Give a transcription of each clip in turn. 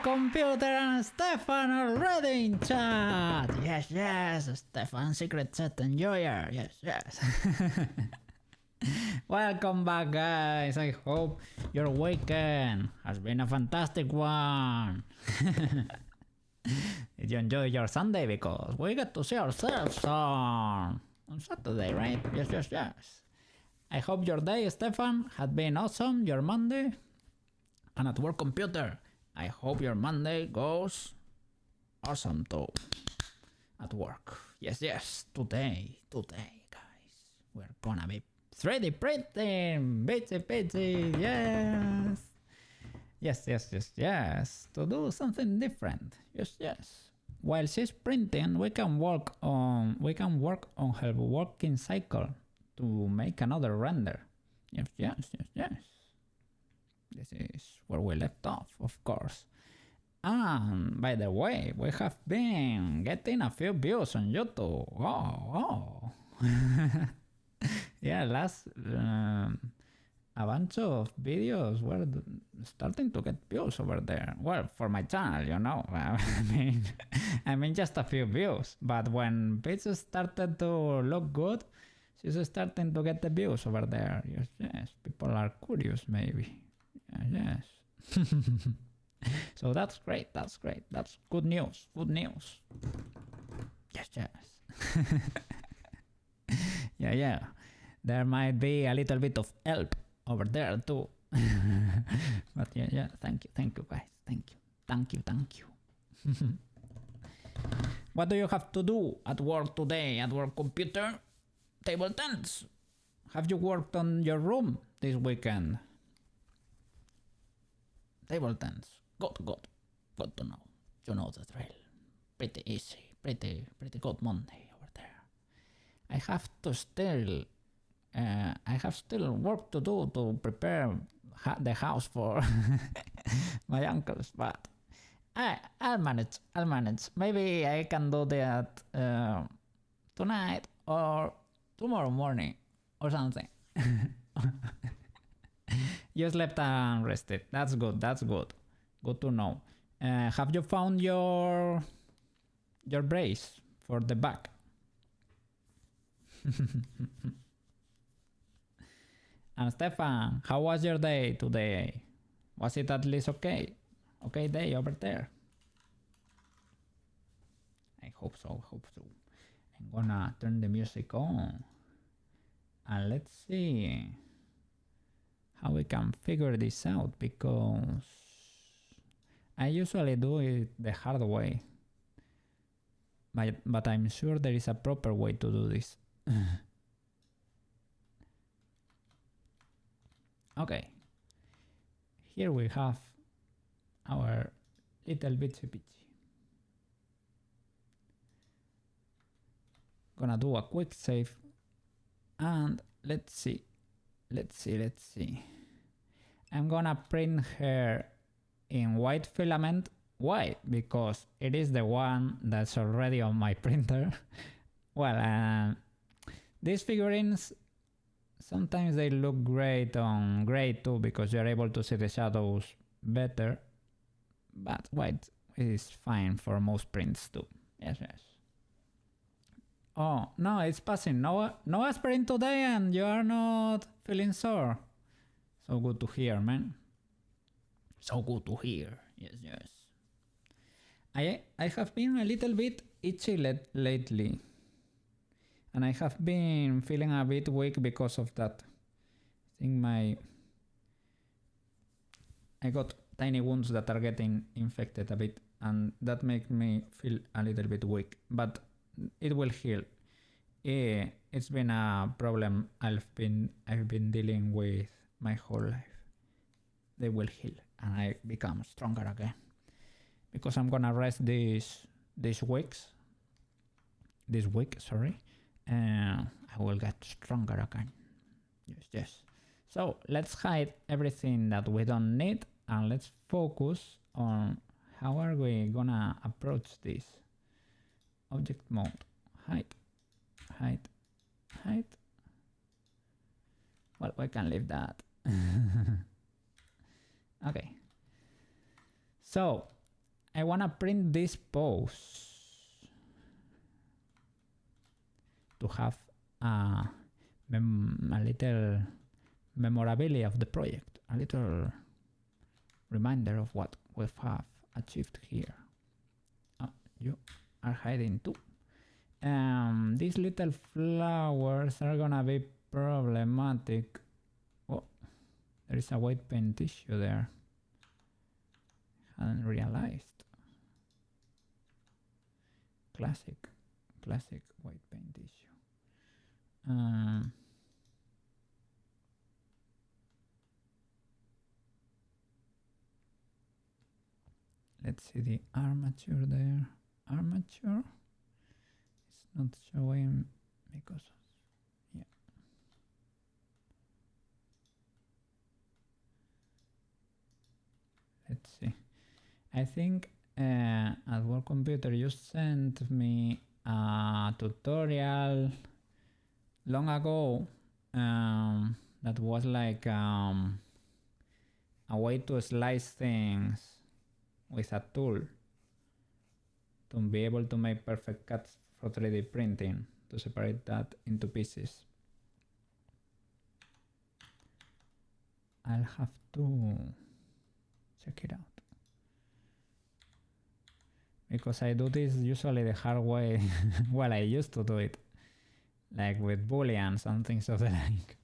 computer and Stefan already in chat. Yes, yes, Stefan, secret chat enjoyer. Yes, yes. Welcome back, guys. I hope your weekend has been a fantastic one. Did you enjoy your Sunday? Because we get to see ourselves on Saturday, right? Yes, yes, yes. I hope your day, Stefan, had been awesome. Your Monday, and at work computer, I hope your Monday goes awesome too. At work. Yes, yes. Today, guys, we're gonna be 3D printing. Beachy, yes. Yes. To do something different. Yes. While she's printing, we can work on her working cycle to make another render. Yes. This is where we left off, of course. And by the way, we have been getting a few views on YouTube. Oh. Yeah, last a bunch of videos were starting to get views over there. Well, for my channel, you know. I mean just a few views. But when Peach started to look good, she's starting to get the views over there. Yes. People are curious, maybe. Yes. So that's great. That's good news. Yes. Yeah. There might be a little bit of help over there too. But yeah. Thank you, guys. Thank you. What do you have to do at work today? At work computer? Table tents. Have you worked on your room this weekend? Table tents. Good to know. You know the drill. Pretty easy. Pretty good Monday over there. I have still work to do to prepare the house for my uncles, but I'll manage. Maybe I can do that tonight or tomorrow morning or something. You slept and rested. That's good. Good to know. Have you found your brace for the back? And Stefan, how was your day today? Was it at least okay? Okay day over there? I hope so. I'm gonna turn the music on. And let's see how we can figure this out, because I usually do it the hard way. But I'm sure there is a proper way to do this. Okay. Here we have our little beachy. Gonna do a quick save and let's see. I'm gonna print her in white filament. Why? Because it is the one that's already on my printer. Well, these figurines, sometimes they look great on gray too, because you're able to see the shadows better. But white is fine for most prints too. Yes. Oh, no, it's passing. No aspirin today and you are not feeling sore. So good to hear, man. So good to hear. Yes. I have been a little bit itchy lately. And I have been feeling a bit weak because of that. I think I got tiny wounds that are getting infected a bit, and that makes me feel a little bit weak. But it will heal. It's been a problem I've been dealing with my whole life. They will heal and I become stronger again. Because I'm gonna rest this week, and I will get stronger again. Yes. So let's hide everything that we don't need and let's focus on how are we gonna approach this. Object mode, hide. Well, we can leave that. Okay. So I wanna print this pose to have a little memorability of the project, a little reminder of what we have achieved here. Oh, you are hiding too. These little flowers are gonna be problematic. Oh, there is a white paint issue there. Hadn't realized. Classic white paint issue. Let's see the armature there. Armature? It's not showing because yeah. Let's see. I think at World Computer you sent me a tutorial long ago that was like a way to slice things with a tool to be able to make perfect cuts for 3D printing, to separate that into pieces. I'll have to check it out. Because I do this usually the hard way. Well, I used to do it. Like with booleans and things of the like.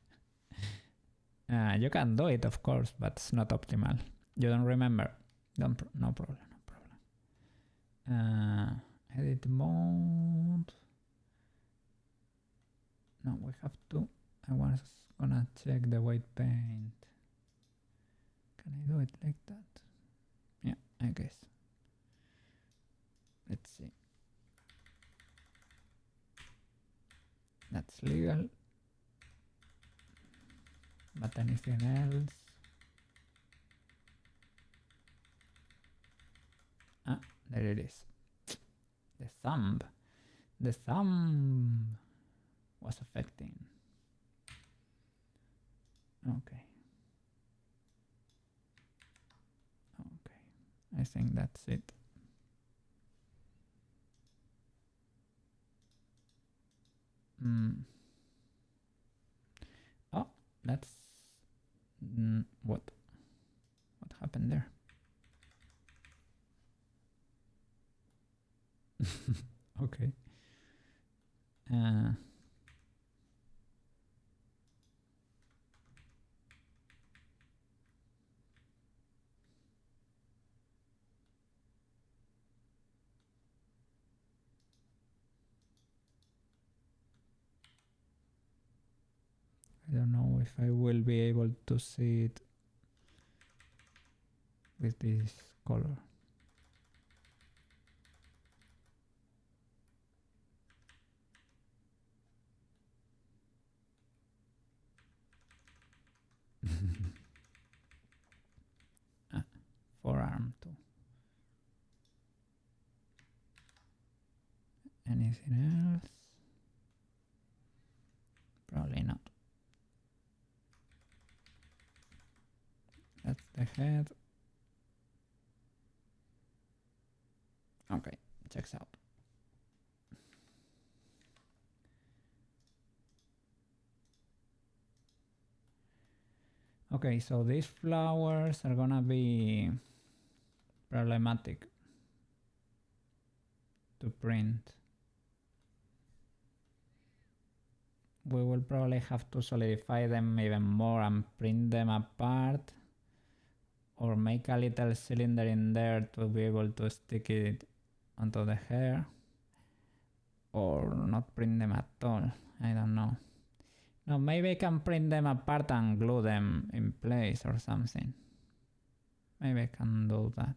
You can do it, of course, but it's not optimal. You don't remember. No problem. Edit mode. No, we have to. I was gonna check the white paint. Can I do it like that? Yeah, I guess. Let's see. That's legal. But anything else? Ah, there it is. The thumb. The thumb was affecting. Okay. I think that's it. Oh, that's what happened there? Okay. I don't know if I will be able to see it with this color. Forearm too. Anything else? Probably not. That's the head. Okay, checks out. Okay, so these flowers are gonna be problematic to print. We will probably have to solidify them even more and print them apart, or make a little cylinder in there to be able to stick it onto the hair, or not print them at all. I don't know. No, maybe I can print them apart and glue them in place or something. Maybe I can do that.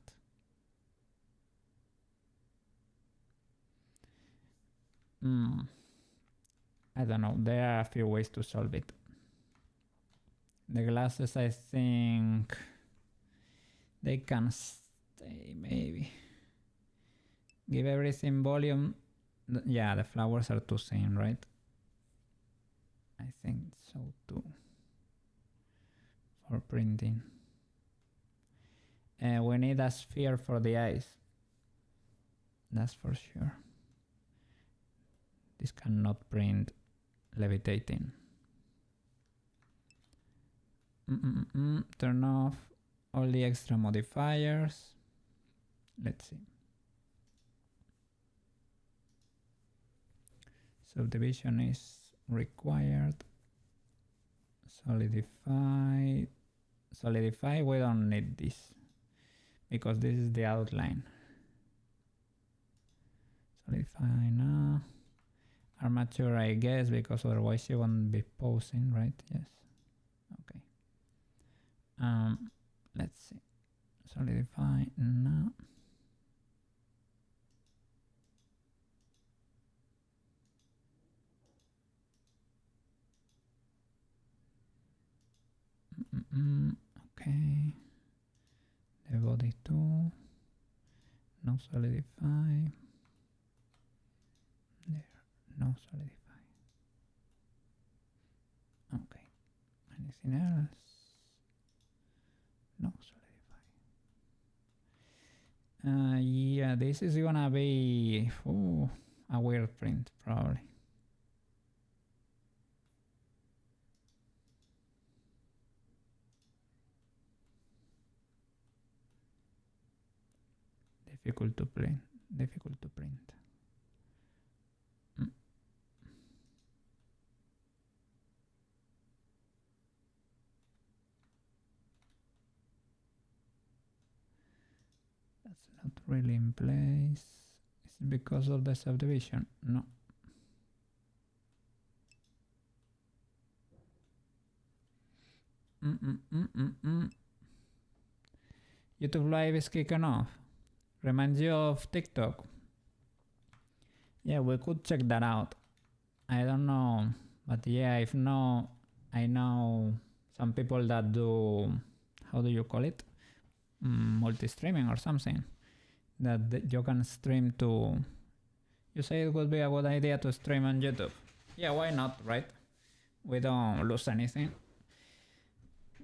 I don't know. There are a few ways to solve it. The glasses, I think they can stay, maybe. Give everything volume. Yeah, the flowers are too thin, right? I think so too. For printing. We need a sphere for the eyes. That's for sure. This cannot print levitating. Turn off all the extra modifiers. Let's see. Subdivision is required. Solidify. Solidify, we don't need this because this is the outline. Solidify now. Armature, I guess, because otherwise she won't be posing, right? Yes. Okay. Let's see. Solidify now. Okay. The body too. No solidify. There. No solidify. Okay. Anything else? No solidify. Yeah, this is gonna be a weird print probably. Difficult to print. Difficult to print. That's not really in place. Is it because of the subdivision? No. YouTube Live is kicking off. Reminds you of TikTok. Yeah, we could check that out. I don't know, but yeah, if no, I know some people that do, how do you call it? Multi-streaming or something. That you can stream to. You say it would be a good idea to stream on YouTube. Yeah, why not, right? We don't lose anything.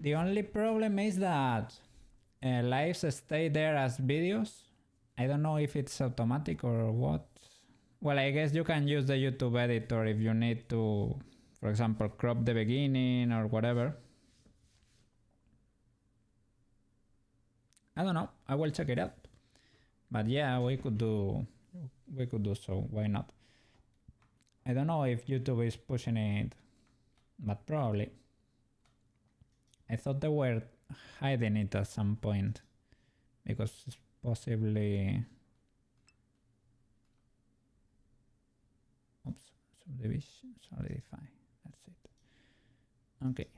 The only problem is that lives stay there as videos. I don't know if it's automatic or what. Well, I guess you can use the YouTube editor if you need to, for example, crop the beginning or whatever. I don't know. I will check it out. But yeah, we could do so. Why not? I don't know if YouTube is pushing it, but probably. I thought they were hiding it at some point because it's possibly. Oops, subdivision, solidify. That's it. Okay.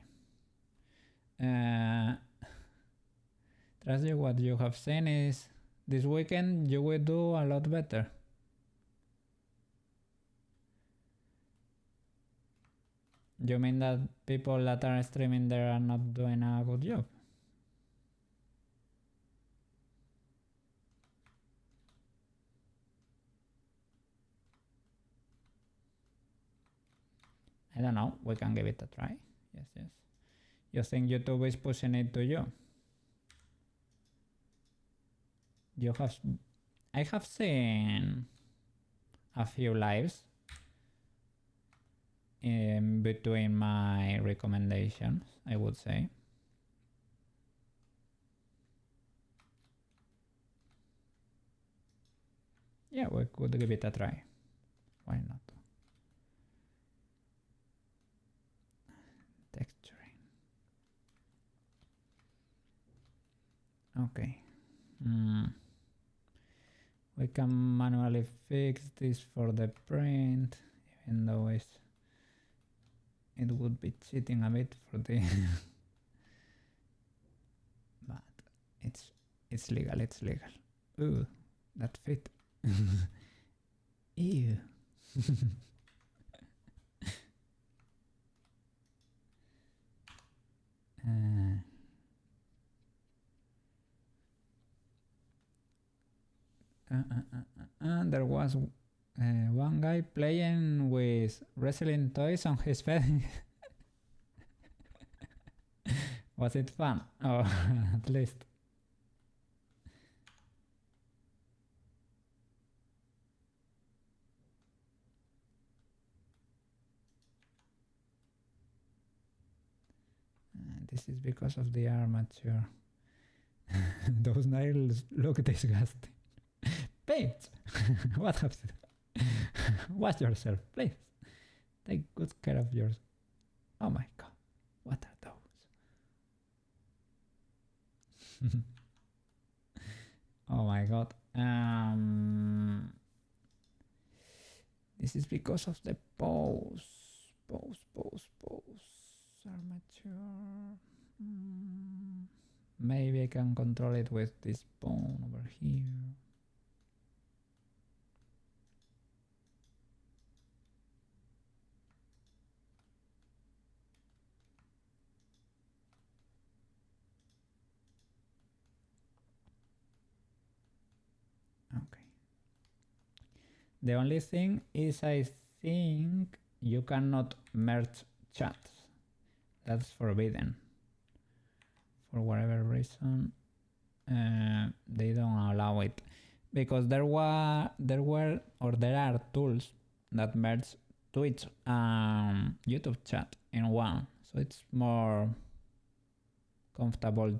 Trust you, what you have seen is this weekend you will do a lot better. You mean that people that are streaming there are not doing a good job? I don't know. We can give it a try. Yes, yes. You think YouTube is pushing it to you? I have seen a few lives in between my recommendations, I would say. Yeah, we could give it a try. Why not? Texturing. Okay. We can manually fix this for the print, even though it would be cheating a bit for the but it's legal, it's legal. Ooh, that fit. Ew. There was one guy playing with wrestling toys on his bed. Was it fun? Oh, at least. This is because of the armature. Those nails look disgusting. Peach! What have you done? Wash yourself, please. Take good care of yours. Oh my god, what are those? Oh my god. This is because of the pose. Armature. Maybe I can control it with this bone over here. Okay. The only thing is I think you cannot merge chats. That's forbidden. For whatever reason, they don't allow it. Because there are tools that merge Twitch and YouTube chat in one. So it's more comfortable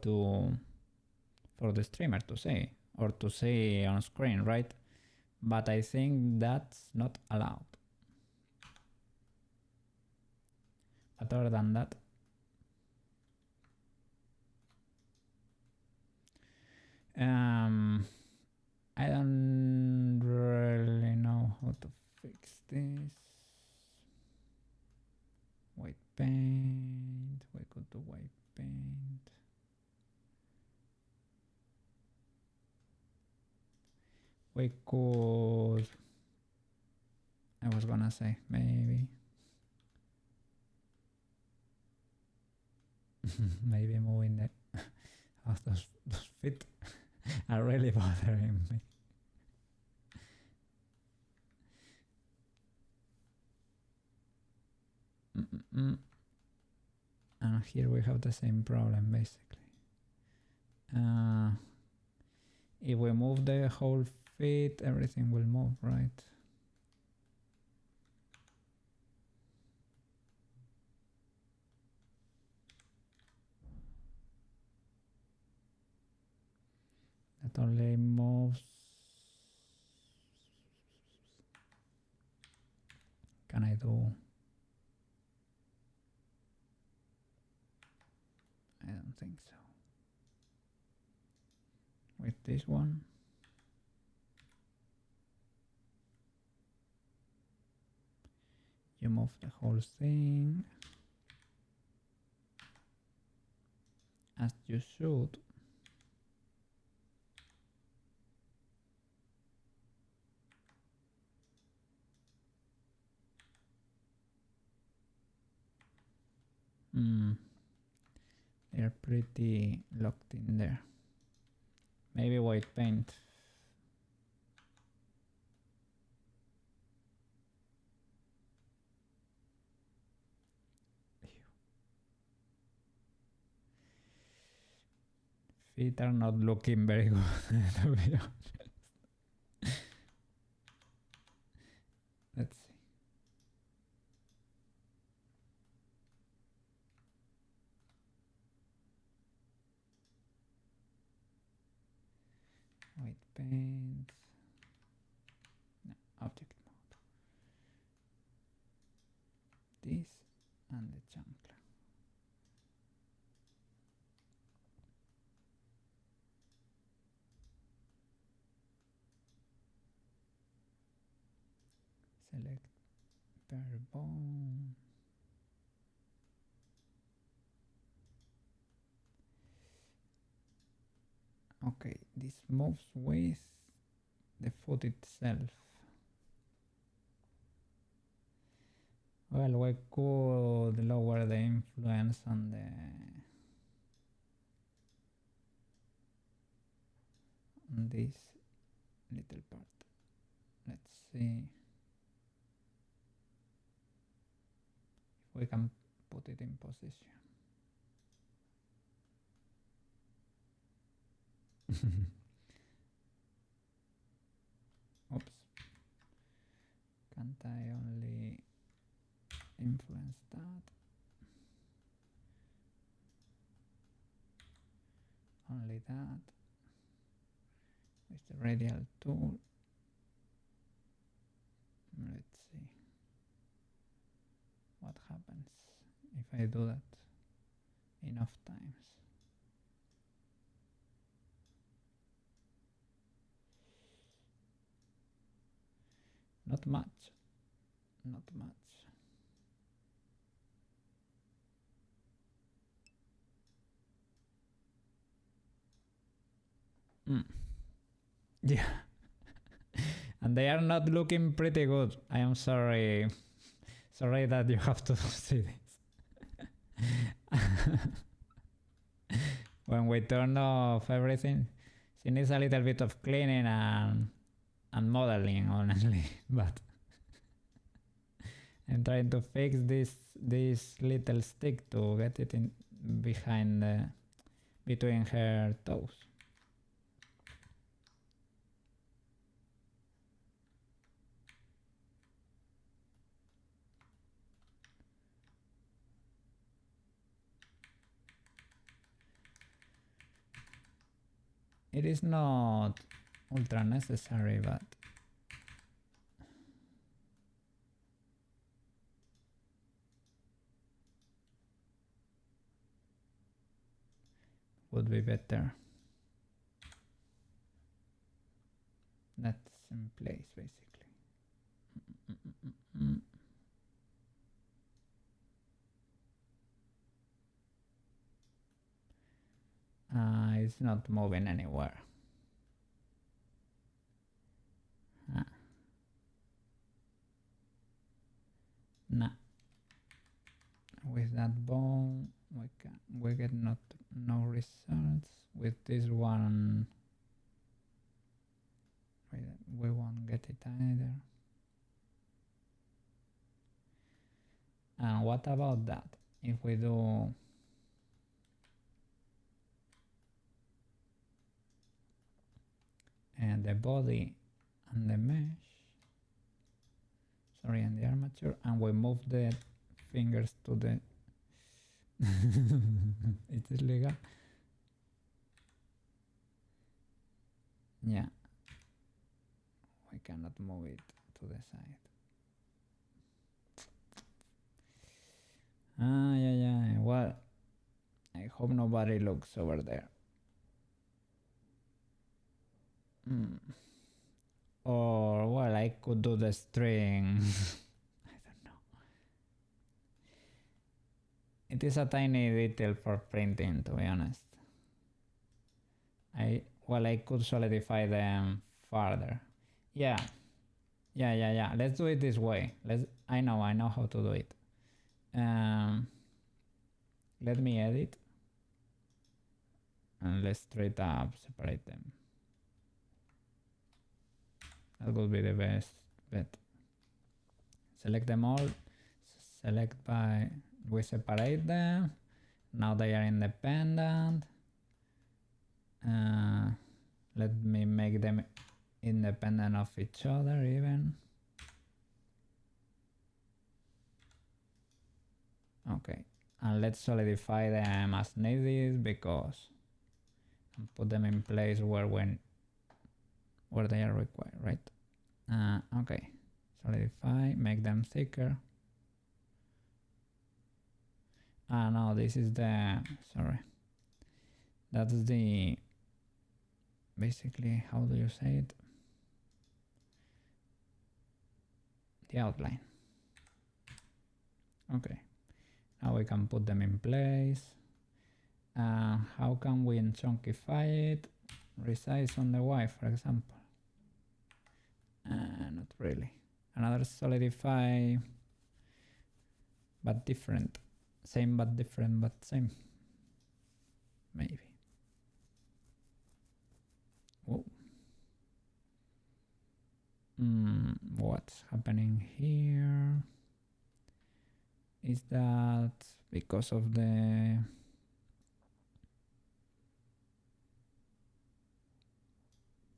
for the streamer to see or to see on screen, right? But I think that's not allowed. But other than that, I don't really know how to fix this. White paint, we could do white paint. We could, I was gonna say, maybe. Maybe moving the, those feet are really bothering me. And here we have the same problem basically. If we move the whole feet, everything will move, right? That only moves. Can I do? I don't think so. With this one. You move the whole thing. As you should. They're pretty locked in there. Maybe white paint. Feet are not looking very good, to be honest. Let's see. White paint. No, object mode. This and the chancla. Select per bone. Okay, this moves with the foot itself. Well, we could lower the influence on this little part. Let's see if we can put it in position. Oops. Can't I only influence that? that with the radial tool. Let's see what happens if I do that enough times. Not much, not much. Yeah. And they are not looking pretty good. I am sorry. Sorry that you have to see this. When we turn off everything, she needs a little bit of cleaning and modeling, honestly. But I'm trying to fix this little stick to get it in behind between her toes. It is not ultra necessary, but would be better. That's in place, basically. It's not moving anywhere. Nah. With that bone, we get no results. With this one, we won't get it either. And what about that? If we do and the body and the mesh, sorry, and the armature, and we move the fingers to the it is legal. Yeah, we cannot move it to the side. Yeah. Well, I hope nobody looks over there. Or, well, I could do the string. I don't know. It is a tiny detail for printing, to be honest. I could solidify them further. Yeah. Let's do it this way. I know how to do it. Let me edit. And let's straight up separate them. That would be the best bet. Select them all. We separate them. Now they are independent. Let me make them independent of each other even. Okay, and let's solidify them as needed because and put them in place where they are required, right? Okay, solidify, make them thicker. No, this is sorry. That's basically, how do you say it? The outline. Okay, now we can put them in place. How can we chunkify it? Resize on the Y, for example. Not really. Another solidify, but different. Same but different, but same. Maybe. Whoa. What's happening here? Is that because of the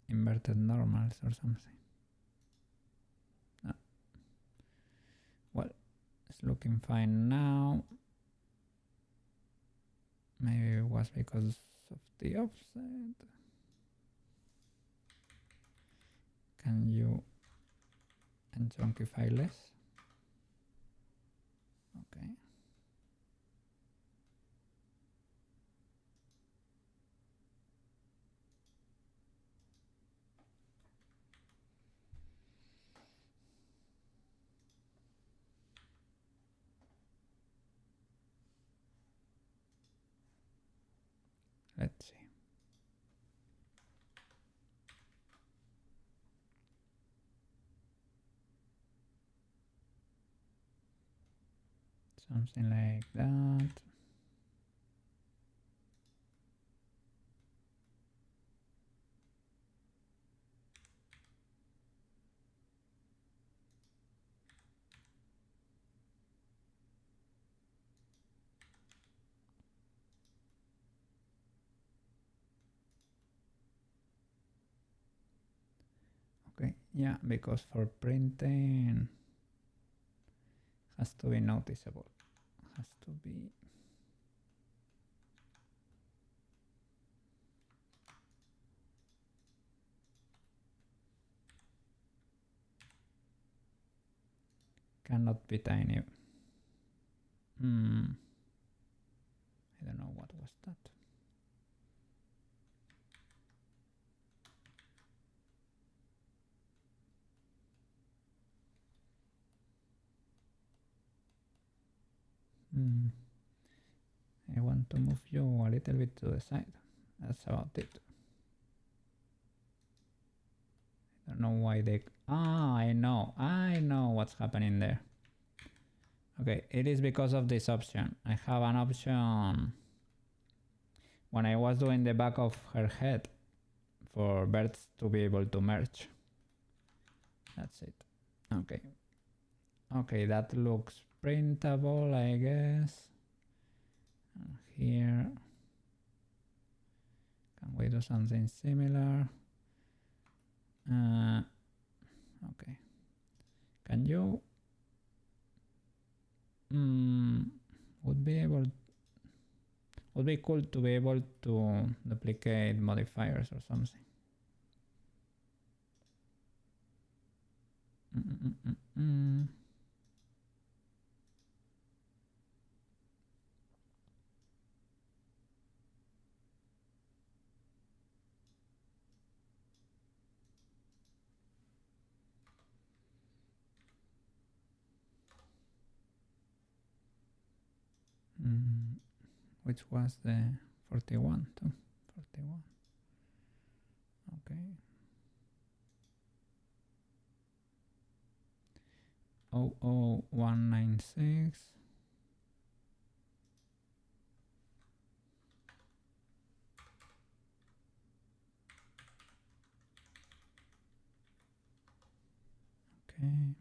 inverted normals or something? No. Well, it's looking fine now. Maybe it was because of the offset. Can you unchunkify less? Okay. Let's see. Something like that. Okay, yeah, because for printing has to be noticeable. Has to be. Cannot be tiny. I don't know what was that. I want to move you a little bit to the side. That's about it. I don't know why they... I know what's happening there. Okay, it is because of this option. I have an option when I was doing the back of her head for birds to be able to merge. That's it. Okay. Okay, that looks printable, I guess. And here, can we do something similar? Okay. Can you would be cool to be able to duplicate modifiers or something. Which was the 41 too. 41. Okay. 00196. Okay.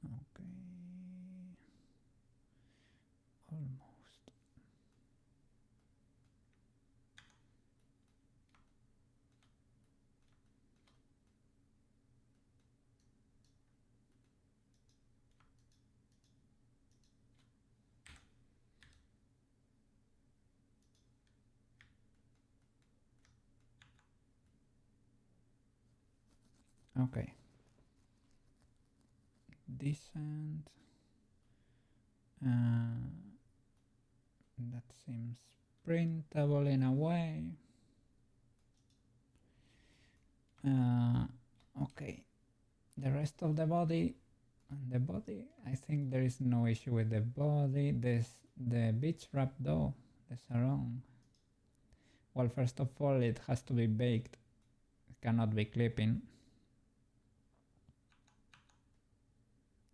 Okay. Almost. Okay. Decent. That seems printable in a way. Okay. The rest of the body And the body, I think there is no issue with the body. The beach wrap though, the sarong. Well, first of all, it has to be baked. It cannot be clipping.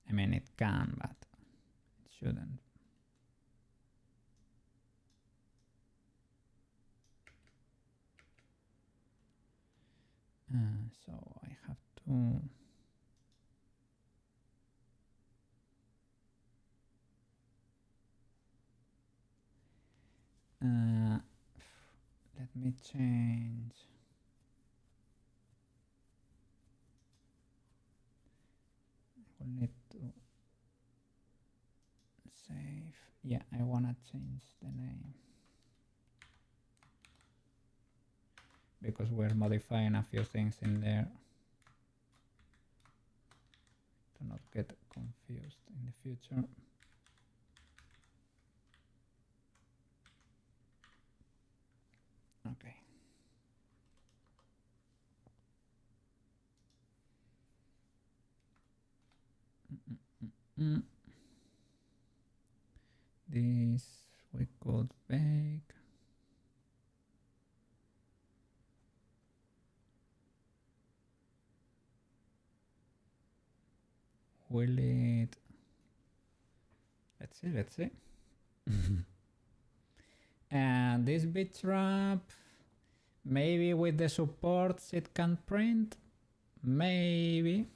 I mean, it can, but it shouldn't. So I have to... let me change. I will need to save. Yeah, I wanna change the name because we're modifying a few things in there to not get confused in the future. Okay. This we could bake. Will it? Let's see, let's see. And this beach wrap, maybe with the supports it can print. Maybe.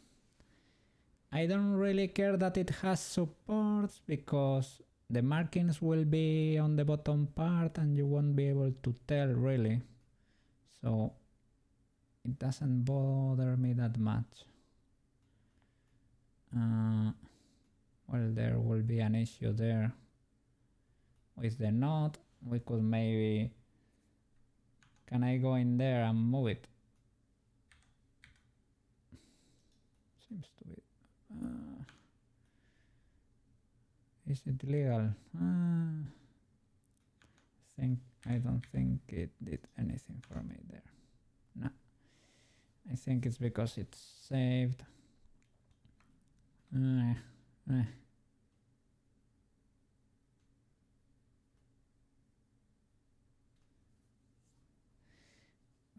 I don't really care that it has supports because the markings will be on the bottom part and you won't be able to tell really. So it doesn't bother me that much. Well, there will be an issue there with the knot. We could maybe... Can I go in there and move it? Seems to be... is it legal? I don't think it did anything for me there. No. I think it's because it's saved.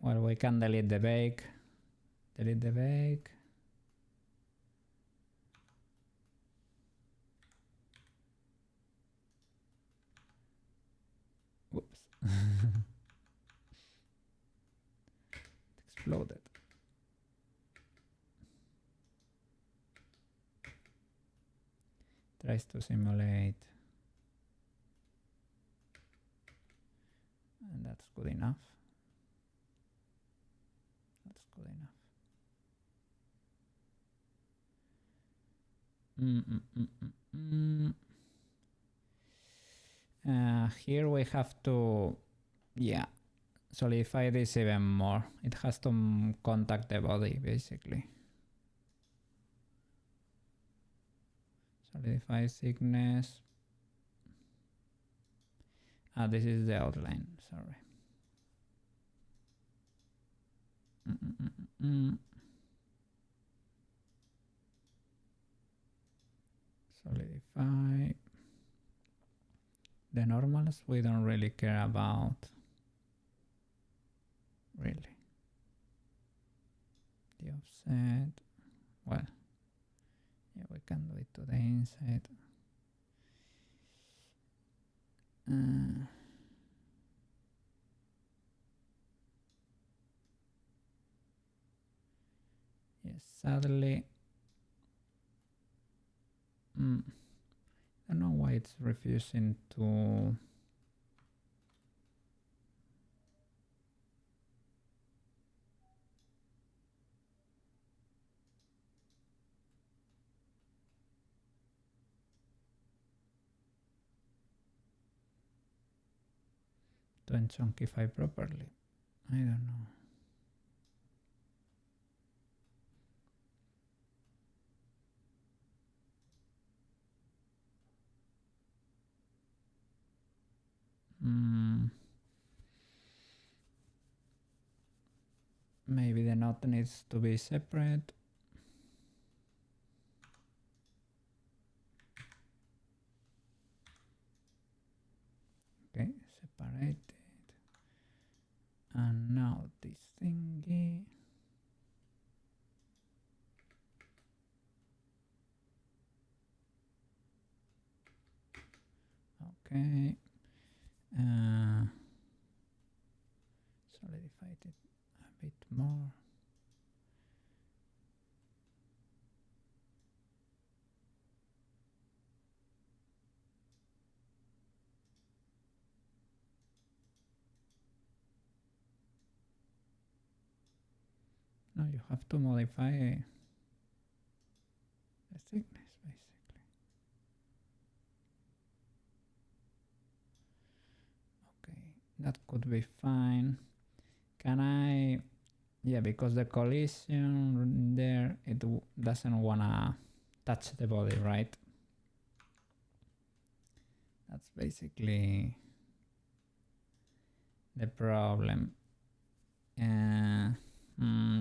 Well, we can delete the bake. Delete the bake. Whoops. It exploded. Tries to simulate. And that's good enough. That's good enough. Here we have to, yeah, solidify this even more. It has to contact the body, basically. Solidify thickness. This is the outline, sorry. Solidify. The normals we don't really care about. Really. The offset. Well, yeah, we can do it to the inside. Yes, sadly. I don't know why it's refusing to... to unchunkify properly. I don't know. Maybe the knot needs to be separate. this thingy. Okay. Solidified it a bit more. Now you have to modify the thickness, basically. Okay, that could be fine. Can I... Yeah, because the collision there, it doesn't wanna touch the body, right? That's basically the problem.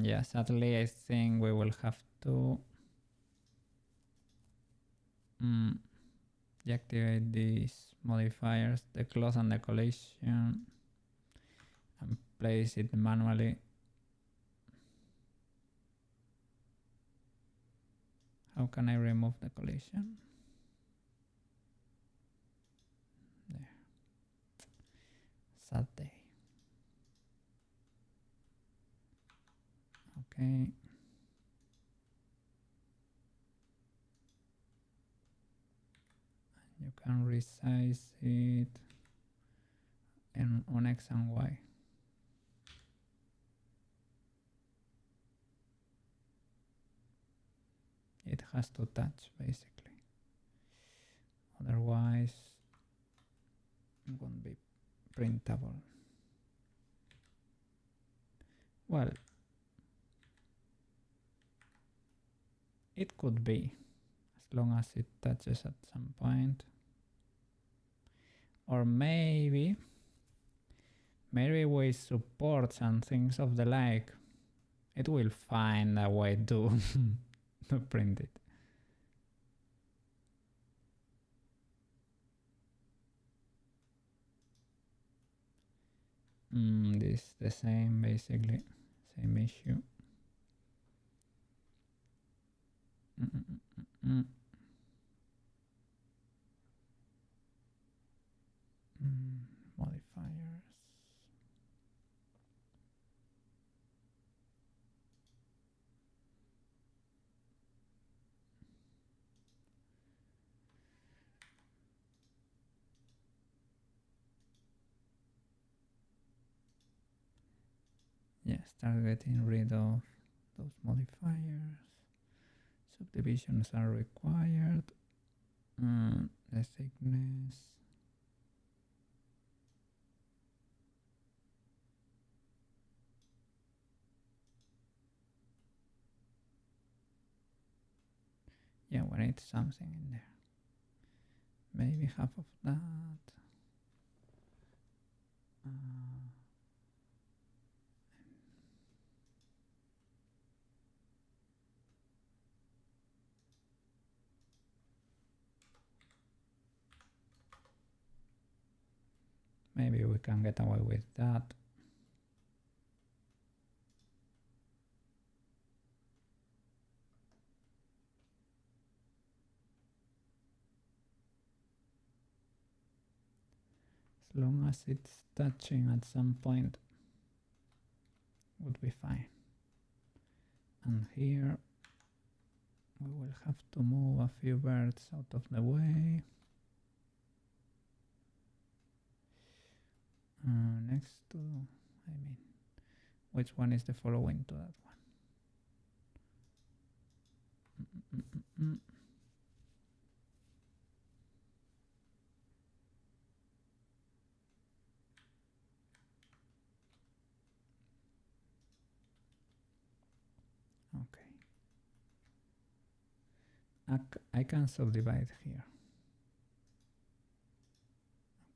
Yeah, sadly I think we will have to deactivate these modifiers, the cloth and the collision, and place it manually. How can I remove the collision? There. Sad day. Okay. You can resize it on X and Y. It has to touch, basically. Otherwise, it won't be printable. Well, it could be, as long as it touches at some point. Or maybe with supports and things of the like, it will find a way to, to print it. This is the same, basically, same issue. Modifiers. Yeah, start getting rid of those modifiers. Subdivisions are required. The thickness. Yeah, we need something in there. Maybe half of that. Maybe we can get away with that. As long as it's touching at some point, would be fine. And here we will have to move a few birds out of the way. Next to, which one is the following to that one? Okay. I can subdivide here.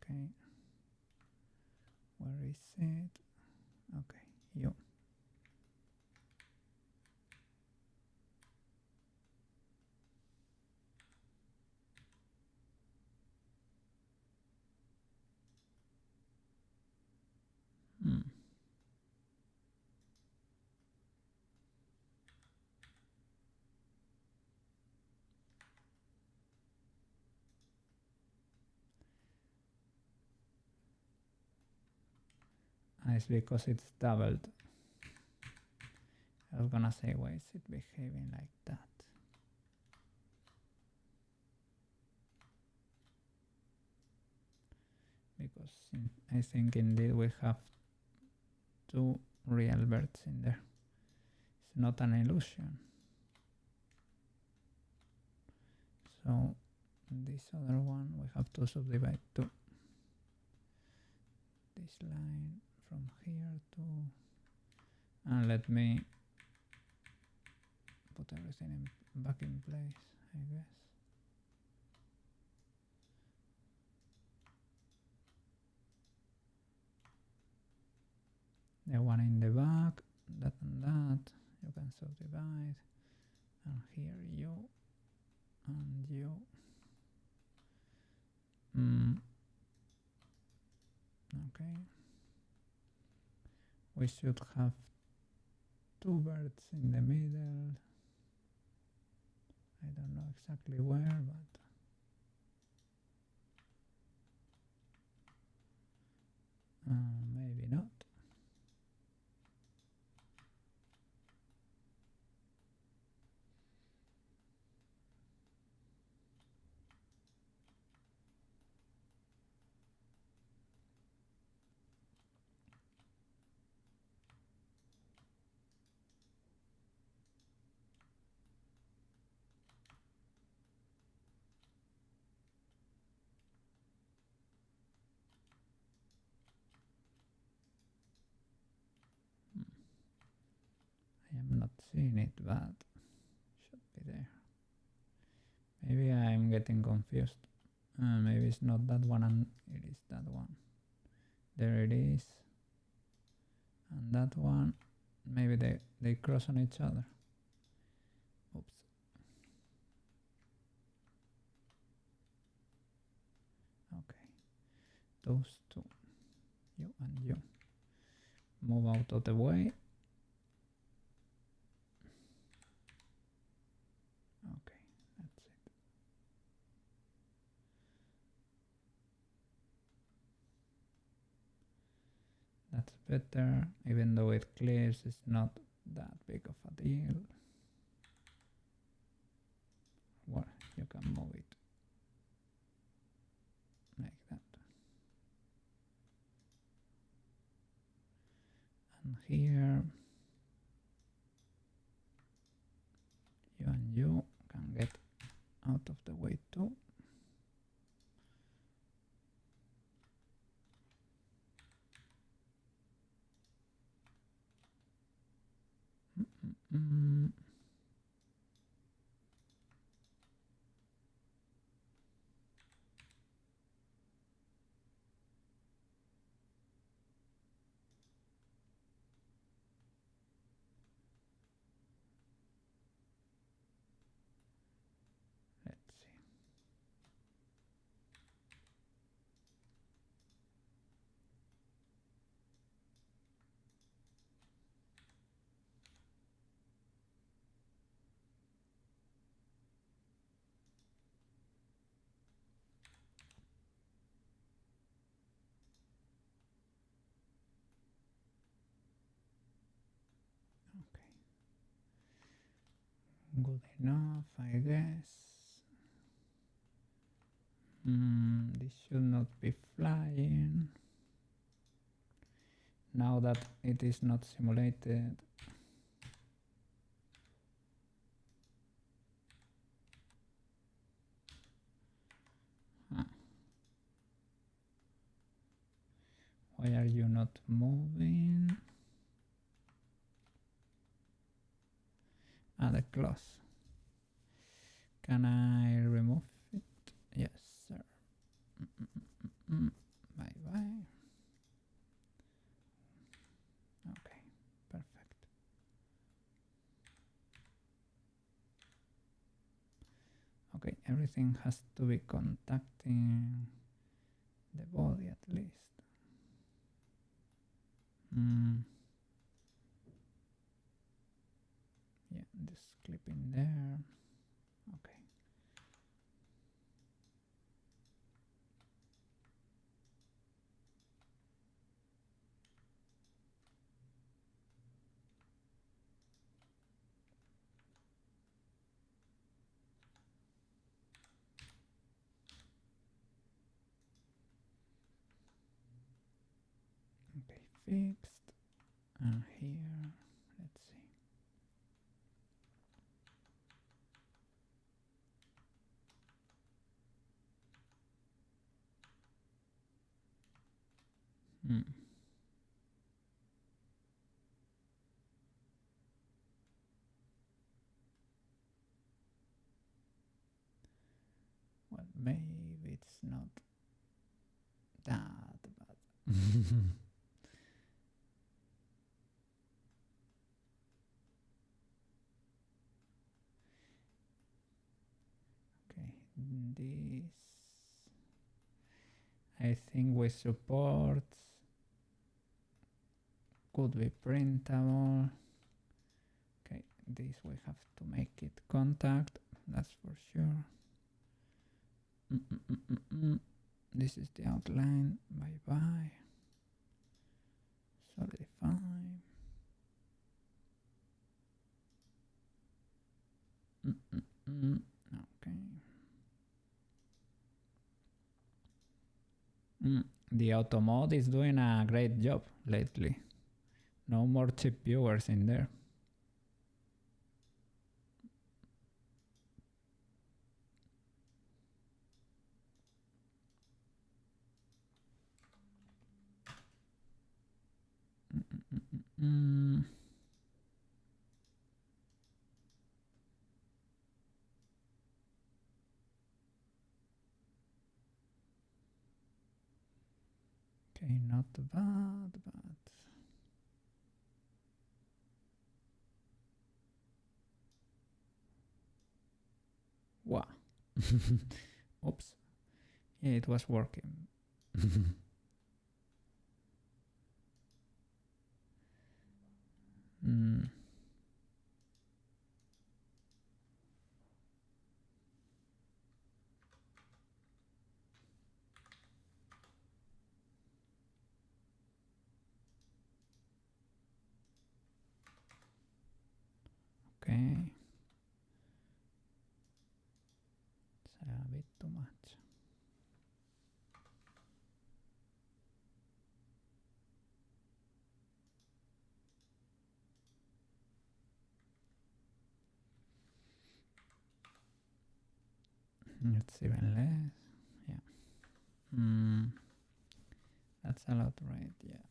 Okay. Where is it? Okay, you. It's because it's doubled. I was gonna say, why is it behaving like that? Because I think indeed we have 2 real birds in there. It's not an illusion. So this other one we have to subdivide to this line from here to, and let me put everything back in place, I guess. The one in the back, that and that, you can subdivide, and here you and you. Okay. We should have 2 birds in the middle. I don't know exactly where, but maybe not. I am not seeing it, but should be there. Maybe I am getting confused. Maybe it's not that one and it is that one. There it is. And that one, maybe they cross on each other. Oops. Okay. Those 2, you and you. Move out of the way. Okay, that's it. That's better, even though it clears, it's not that big of a deal. Well, you can move it like that. And here, you and you can get out of the way too. Let's see. Good enough, I guess. This should not be flying. Now that it is not simulated. Why are you not moving? The claws. Can I remove it? Yes, sir. Bye bye. Okay, perfect. Okay, everything has to be contacting the body at least. Yeah, this clip in there. Okay. fixed. And here, let's see. Well, maybe it's not that bad. Okay, this I think with support could be printable. Okay, this we have to make it contact, that's for sure. This is the outline. Bye bye. Solidify. Okay. The auto mode is doing a great job lately. No more cheap viewers in there. Okay, not bad, but wow. Oops. Yeah, it was working. Okay. It's a bit too much. It's even less. Yeah. That's a lot, right? Yeah.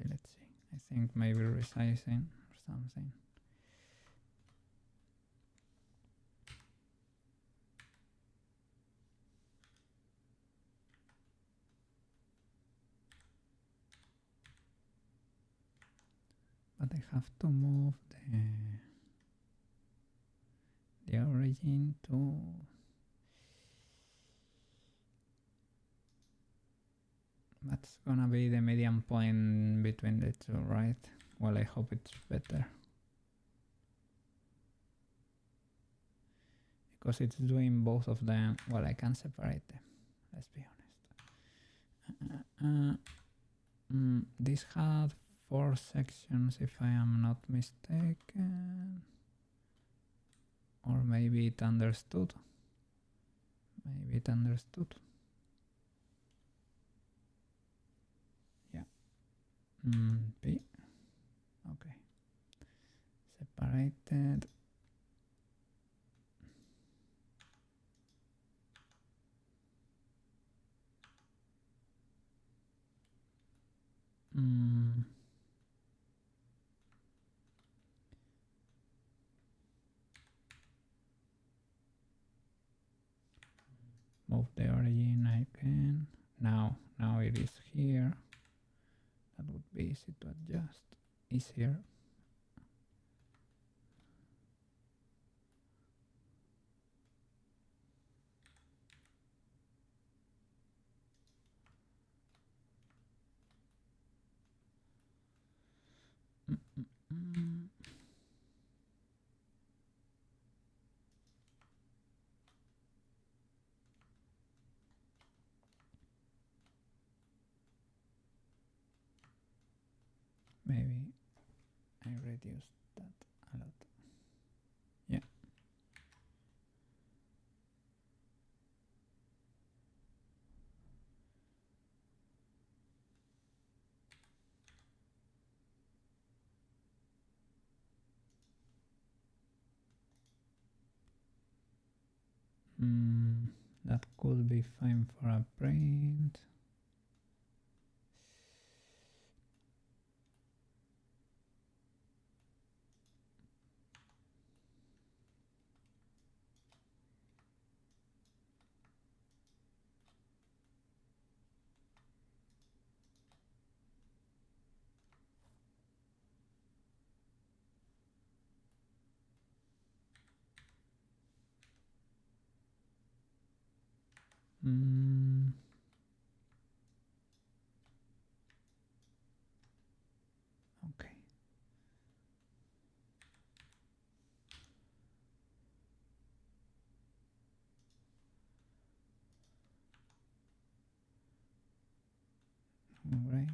Let's see. I think maybe resizing or something. But I have to move the origin to that's gonna be the median point between the two, right? Well, I hope it's better. Because it's doing both of them. Well, I can separate them, let's be honest. This had 4 sections, if I am not mistaken. Or maybe it understood. Yeah. B. Okay. Separated. Move the origin, I can. Now it is here. That would be easy to adjust. Easier. Maybe I reduced that a lot. Yeah. That could be fine for a print. Okay. All right.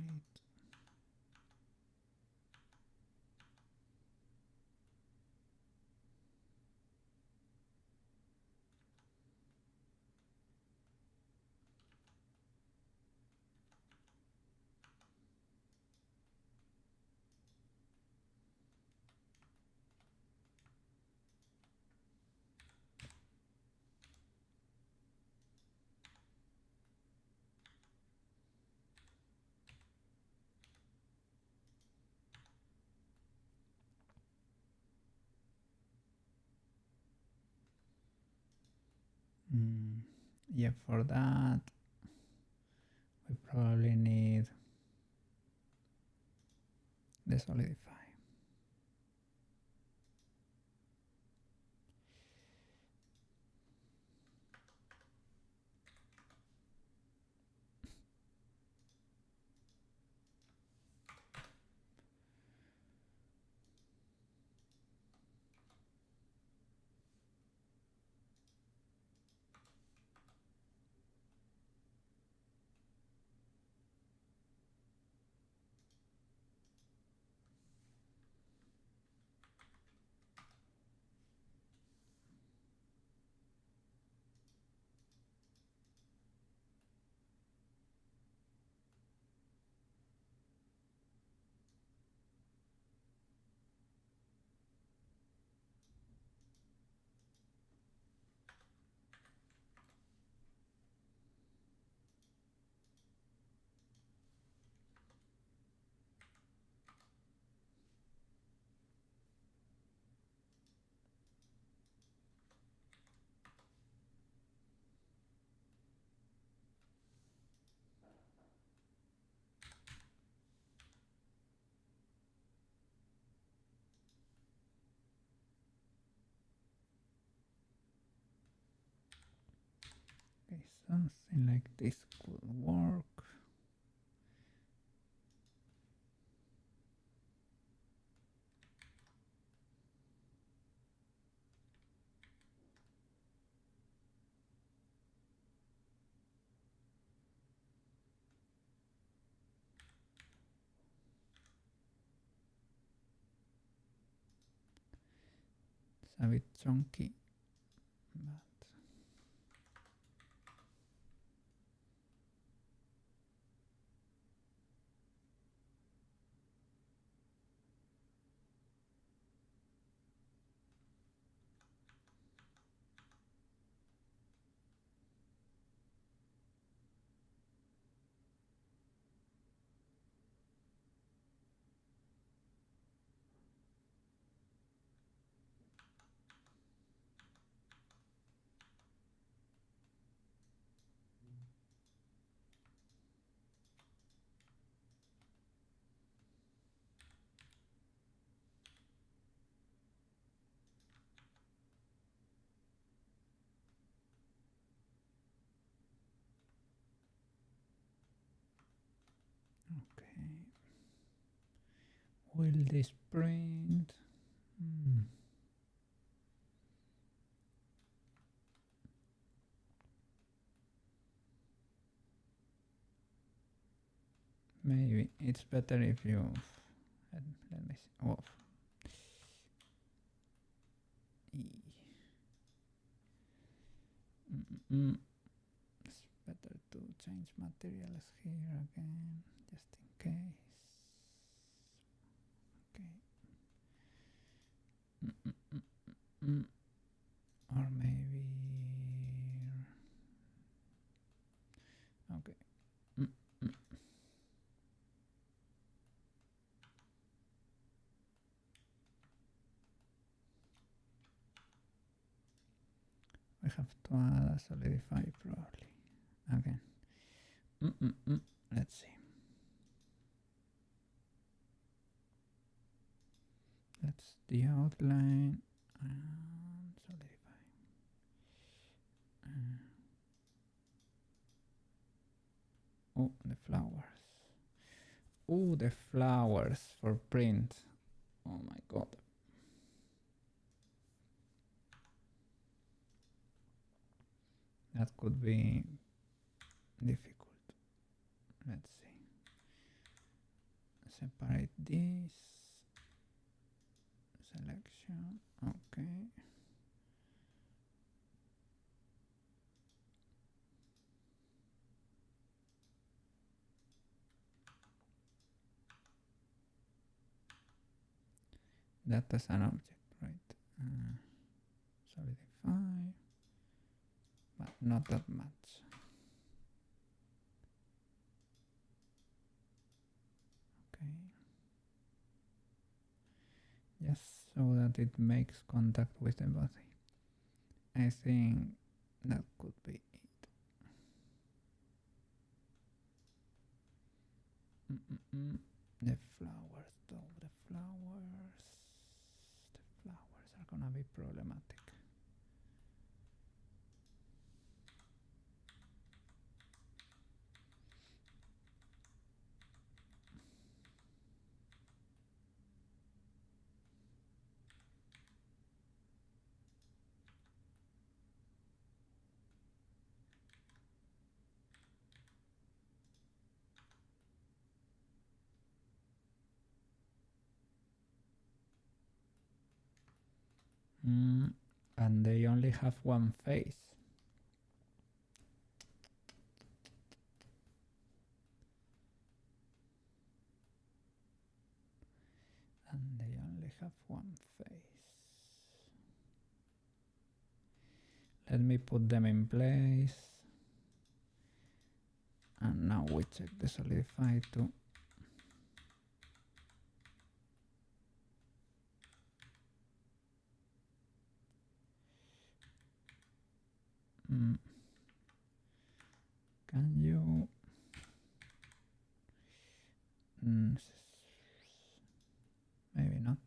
Yeah, for that we probably need the solidify. Okay, something like this could work. It's a bit chunky, but okay. Will this print? Maybe it's better if you let me see. Oh. It's better to change materials here again, just in case. Okay. Or maybe We have to add a solidify probably. Again. Let's see. That's the outline and solidify. Oh, the flowers. Oh, the flowers for print. Oh my god. That could be difficult. Let's see. Separate this. Selection. Okay. That is an object, right? Solidify, but not that much. Okay. Just so that it makes contact with the body. I think that could be it. The flowers, though, the flowers are gonna be problematic. And they only have one face. And they only have one face. Let me put them in place. And now we check the solidify too. Can you maybe not.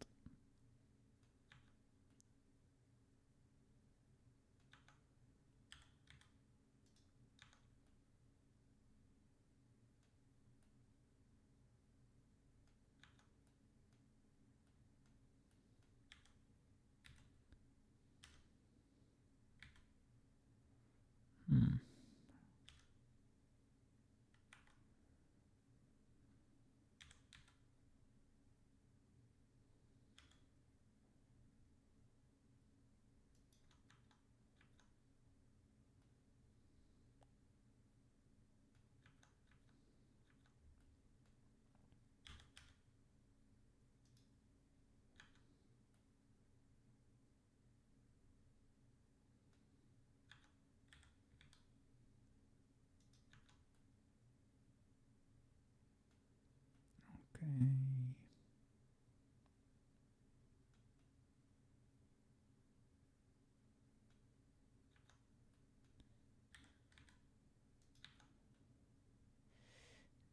Okay.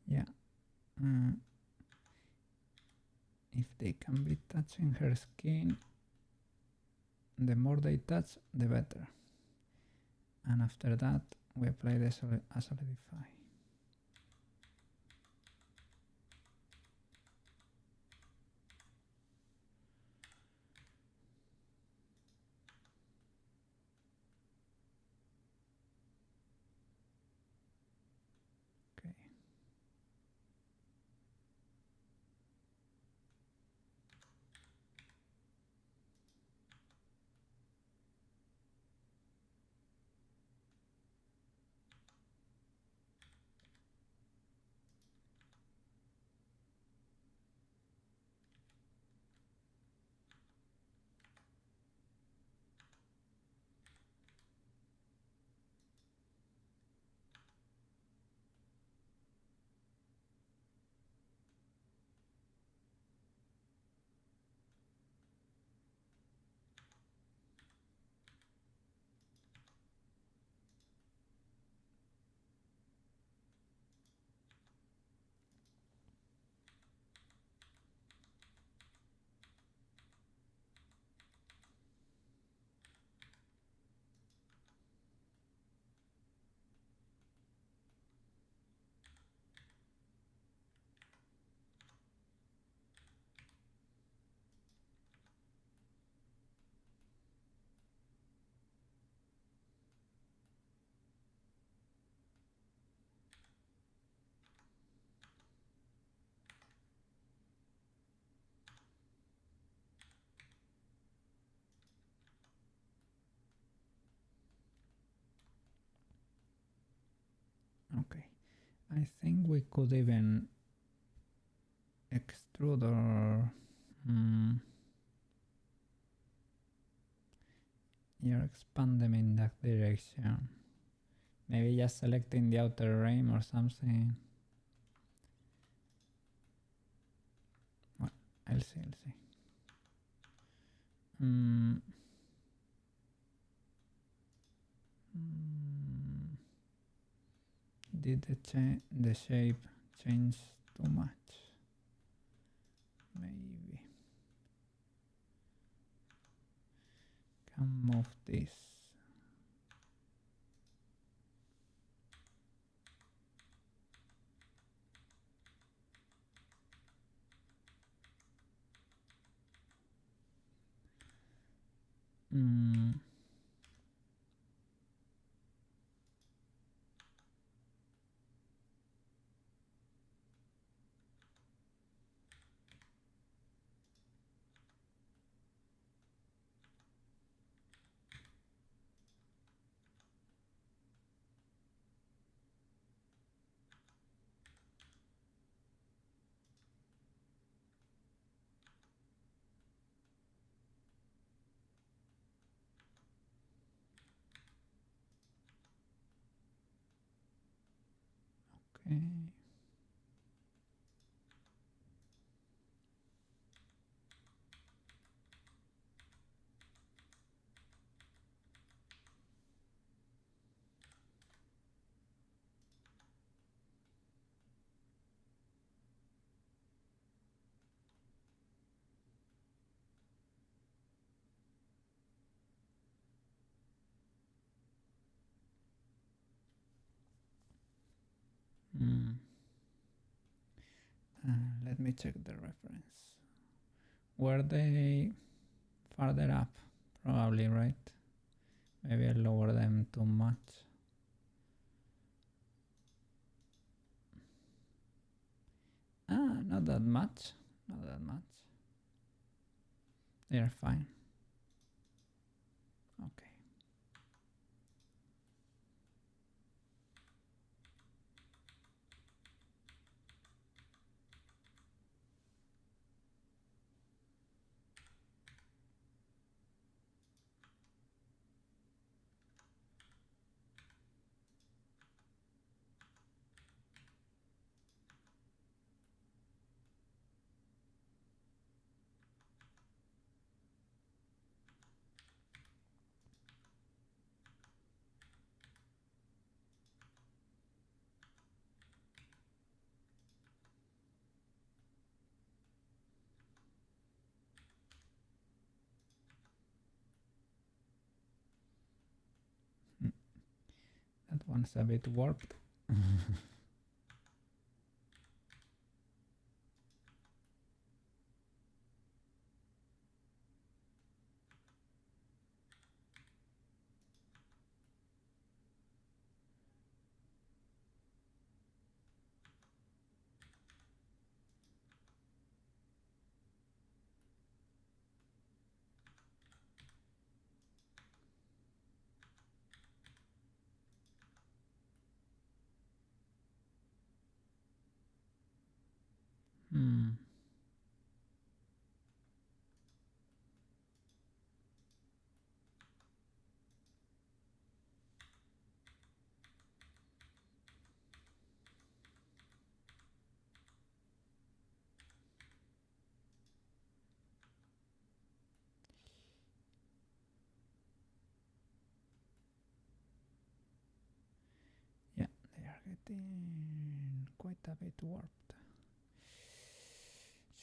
Yeah. If they can be touching her skin, the more they touch, the better. And after that, we apply the solidify. Okay. Okay, I think we could even extrude or you expand them in that direction. Maybe just selecting the outer rim or something. Well, I'll see. Did the shape change too much? Maybe. Can move this. Okay. Let me check the reference. Were they farther up? Probably, right? Maybe I lower them too much. Not that much. They're fine. Okay. That one's a bit warped. Yeah, they are getting quite a bit warped.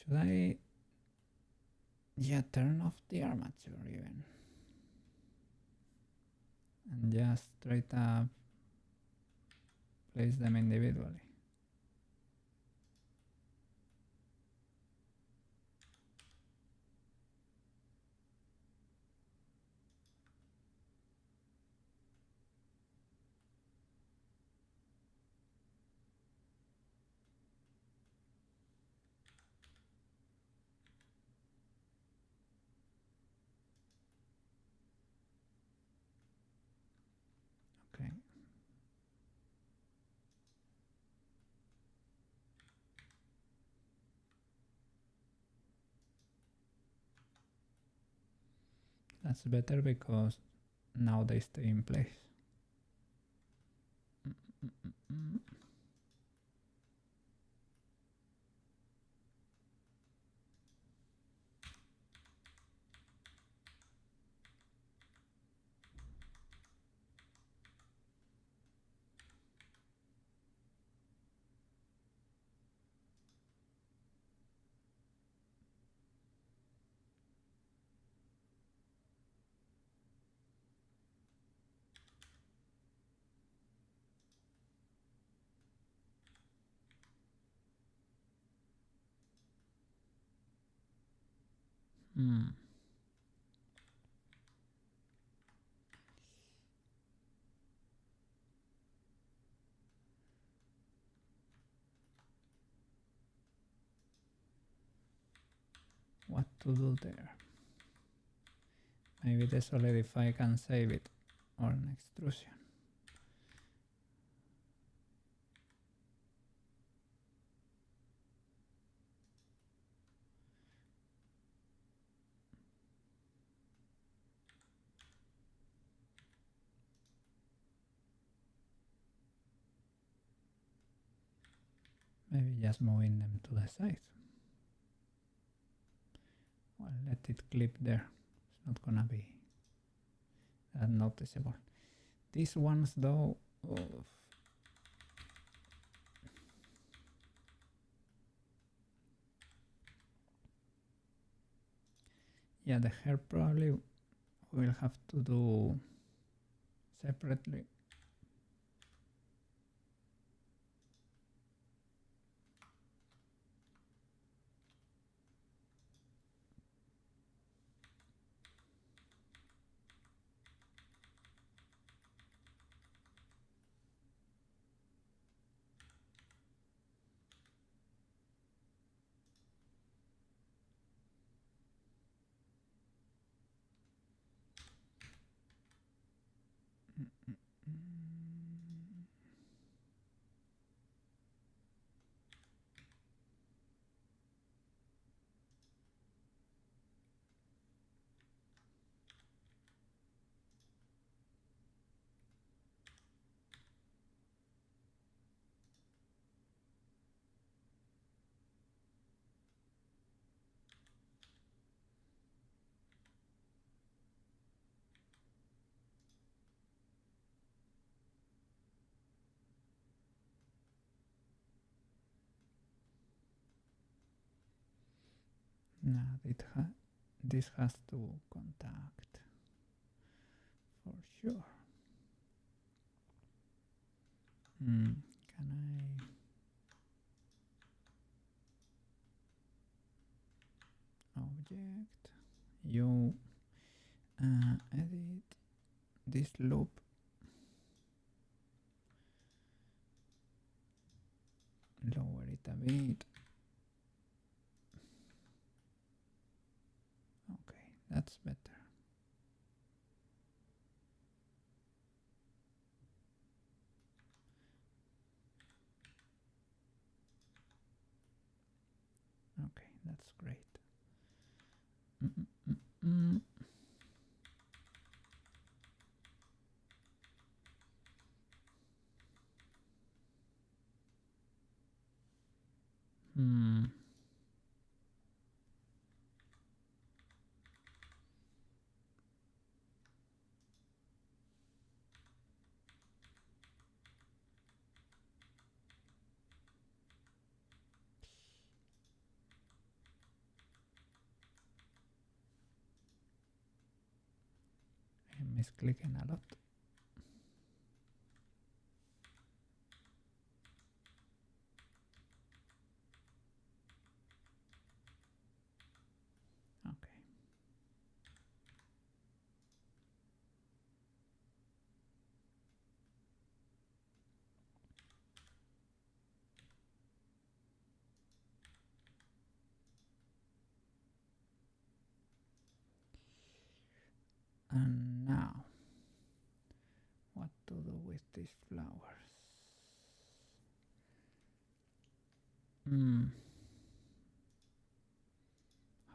Should I turn off the armature even? And just straight up place them individually. Okay. That's better because now they stay in place. What to do there? Maybe the solidify can save it, or an extrusion. Maybe just moving them to the side. Well, let it clip there. It's not gonna be that noticeable. These ones though, yeah, the hair probably will have to do separately. Now this has to contact for sure. Can I object you edit this loop lower it a bit. Okay, that's better. Okay, that's great. I'm misclicking a lot. Okay. And now, what to do with these flowers?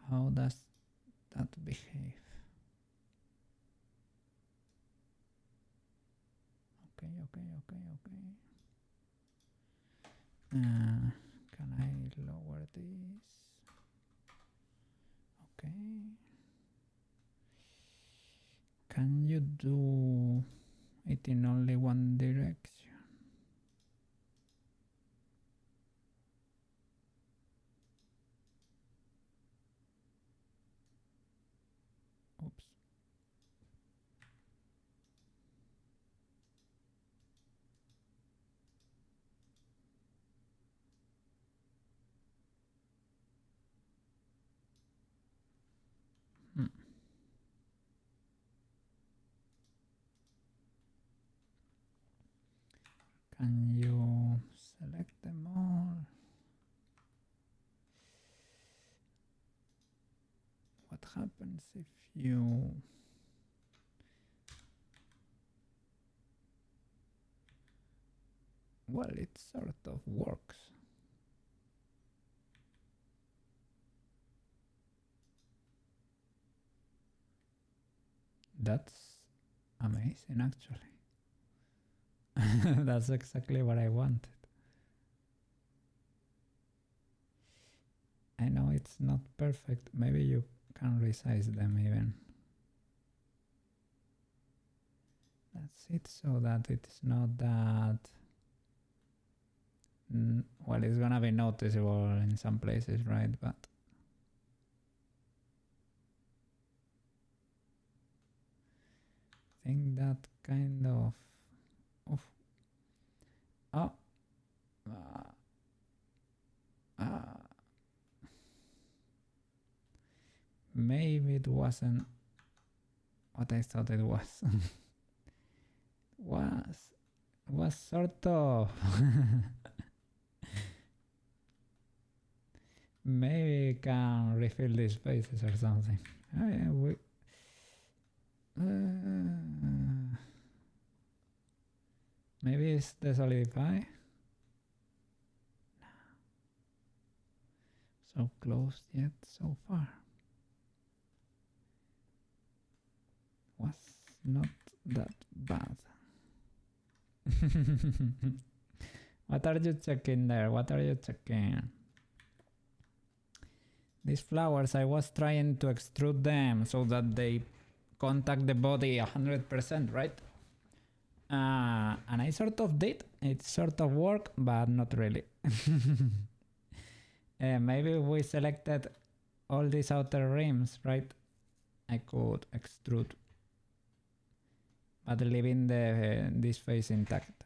How does that behave? Can I lower this? Okay. Can you do it in only one direction? Oops. Can you select them all? What happens if you... Well, it sort of works. That's amazing, actually. That's exactly what I wanted. I know it's not perfect. Maybe you can resize them even. That's it, so that it's not that... well, it's gonna be noticeable in some places, right? But I think that kind of... Oh. Maybe it wasn't what I thought it was. was sort of... Maybe we can refill these spaces or something. Oh, yeah, maybe it's the solidify. So close yet so far. Was not that bad. What are you checking there? What are you checking? These flowers, I was trying to extrude them so that they contact the body 100%, right? And I sort of did. It sort of worked, but not really. Maybe we selected all these outer rims, right? I could extrude, but leaving this face intact.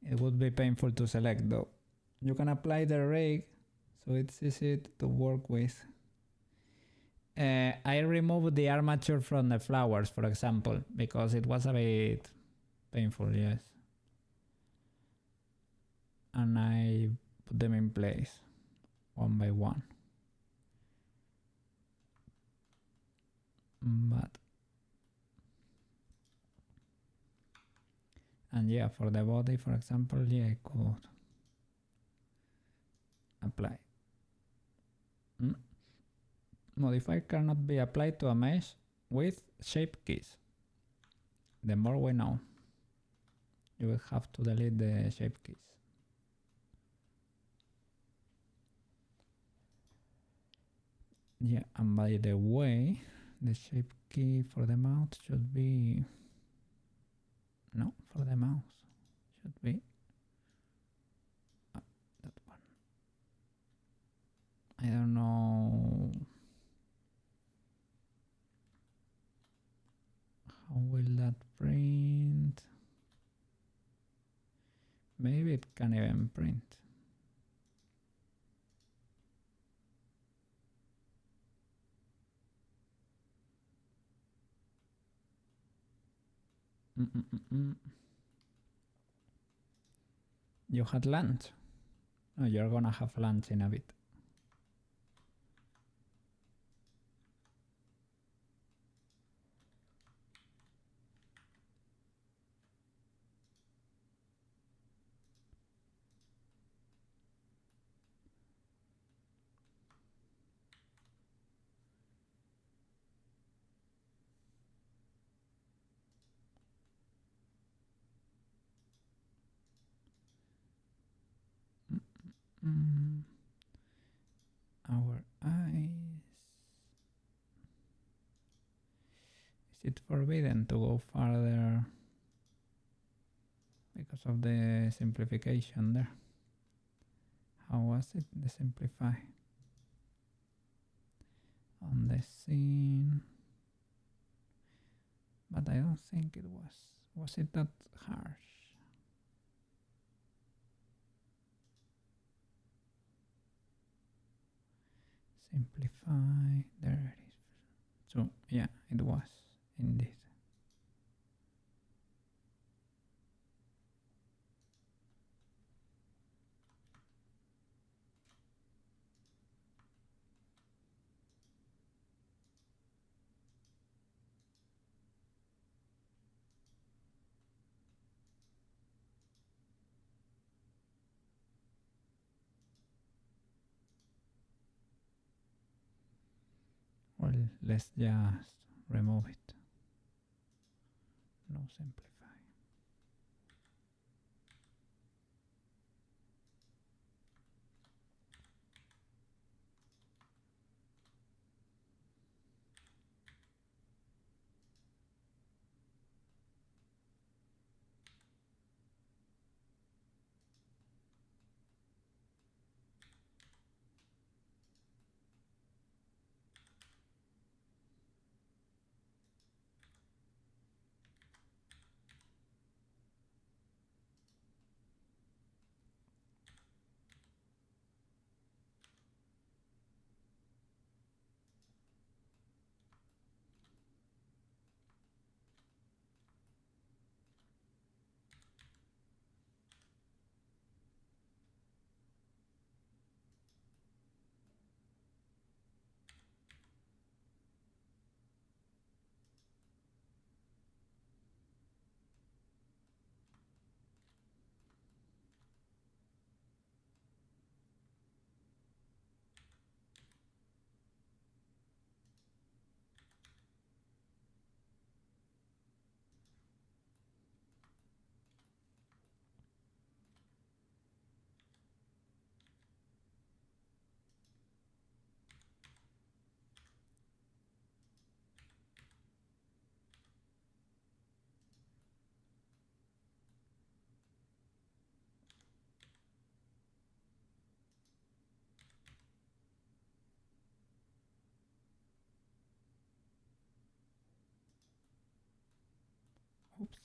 It would be painful to select though. You can apply the rig, so it's easy to work with. I removed the armature from the flowers, for example, because it was a bit painful, yes. And I put them in place, one by one. And yeah, for the body, for example, yeah, I could apply. Modifier cannot be applied to a mesh with shape keys. The more we know. You will have to delete the shape keys. Yeah, and by the way, the shape key for the mouth should be... No, for the mouse should be that one. I don't know how will that print. Maybe it can even print. You had lunch? No, you're gonna have lunch in a bit. Our eyes. Is it forbidden to go farther because of the simplification there? How was it? The simplify on the scene, but I don't think it was. Was it that harsh? Simplify. There it is. So yeah, it was indeed. Well, let's just remove it. No simplify. Oops.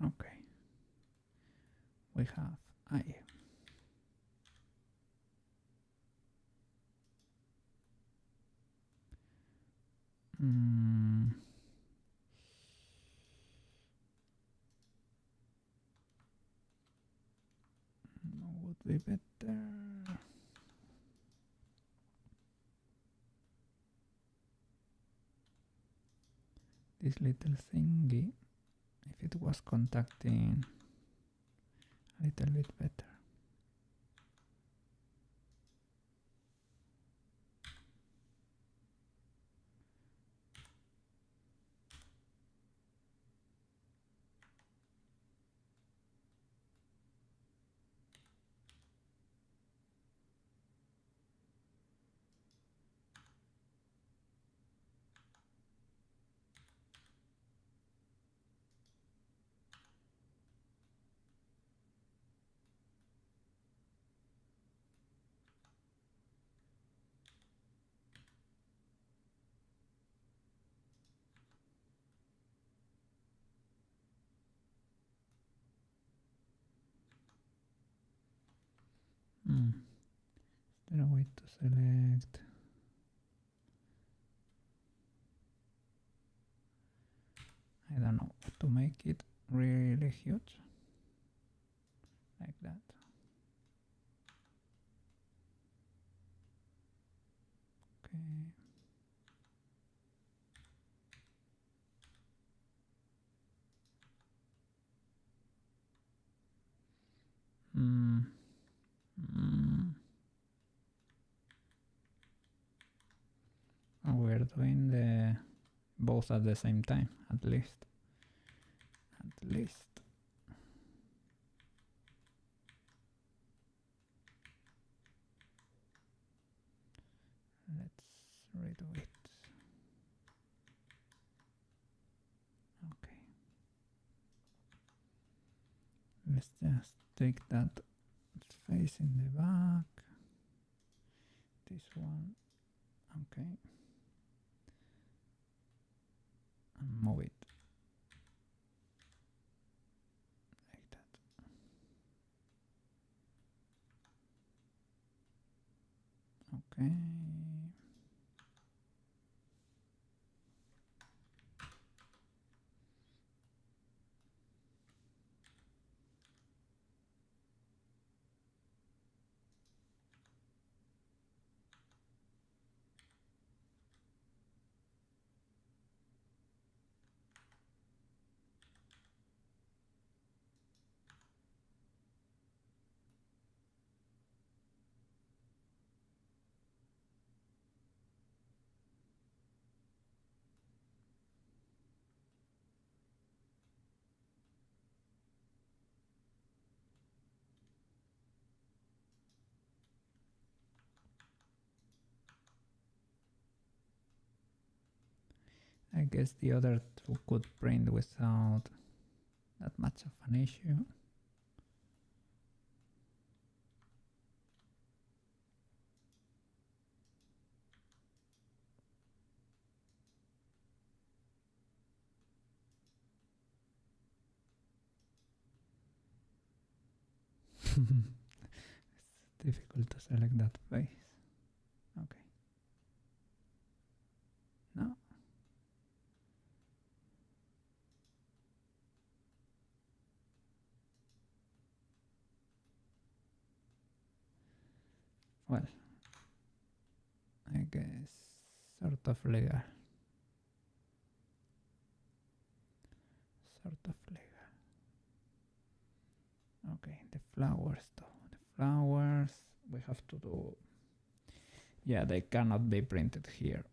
Okay. Okay. We have I. Would be better. This little thingy, if it was contacting a little bit better. Is there a way to select? I don't know, to make it really huge, like that. Okay. We're doing the both at the same time, at least. At least. Let's redo it. Okay. Let's just take that face in the back. This one. Okay. And move it. Like that. Okay. I guess the other two could print without that much of an issue. It's difficult to select that face. Okay. No. Well, I guess sort of legal. Sort of legal. Okay, the flowers though. The flowers we have to do. Yeah, they cannot be printed here.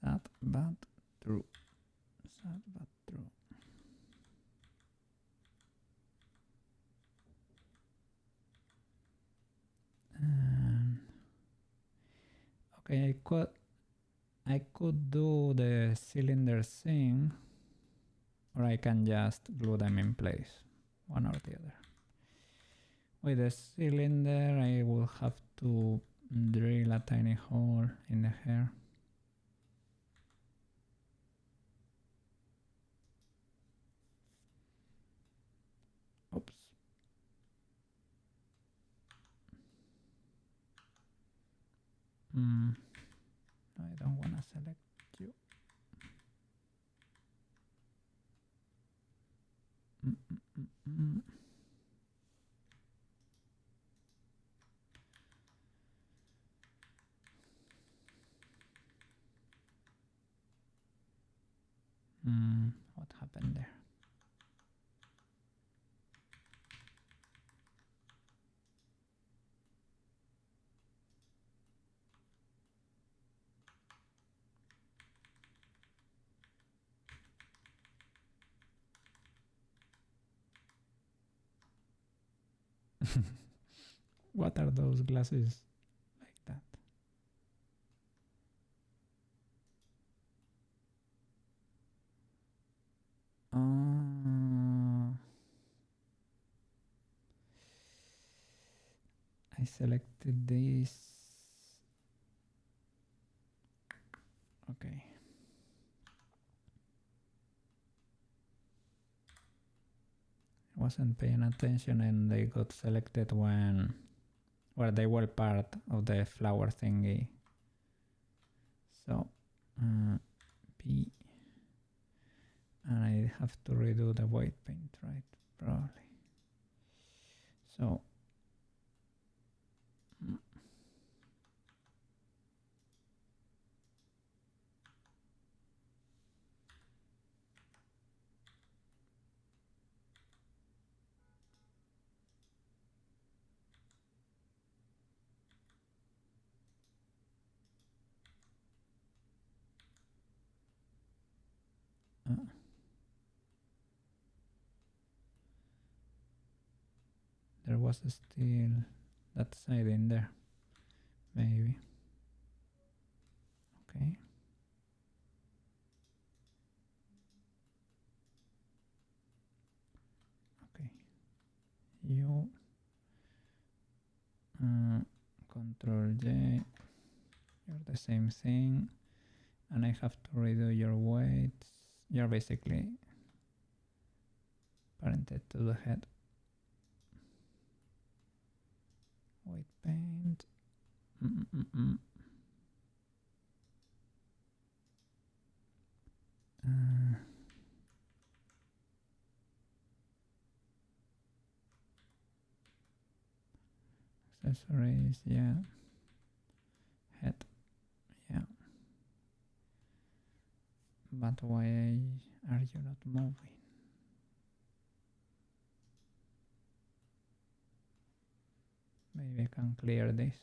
Sad but true. Sad but true. Okay, I could do the cylinder thing, or I can just glue them in place, one or the other. With the cylinder, I will have to drill a tiny hole in the hair. Oops. I don't want to select you. What happened there? What are those glasses like that? I selected this Okay. I wasn't paying attention and they got selected when they were part of the flower thingy. So B, and I have to redo the white paint, right? Probably. So there was still that side in there, maybe. Okay. Okay. You Control J. You're the same thing, and I have to redo your weights. You're basically parented to the head. White paint. Accessories, yeah. Head, yeah. But why are you not moving? Maybe I can clear this.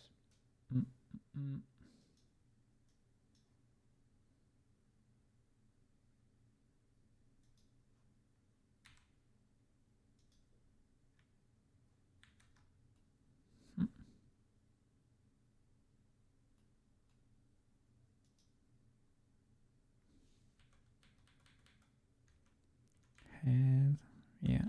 Head, yeah.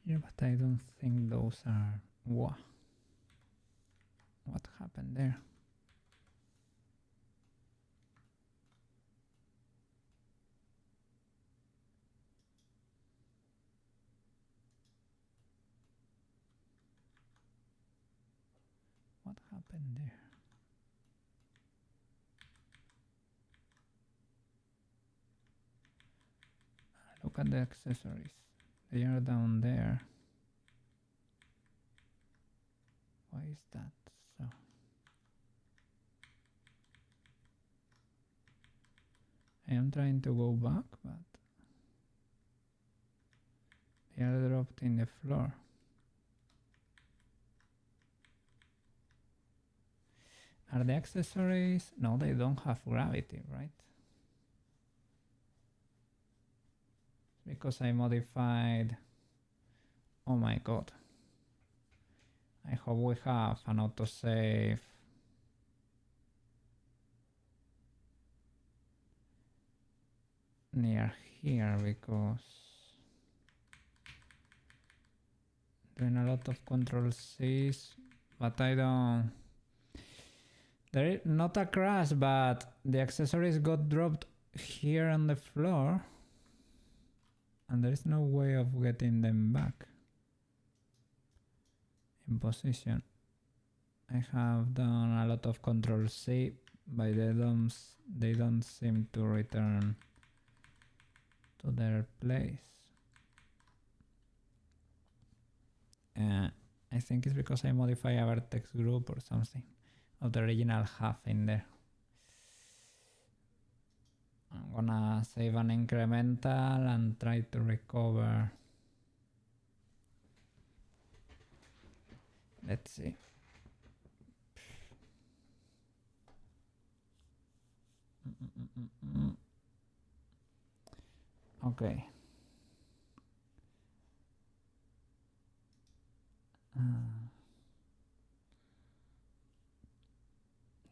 Yeah, but I don't think those are... What happened there? What happened there? Look at the accessories. They are down there. Why is that so? I am trying to go back, but they are dropped in the floor. Are the accessories? No, they don't have gravity, right? Because I modified... Oh my god. I hope we have an autosave. Near here, because doing a lot of control C's, but I don't... There is not a crash, but the accessories got dropped here on the floor and there is no way of getting them back in position. I have done a lot of control C, but they don't seem to return to their place. I think it's because I modify a vertex group or something of the original half in there. I'm gonna save an incremental and try to recover. Let's see. Okay.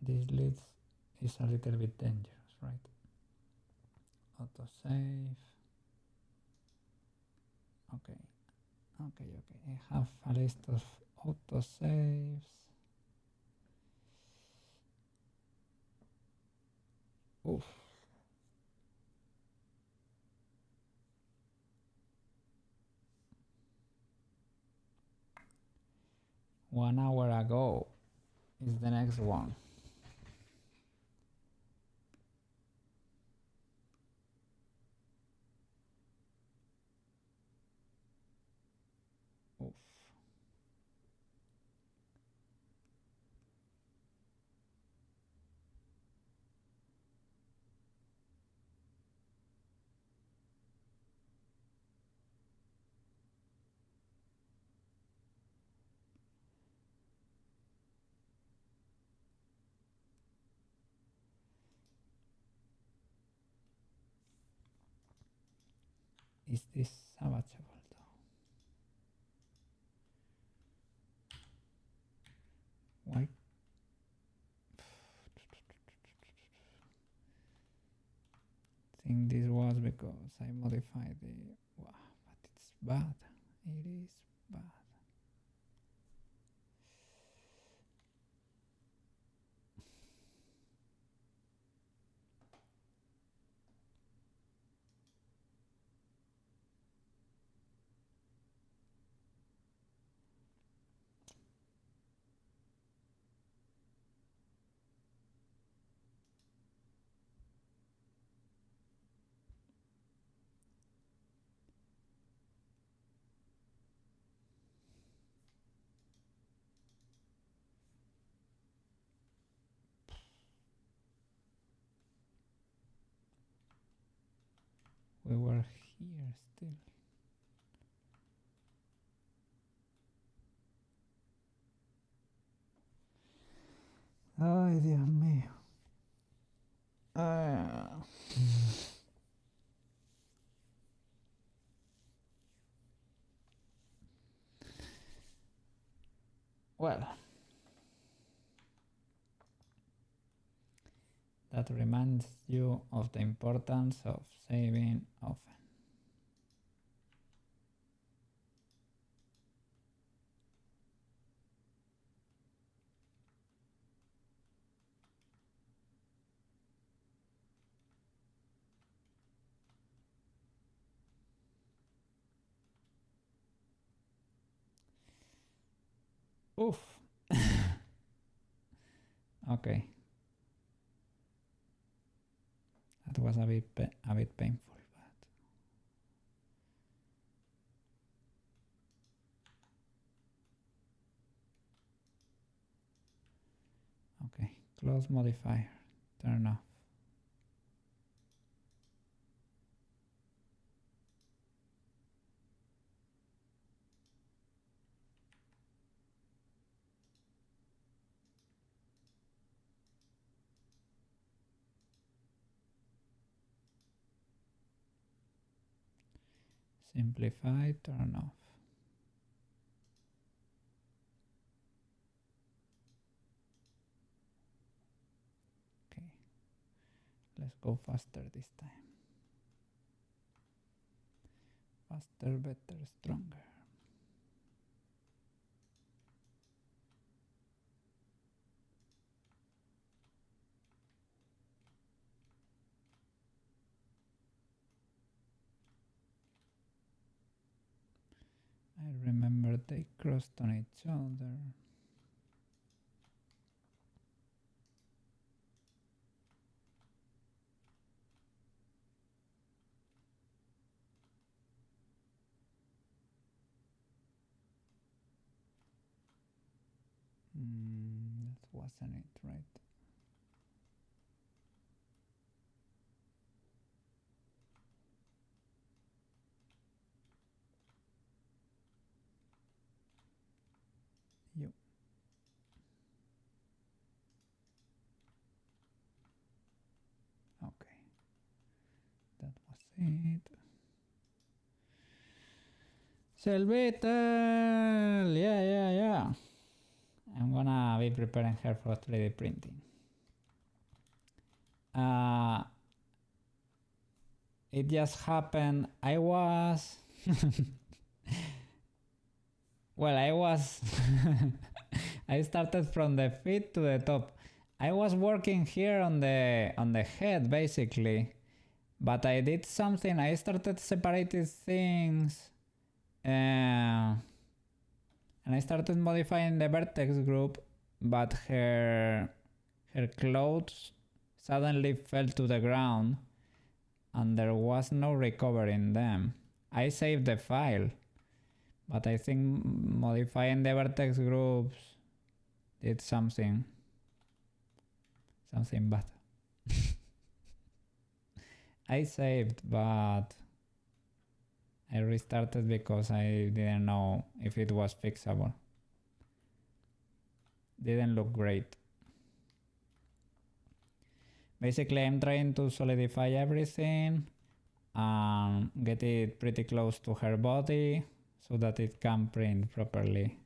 This lead is a little bit dangerous. right? Autosave. Okay. I have a list of autosaves. Oof. One hour ago is the next one. Oof. Is this salvageable though? Why? I think this was because I modified the... Wow, but it's bad. It is bad. We were here still. Ay, Dios mío. Well, that reminds you of the importance of saving often. Oof. Okay. That was a bit painful, but okay. Close modifier. Turn off. Simplify, turn off. Okay. Let's go faster this time. Faster, better, stronger. I remember they crossed on each other. That wasn't it, right? You. Okay. That was it. Shellbeetle! Yeah. I'm gonna be preparing her for 3D printing. It just happened. I was well, I was I started from the feet to the top. I was working here on the head basically, but I did something. I started separating things, and I started modifying the vertex group, but her clothes suddenly fell to the ground, and there was no recovering them. I saved the file, but I think modifying the vertex groups did something bad. I saved, but I restarted because I didn't know if it was fixable. Didn't look great. Basically, I'm trying to solidify everything and get it pretty close to her body so that it can print properly.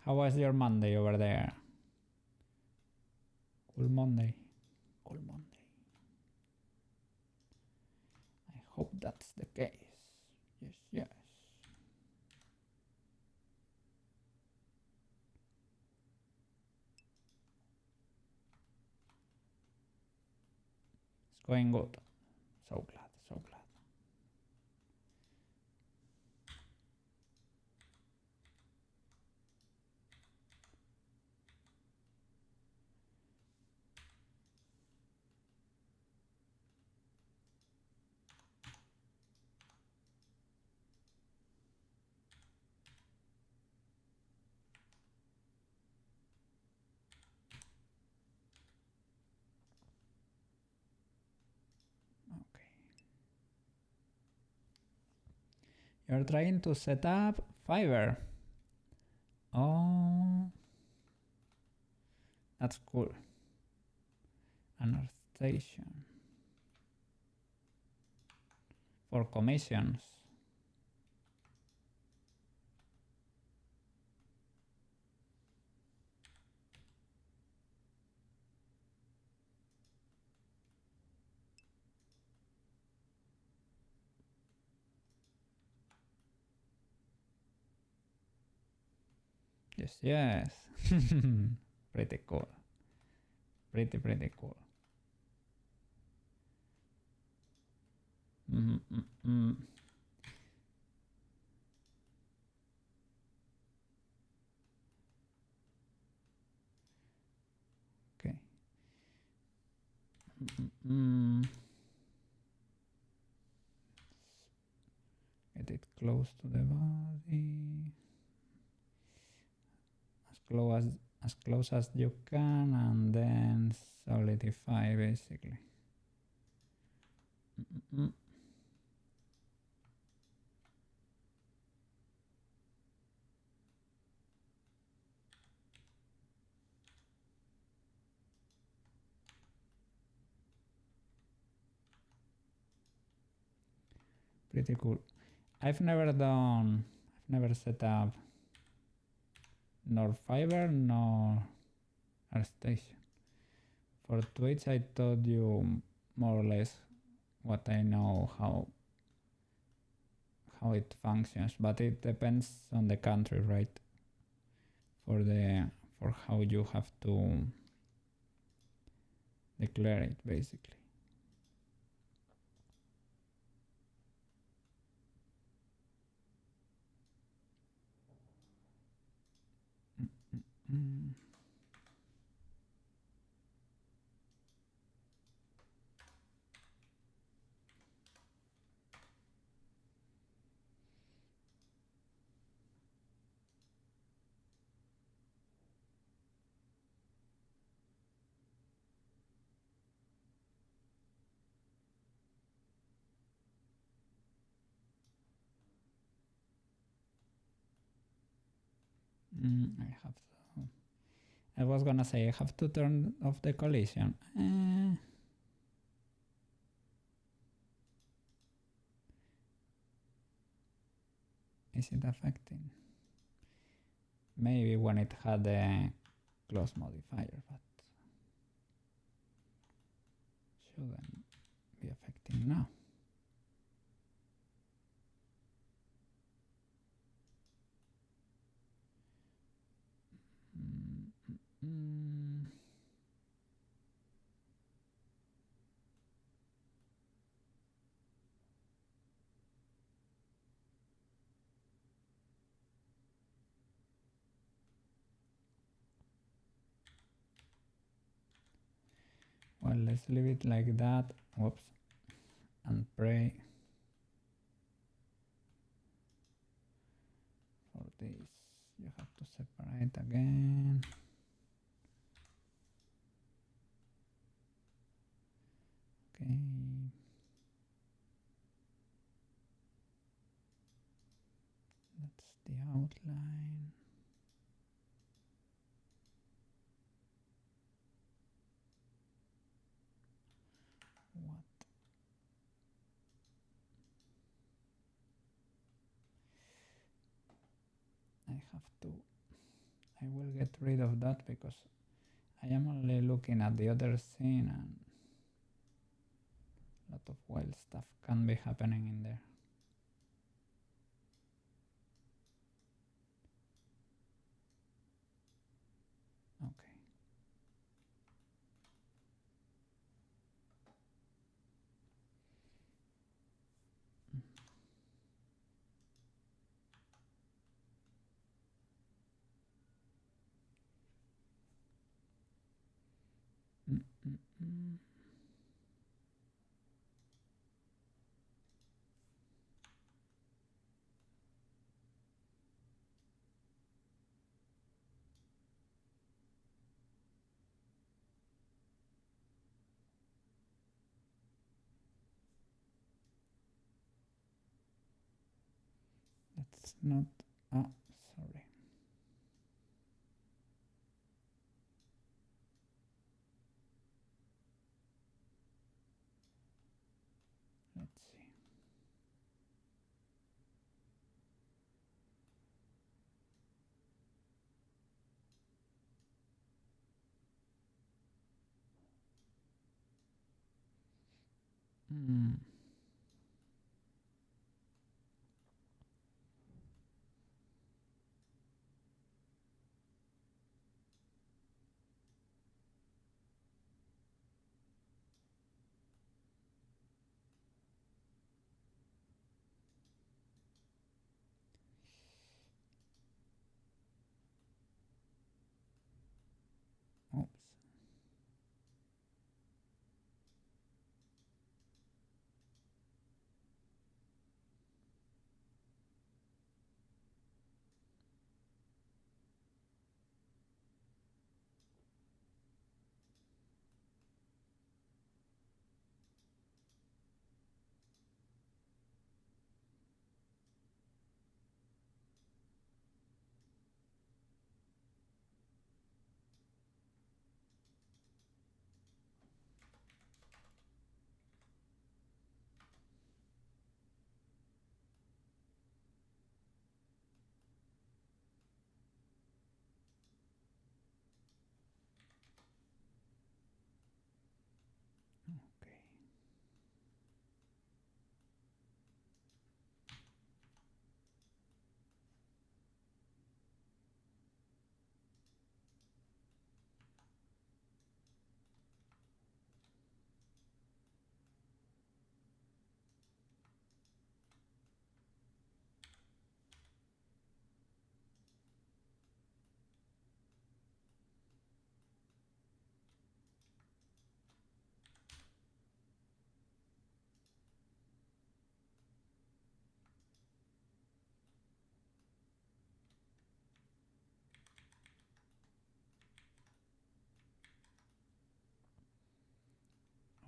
How was your Monday over there? Cool Monday. Cool Monday. I hope that's the case. Yes, yes. It's going good. So glad, so glad. Okay. You're trying to set up Fiverr. Oh, that's cool. An station for commissions. Yes, yes. Pretty cool. Pretty cool. Okay. Get it close to the body. As close as you can, and then solidify basically. Pretty cool. I've never set up nor Fiverr nor ArtStation. For Twitch, I told you more or less what I know, how it functions, but it depends on the country, right? For how you have to declare it, basically. I have to. I was gonna say I have to turn off the collision. Is it affecting? Maybe when it had the close modifier, but shouldn't be affecting now. Well, let's leave it like that. Whoops. And pray for this. You have to separate again. Okay. That's the outline. What? I have to. I will get rid of that because I am only looking at the other scene and a lot of wild stuff can be happening in there. Okay. That's not. Oh, sorry. Let's see. Oops. Okay.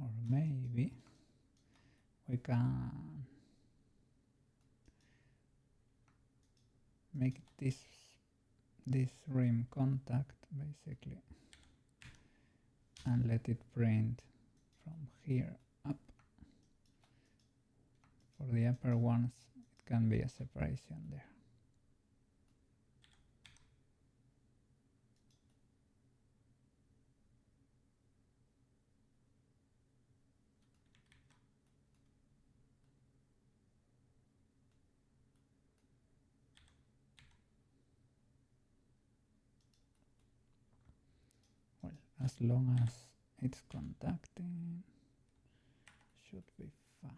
Or maybe we can make this this rim contact basically and let it print from here up. For the upper ones it can be a separation there. Well, as long as it's contacting, should be fine.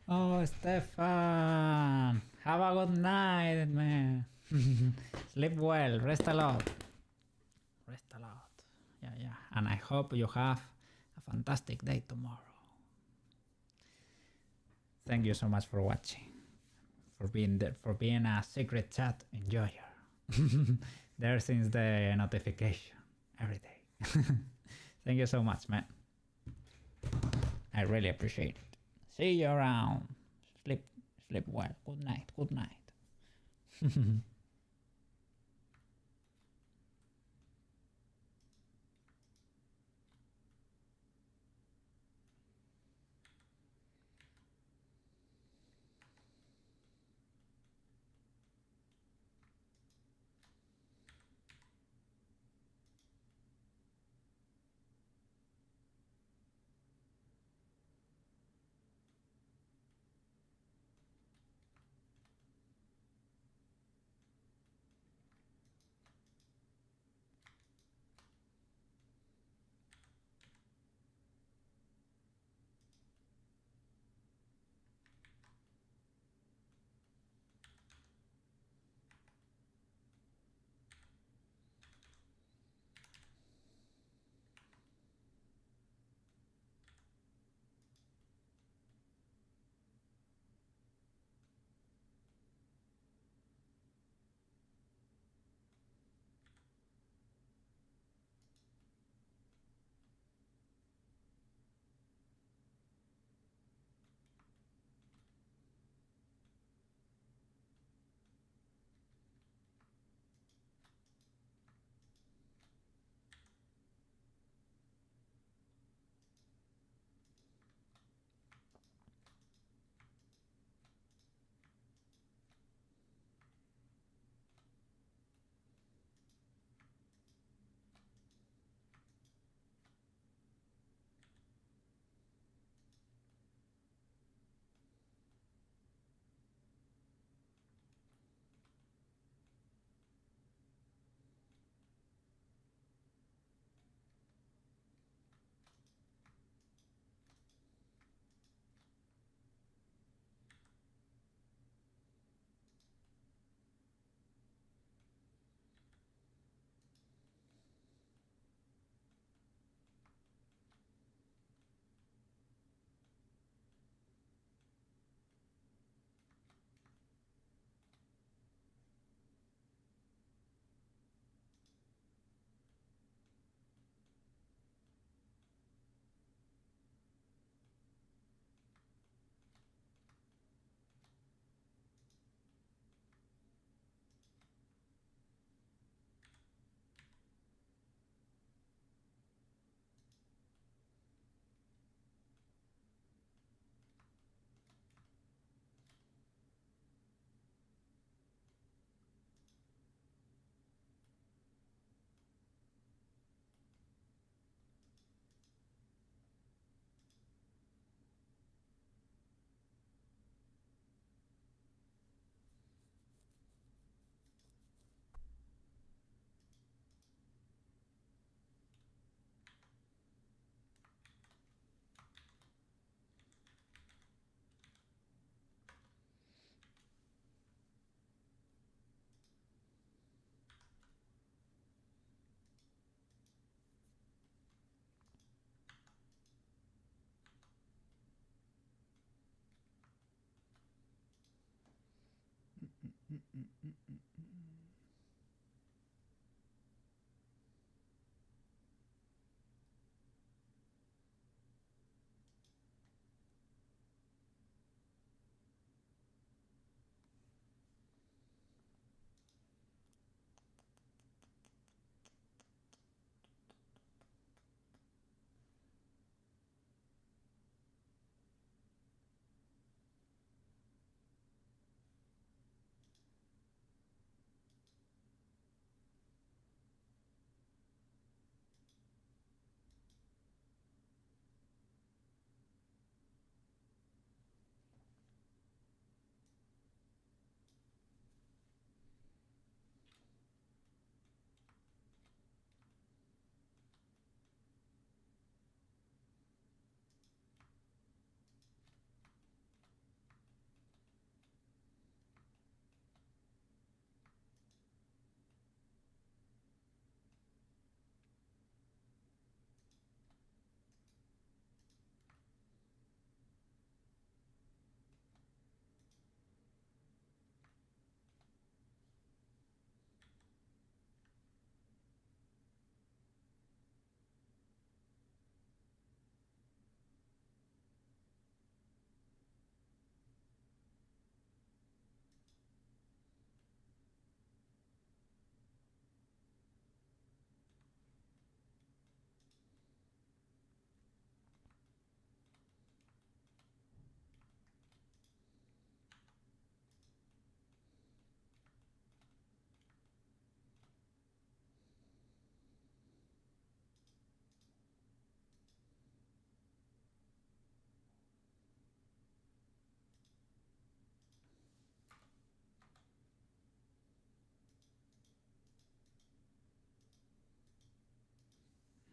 Oh, Stefan, have a good night, man. Sleep well, rest a lot. Rest a lot. Yeah. And I hope you have a fantastic day tomorrow. Thank you so much for watching, for being there, for being a secret chat enjoyer. There since the notification every day. Thank you so much, man. I really appreciate it. See you around. Sleep well. Good night. Good night.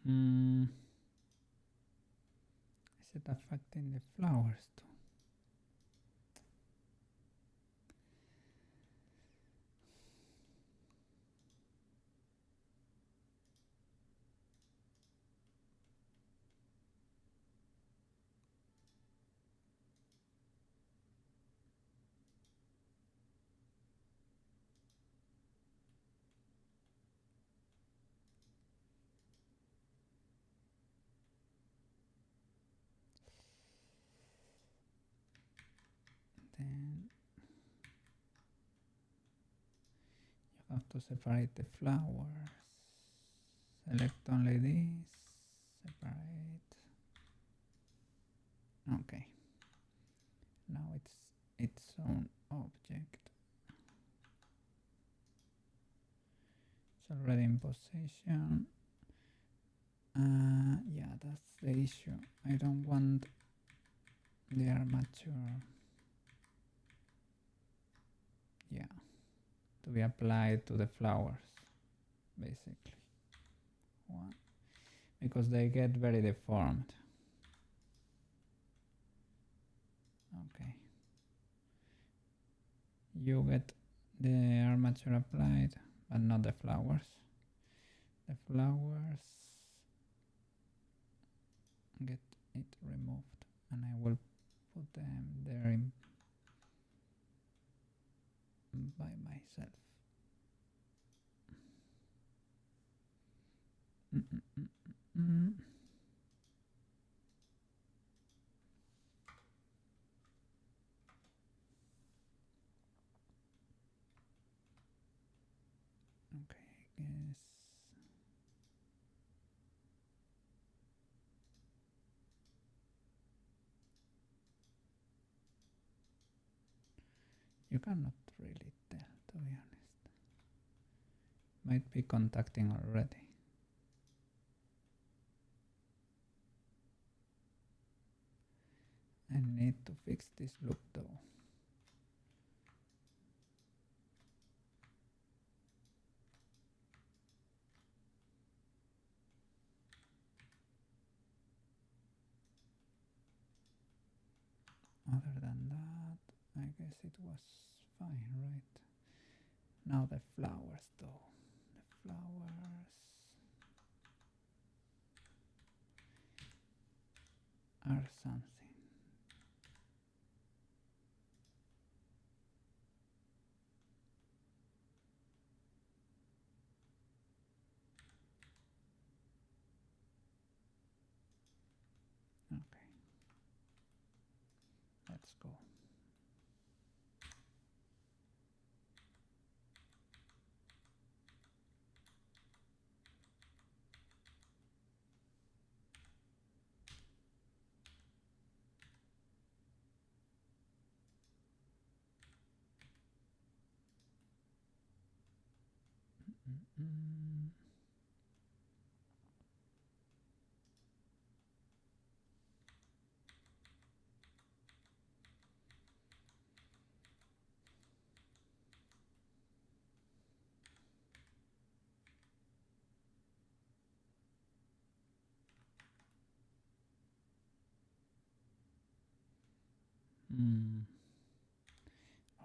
Is it affecting the flowers too? Then you have to separate the flowers. Select only this. Separate. Okay. Now it's its own object. It's already in position. Yeah, that's the issue. I don't want the armature, yeah, to be applied to the flowers, basically. One, because they get very deformed. Okay. You get the armature applied, but not the flowers. The flowers get it removed, and I will put them there by myself. Okay, I guess. You cannot really tell, to be honest. Might be contacting already. I need to fix this loop though. Other than that, I guess it was fine, right? Now the flowers though. The flowers are something. Okay. Let's go.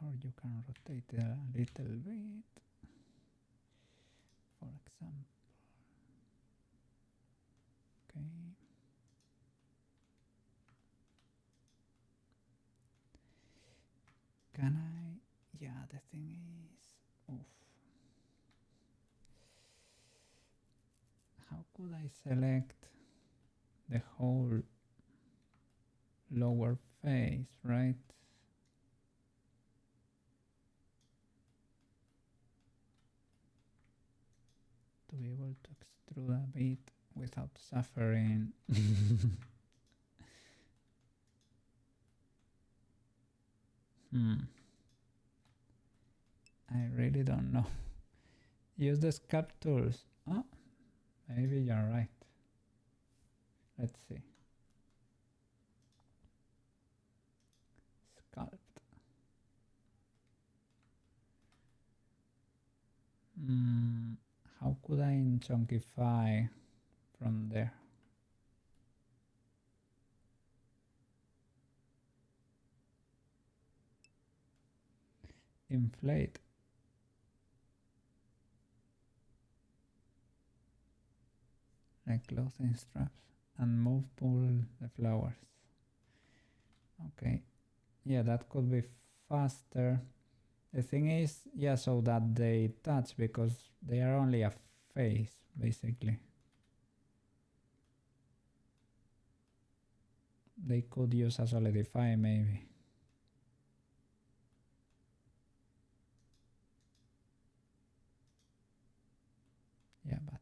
Or you can rotate it a little bit, for example. Okay. Can I? Yeah, the thing is, oof. How could I select the whole lower face, right? To be able to extrude a bit without suffering. I really don't know. Use the sculpt tools. Oh, maybe you're right. Let's see. Sculpt. How could I chunkify from there. Inflate. Like clothing straps. And move, pull the flowers. Okay. Yeah, that could be faster. The thing is, yeah, so that they touch, because they are only a face, basically. They could use a solidify, maybe. Yeah, but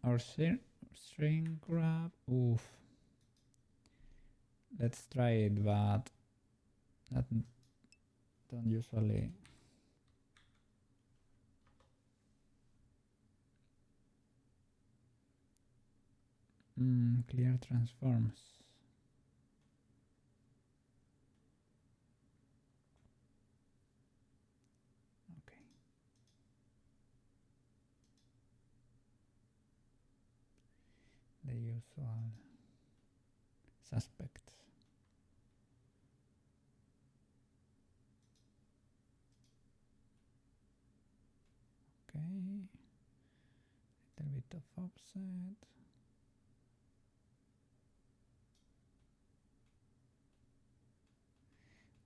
or shrink wrap. Oof. Let's try it, but that don't usually. Clear transforms. Okay. The usual suspects. Okay. Little bit of offset.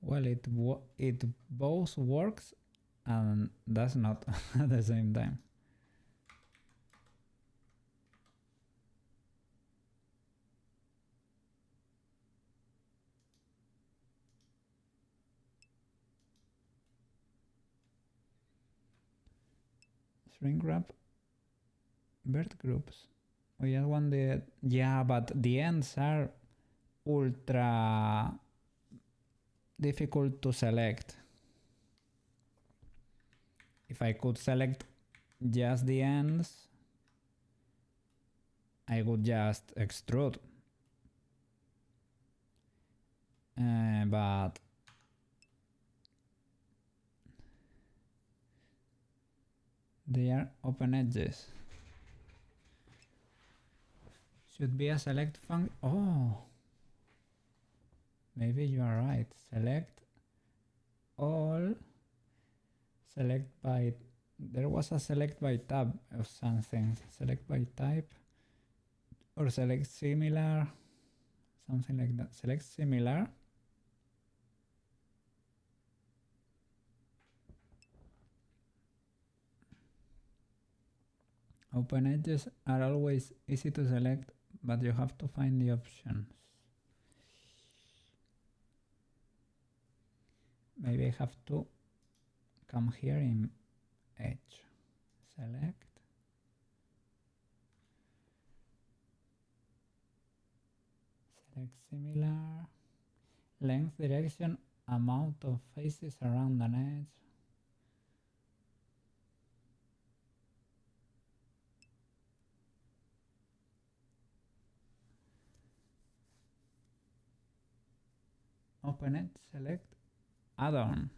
Well, it both works and does not at the same time. Shrink wrap bird groups. We just want the, yeah, but the ends are ultra difficult to select. If I could select just the ends, I would just extrude. But they are open edges. Should be a select function. Oh, maybe you are right. Select all. Select by. There was a select by tab of something. Select by type. Or select similar. Something like that. Select similar. Open edges are always easy to select, but you have to find the options. Maybe I have to come here in edge. Select. Select similar. Length, direction, amount of faces around an edge. Open it, select add-on.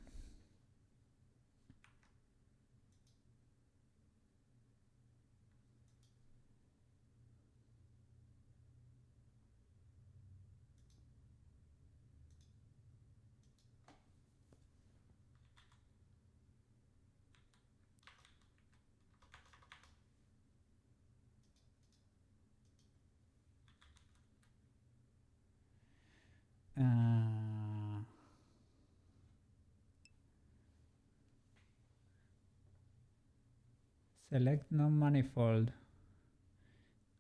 Select non-manifold.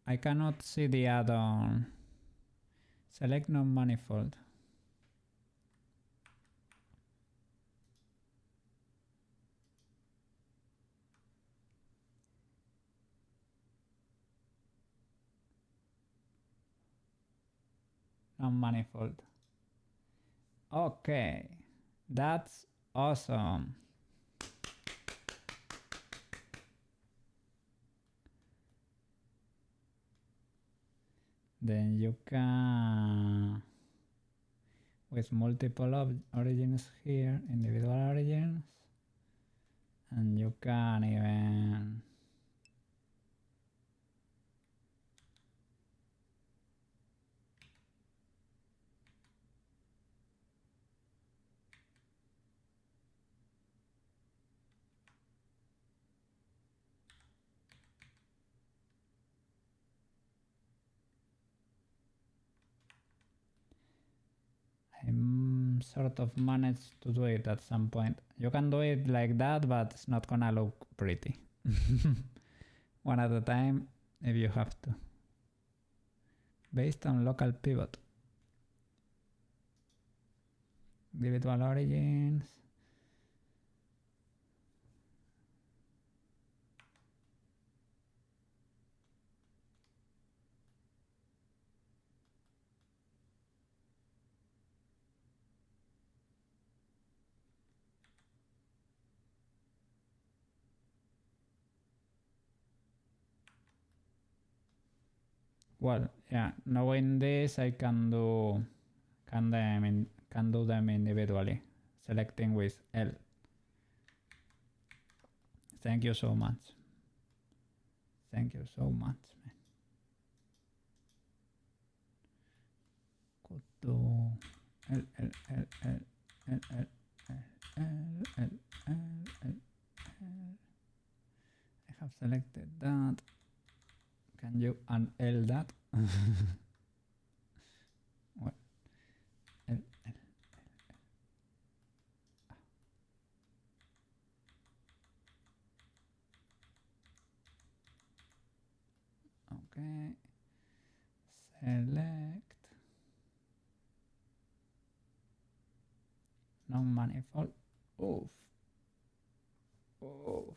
I cannot see the add-on. Select non-manifold. Non-manifold. Okay, that's awesome. Then you can, with multiple origins here, individual origins, and you can even I'm sort of managed to do it at some point. You can do it like that, but it's not gonna look pretty. One at a time if you have to. Based on local pivot. Individual origins. Well, yeah, knowing this, I can do them individually, selecting with L. Thank you so much. Thank you so much, man. Go to L, L, L, L, L, L, L, L, L, L, L. I have selected that. Can you un-L that? What? L, L, L. Okay. Select non-manifold. Oof. Oof.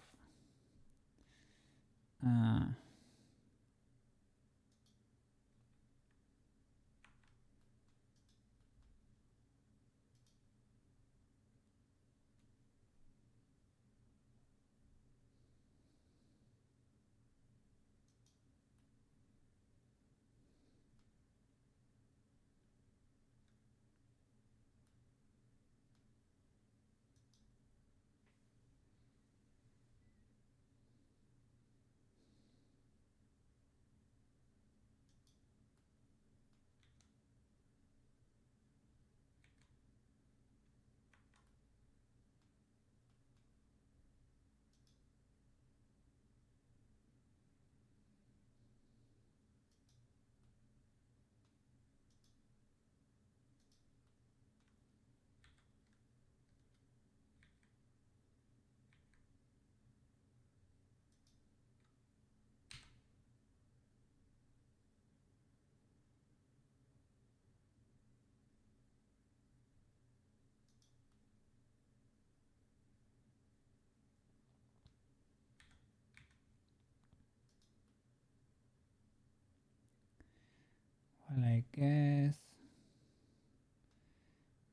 Well, I guess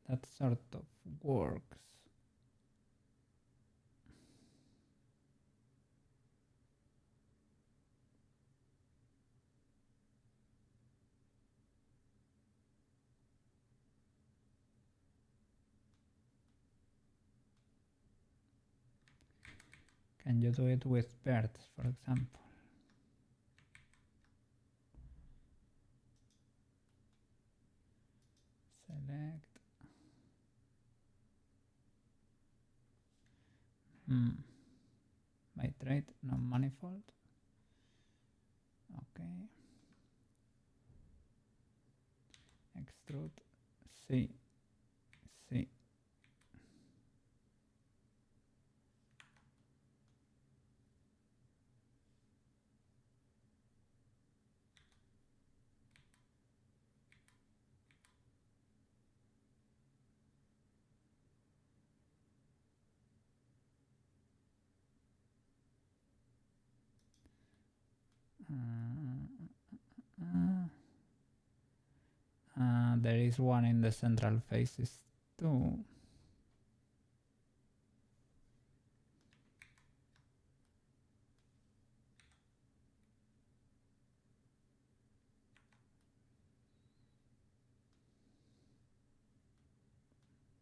that sort of works. Can you do it with birds, for example? Select. Bitrate, non-manifold. Okay. Extrude. C. C. There is one in the central faces too.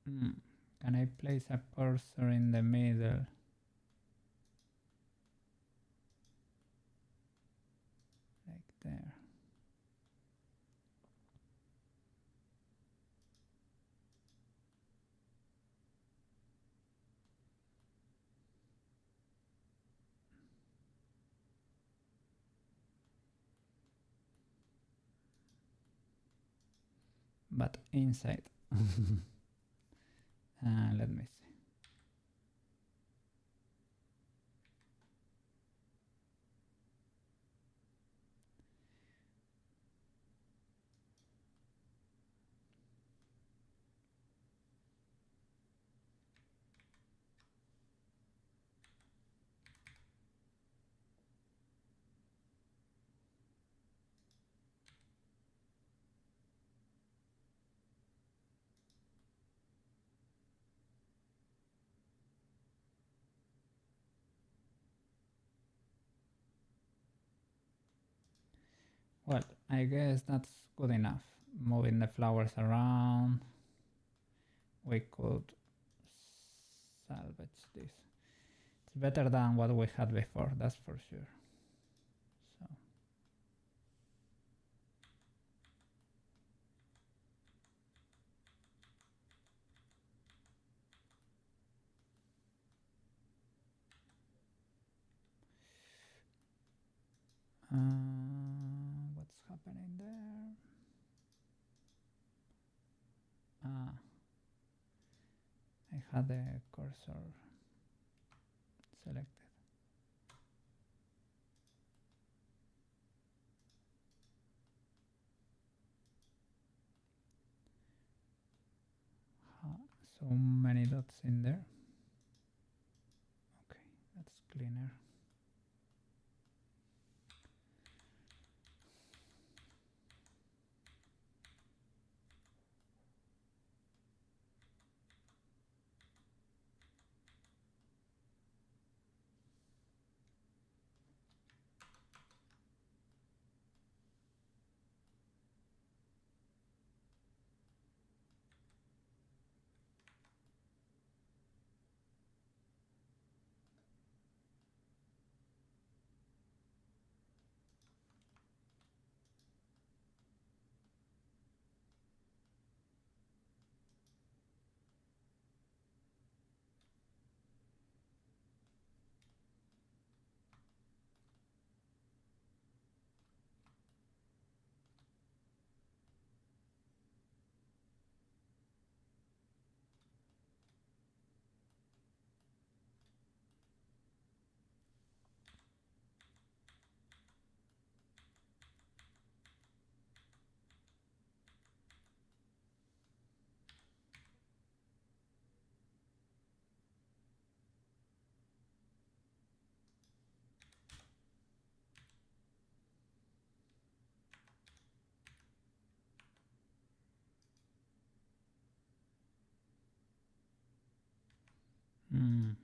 Can I place a cursor in the middle? Like there. But inside. Let me see. Well, I guess that's good enough. Moving the flowers around. We could salvage this. It's better than what we had before, that's for sure. So. What's happening there? I had the cursor selected. So many dots in there. Okay, that's cleaner. Mm.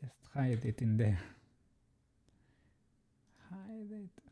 Just hide it in there. Hide it.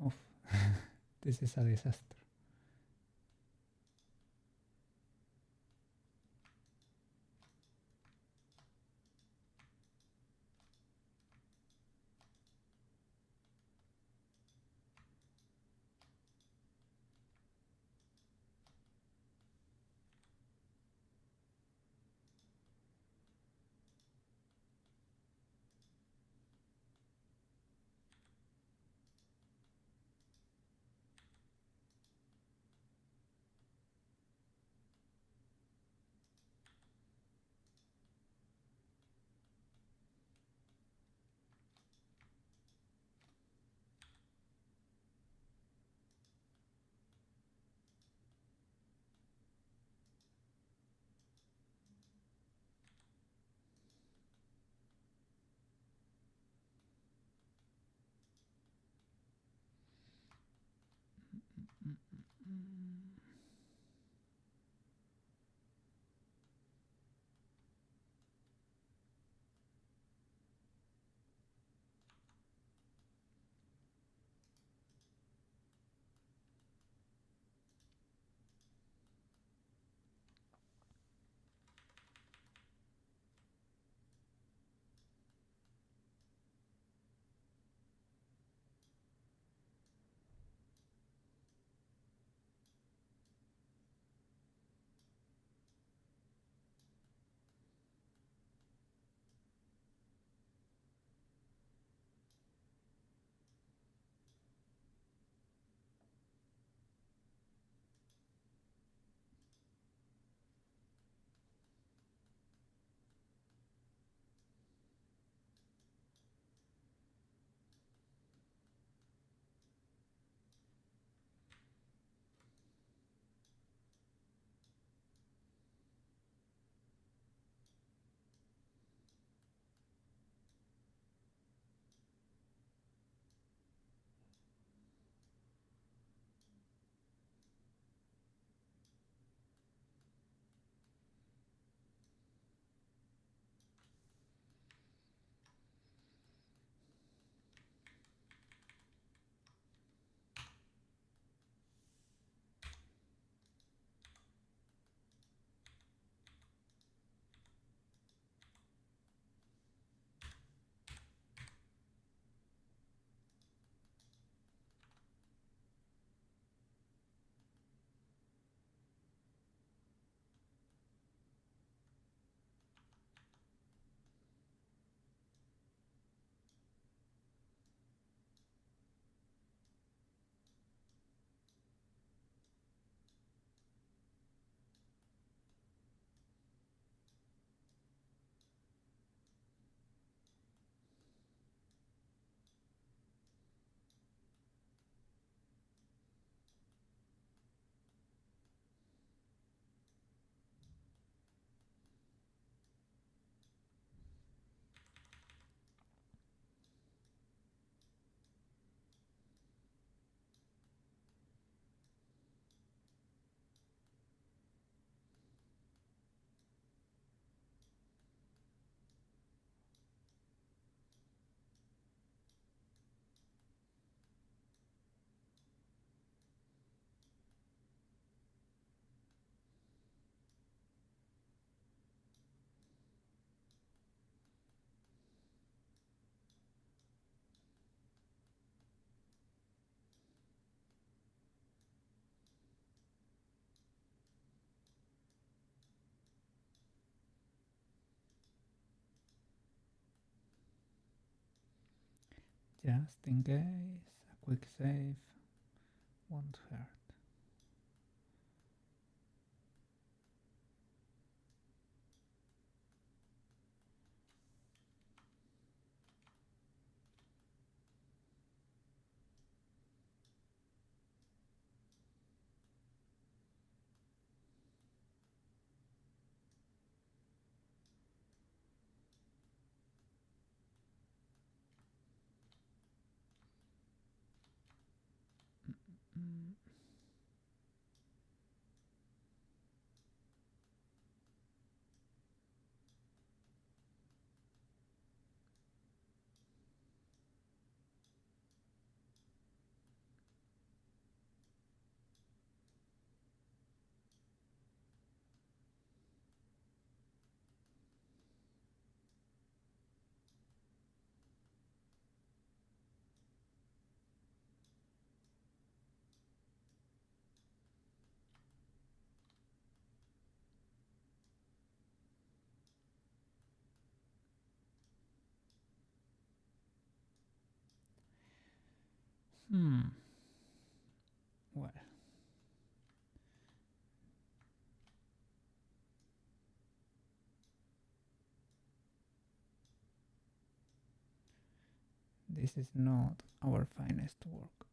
Oof. This is a disaster. Just in case, a quick save won't hurt. Mm. Well, this is not our finest work.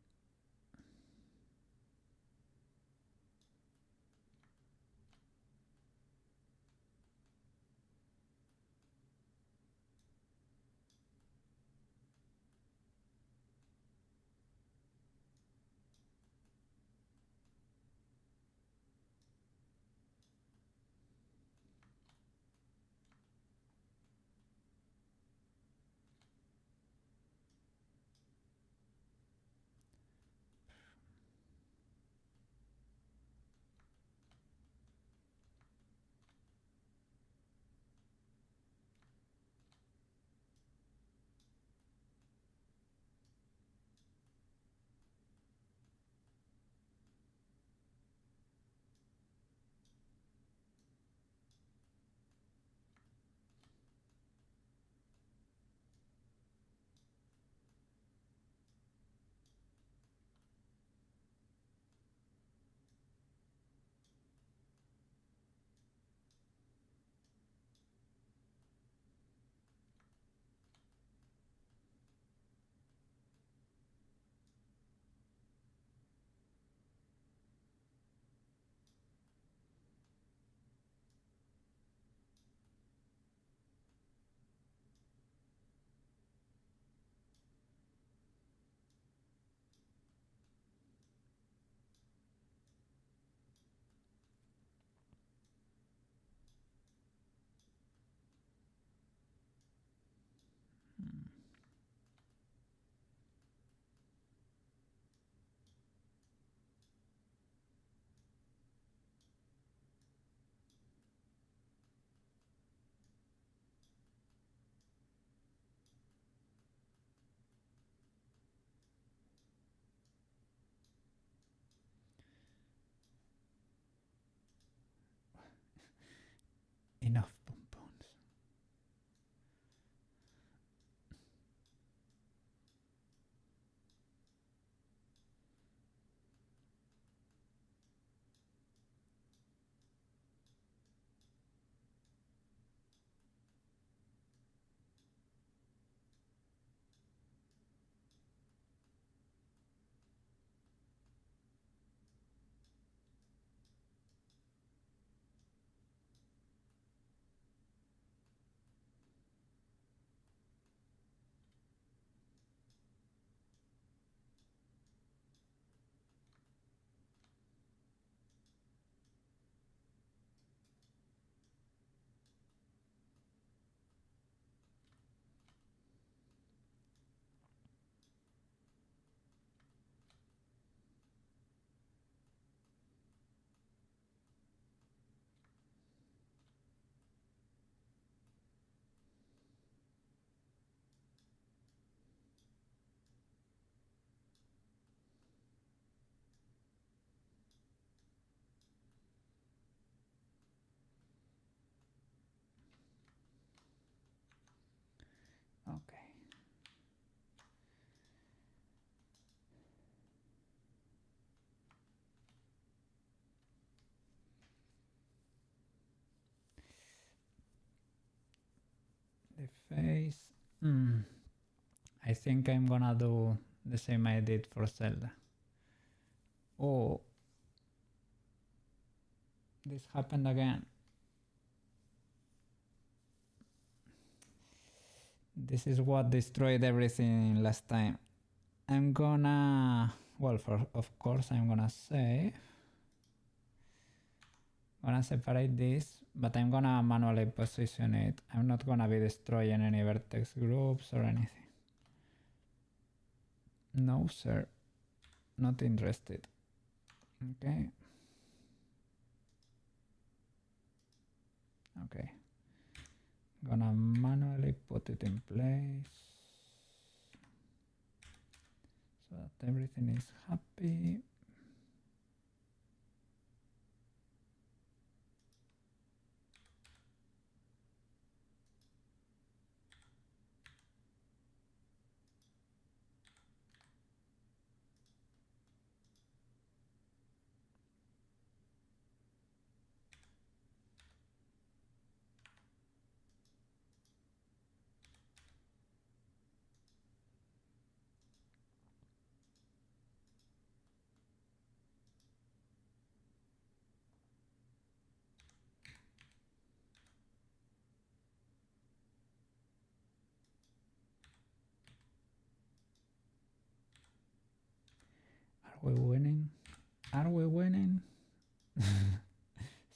the face. I think I'm gonna do the same I did for Zelda. Oh, this happened again. This is what destroyed everything last time. I'm gonna, well, of course I'm gonna save. I'm gonna separate this, but I'm gonna manually position it. I'm not gonna be destroying any vertex groups or anything. No, sir. Not interested. Okay. Okay. Gonna manually put it in place so that everything is happy. Are we winning? Are we winning?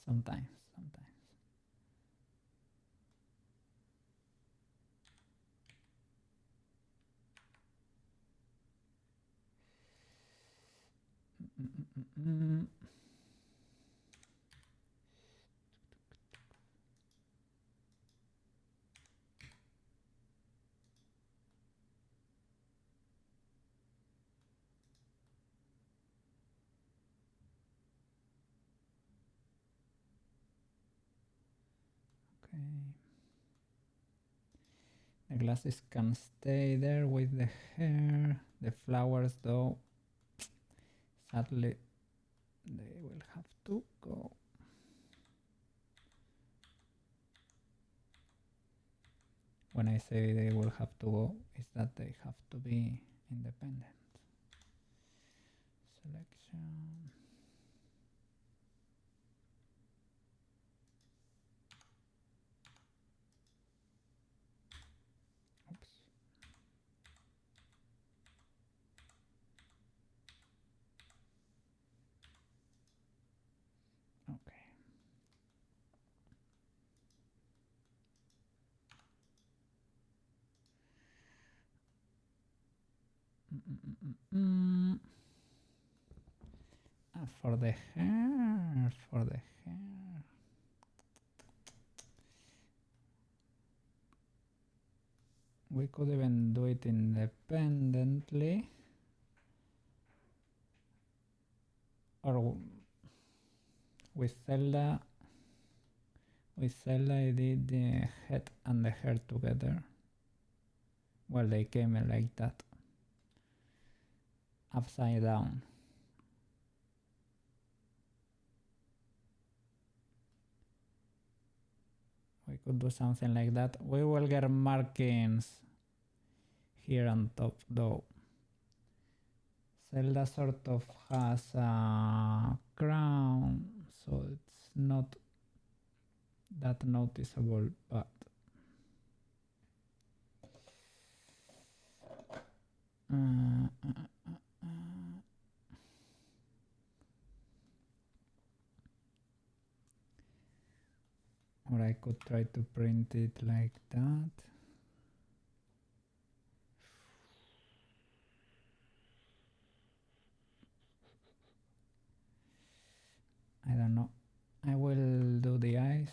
Sometimes. Okay. The glasses can stay there with the hair. The flowers, though, sadly, they will have to go. When I say they will have to go, is that they have to be independent. Selection. Oops. Okay. For the hair, we could even do it independently, or with Zelda. With Zelda, I did the head and the hair together. Well, they came like that, upside down. We could do something like that. We will get markings here on top, though. Zelda sort of has a crown, so it's not that noticeable, but or I could try to print it like that. I don't know. I will do the eyes.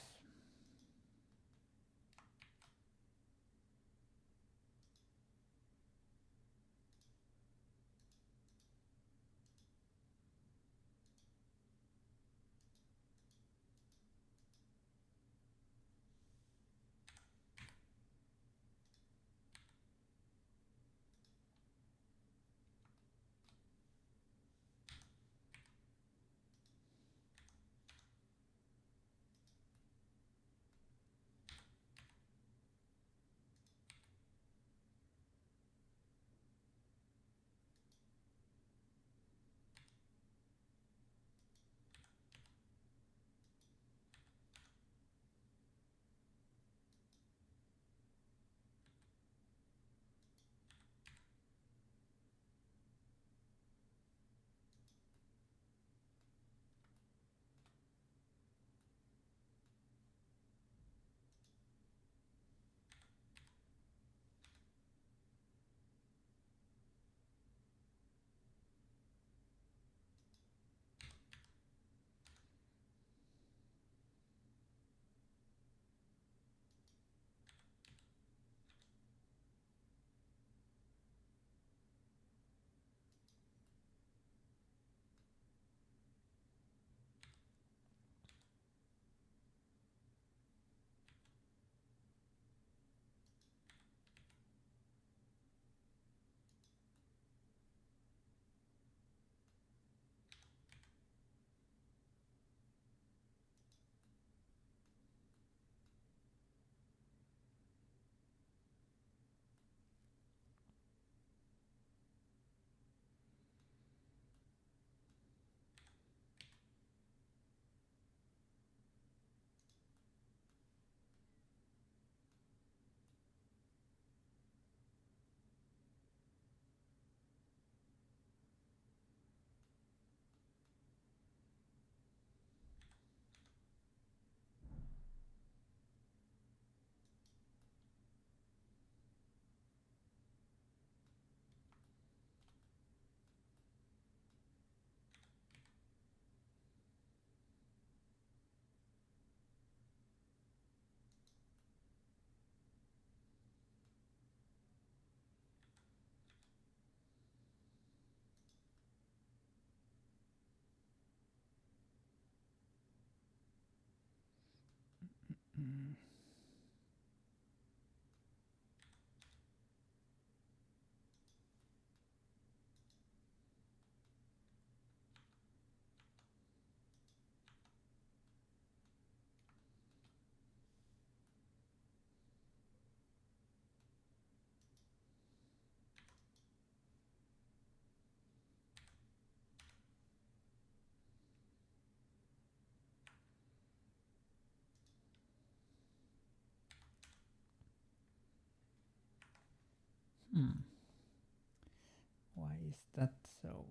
Why is that so?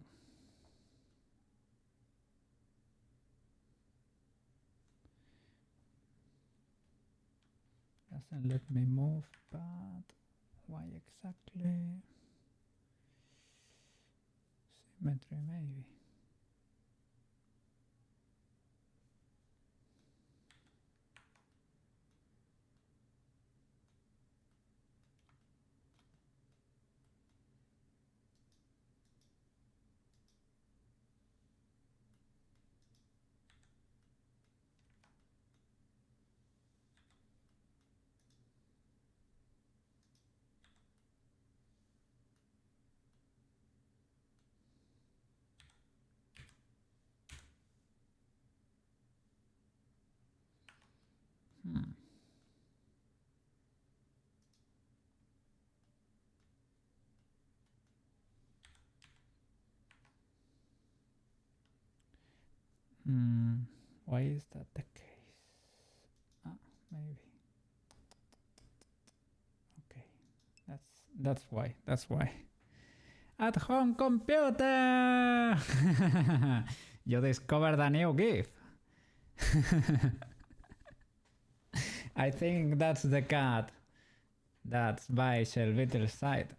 Doesn't let me move, but why exactly? Symmetry maybe. Why is that the case? Maybe. Okay, that's why. That's why. At home computer. You discovered a new GIF. I think that's the cat that's by shellbeetle's side.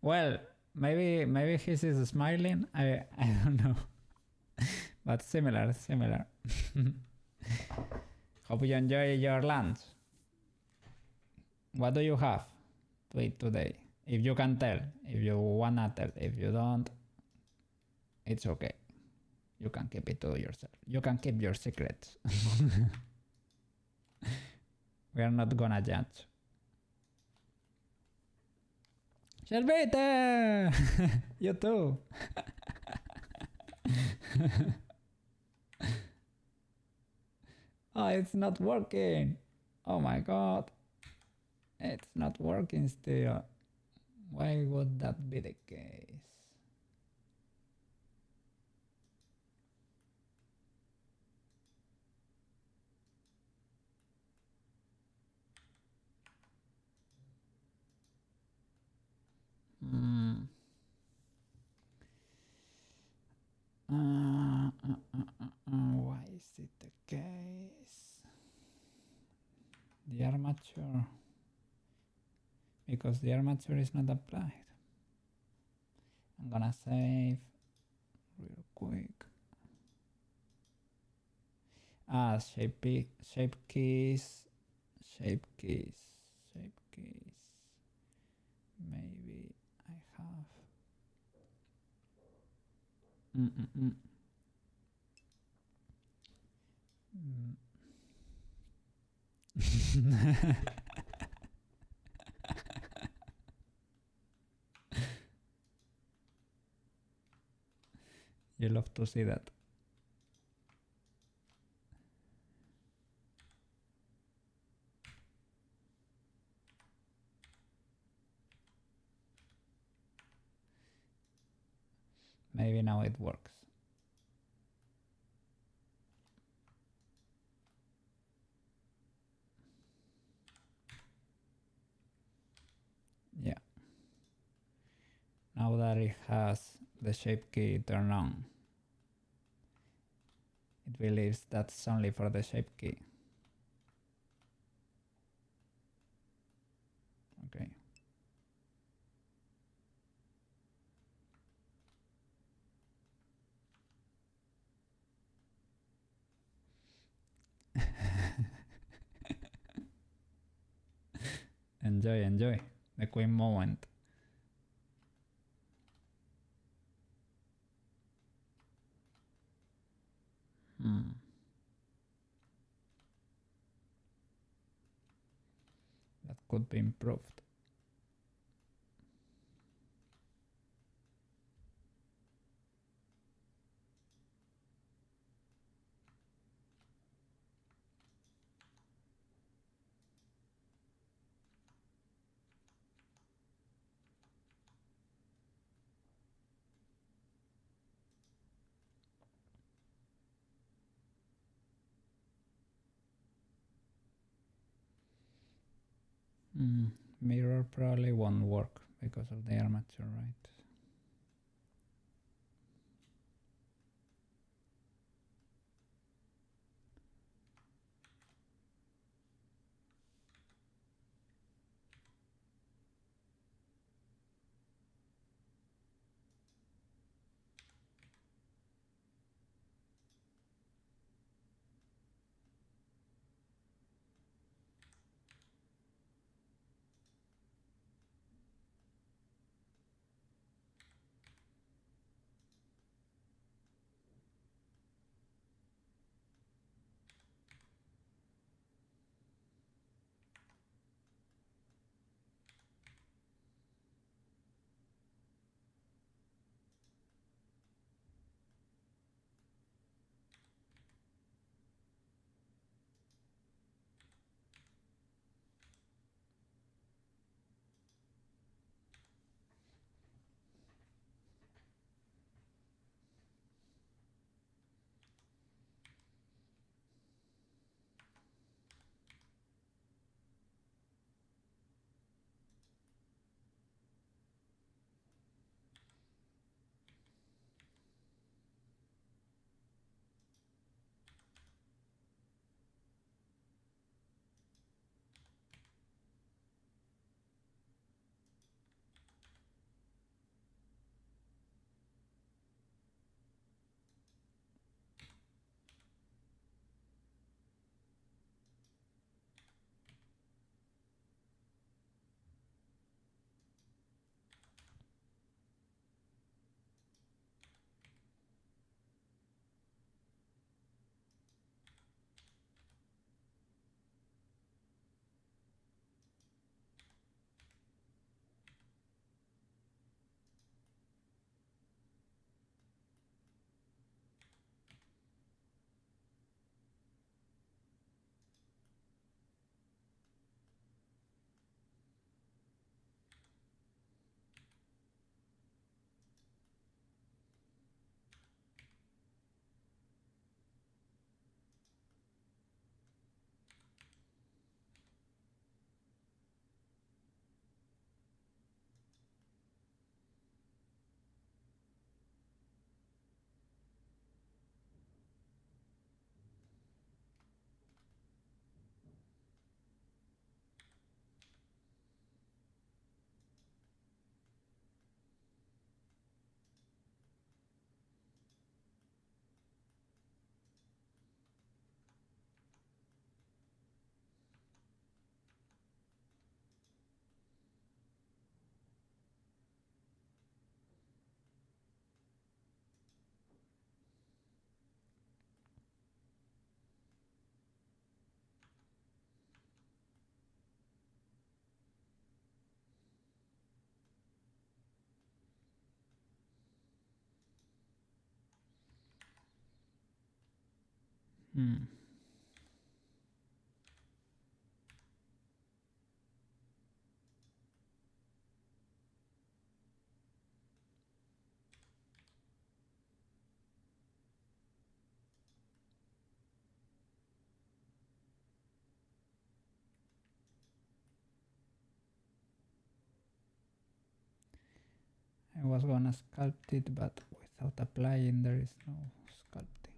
Well, maybe he's smiling. I don't know. But similar. Hope you enjoy your lunch. What do you have to eat today? If you can tell, if you wanna tell, if you don't, it's okay. You can keep it to yourself. You can keep your secrets. We are not gonna judge. Shellbeetle! You too. Oh, it's not working. Oh my god. It's not working still. Why would that be the case? Why is it the case? The armature. Because the armature is not applied. I'm gonna save real quick. Shape keys. Maybe I have. You love to see that. Maybe now it works. Yeah. Now that it has the shape key turned on, it believes that's only for the shape key. Okay. Enjoy the queen moment. could be improved. Mirror probably won't work because of the armature, right? I was gonna sculpt it, but without applying there is no sculpting.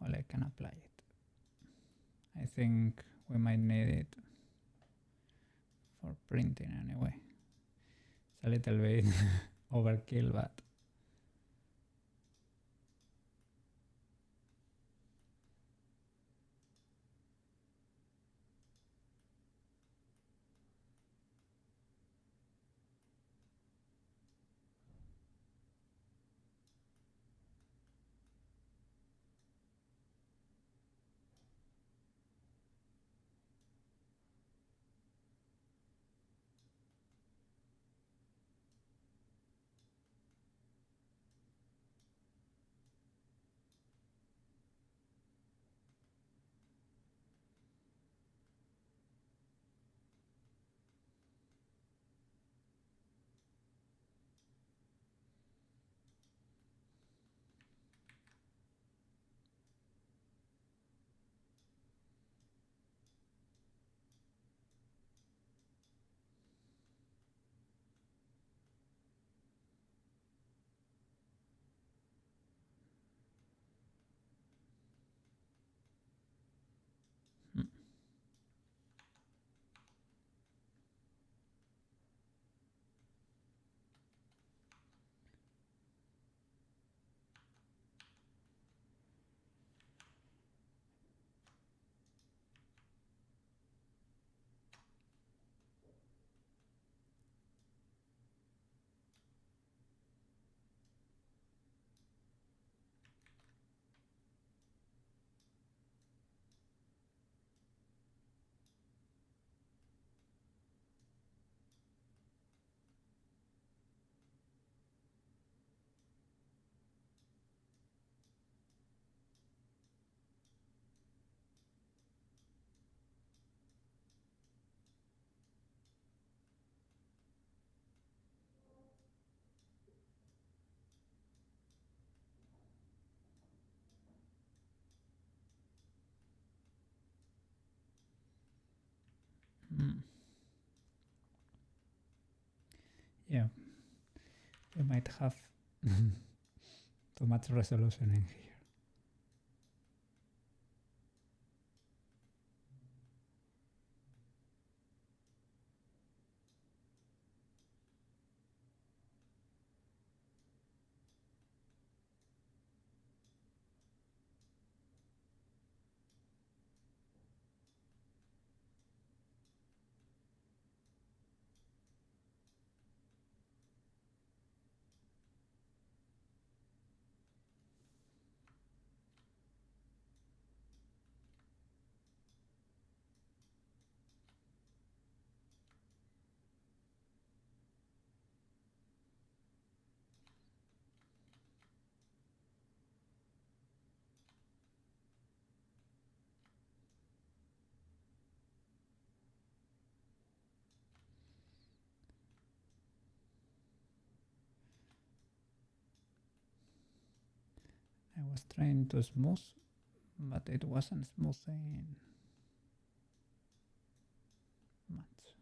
Well, I can apply it. I think we might need it for printing anyway. It's a little bit overkill, but Yeah, we might have too much resolution in here. I was trying to smooth, but it wasn't smoothing much.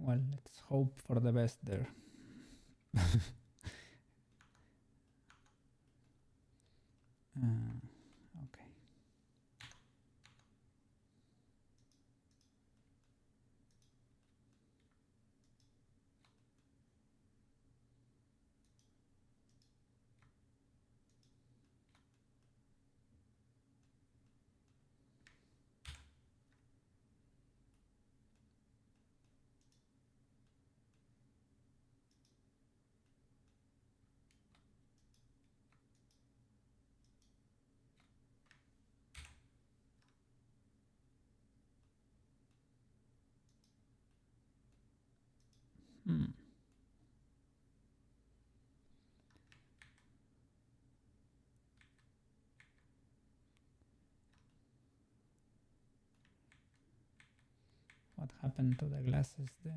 Well, let's hope for the best there. Okay. What happened to the glasses there?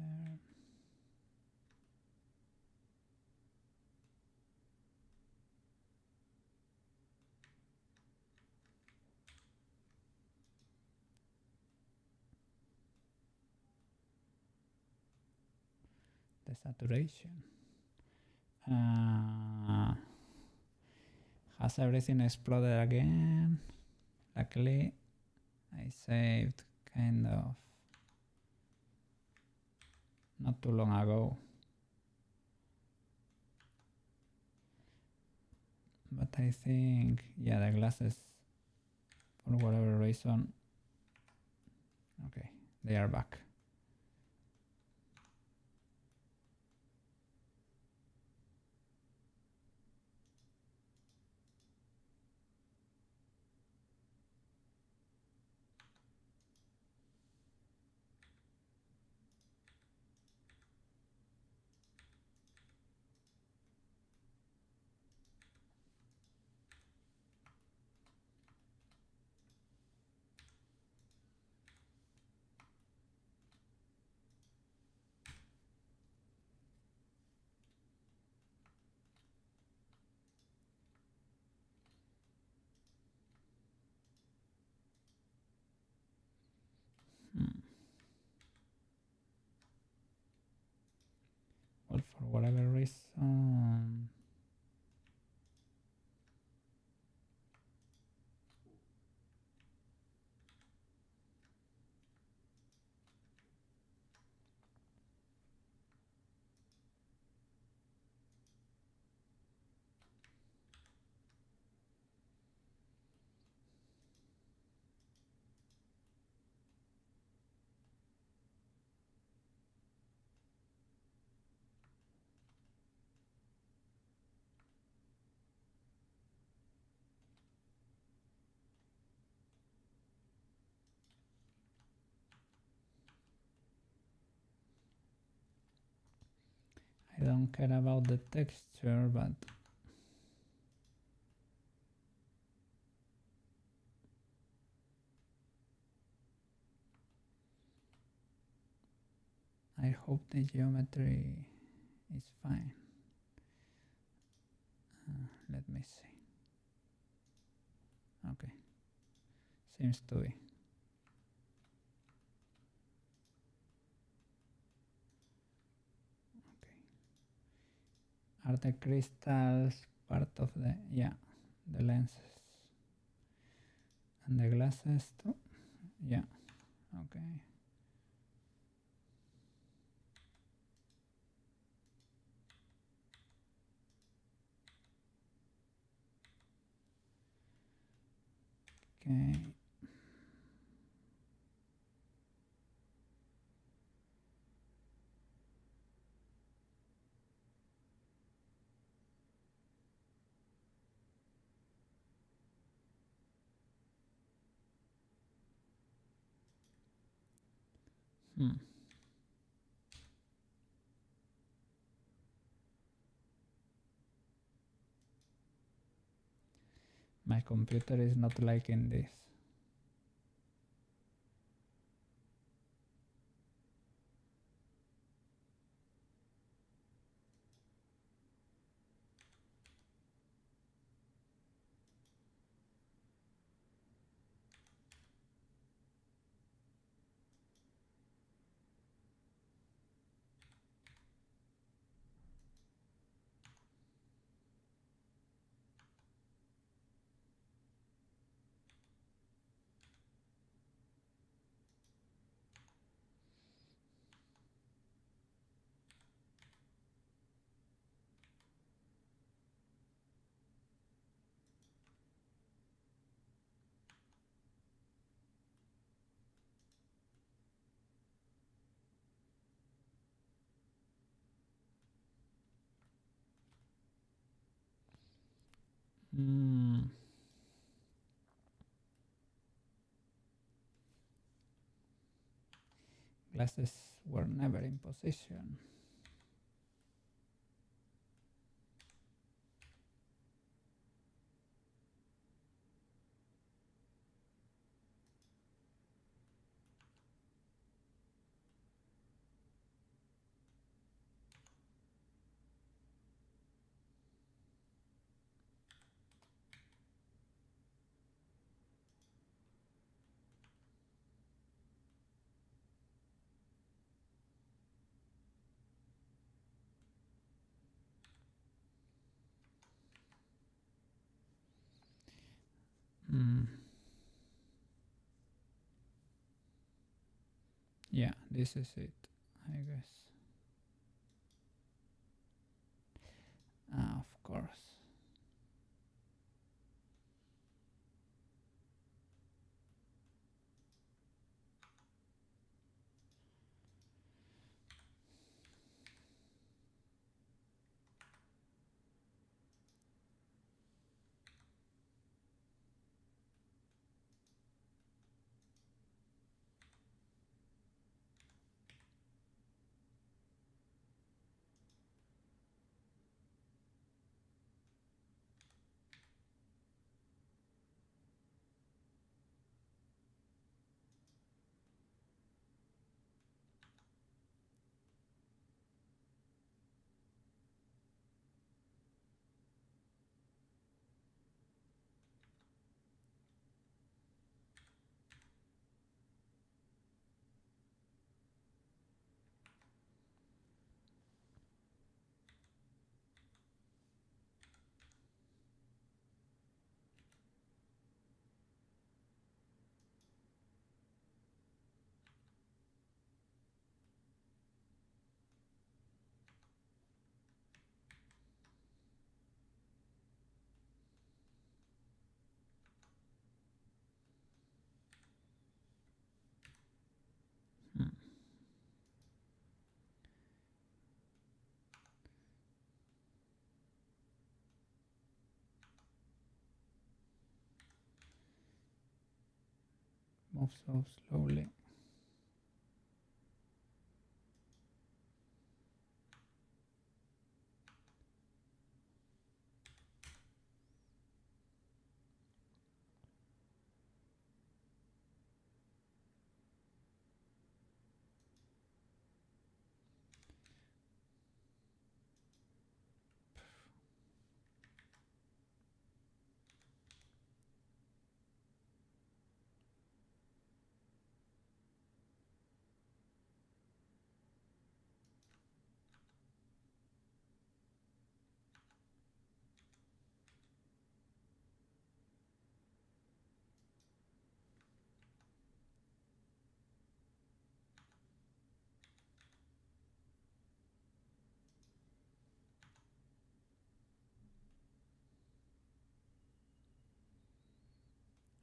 The saturation. Has everything exploded again? Luckily, I saved kind of not too long ago. But I think, yeah, the glasses, for whatever reason, okay, they are back. Well, for whatever reason, I don't care about the texture, but I hope the geometry is fine. Let me see. Okay, seems to be. Okay. Are the crystals part of the, yeah, the lenses? And the glasses too? Yeah, okay. Okay. My computer is not liking this. Glasses were never in position. Yeah, this is it, I guess. Of course. Move so slowly.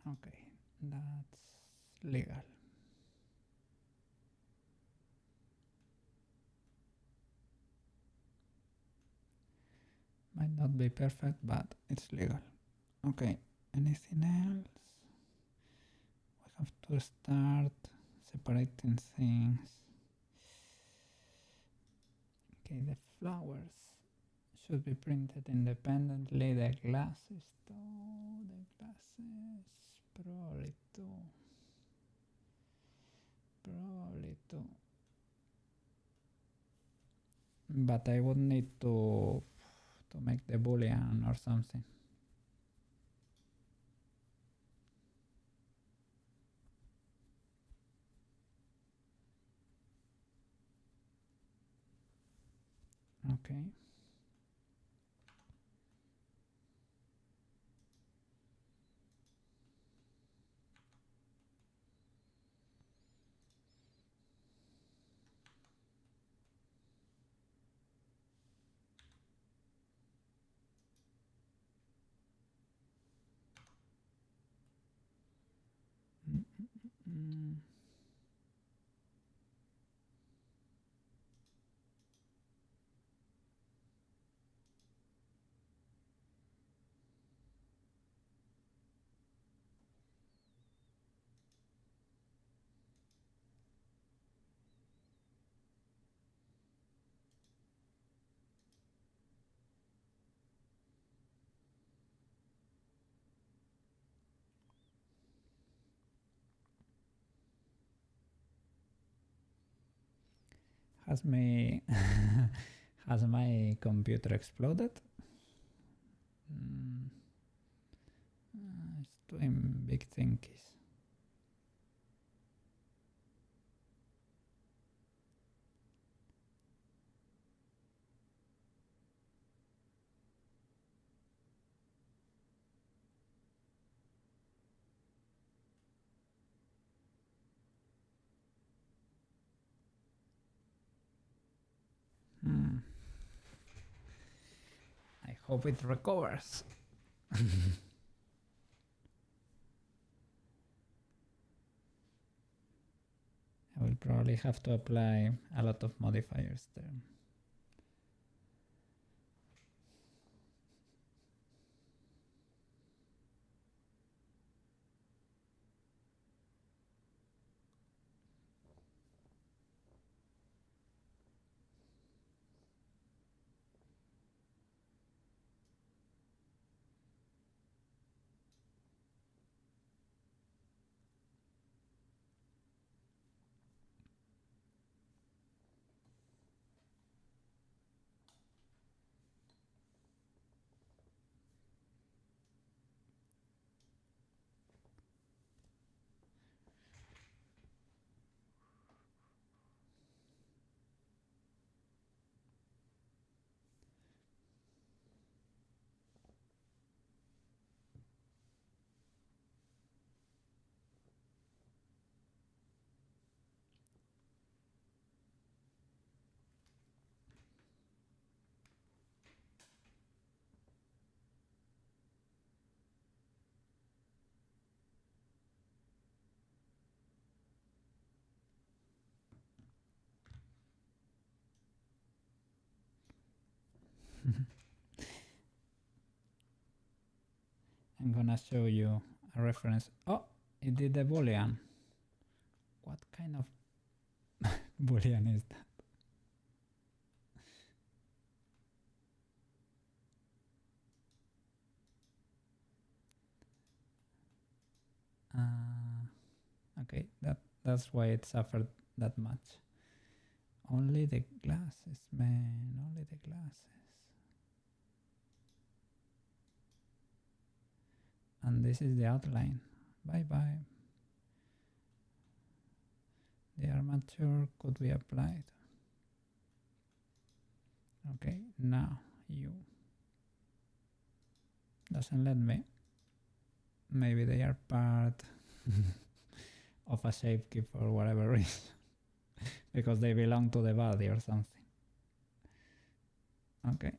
Okay, that's legal. Might not be perfect, but it's legal. Okay, anything else? We have to start separating things. Okay, the flowers should be printed independently. The glasses too. The glasses probably too. Probably too. But I would need to make the boolean or something. Okay. Has my has my computer exploded? It's doing big thinkies. I hope it recovers. I will probably have to apply a lot of modifiers there. I'm gonna show you a reference. Oh, it did a boolean. What kind of boolean is that? Okay, that's why it suffered that much. Only the glasses, man, only the glasses. And this is the outline. Bye bye. The armature could be applied. Okay, now you. Doesn't let me. Maybe they are part of a shape key for whatever reason. Because they belong to the body or something. Okay.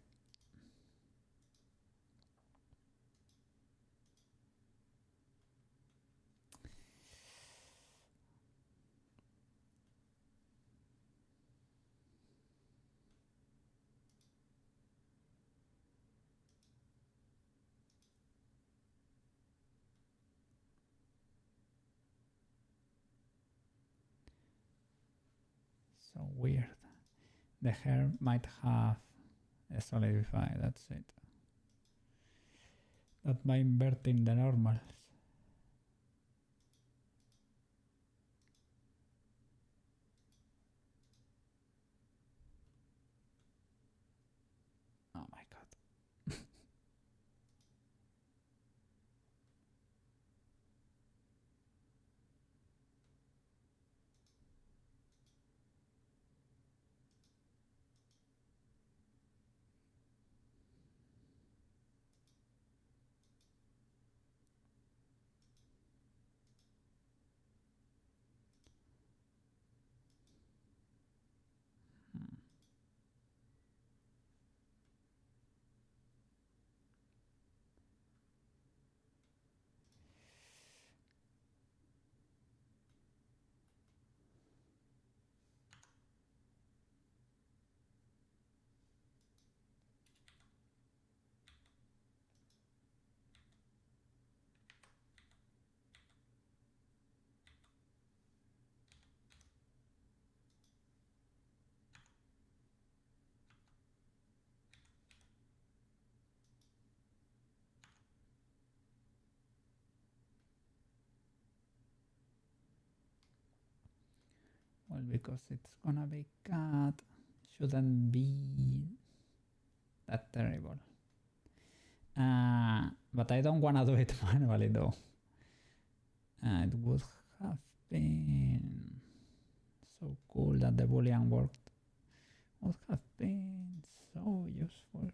So weird. The hair might have a solidify, that's it. That by inverting the normals. Oh my god. Well, because it's gonna be cut. Shouldn't be that terrible. But I don't wanna do it manually though. It would have been so cool that the boolean worked. Would have been so useful.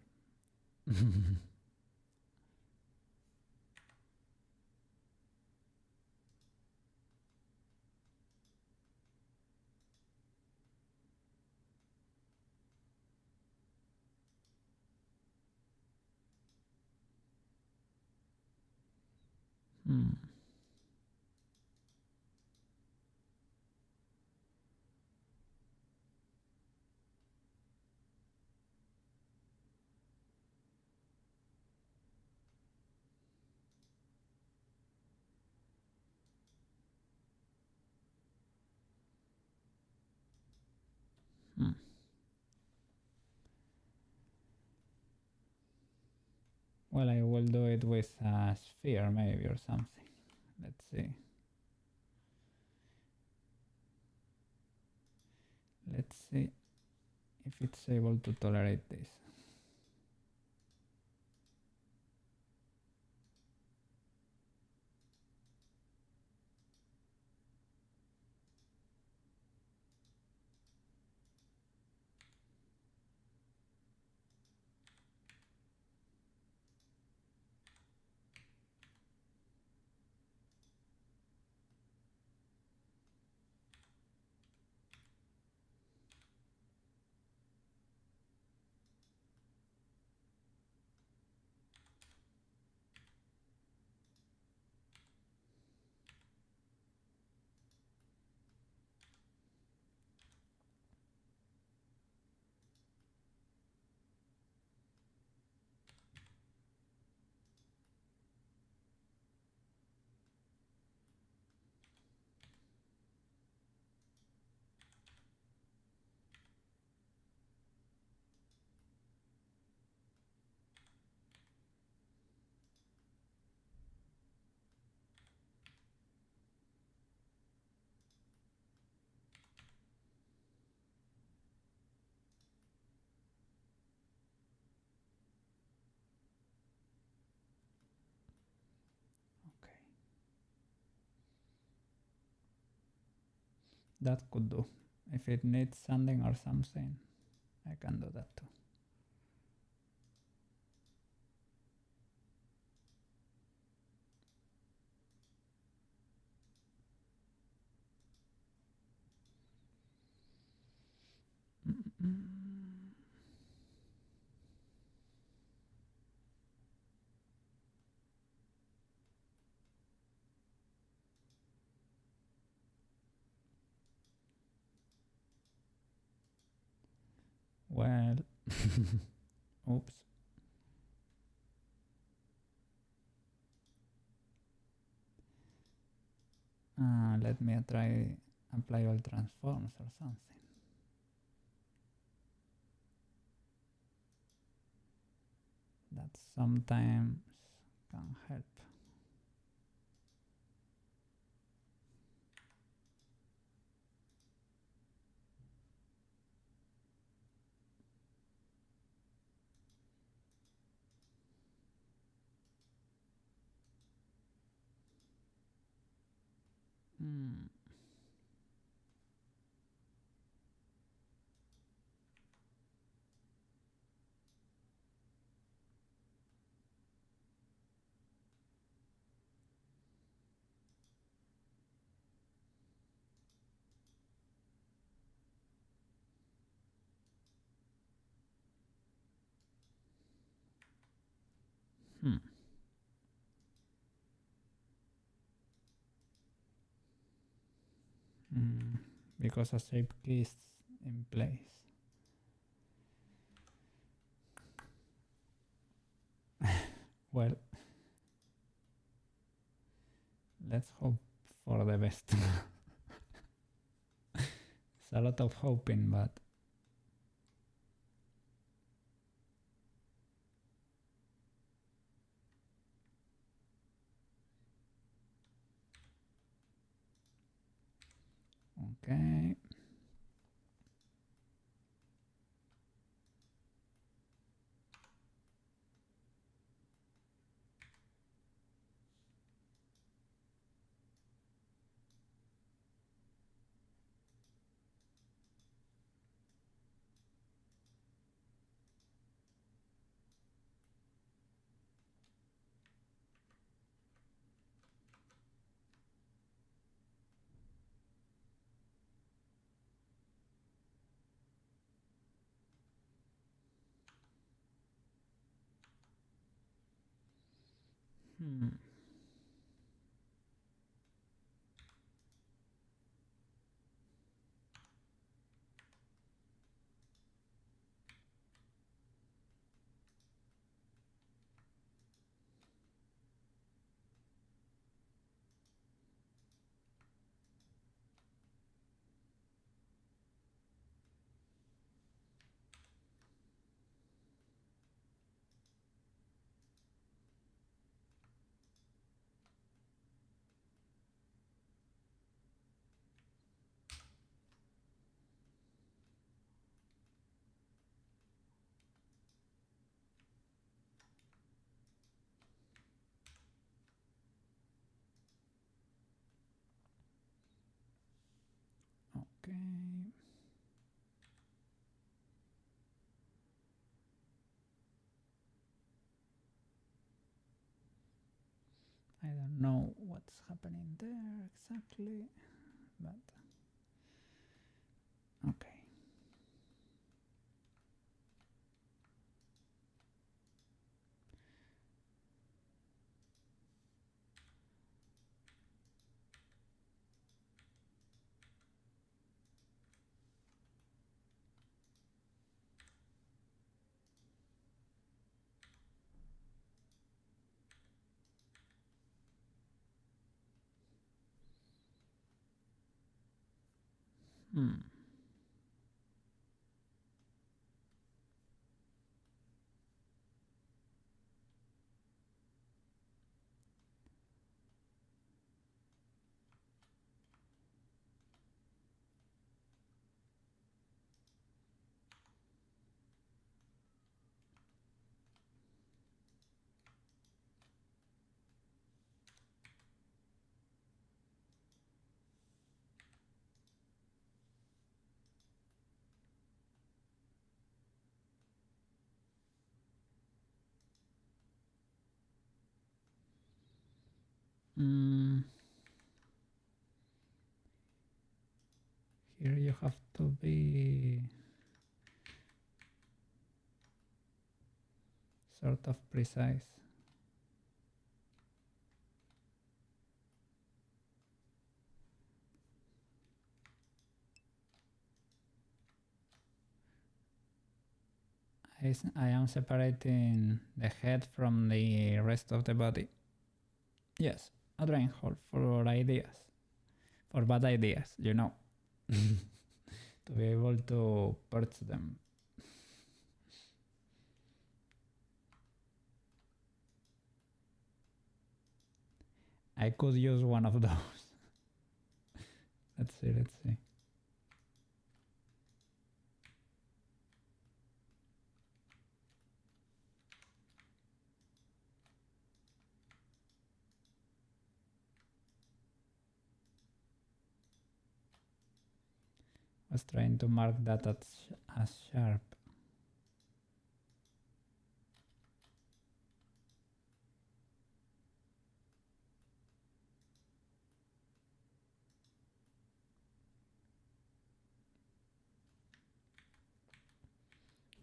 Well, I will do it with a sphere maybe or something. Let's see. Let's see if it's able to tolerate this. Okay. That could do. If it needs sanding or something, I can do that too. Well, oops. Let me try apply all transforms or something. That sometimes can help. Because a shape key is in place. Well, let's hope for the best. It's a lot of hoping, but okay. Hmm. Okay. I don't know what's happening there exactly, but okay. Hmm. Mm. Here you have to be sort of precise. I am separating the head from the rest of the body. Yes, a drain hole for ideas. For bad ideas, you know. To be able to purge them. I could use one of those. Let's see, let's see. Was trying to mark that as sharp.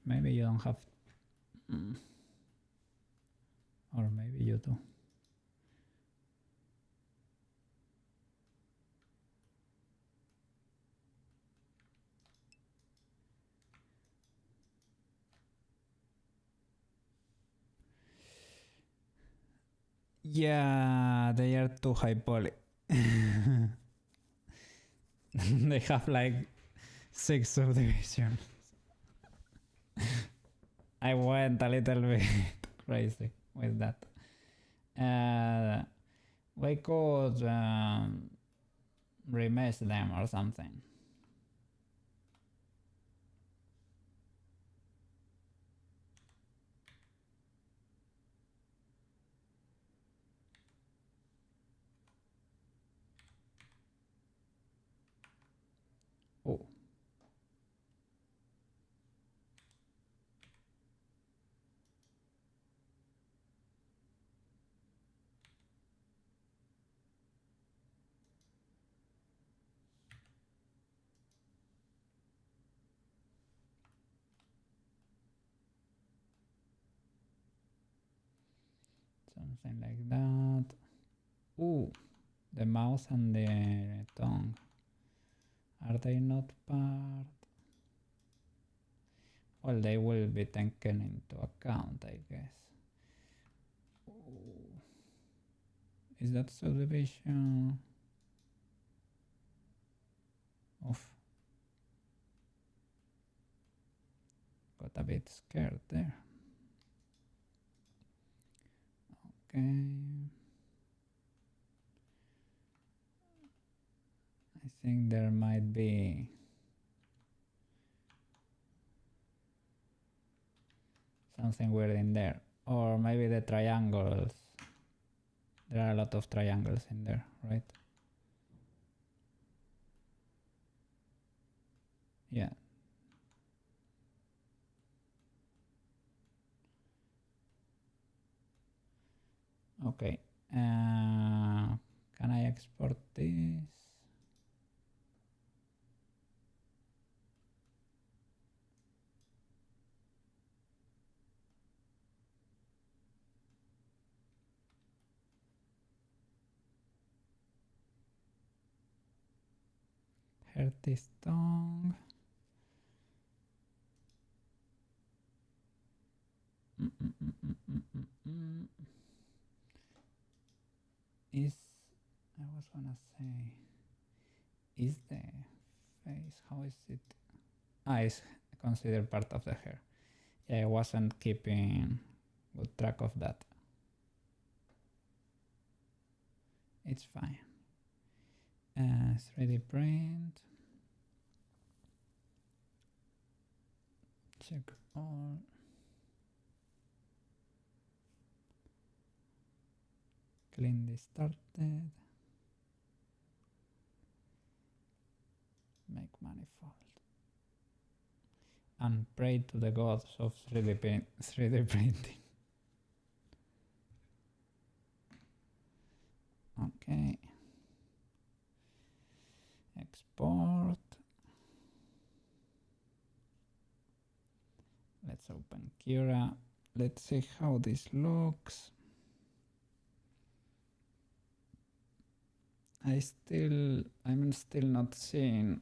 Maybe you don't have... Or maybe you do. Yeah, they are too high poly. They have like 6 subdivisions. I went a little bit crazy with that. We could remesh them or something. Oh. Something like that. Ooh, the mouth and the tongue. Are they not part? Well, they will be taken into account, I guess. Ooh. Is that subdivision? Oof. Got a bit scared there. Okay. I think there might be something weird in there. Or maybe the triangles. There are a lot of triangles in there, right? Yeah. Okay. Can I export this? Hertis tongue. Is, I was gonna say, is the face, how is it? It's considered part of the hair. Yeah, I wasn't keeping good track of that. It's fine. 3D print. Check all. Clean this started. Make manifold. And pray to the gods of 3D printing. Okay. Export. Let's open Cura. Let's see how this looks. I'm still not seeing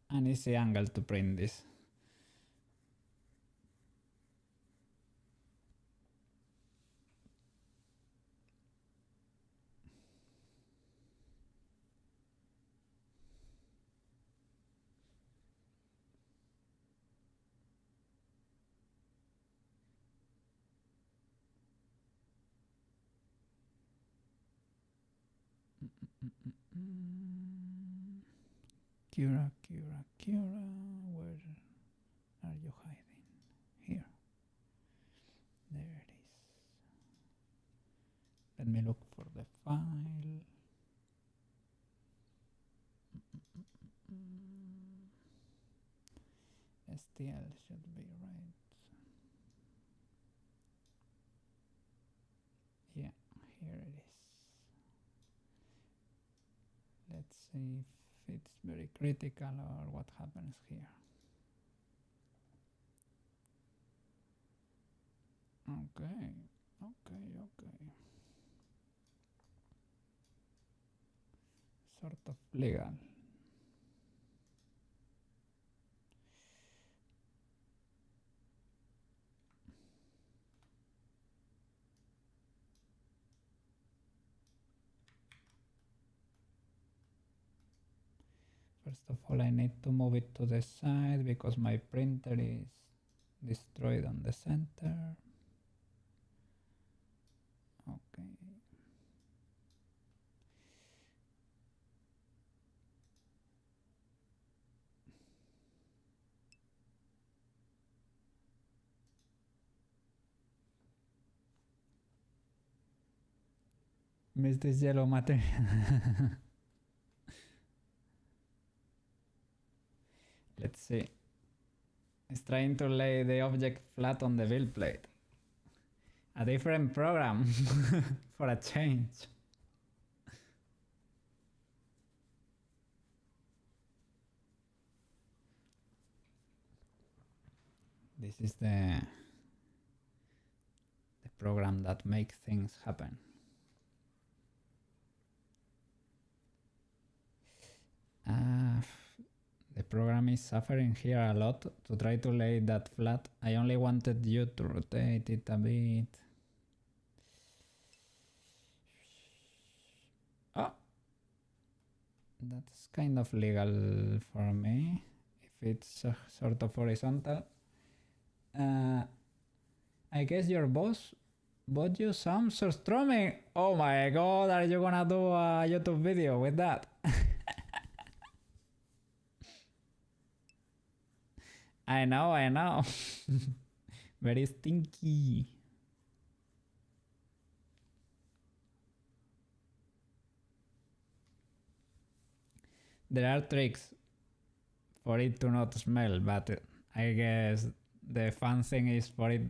an easy angle to print this. Cura, where are you hiding? Here. There it is. Let me look for the file. STL should be right. Yeah, here it is. Let's see if it's very critical or what happens here. Okay. Sort of legal. First of all, I need to move it to the side because my printer is destroyed on the center. Okay. Miss this yellow material. Let's see. It's trying to lay the object flat on the build plate. A different program for a change. This is the program that makes things happen. The program is suffering here a lot to try to lay that flat. I only wanted you to rotate it a bit. Oh, that's kind of legal for me if it's sort of horizontal. I guess your boss bought you some surströmming. Oh my god, are you gonna do a YouTube video with that? I know. Very stinky. There are tricks for it to not smell, but I guess the fun thing is for it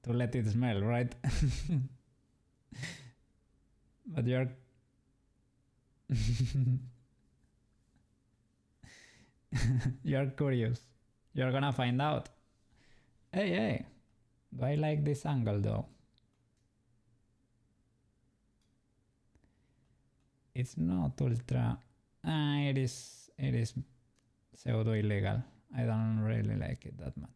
to let it smell, right? But you're you're curious. You're gonna find out. Hey, do I like this angle though? It's not ultra. It is pseudo illegal. I don't really like it that much.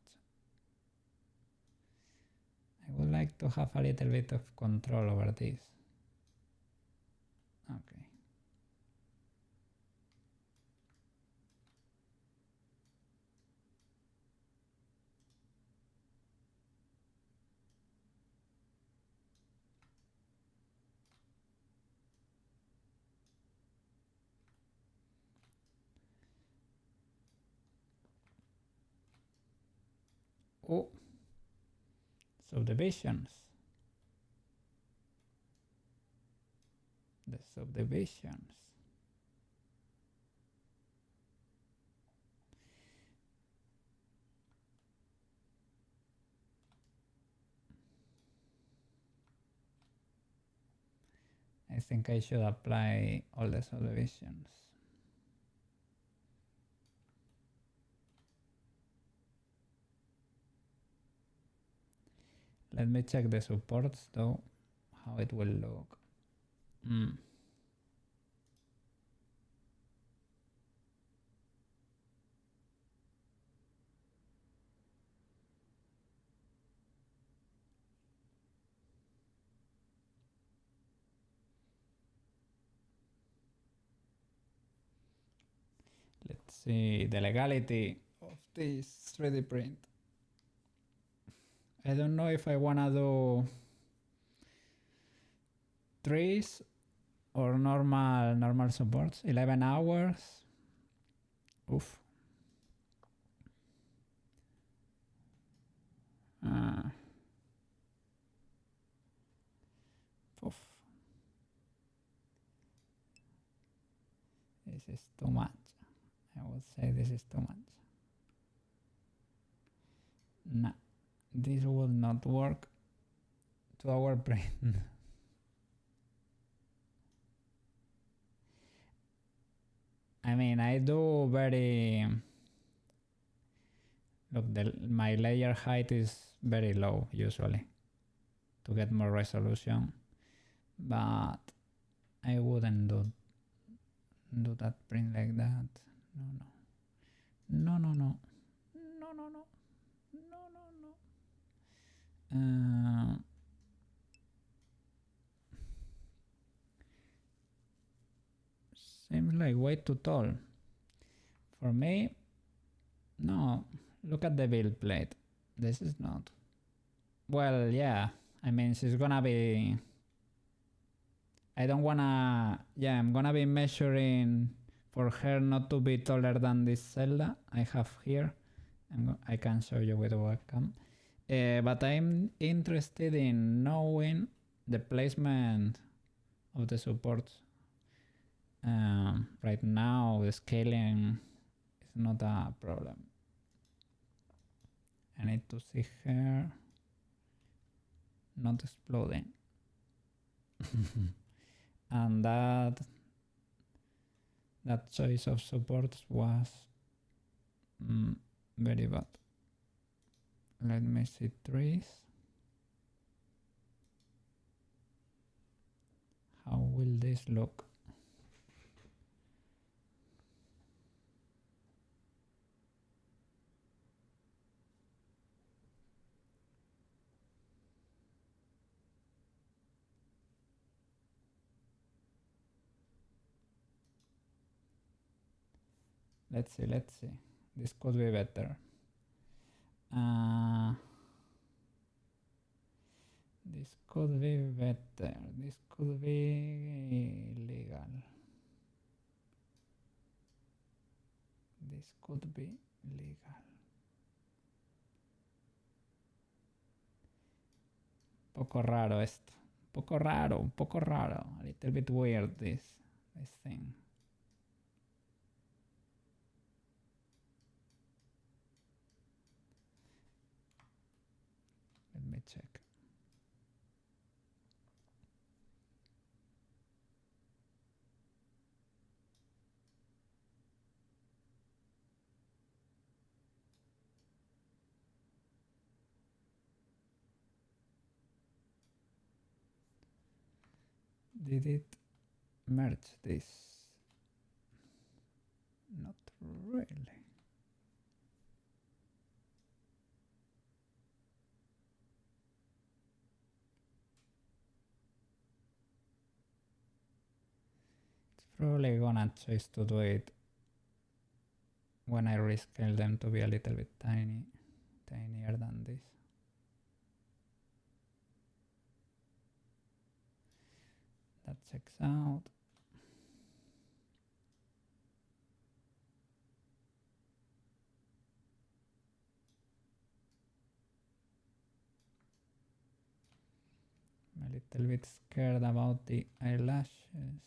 I would like to have a little bit of control over this. Okay. Oh, subdivisions. The subdivisions. I think I should apply all the subdivisions. Let me check the supports though, how it will look. Let's see the legality of this 3D print. I don't know if I wanna do trees or normal supports. 11 hours. Oof. Oof. This is too much. I would say this is too much. Nah, this will not work to our brain. I mean, I do very... Look, my layer height is very low usually to get more resolution, but I wouldn't do that print like that. No. Seems like way too tall. For me, no. Look at the build plate. This is not. Well, yeah. I mean, she's gonna be... I don't wanna... Yeah, I'm gonna be measuring for her not to be taller than this Zelda I have here. I can show you with a webcam. But I'm interested in knowing the placement of the supports. Right now, the scaling is not a problem. I need to see her not exploding. And that choice of supports was very bad. Let me see trees. will this look? Let's see. This could be better. This could be better. This could be legal. This could be legal. Poco raro esto. Poco raro. A little bit weird this thing. Let me check. Did it merge this? Not really. It's probably gonna choose to do it when I rescale them to be a little bit tinier than this. That checks out. I'm a little bit scared about the eyelashes.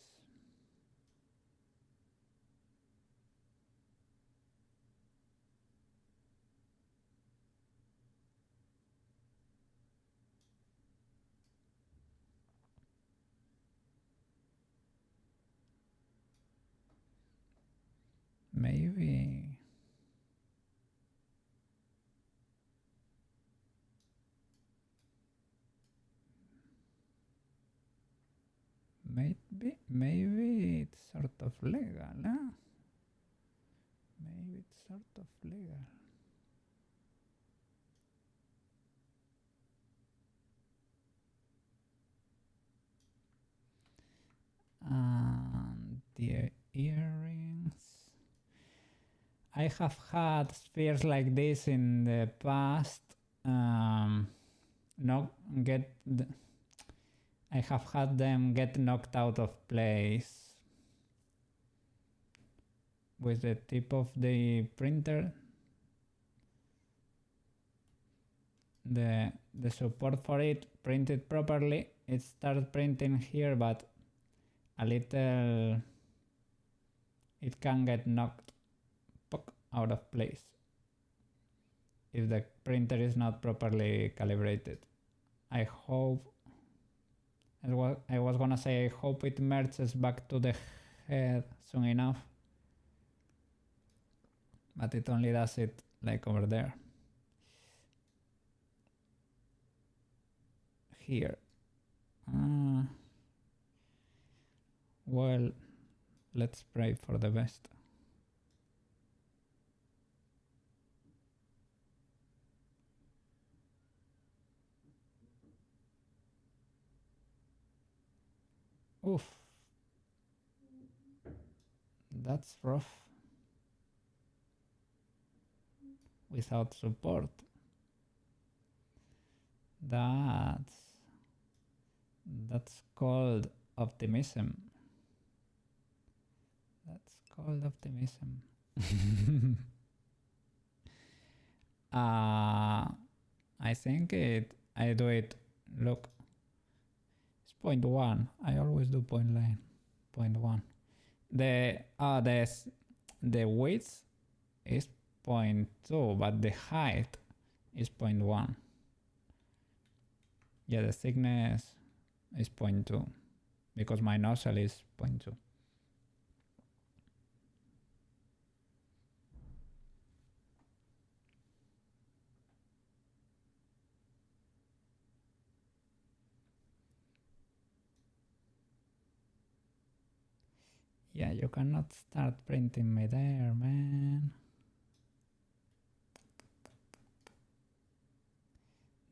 Maybe. Maybe it's sort of legal, huh? Maybe it's sort of legal. And the earrings. I have had spheres like this in the past. I have had them get knocked out of place with the tip of the printer. The support for it printed properly. It started printing here, but a little it can get knocked out of place if the printer is not properly calibrated. I hope, I was gonna say, I hope it merges back to the head soon enough, but it only does it like over there. Here. Well, let's pray for the best. Oof. That's rough. Without support. That's called optimism. That's called optimism. I think I do it, look, it's 0.1. I always do 0.1. The width is 0.2, but the height is 0.1. Yeah, the thickness is 0.2 because my nozzle is 0.2. Yeah, you cannot start printing me there, man.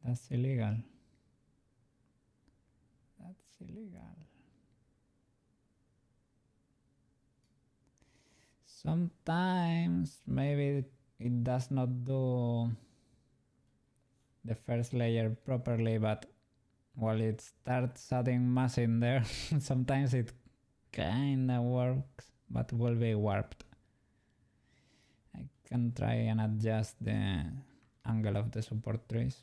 That's illegal. That's illegal. Sometimes maybe it does not do the first layer properly, but while it starts adding mass in there, sometimes it kinda works, but will be warped. I can try and adjust the angle of the support trees.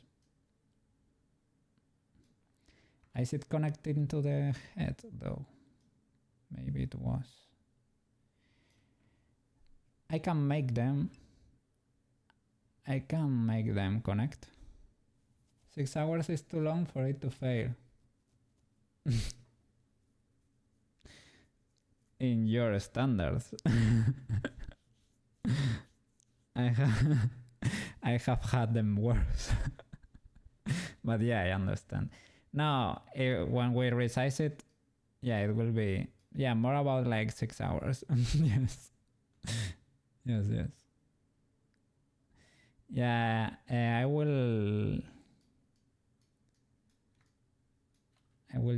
Is it connecting to the head though? Maybe it was. I can make them connect. 6 hours is too long for it to fail. In your standards. I have had them worse. But yeah, I understand. Now, when we resize it, yeah, it will be, yeah, more about like 6 hours. Yes. Yes. Yeah, I will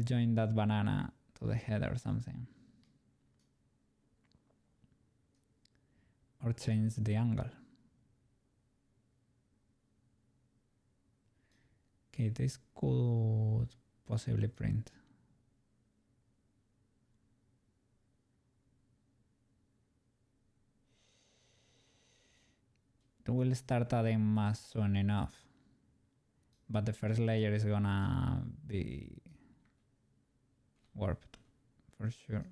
join that banana to the head or something. Or change the angle. Okay, this could possibly print. It will start adding mass soon enough. But the first layer is gonna be warped for sure.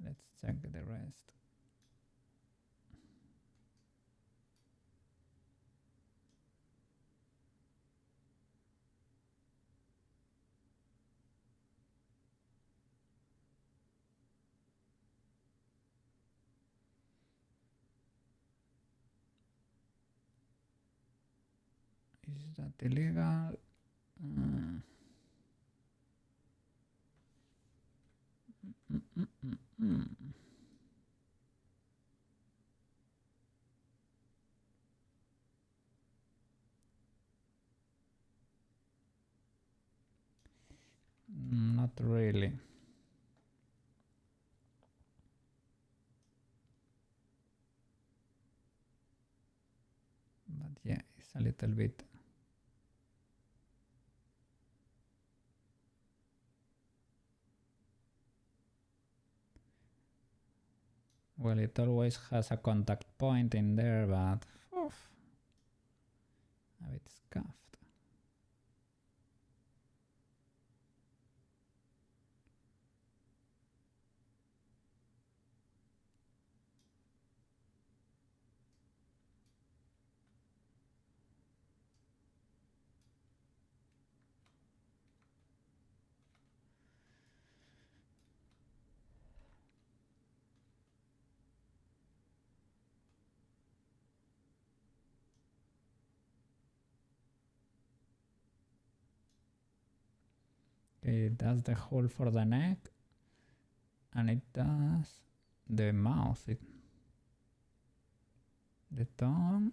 Let's check the rest. Is that illegal? Not really. But yeah, it's a little bit. Well, it always has a contact point in there, but a bit scuffed. Okay, it does the hole for the neck, and it does the mouth, the tongue,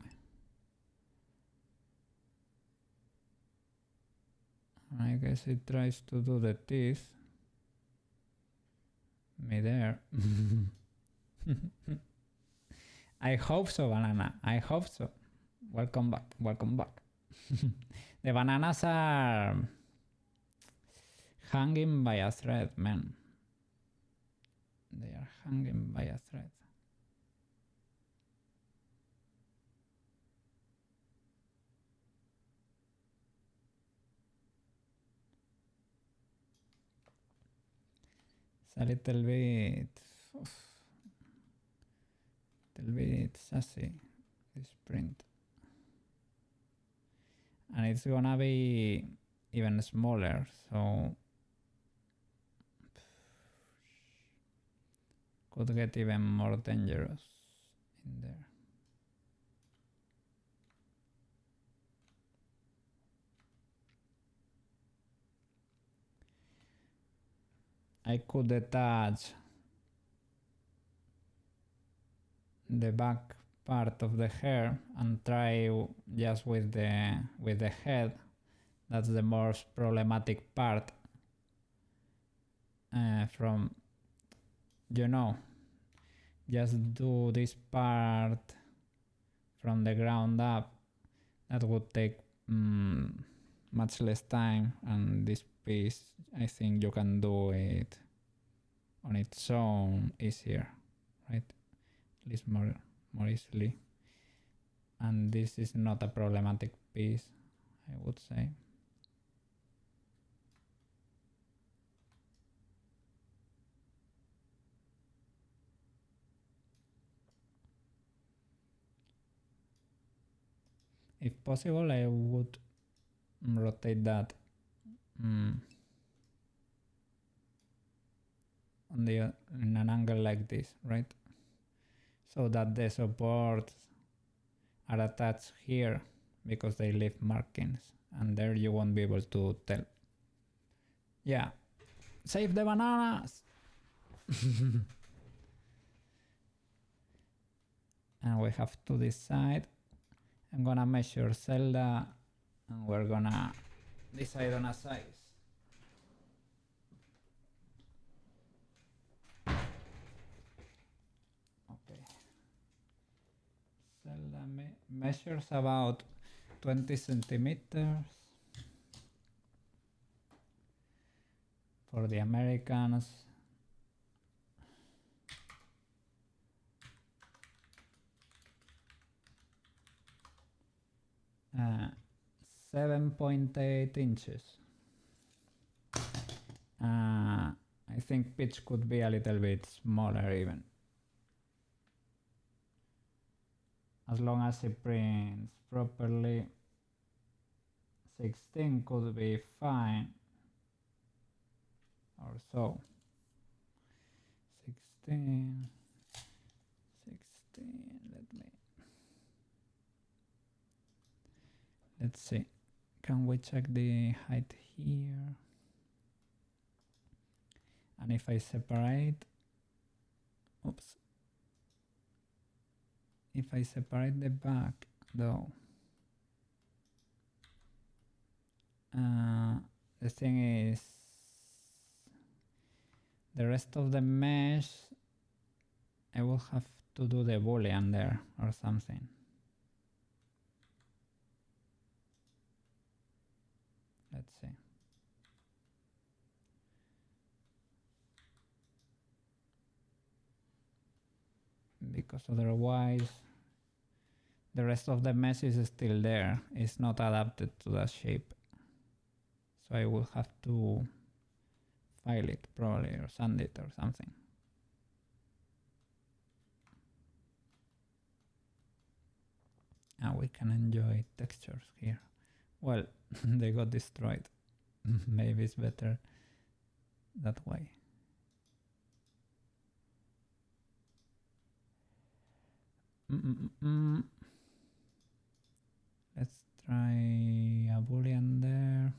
and I guess it tries to do the teeth. Me there. I hope so, banana. I hope so. Welcome back. Welcome back. The bananas are hanging by a thread, man. They are hanging by a thread. It's a little bit sassy, this print. And it's gonna be even smaller, so could get even more dangerous in there. I could attach the back part of the hair and try just with the head. That's the most problematic part from, you know, just do this part from the ground up. That would take much less time, and this piece, I think you can do it on its own easier, right? At least more easily. And this is not a problematic piece, I would say. If possible, I would rotate that in an angle like this, right? So that the supports are attached here because they leave markings, and there you won't be able to tell. Yeah, save the bananas! And we have to decide. I'm gonna measure Zelda and we're gonna decide on a size. Okay. Zelda measures about 20 centimeters. For the Americans, 7.8 inches. I think Peach could be a little bit smaller even. As long as it prints properly, 16 could be fine. Or so. 16, let's see. Can we check the height here? And if I separate, oops. If I separate the back though, the thing is, the rest of the mesh, I will have to do the boolean there or something. Let's see. Because otherwise the rest of the mesh is still there. It's not adapted to that shape. So I will have to file it probably or sand it or something. And we can enjoy textures here. Well, they got destroyed. Maybe it's better that way. Let's try a boolean there.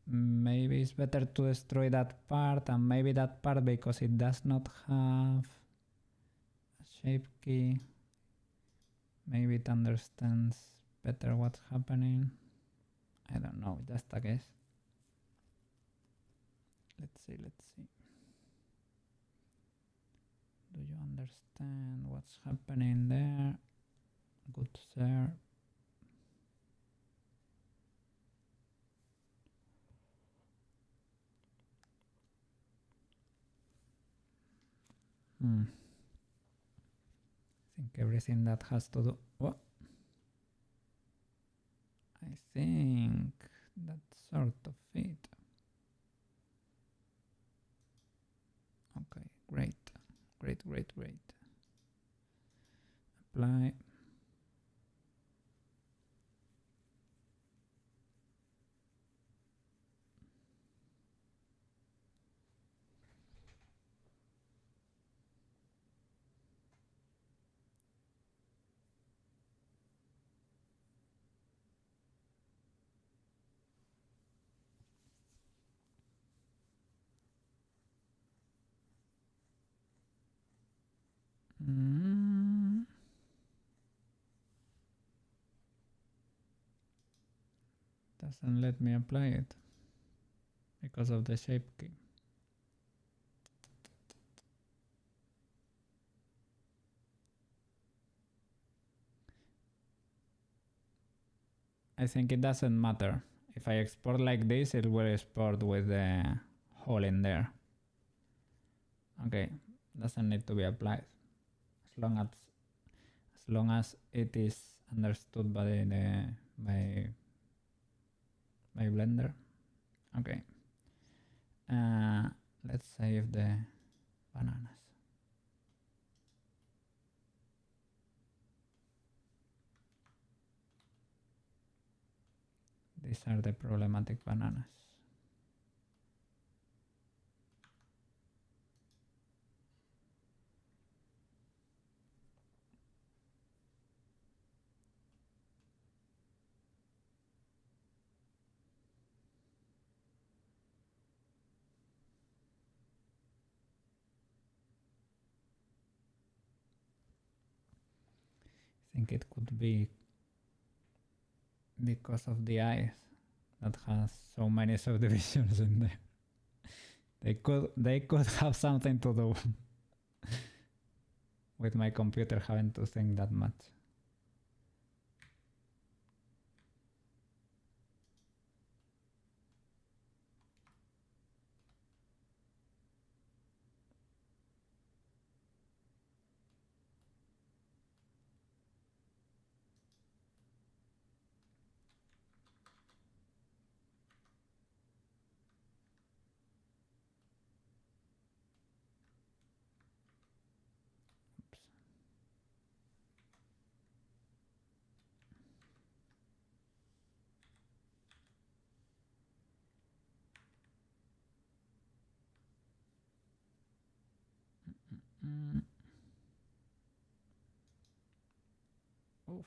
Maybe it's better to destroy that part, and maybe that part, because it does not have a shape key, maybe it understands better what's happening. I don't know, just a guess. Let's see. Do you understand what's happening there? Good, sir. I think everything that has to do... What? I think that's sort of it. Okay, great. Apply. Doesn't let me apply it because of the shape key. I think it doesn't matter. If I export like this, it will export with the hole in there. Okay, doesn't need to be applied. As long as it is understood by by Blender. Okay. Let's save the bananas. These are the problematic bananas. I think it could be because of the eyes that has so many subdivisions in there. They could have something to do with my computer having to think that much. Oof.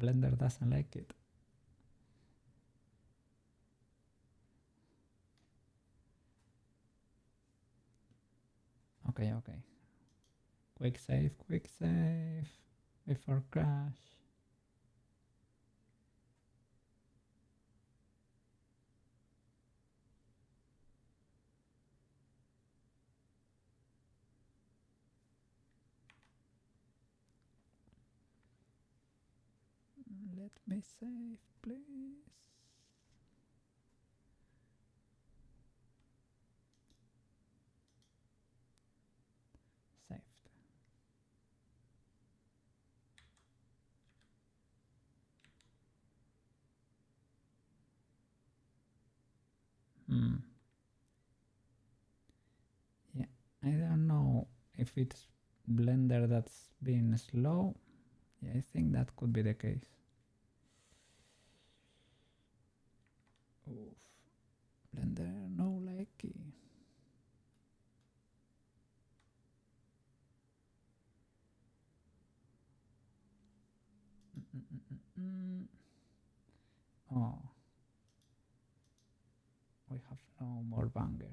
Blender doesn't like it. Okay. Quick save before crash. Let me save, please. Saved. Yeah, I don't know if it's Blender that's been slow. Yeah, I think that could be the case. Oof. Blender, no likey. Oh. We have no more bangers.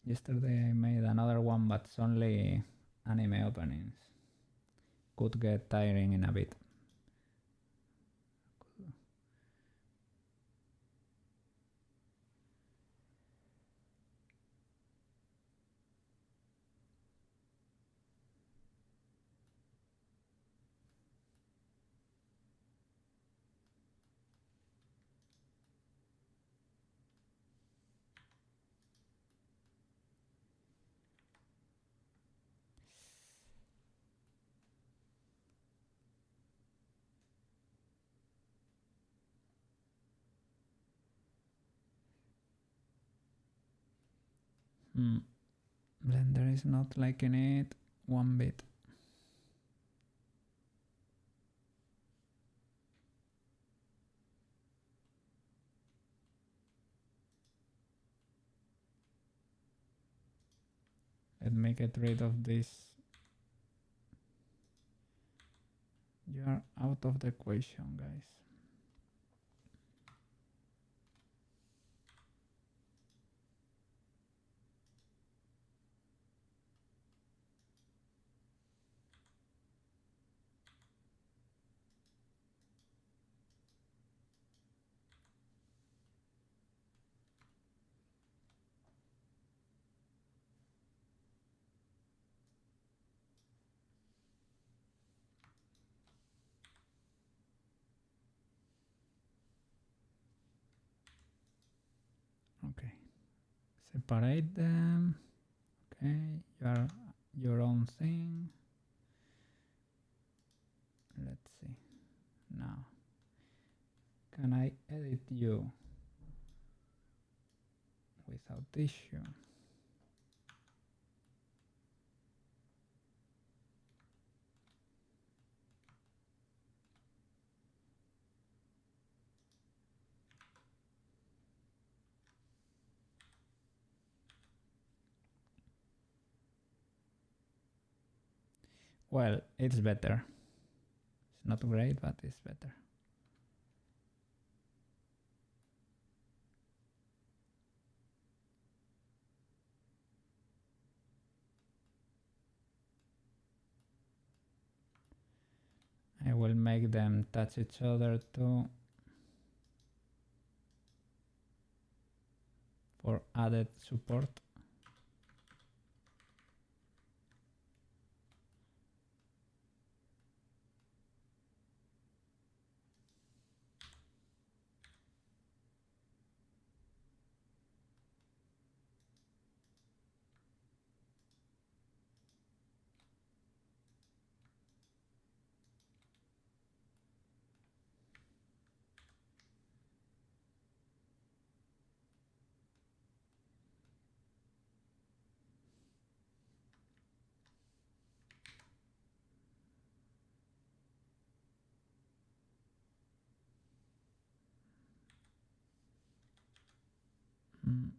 Yesterday I made another one, but it's only anime openings. Could get tiring in a bit. Blender is not liking it one bit. Let me get rid of this You are out of the equation, guys. Okay. Separate them. Okay, you are your own thing. Let's see. Now, can I edit you without issue? Well, it's better. It's not great, but it's better. I will make them touch each other too for added support. Mm.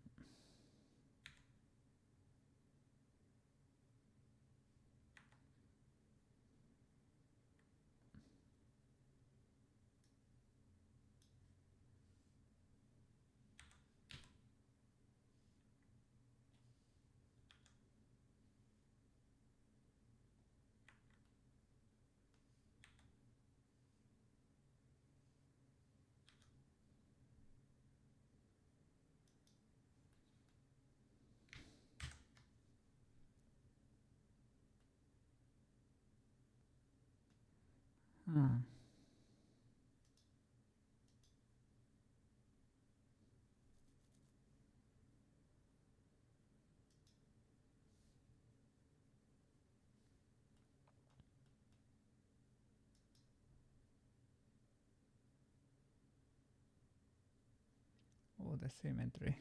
Ah. Oh, the symmetry.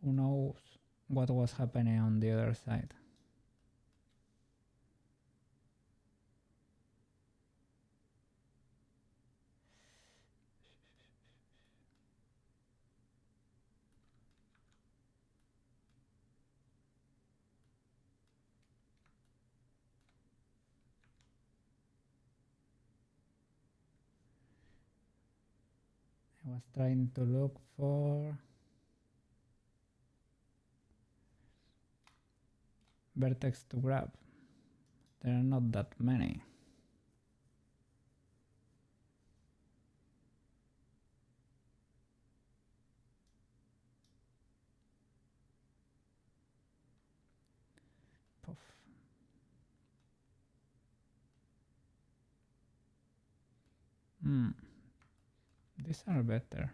Who knows what was happening on the other side? I was trying to look for vertex to grab. There are not that many. Poof. These are better.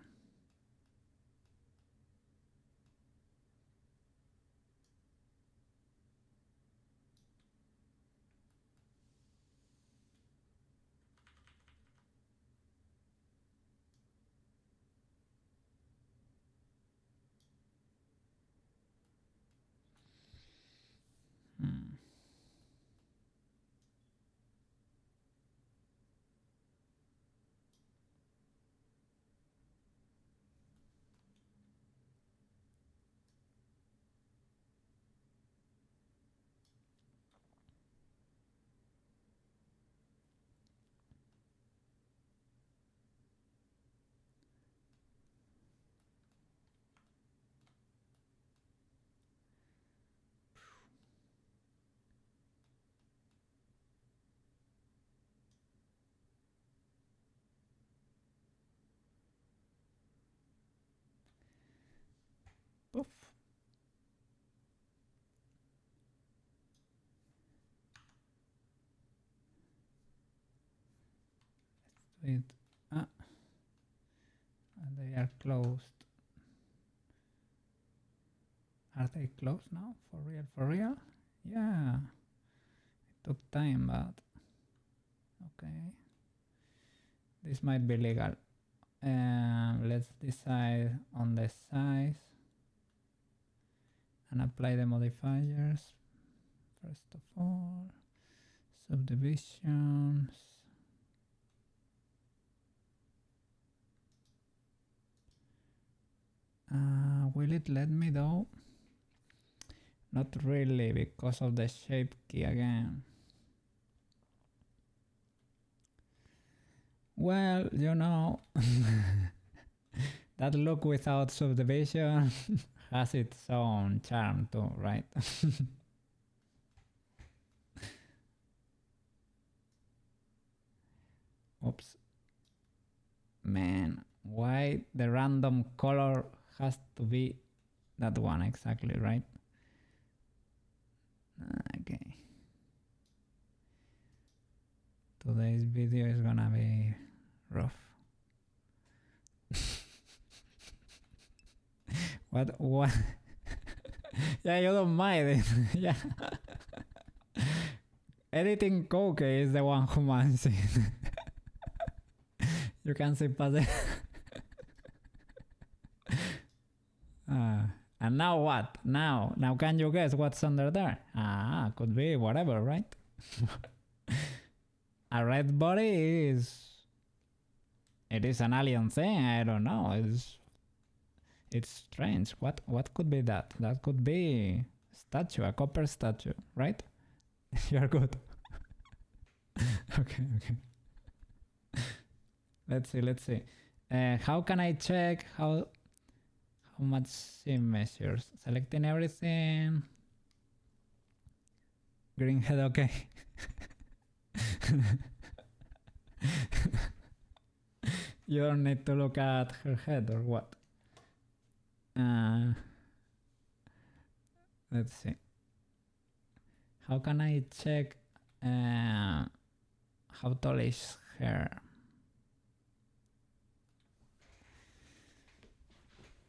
it. Ah, they are closed. Are they closed now? For real? For real? Yeah. It took time, but okay. This might be legal. Let's decide on the size and apply the modifiers. First of all, subdivisions. Will it let me though? Not really, because of the shape key again. Well, you know, that look without subdivision has its own charm too, right? Oops. Man, why the random color has to be that one exactly, right? Okay. Today's video is gonna be rough. What? Yeah, you don't mind it. Yeah. Editing Coke is the one who minds it. You can see past it. And now what? Now can you guess what's under there? Could be whatever, right? A red body is... It is an alien thing, I don't know. It's strange. What could be that? That could be statue, a copper statue, right? You're good. Okay. Let's see. How can I check how much she measures? Selecting everything. Green head, okay. You don't need to look at her head or what? Let's see. How can I check how tall is her?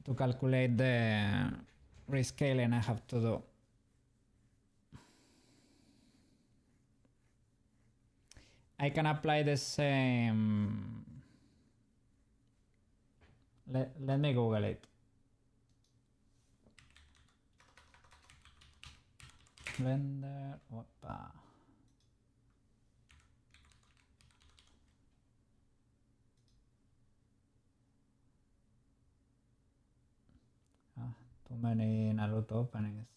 To calculate the rescaling I have to do. I can apply the same. Let me Google it. Blender, opa. Too many Naruto openings.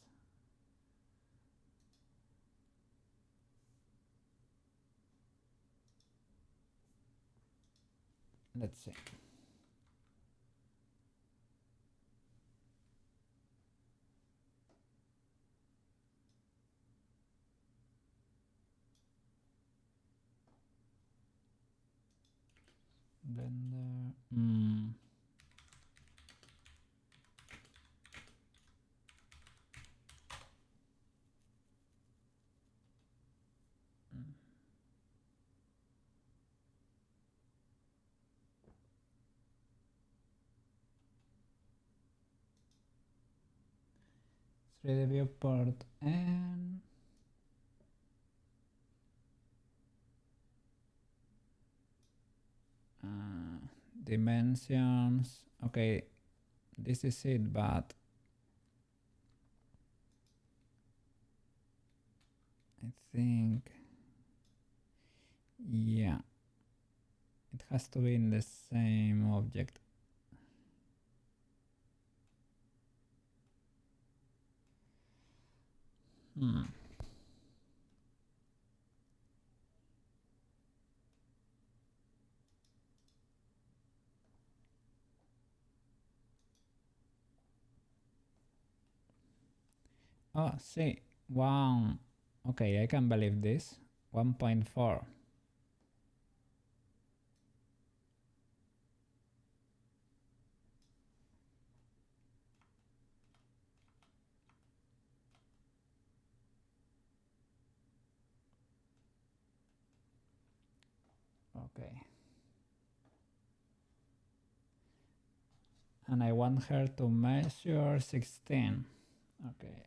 Let's see. Blender. Through the viewport and dimensions. Okay, this is it, but I think, yeah, it has to be in the same object. Oh, see, one. Okay, I can believe this. 1.4. Okay. And I want her to measure 16. Okay.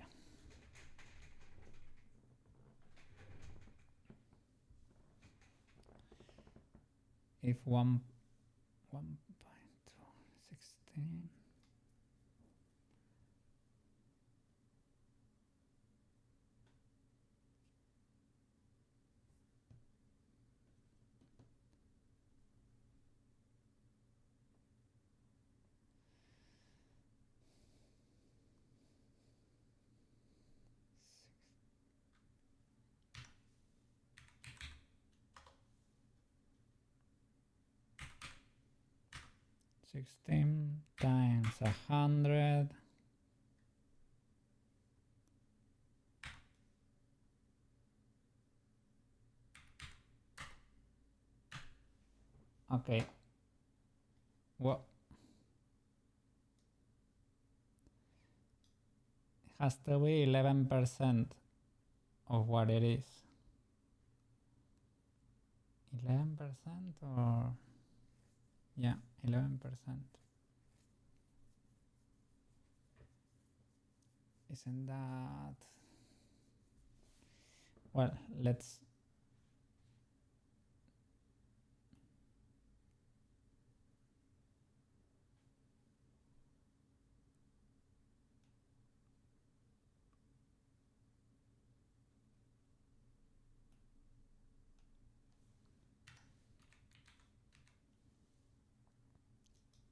If 1.2, 16. Sixteen times 100. Okay. What? It has to be 11% of what it is. 11% or... yeah, 11%. Isn't that... well, let's...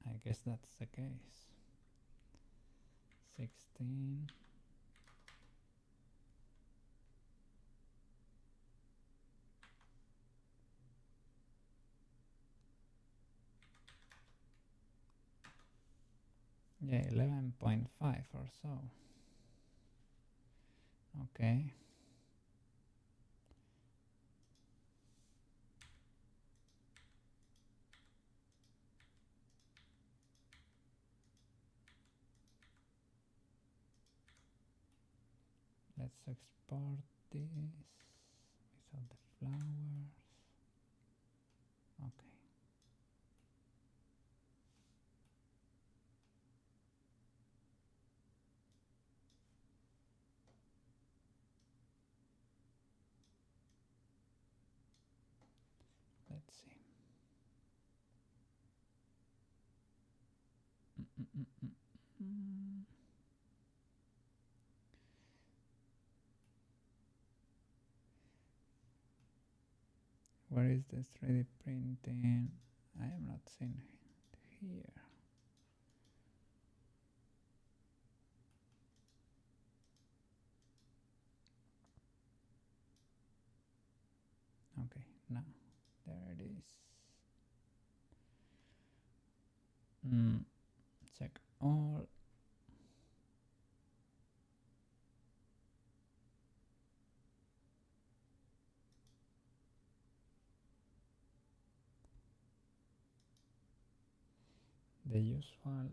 I guess that's the case. 16. Yeah, 11.5 or so. Okay. Let's export this without the flowers. Okay. Let's see. Where is the 3D printing? I am not seeing it here. Okay, now there it is. Check all. The usual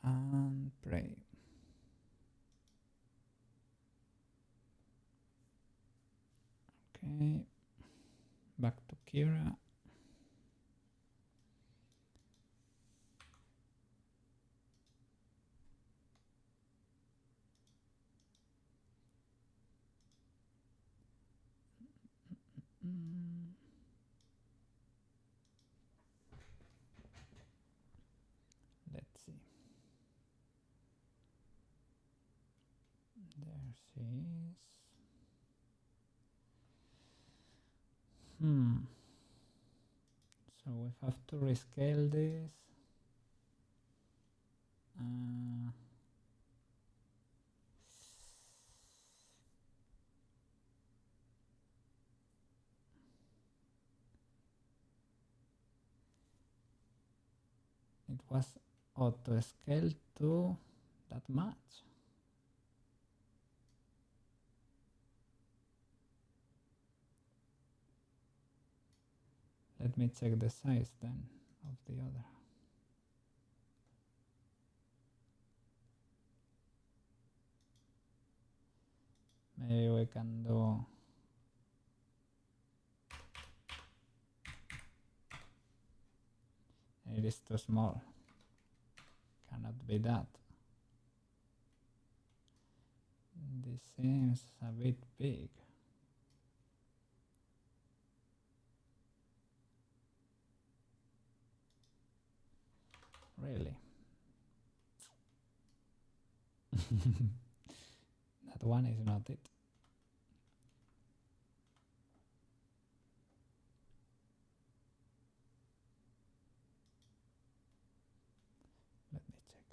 and pray. Okay, back to Kira. Let's see. There she is. So we have to rescale this. It was auto scale to that much. Let me check the size then of the other. Maybe we can do is too small. Cannot be that. This seems a bit big. Really? That one is not it. Let me check.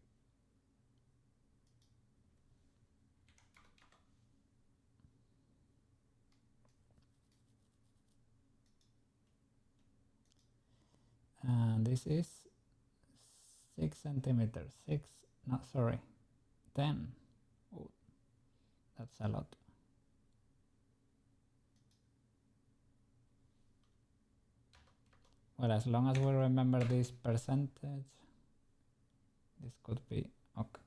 And this is 6 centimeters. 6, no, sorry, 10. Oh, that's a lot. Well, as long as we remember this percentage, this could be ok.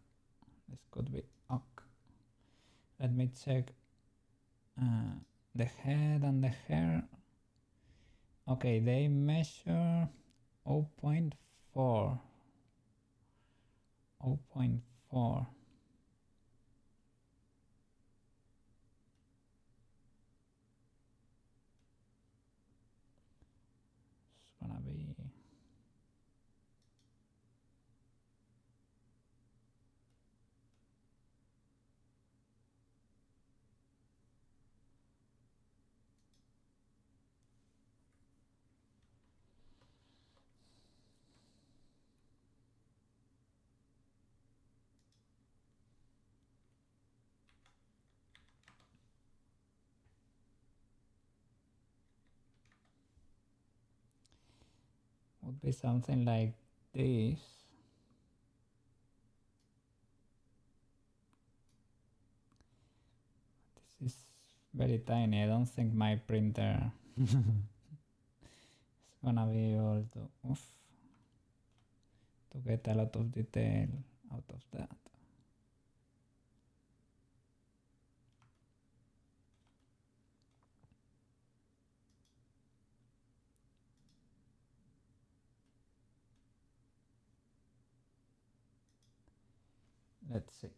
This could be ok. Let me check the head and the hair. Okay, they measure 0.4. 0.4. It's gonna be would be something like this. This is very tiny. I don't think my printer is gonna be able to get a lot of detail out of that. Let's see.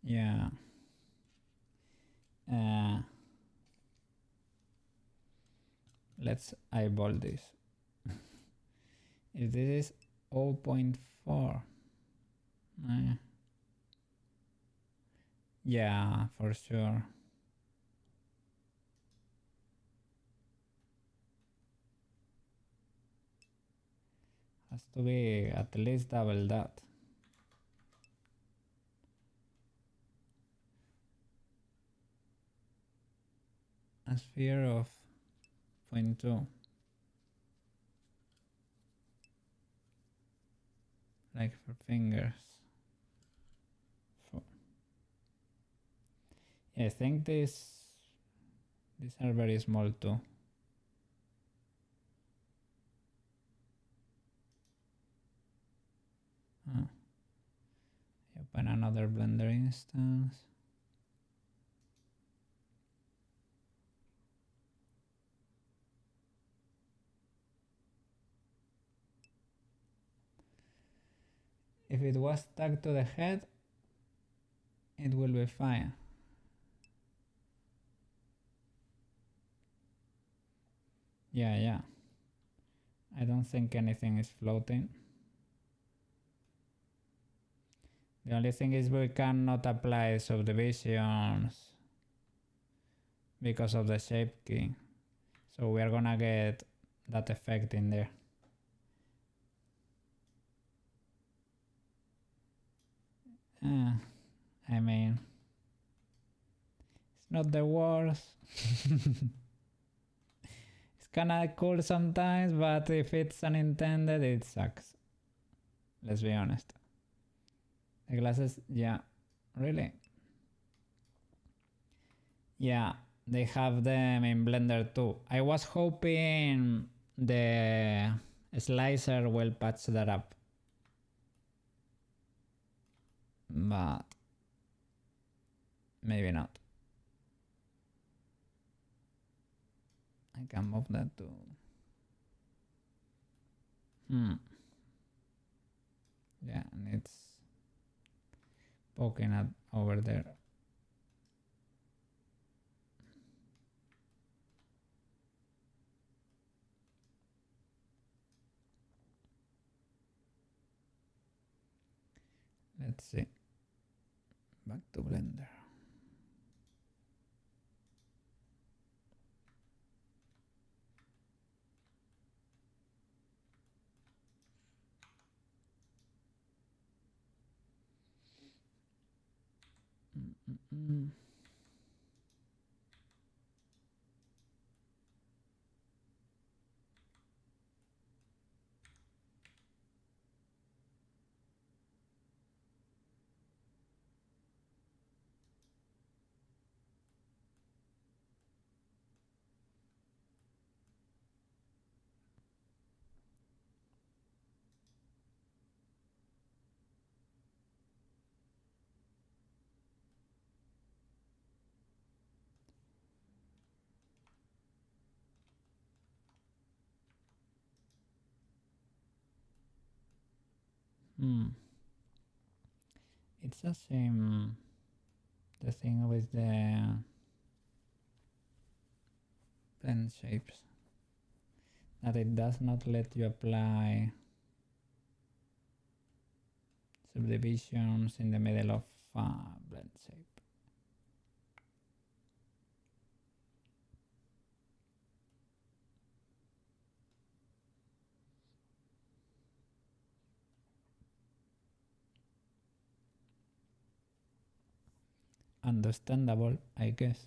Yeah. Let's eyeball this. If this is 0.4, yeah, for sure. Has to be at least double that. A sphere of 0.2. Like for fingers. Yeah, I think these are very small too. Open another Blender instance. If it was stuck to the head, it will be fine. Yeah. I don't think anything is floating. The only thing is we cannot apply subdivisions because of the shape key. So we are gonna get that effect in there. I mean, it's not the worst. It's kinda cool sometimes, but if it's unintended, it sucks. Let's be honest. The glasses, yeah, really. Yeah, they have them in Blender too. I was hoping the slicer will patch that up. But Maybe not. I can move that to... Yeah, and it's poking at over there. Let's see. Back to Blender. It's the same, the thing with the pen shapes, that it does not let you apply subdivisions in the middle of blend shape. Understandable, I guess.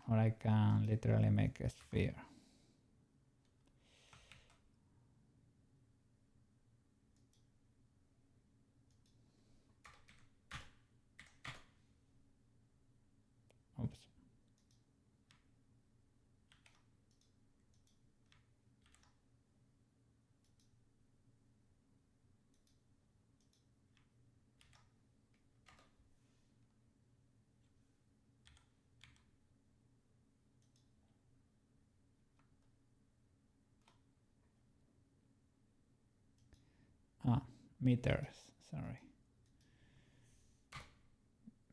Or I can literally make a sphere. Oops. Meters, sorry.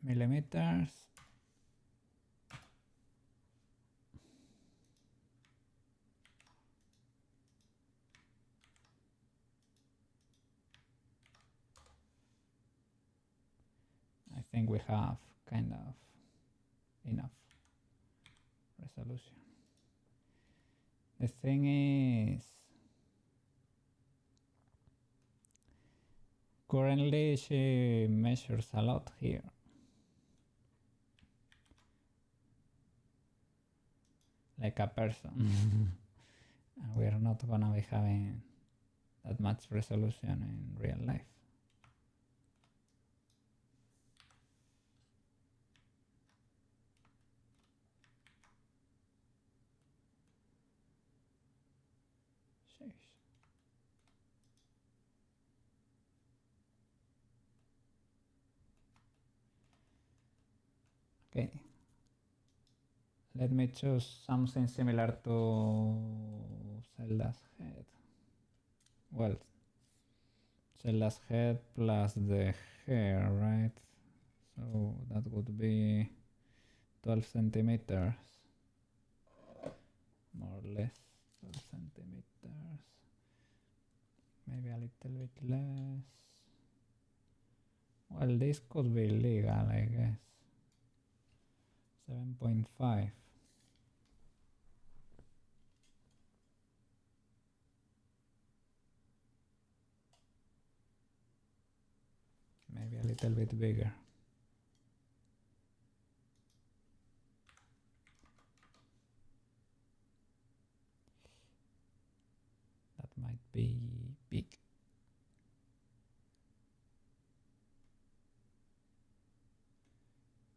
Millimeters. I think we have kind of enough resolution. The thing is, currently she measures a lot here. Like a person. And we're not gonna be having that much resolution in real life. Okay. Let me choose something similar to Zelda's head. Well, Zelda's head plus the hair, right? So that would be 12 centimeters. More or less 12 centimeters. Maybe a little bit less. Well, this could be legal, I guess. 7.5. Maybe a little bit bigger. That might be big.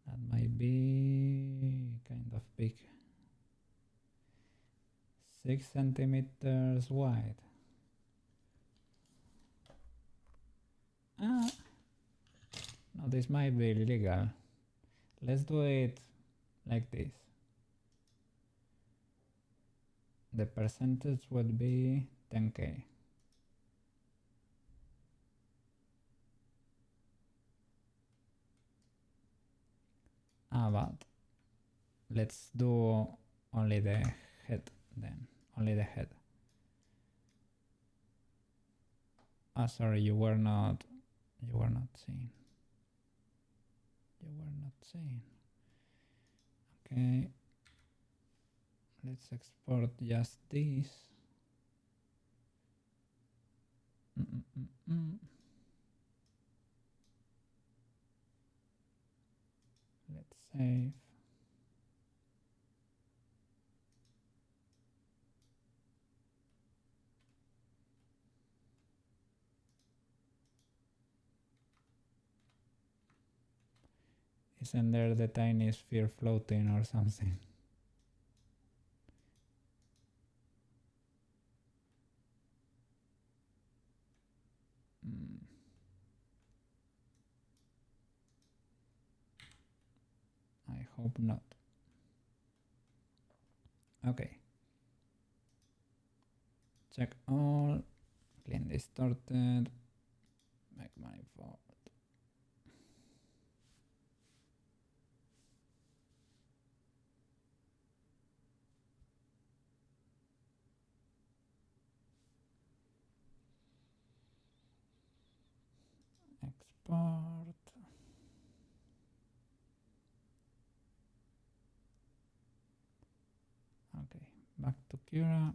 That might be 6 centimeters wide. Ah, no, this might be illegal. Let's do it like this. The percentage would be 10k. But let's do only the head then. Only the head. Sorry, you were not seen. You were not seen. Okay. Let's export just this. Let's save. Isn't there the tiny sphere floating or something? I hope not. Okay. Check all. Clean distorted. Make manifold. Export. Okay, back to Cura.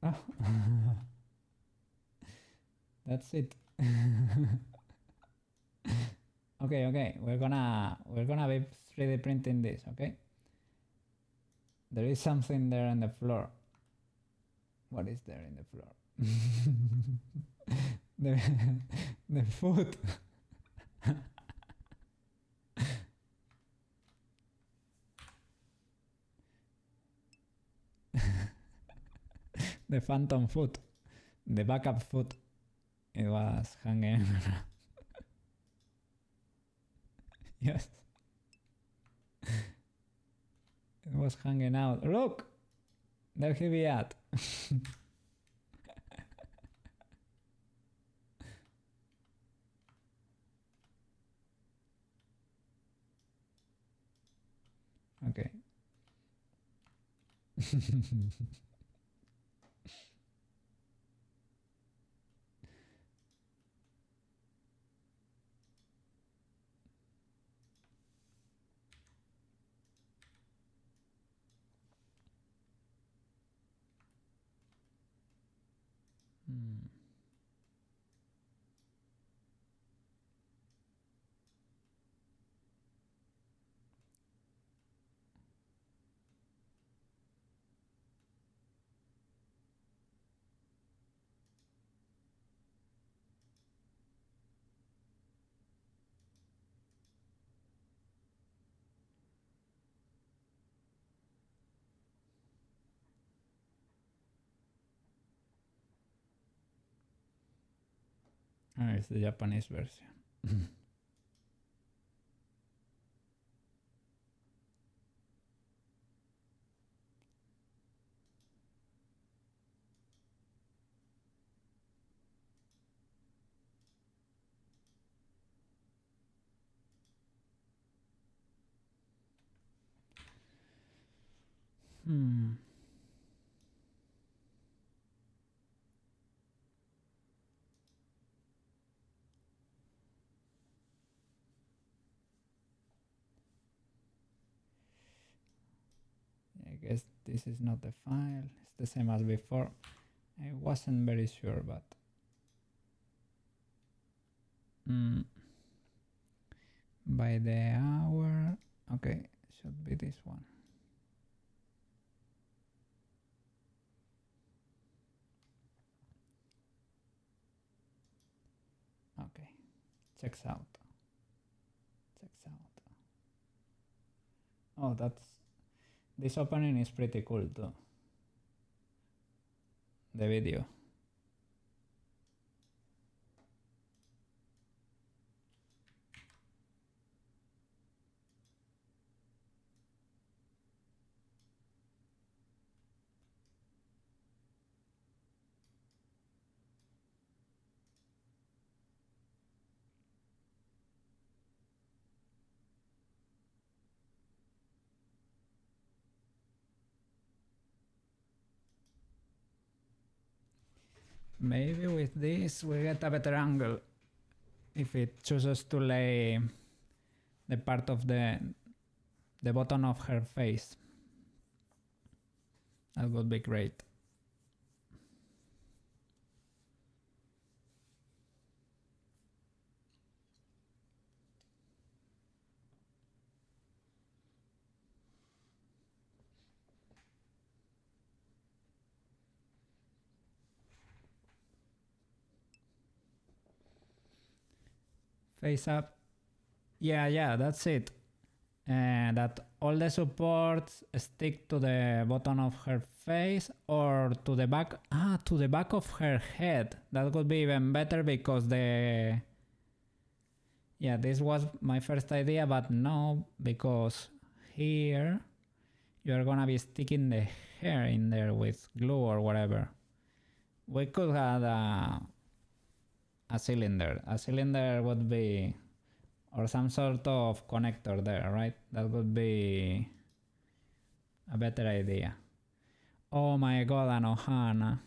Oh. That's it. Okay, we're gonna be 3D printing this, okay? There is something there on the floor. What is there in the floor? the foot. The phantom foot, the backup foot. It was hanging. Yes. It was hanging out. Look! There he be at. Okay. It's the Japanese version. I guess this is not the file. It's the same as before. I wasn't very sure, but by the hour, okay, should be this one. Okay, checks out. Oh, this opening is pretty cool too. The video. Maybe with this we get a better angle if it chooses to lay the part of the bottom of her face. That would be great. Face up. Yeah, that's it. That all the supports stick to the bottom of her face or to the back. To the back of her head. That would be even better because the... Yeah, this was my first idea, but no, because here you're gonna be sticking the hair in there with glue or whatever. We could have a cylinder. A cylinder would be, or some sort of connector there, right? That would be a better idea. Oh my god, Anohana.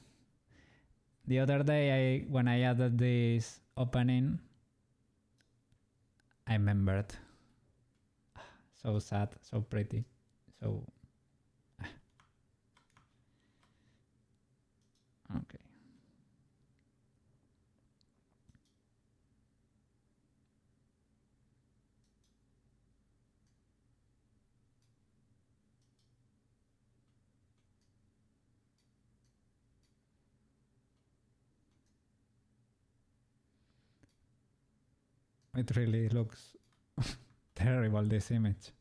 The other day when I added this opening, I remembered. So sad, so pretty, so... Okay. It really looks terrible, this image.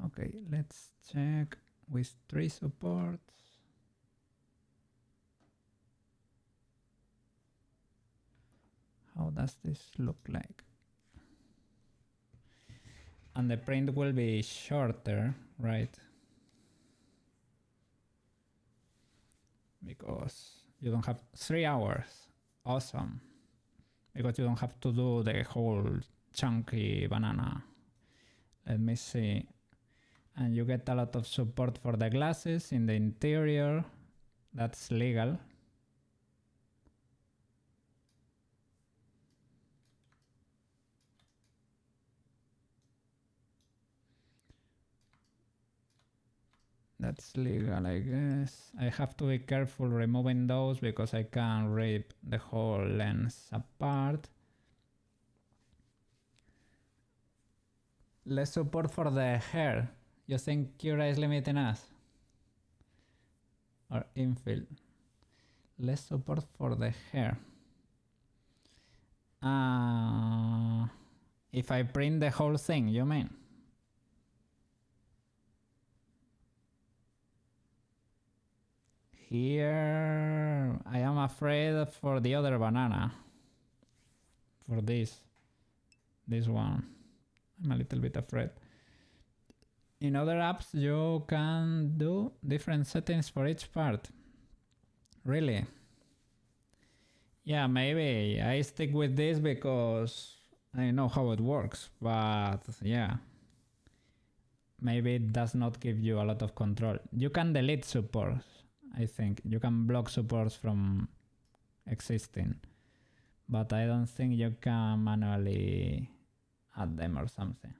Okay, let's check with 3 supports. How does this look like? And the print will be shorter, right? Because you don't have 3 hours. Awesome. Because you don't have to do the whole chunky banana. Let me see. And you get a lot of support for the glasses in the interior. That's legal. That's legal, I guess. I have to be careful removing those because I can rip the whole lens apart. Less support for the hair. You think Cura is limiting us? Or infill? Less support for the hair. If I print the whole thing, you mean? Here, I am afraid for the other banana. for this one. I'm a little bit afraid. In other apps you can do different settings for each part. Really? Yeah, maybe I stick with this because I know how it works, but yeah, maybe it does not give you a lot of control. You can delete supports, I think. You can block supports from existing, but I don't think you can manually add them or something.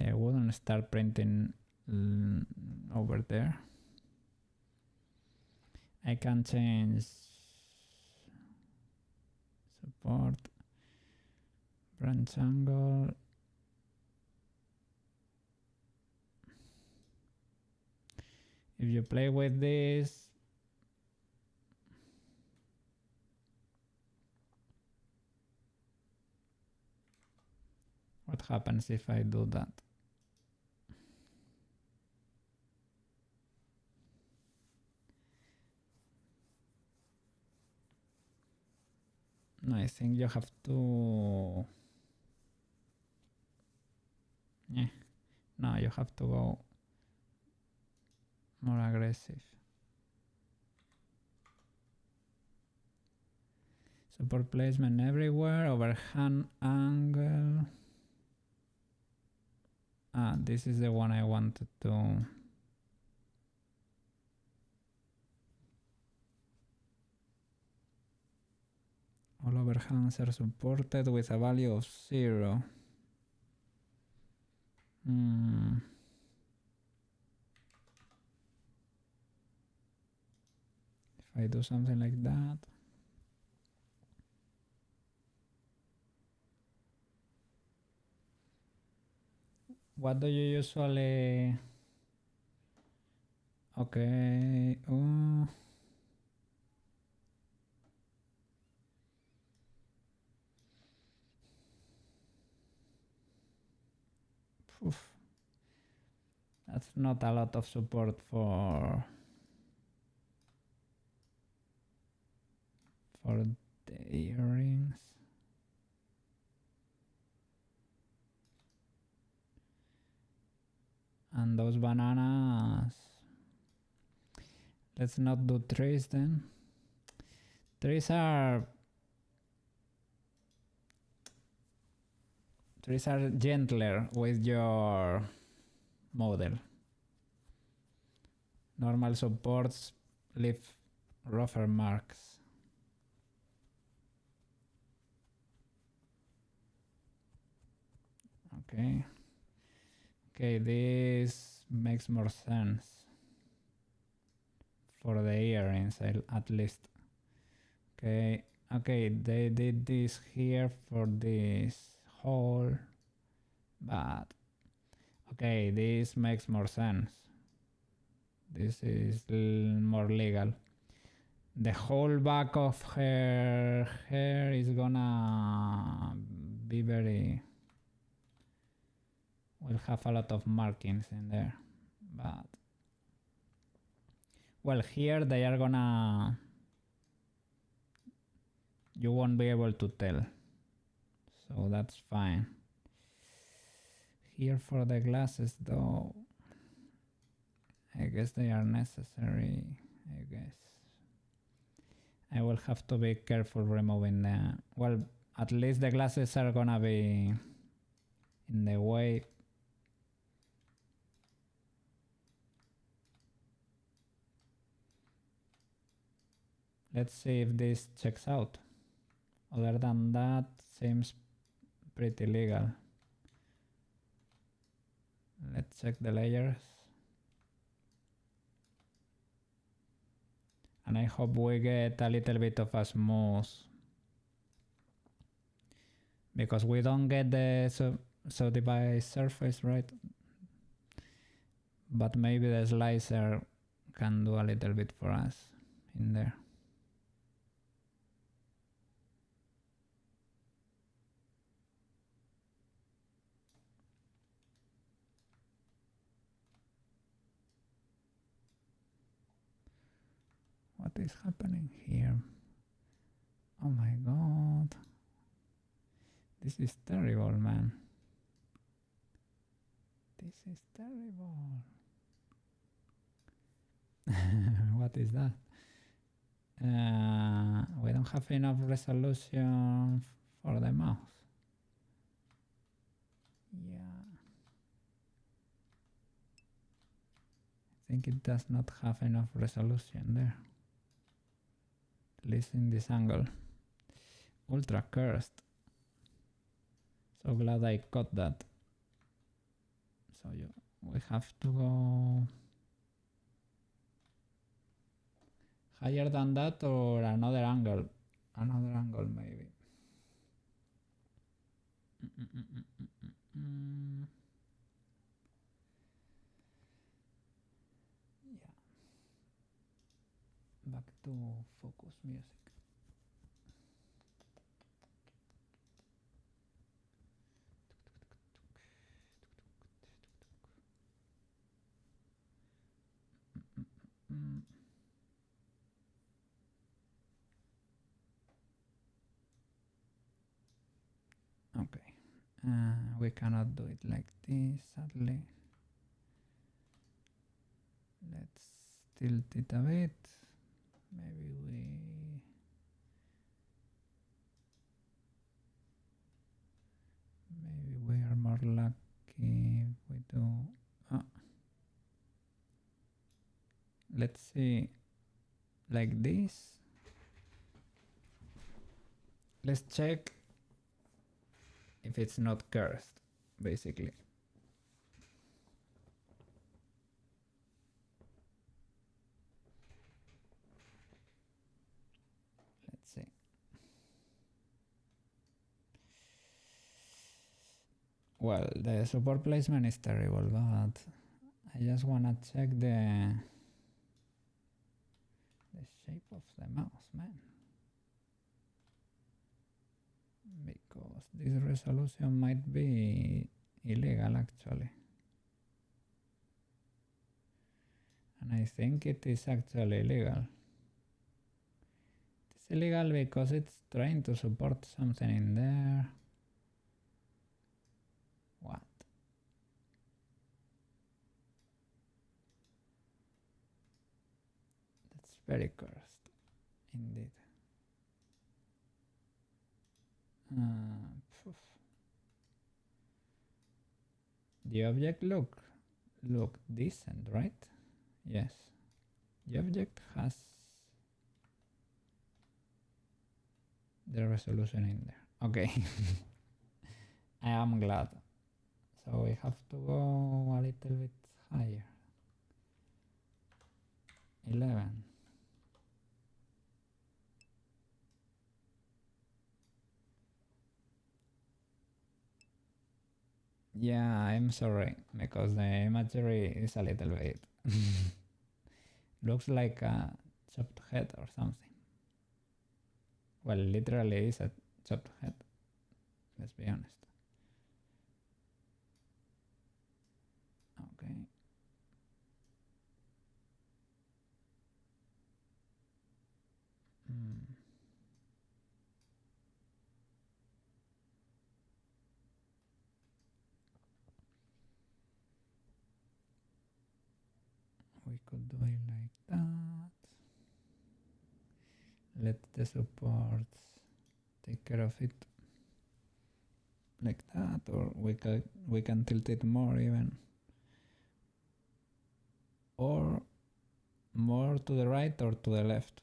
I wouldn't start printing over there. I can change support, branch angle. If you play with this, what happens if I do that? No, I think you have to... Yeah. No, you have to go more aggressive. Support placement everywhere, overhand angle. Ah, this is the one I wanted to... All overhangs are supported with a value of 0. If I do something like that. What do you usually... Okay. Oof. That's not a lot of support for the earrings. And those bananas. Let's not do trees then. Trees are gentler with your model. Normal supports leave rougher marks. Okay, this makes more sense for the earrings at least. Okay, they did this here for this hole, but okay, this makes more sense. This is more legal. The whole back of her hair is gonna be very... We'll have a lot of markings in there, but... Well, here they are gonna... You won't be able to tell, so that's fine. Here for the glasses though, I guess they are necessary, I guess. I will have to be careful removing the... Well, at least the glasses are gonna be in the way. Let's see if this checks out. Other than that, seems pretty legal. Let's check the layers. And I hope we get a little bit of a smooth, because we don't get the subdivided surface, right? But maybe the slicer can do a little bit for us in there. What is happening here? Oh my god. This is terrible, man. This is terrible. What is that? We don't have enough resolution for the mouse. Yeah. I think it does not have enough resolution there. At least in this angle. Ultra cursed. So glad I caught that. So we have to go higher than that or another angle. Another angle maybe. Yeah. Back to focus music. Okay, we cannot do it like this, sadly. Let's tilt it a bit. Maybe we are more lucky if we do. Let's see, like this. Let's check if it's not cursed, basically. Let's see. Well, the support placement is terrible, but I just wanna check the shape of the mouse, man. Because this resolution might be illegal actually. And I think it is actually illegal. It's illegal because it's trying to support something in there. What? That's very cursed, indeed. The object look decent, right? Yes. The object has the resolution in there. Okay. I am glad. So we have to go a little bit higher. 11. Yeah, I'm sorry, because the imagery is a little bit... looks like a chopped head or something. Well, literally is a chopped head, let's be honest. Okay. We could do it like that. Let the supports take care of it like that, or we can tilt it more even, or more to the right or to the left.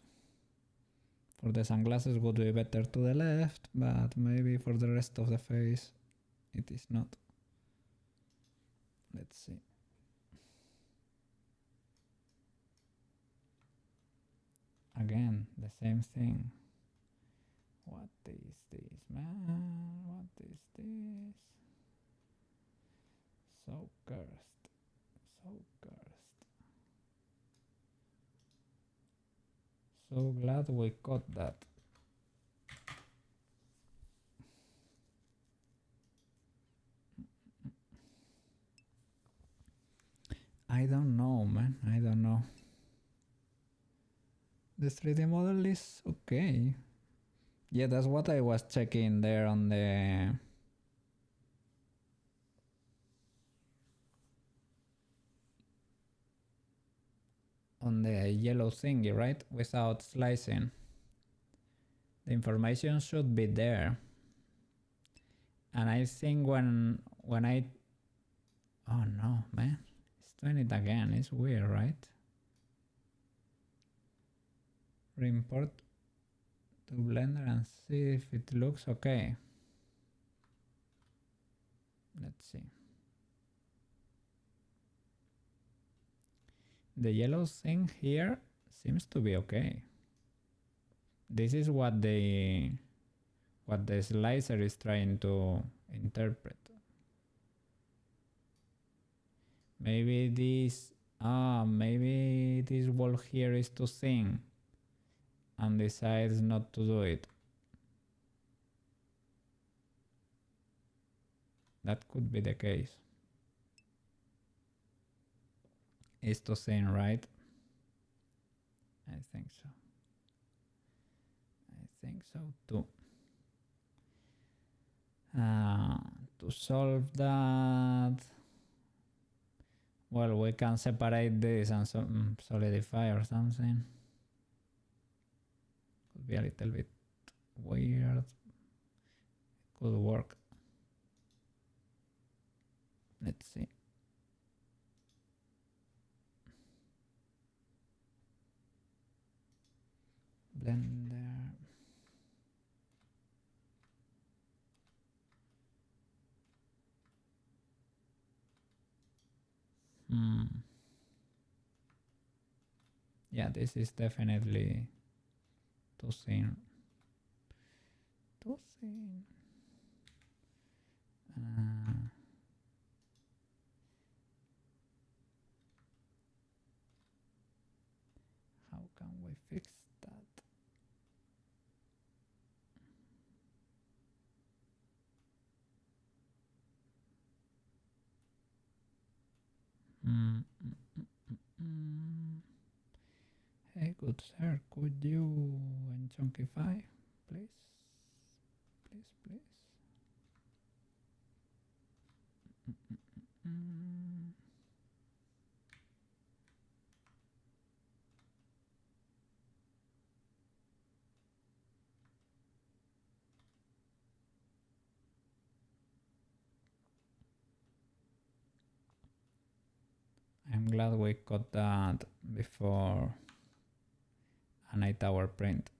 For the sunglasses would be better to the left, but maybe for the rest of the face it is not. Let's see. Again, the same thing. What is this, man? What is this? So cursed. So cursed. So glad we caught that. I don't know, man. I don't know. The 3D model is okay. Yeah, that's what I was checking there on the yellow thingy, right? Without slicing. The information should be there. And I think when I... Oh no, man. It's doing it again. It's weird, right? Reimport to Blender and see if it looks okay. Let's see. The yellow thing here seems to be okay. This is what the slicer is trying to interpret. Maybe this wall here is too thin and decides not to do it. That could be the case. It's too thin, right? I think so. I think so too. To solve that, well, we can separate this and solidify or something. Could be a little bit weird. Could work. Let's see. Blender. Yeah, this is definitely too thin. Too thin. How can we fix that? Hey, good sir, could you unchunkify, please? Please, please. I'm glad we got that before an 8-hour print.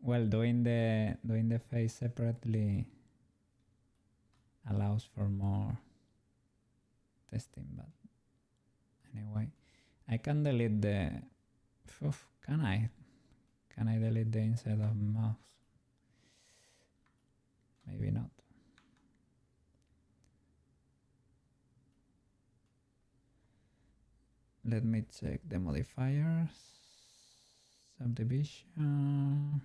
Well, doing the face separately allows for more testing, but anyway, I can delete the... Can I? Can I delete the inside of mouse? Maybe not. Let me check the modifiers. Subdivision.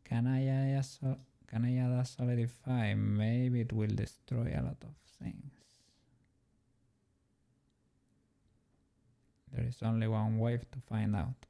Can I add a solidify? Maybe it will destroy a lot of things. There is only one way to find out.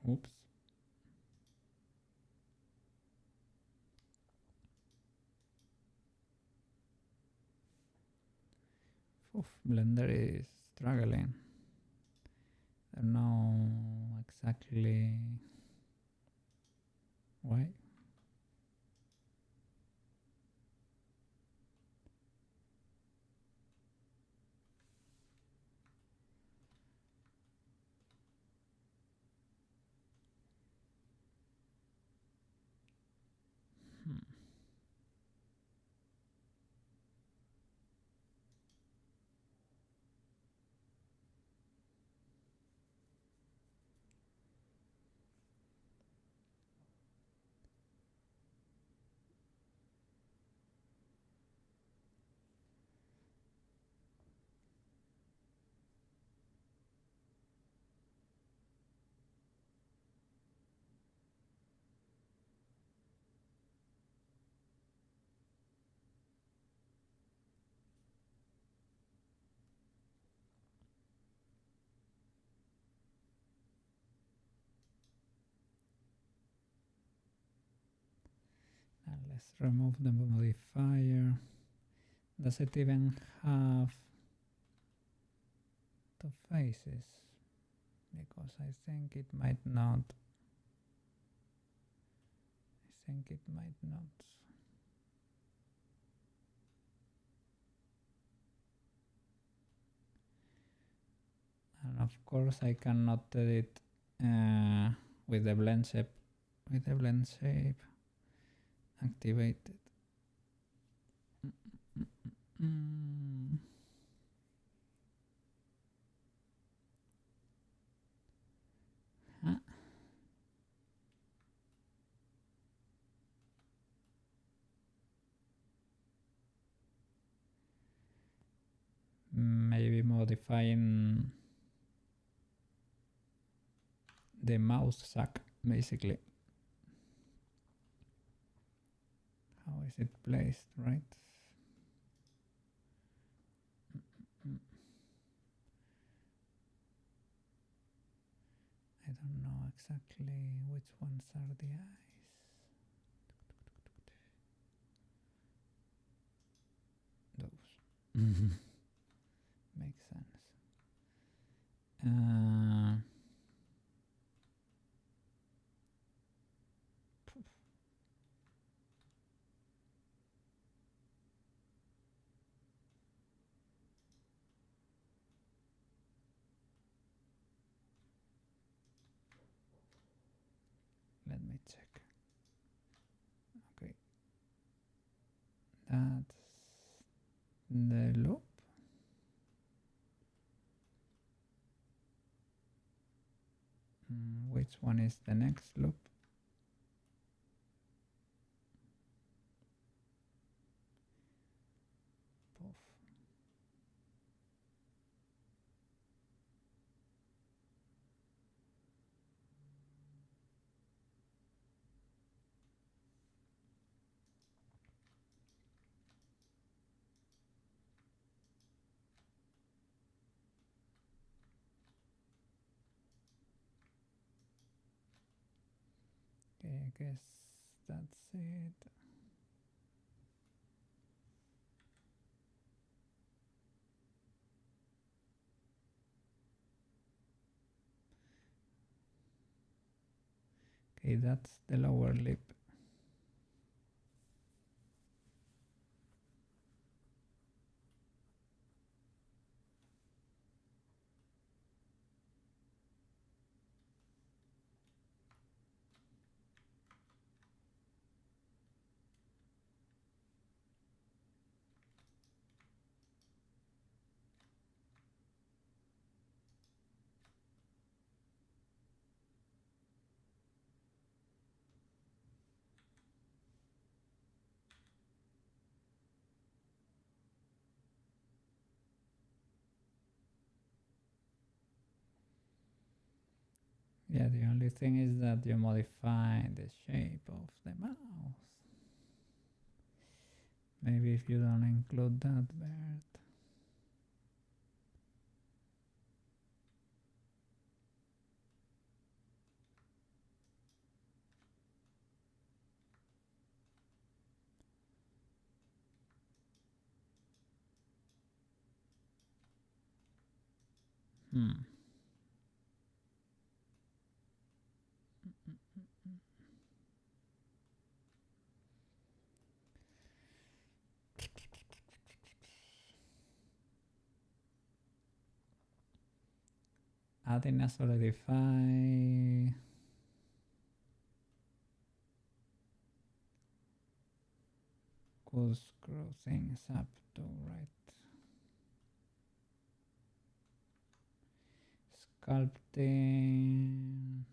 Oops. Blender is struggling. I don't know exactly why. Let's remove the modifier. Does it even have the faces? Because I think it might not. And of course I cannot edit with the blend shape activated. Huh? Maybe modifying the mouse sack, basically. How is it placed, right? I don't know exactly which ones are the eyes. Those. Makes sense. Let me check. Okay. That's the loop. Which one is the next loop? Poof. Okay, I guess that's it. Okay, that's the lower lip. Yeah, the only thing is that you modify the shape of the mouse. Maybe if you don't include that bird. Adding a solidify. Could screw things up too, right? Sculpting.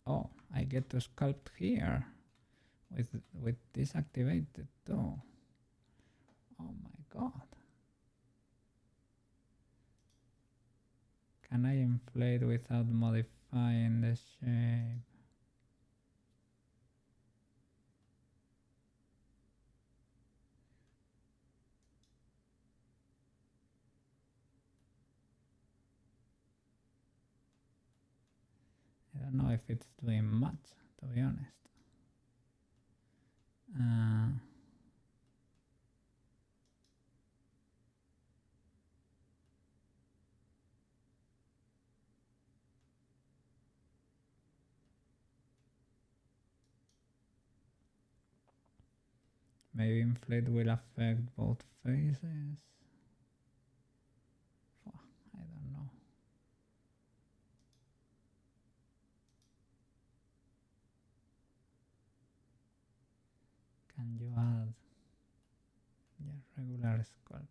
Oh, I get to sculpt here with this activated too. Oh my god. Can I inflate without modifying the shape? don't know if it's doing much, to be honest. Maybe inflate will affect both faces. I don't know. Can you add regular sculpt?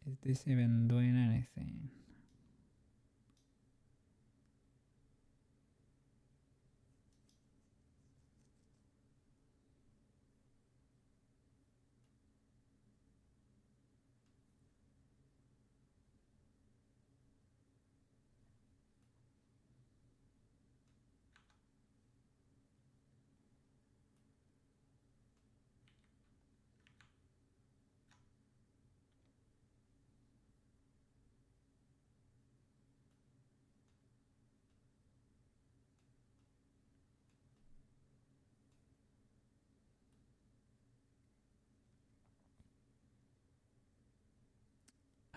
Is this even doing anything?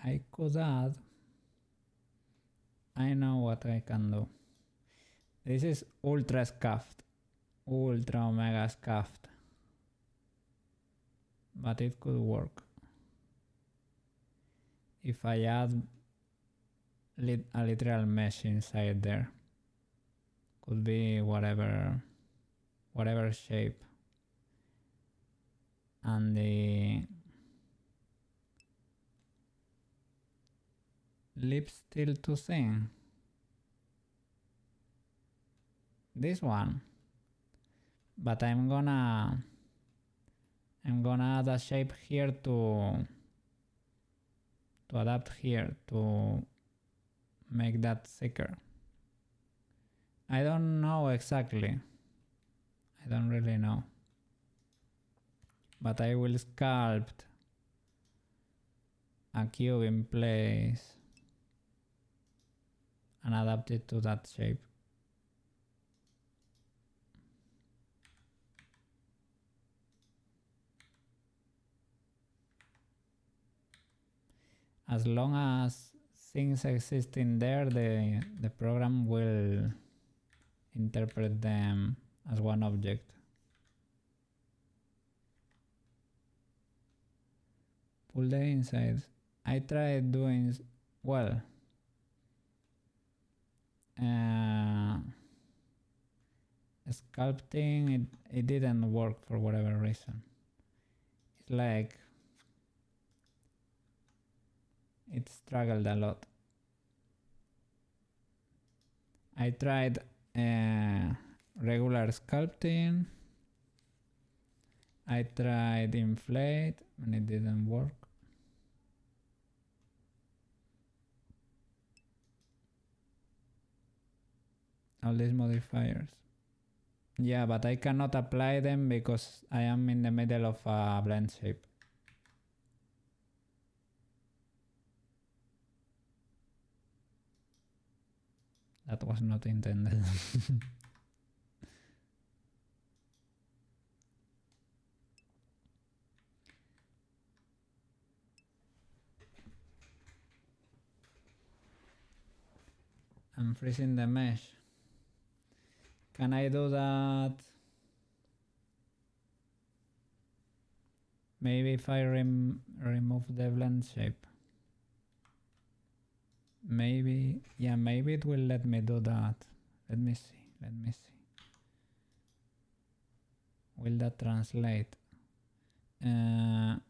I could add. I know what I can do. This is ultra scuffed, ultra omega scuffed, but it could work if I add a literal mesh inside there. Could be whatever shape, and the lip still too thin. This one, but I'm gonna add a shape here to adapt here to make that thicker. I don't know exactly. I don't really know. But I will sculpt a cube in place and adapt it to that shape. As long as things exist in there, the program will interpret them as one object. Pull the insides. I tried doing well. Sculpting, it didn't work for whatever reason. It's like it struggled a lot. I tried regular sculpting. I tried inflate and it didn't work. All these modifiers. Yeah, but I cannot apply them because I am in the middle of a blend shape. That was not intended. I'm freezing the mesh. Can I do that? Maybe if I remove the blend shape. Maybe, yeah, maybe it will let me do that. Let me see. Will that translate? You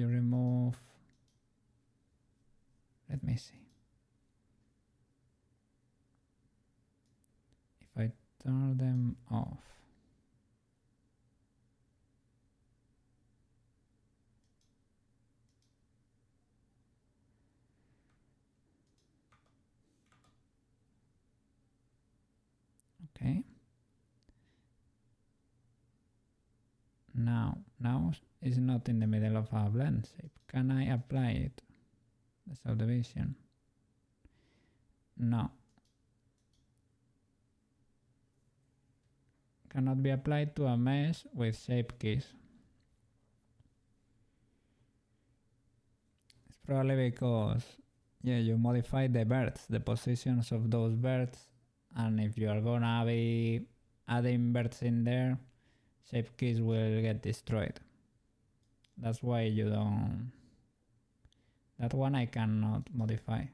remove, let me see. If I turn them off. Okay. Now is not in the middle of a blend shape. Can I apply it? The subdivision. No. Cannot be applied to a mesh with shape keys. It's probably because you modify the birds, the positions of those birds, and if you are gonna be adding birds in there, shape keys will get destroyed. That's why you don't. That one I cannot modify.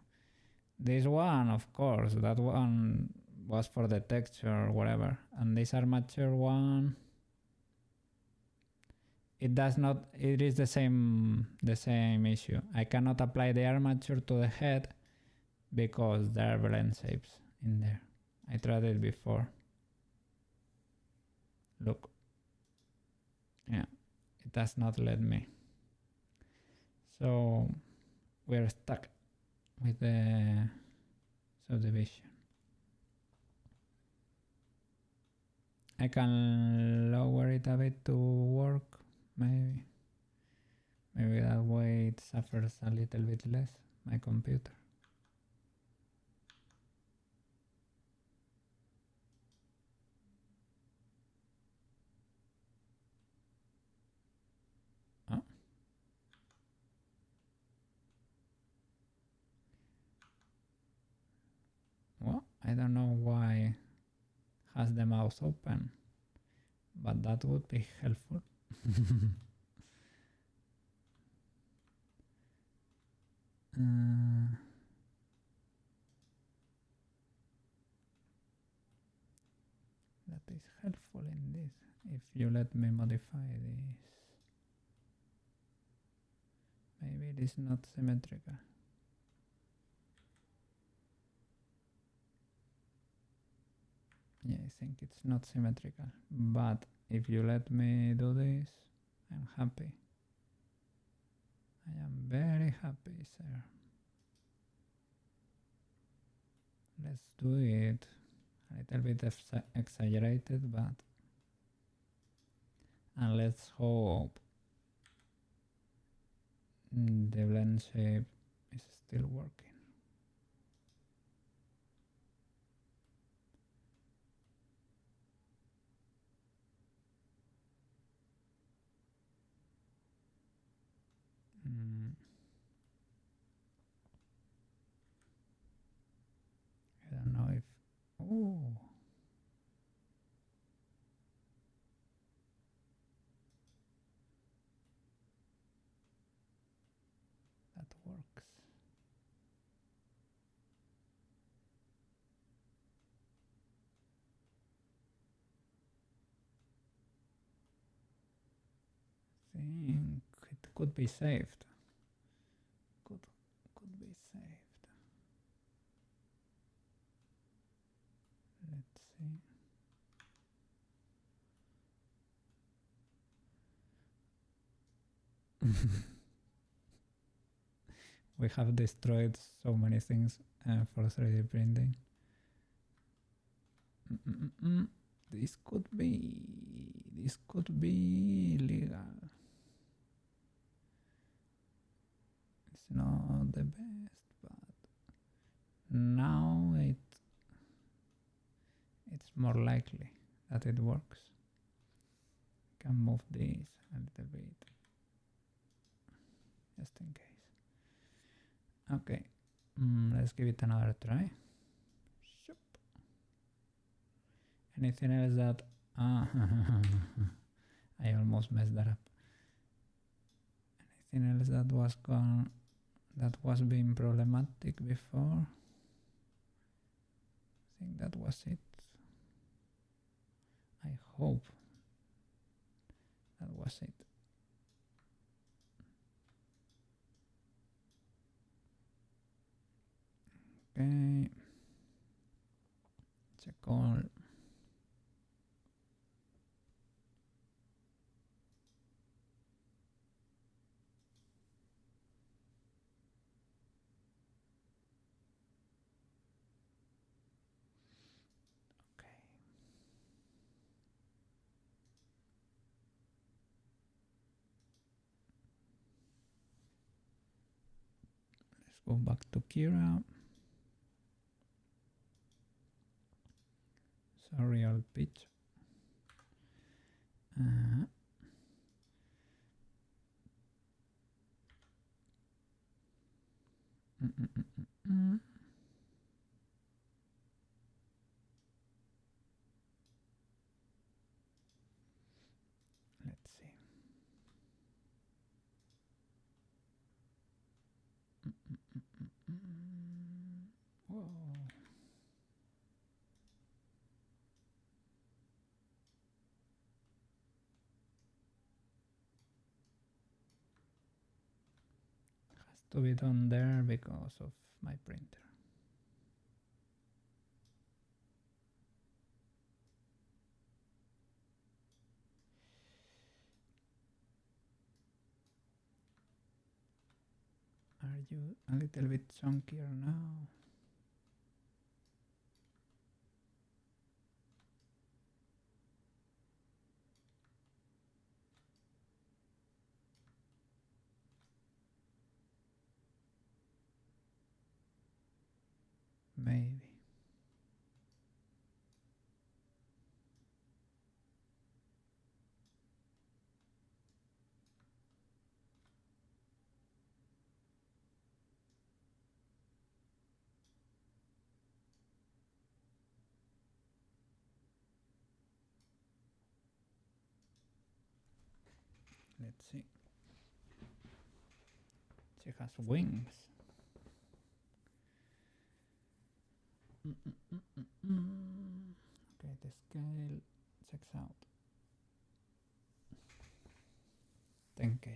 This one, of course, that one was for the texture or whatever. And this armature one, it does not, it is the same issue. I cannot apply the armature to the head because there are blend shapes in there. I tried it before. Look. Yeah, it does not let me. So we're stuck with the subdivision. I can lower it a bit to work, maybe. Maybe that way it suffers a little bit less, my computer. Oh. Well, I don't know why it has the mouse open, but that would be helpful. That is helpful in this. If you let me modify this, maybe it is not symmetrical. Yeah, I think it's not symmetrical, but if you let me do this, I'm happy. I am very happy, sir. Let's do it a little bit exaggerated, but and let's hope the blend shape is still working. I don't know if that works. I think it could be saved. Could be saved. Let's see. We have destroyed so many things for 3D printing. This could be illegal. It's not the best, but now it's more likely that it works. I can move this a little bit, just in case. Okay, let's give it another try. Anything else that... I almost messed that up. Anything else that was being problematic before? I think that was it. I hope that was it. Okay. Check all. Okay. go back to Kira. Sorry, old pitch. Let's see. Whoa. Has to be done there because of my printer. Are you a little bit chunkier now? Maybe. Let's see. She has wings. Okay, the scale checks out. 10K.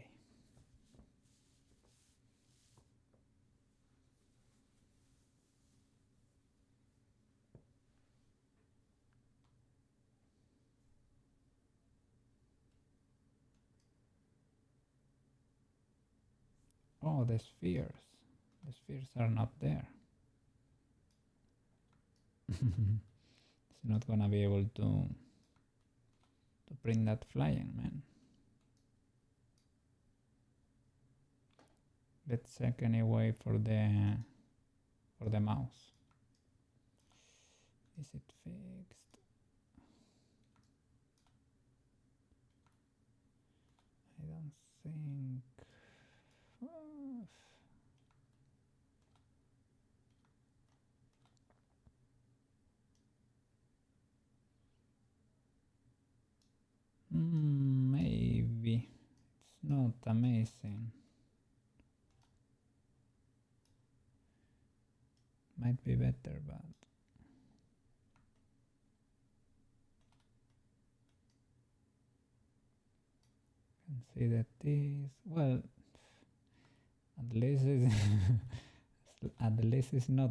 Oh, the spheres. The spheres are not there. It's not gonna be able to print that flying, man. Let's check anyway for the mouse. Is it fixed? I don't think. Maybe it's not amazing. Might be better, but can see that this, well, at least it's at least it's not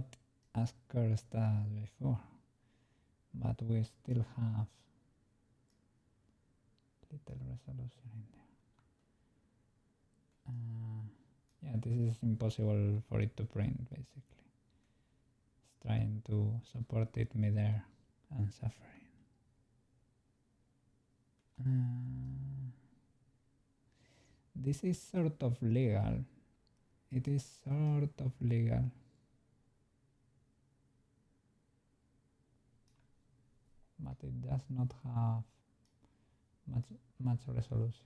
as cursed as before, but we still have little resolution in there. Yeah, this is impossible for it to print basically. It's trying to support it midair and suffering. This is sort of legal. It is sort of legal. But it does not have much resolution.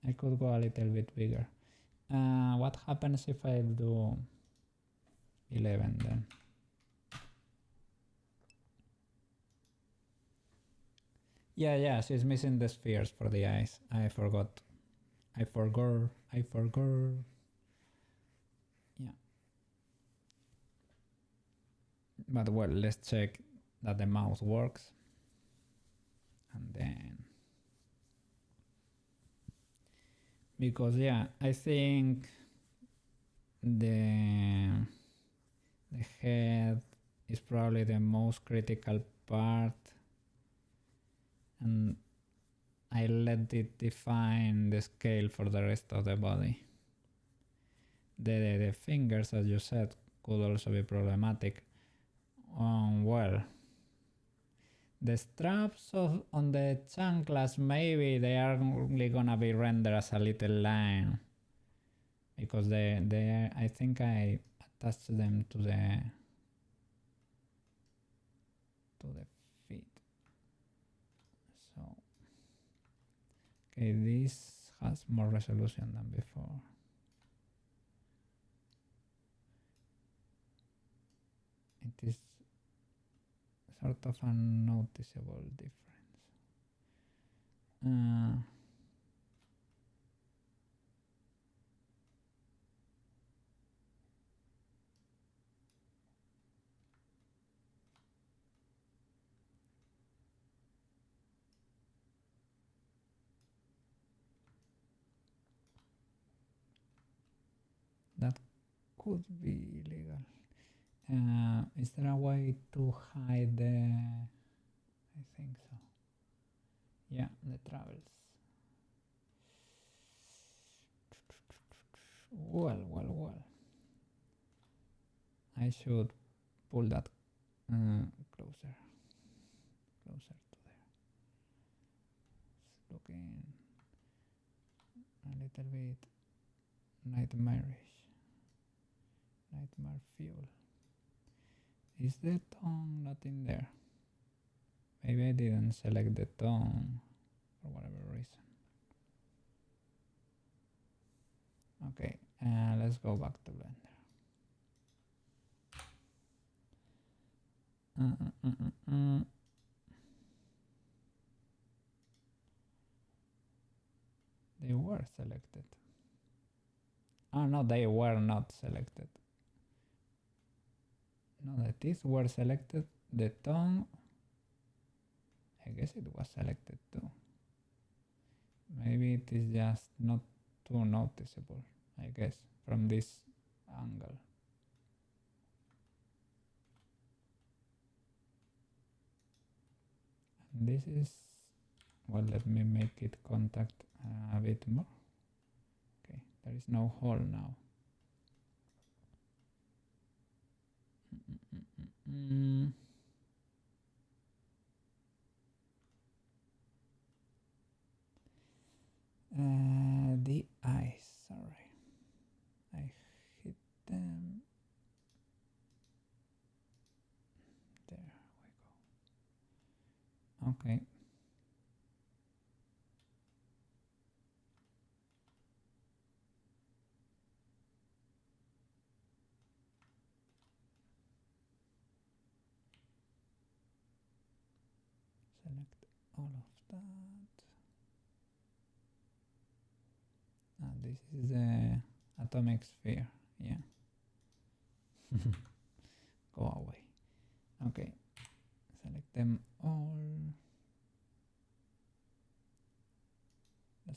I could go a little bit bigger. What happens if I do 11 then? Yeah, she's missing the spheres for the eyes. I forgot. I forgot. Yeah. But well, let's check that the mouse works. And then, because yeah, I think the head is probably the most critical part, and I let it define the scale for the rest of the body. The fingers, as you said, could also be problematic. Well, the straps on the chanclas, maybe they are only gonna be rendered as a little line. because they I think I attached them to the feet. So okay, this has more resolution than before. It is sort of a noticeable difference. That could be illegal. Is there a way to hide the... I think so. Yeah, the travels. Well. I should pull that closer to there. It's looking a little bit nightmarish. Nightmare fuel. Is the tongue not in there? Maybe I didn't select the tongue for whatever reason. Okay, let's go back to Blender. They were selected. Oh no, they were not selected. No, the teeth were selected. The tongue, I guess it was selected too. Maybe it is just not too noticeable, I guess, from this angle. And this is, well, let me make it contact a bit more. Okay, there is no hole now. The eyes, sorry. I hit them. There we go. Okay. Select all of that. This is the atomic sphere, yeah. Go away. Okay, select them all. I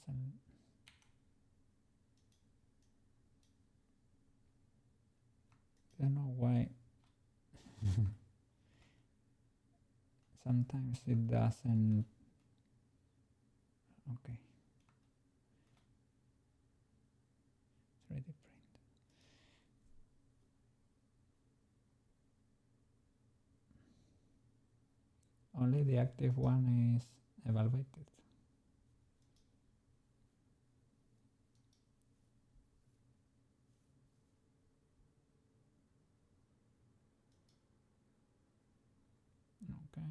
don't know why. Sometimes it doesn't. Okay. 3D print. Only the active one is evaluated. Okay.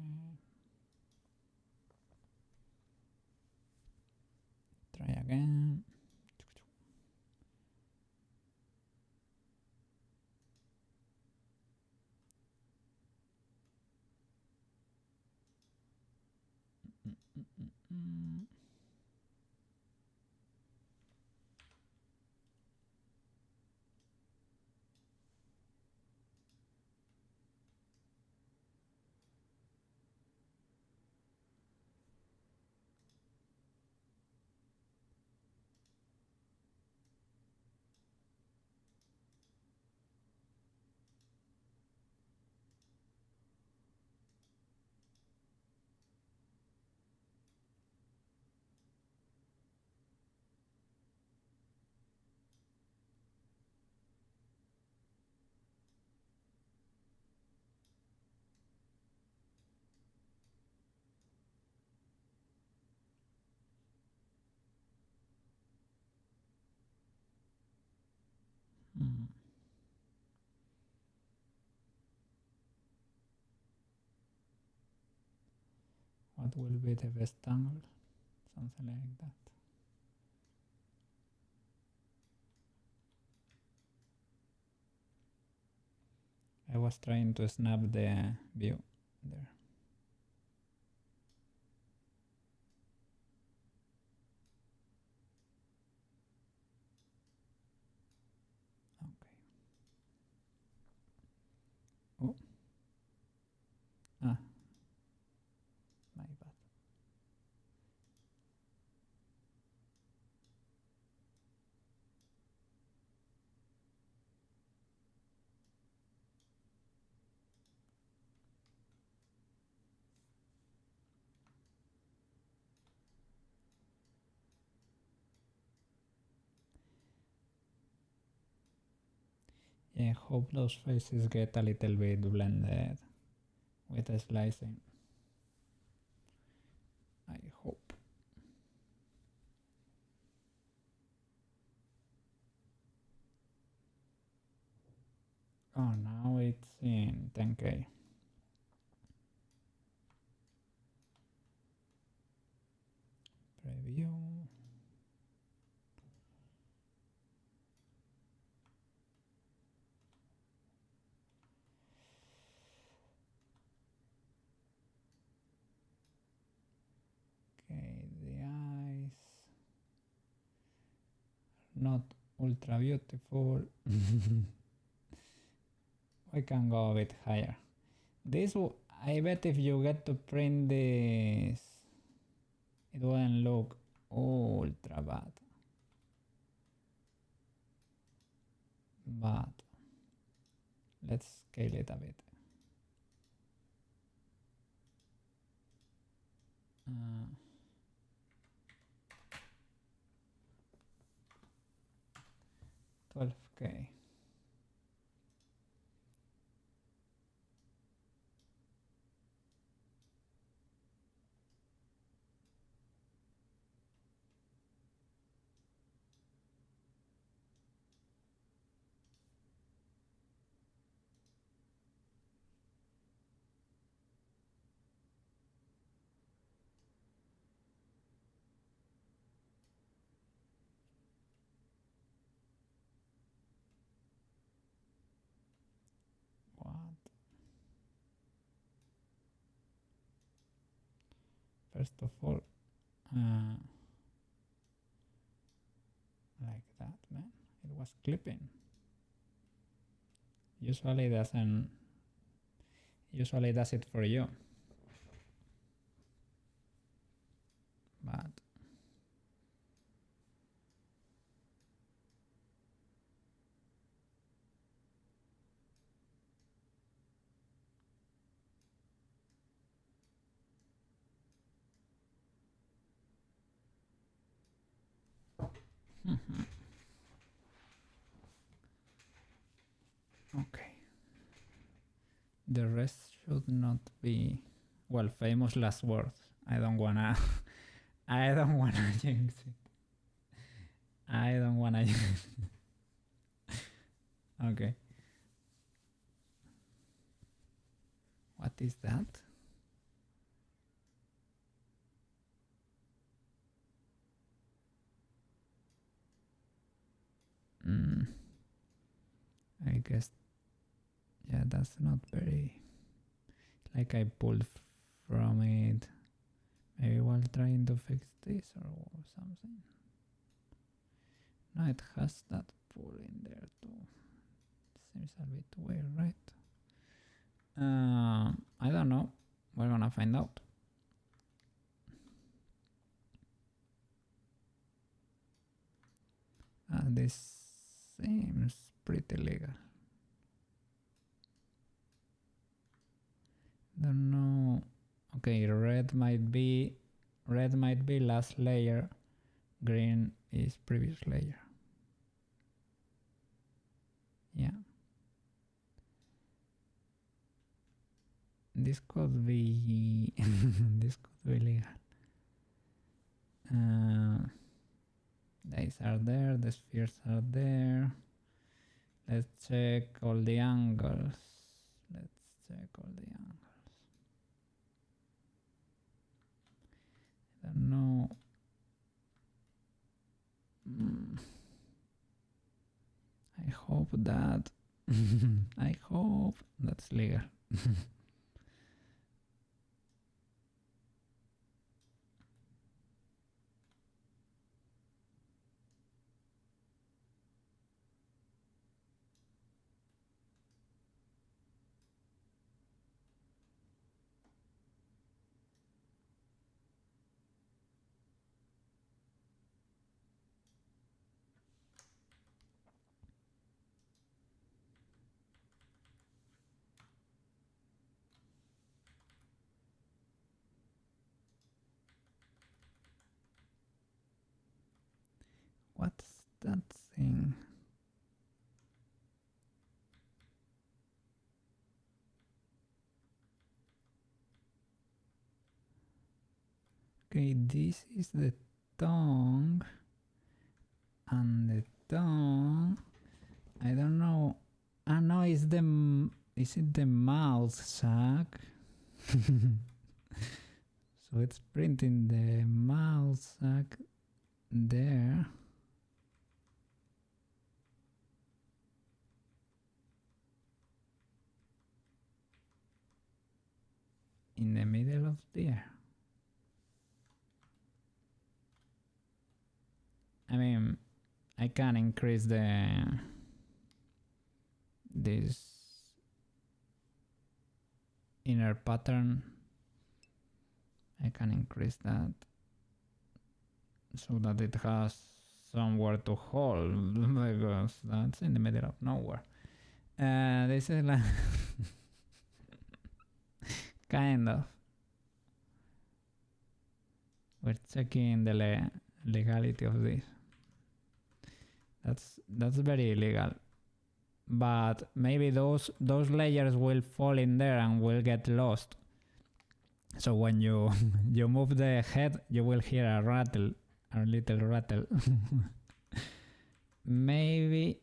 Try again. what will be the best angle? Something like that. I was trying to snap the view there. Okay. Oh. Ah. My bad. Yeah, hope those faces get a little bit blended with the slicing. I hope. Oh, now it's in 10K. Preview. Okay, the eyes. Not ultra beautiful. We can go a bit higher. This, I bet if you get to print this, it wouldn't look ultra bad. But let's scale it a bit. 12K. What? First of all, like that, man. It was clipping. Usually does it for you. But okay. The rest should not be, well, famous last words. I don't wanna jinx it. I don't wanna jinx it. Okay. What is that? I guess, yeah, that's not very, like I pulled from it maybe while trying to fix this or something. No, it has that pull in there too. Seems a bit weird, right? I don't know. We're gonna find out. This seems pretty legal. Don't know. Okay, red might be last layer. Green is previous layer. Yeah. This could be this could be legal. These are there, the spheres are there. Let's check all the angles. hope that I hope that's legal. What's that thing? Okay, this is the tongue. And the tongue, I don't know. Ah, no, is it the mouth sac? So it's printing the mouth sac there. In the middle of there. I mean, I can increase this inner pattern. I can increase that so that it has somewhere to hold because that's in the middle of nowhere. This is like kind of. We're checking the legality of this. That's very illegal. But maybe those layers will fall in there and will get lost. So when you you move the head, you will hear a rattle, a little rattle. Maybe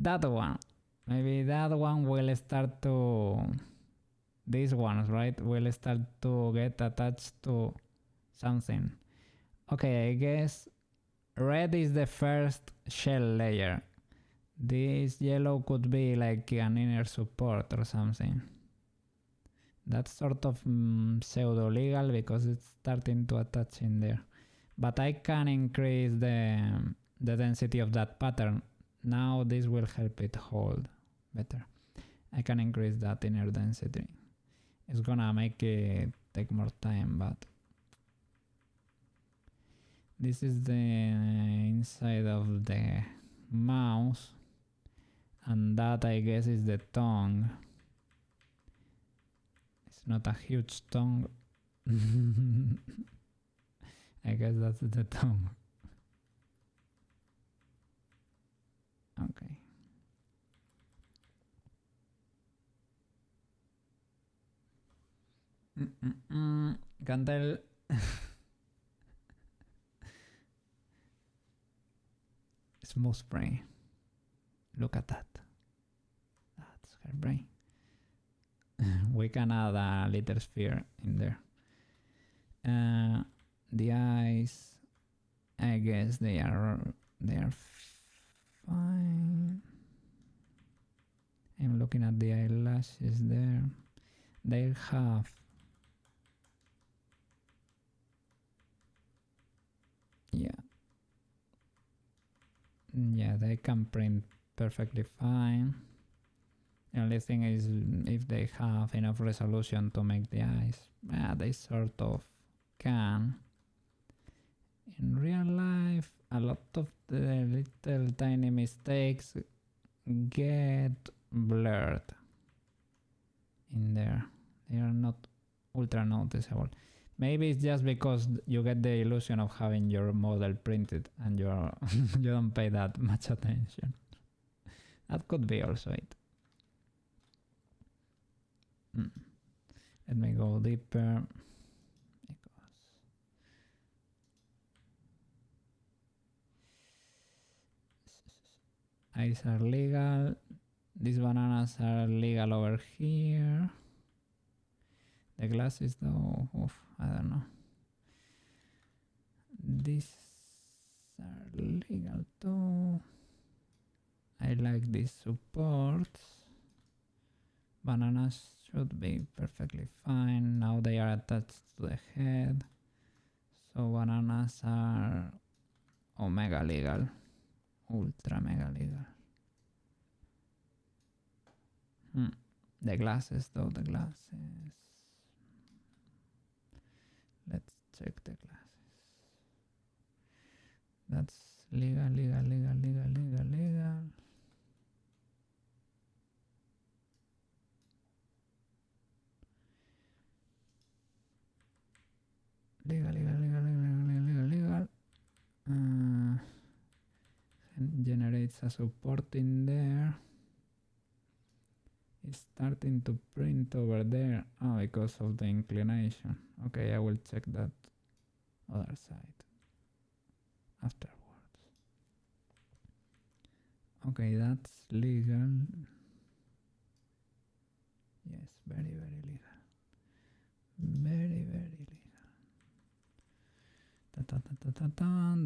that one. Maybe that one will start to. These ones, right? Will start to get attached to something. Okay, I guess red is the first shell layer. This yellow could be like an inner support or something. That's sort of pseudo legal because it's starting to attach in there. But I can increase the density of that pattern. Now this will help it hold better. I can increase that inner density. It's gonna make it take more time, but this is the inside of the mouth, and that I guess is the tongue. It's not a huge tongue. I guess that's the tongue. Okay. Can tell. Smooth brain. Look at that. That's her brain. We can add a little sphere in there. The eyes, I guess they are fine. I'm looking at the eyelashes there. They have yeah, they can print perfectly fine. The only thing is if they have enough resolution to make the eyes. They sort of can. In real life, a lot of the little tiny mistakes get blurred in there. They are not ultra noticeable. Maybe it's just because you get the illusion of having your model printed and you don't pay that much attention. That could be also it. Let me go deeper. Eyes are legal. These bananas are legal over here. The glasses though, I don't know. These are legal too. I like these supports. Bananas should be perfectly fine. Now they are attached to the head. So bananas are omega legal. Ultra mega legal. The glasses though, the glasses. Let's check the glasses. That's legal, legal, legal, legal, legal, legal. Legal, legal, legal, legal, legal, legal. Generates a support in there. It's starting to print over there. Oh, because of the inclination. Okay, I will check that other side afterwards. Okay, that's legal. Yes, very, very legal. Very, very legal.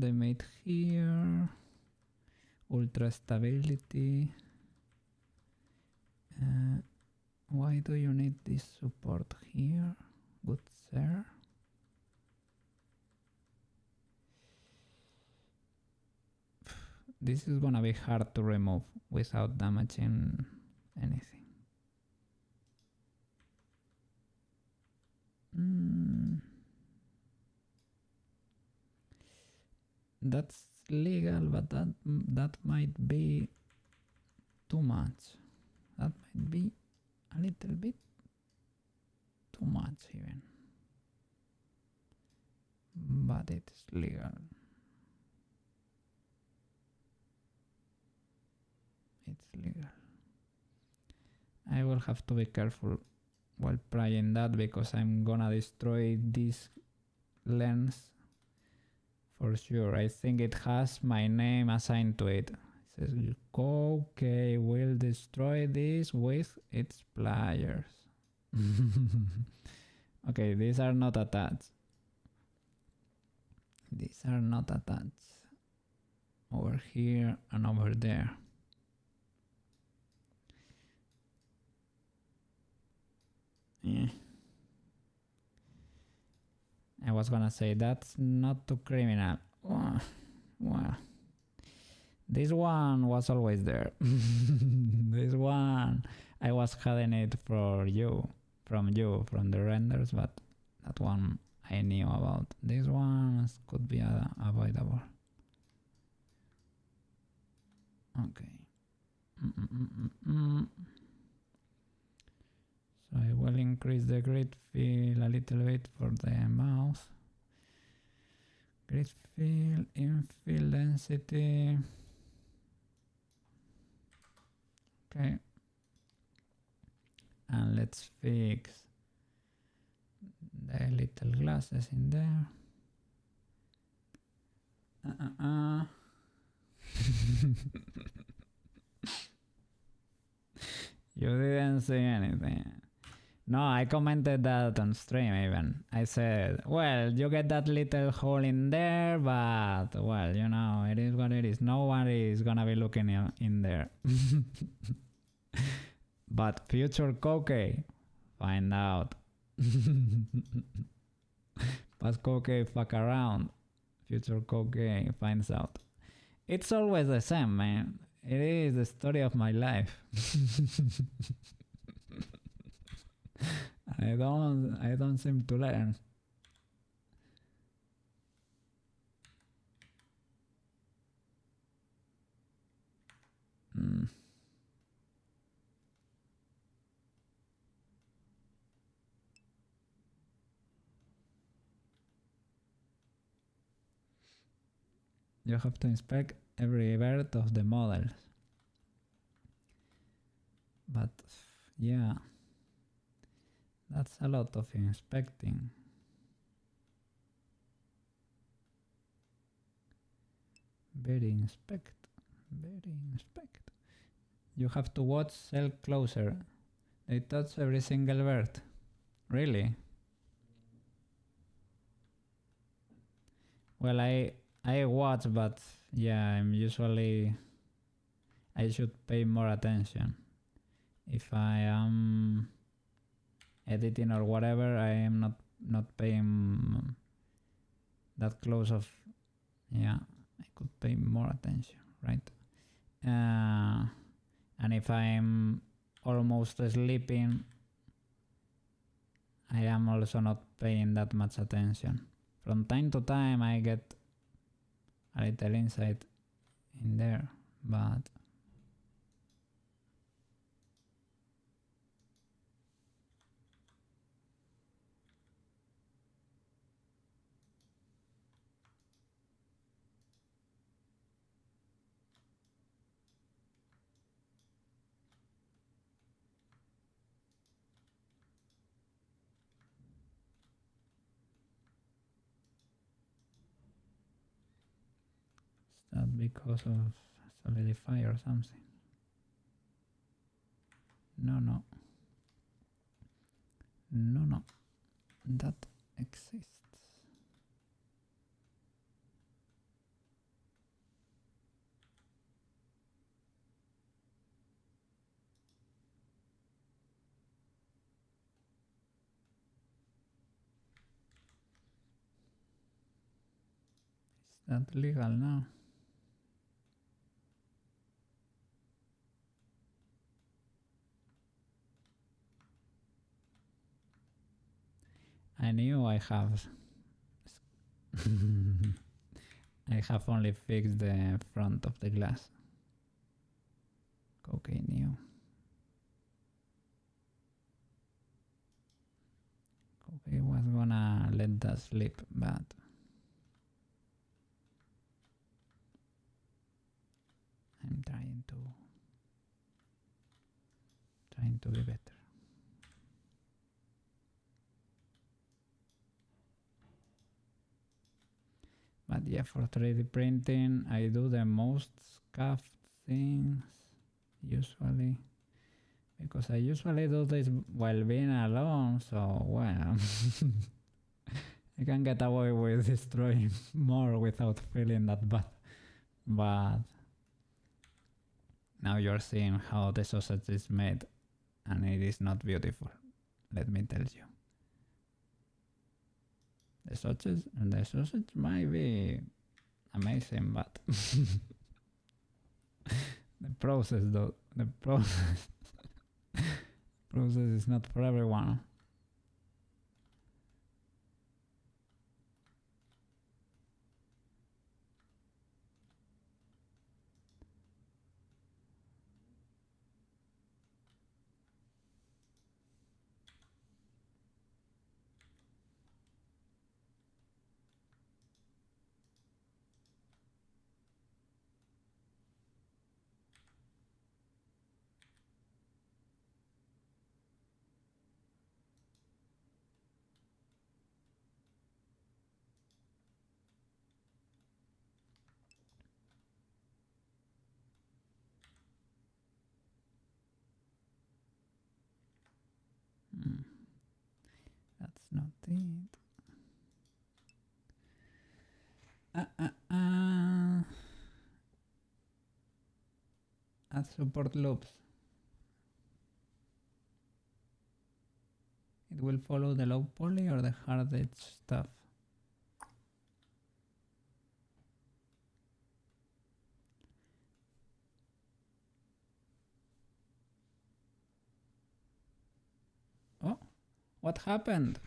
They made here. Ultra stability. Why do you need this support here? Good sir. This is gonna be hard to remove without damaging anything. That's legal, but that might be too much. That might be a little bit too much even. But it's legal. It's legal. I will have to be careful while prying that because I'm gonna destroy this lens for sure. I think it has my name assigned to it. It says, okay, we'll destroy this with its pliers. Okay, these are not attached. These are not attached. Over here and over there. Yeah. I was gonna say that's not too criminal. Well, this one was always there. This one I was hiding it from you, from the renders, but that one I knew about. These ones could be avoidable. Okay. So I will increase the grid fill a little bit for the mouth. Grid fill, infill density. Okay. And let's fix the little glasses in there. You didn't say anything. No, I commented that on stream even. I said, well, you get that little hole in there, but, well, you know, it is what it is. Nobody is gonna be looking in there. But future Koke, find out. Past Koke fuck around. Future Koke finds out. It's always the same, man. It is the story of my life. I don't seem to learn. You have to inspect every bird of the models. But yeah, that's a lot of inspecting. Very inspect. You have to watch cell closer. They touch every single bird. Really? Well, I watch, but yeah, I'm usually I should pay more attention. If I am editing or whatever, I am not paying that close of. Yeah, I could pay more attention, right? And if I'm almost sleeping, I am also not paying that much attention. From time to time I get a little insight in there, but is that because of solidify or something? No, that exists. Is that legal now? I knew I have. I have only fixed the front of the glass. Okay, new. Okay, was gonna let that slip, but I'm trying to be better. But yeah, for 3D printing, I do the most scuffed things usually, because I usually do this while being alone, so well, I can get away with destroying more without feeling that bad. But now you're seeing how the sausage is made, and it is not beautiful, let me tell you. The sausage might be amazing, but the process though, the process is not for everyone. That's not it. Add support loops. It will follow the low poly or the hard edge stuff. Oh, what happened?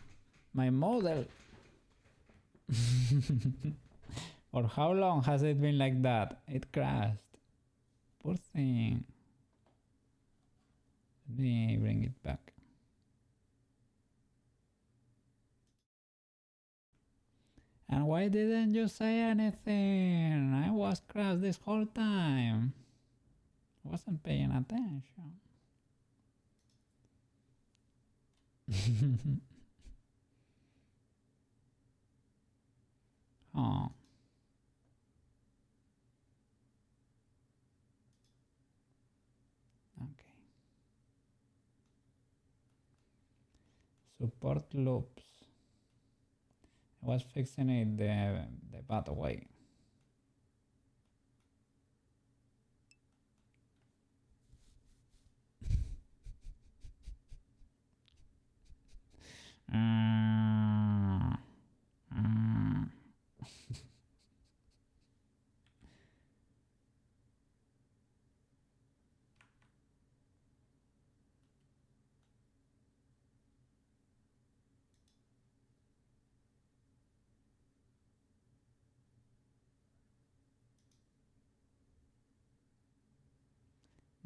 My model. For how long has it been like that? It crashed. Poor thing. Let me bring it back. And why didn't you say anything? I was crashed this whole time. I wasn't paying attention. Oh. Okay. Support loops. I was fixing it the bad way.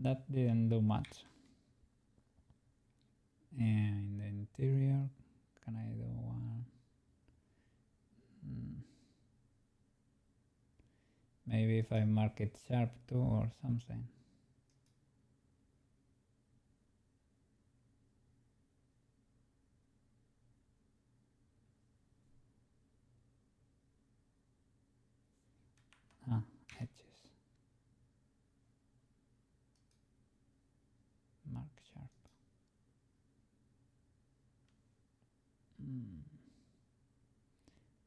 That didn't do much. And in the interior, can I do one? Maybe if I mark it sharp too or something. Edges. Mark sharp.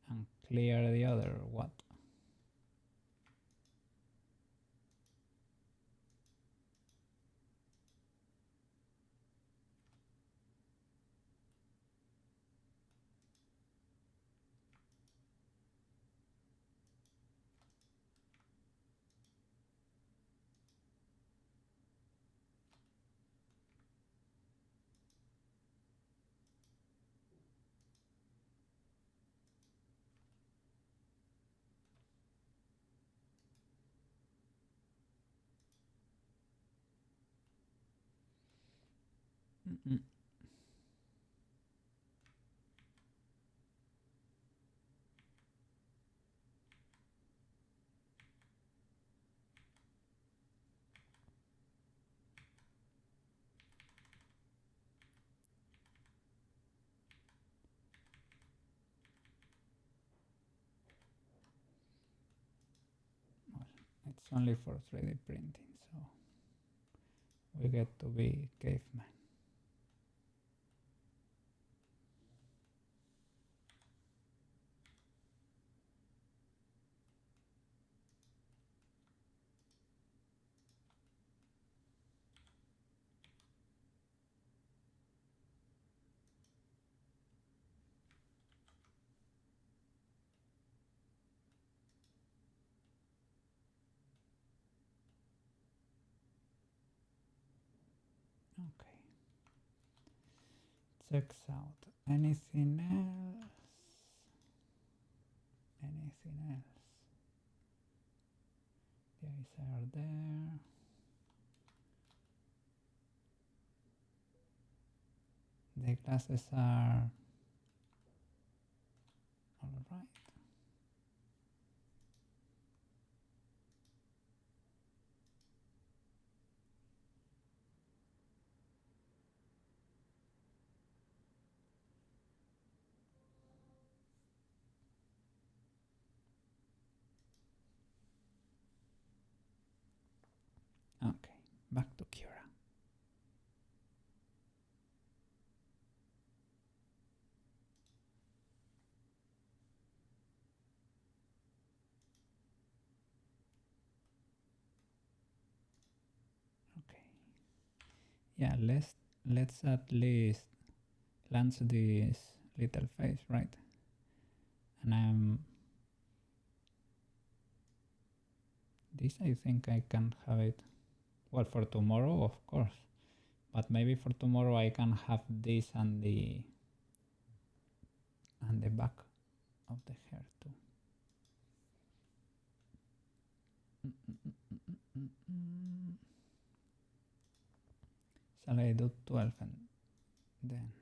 And clear the other, what? It's only for 3D printing, so we get to be cavemen. Okay. Checks out. Anything else? Anything else? The eyes are there. The glasses are all right. Okay, back to Kira. Okay. Yeah, let's at least launch this little face, right? And this I think I can have it, well, for tomorrow, of course, but maybe for tomorrow I can have this and the back of the hair too. Shall I do 12 and then?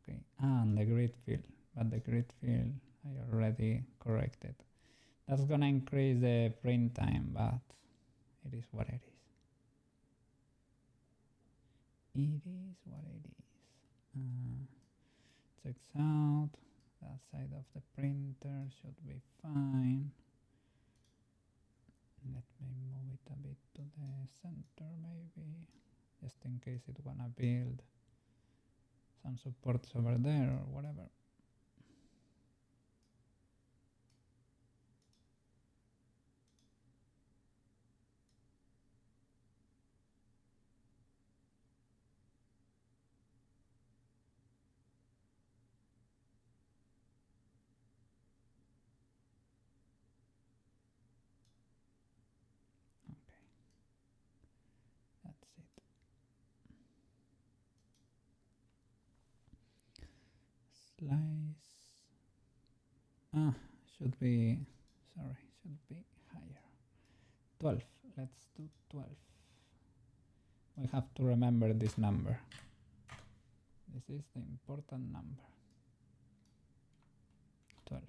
Okay, and the grid fill, but the grid fill I already corrected. That's gonna increase the print time, but it is what it is. It is what it is. Checks out. That side of the printer should be fine. Let me move it a bit to the center maybe, just in case it wanna build some supports over there or whatever. Slice. Ah, should be, sorry, should be higher. 12. Let's do 12. We have to remember this number. This is the important number. 12.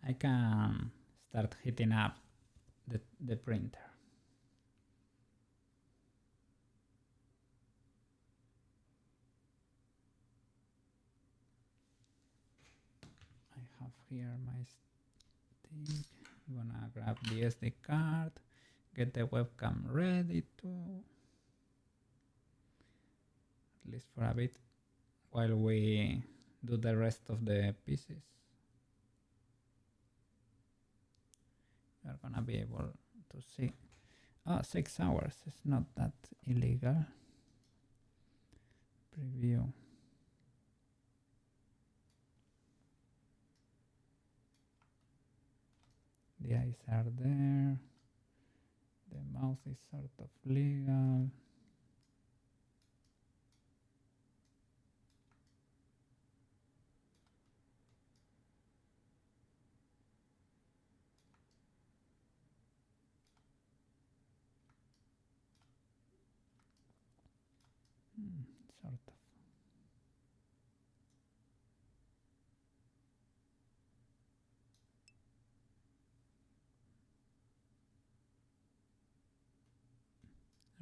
I can start heating up the printer. I have here my stick. I'm gonna grab the SD card, get the webcam ready to, at least for a bit, while we do the rest of the pieces. You're gonna be able to see. Oh, 6 hours. It's not that illegal. Preview. The eyes are there. The mouth is sort of legal. Sort of.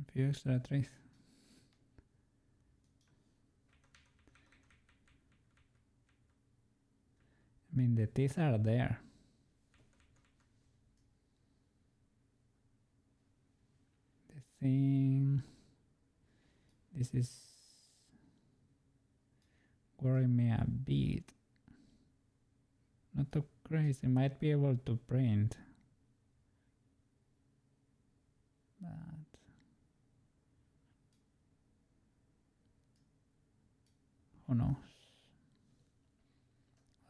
A few extra trees. I mean, the teeth are there. The thing. This is worrying me a bit. Not too crazy. Might be able to print, but who knows?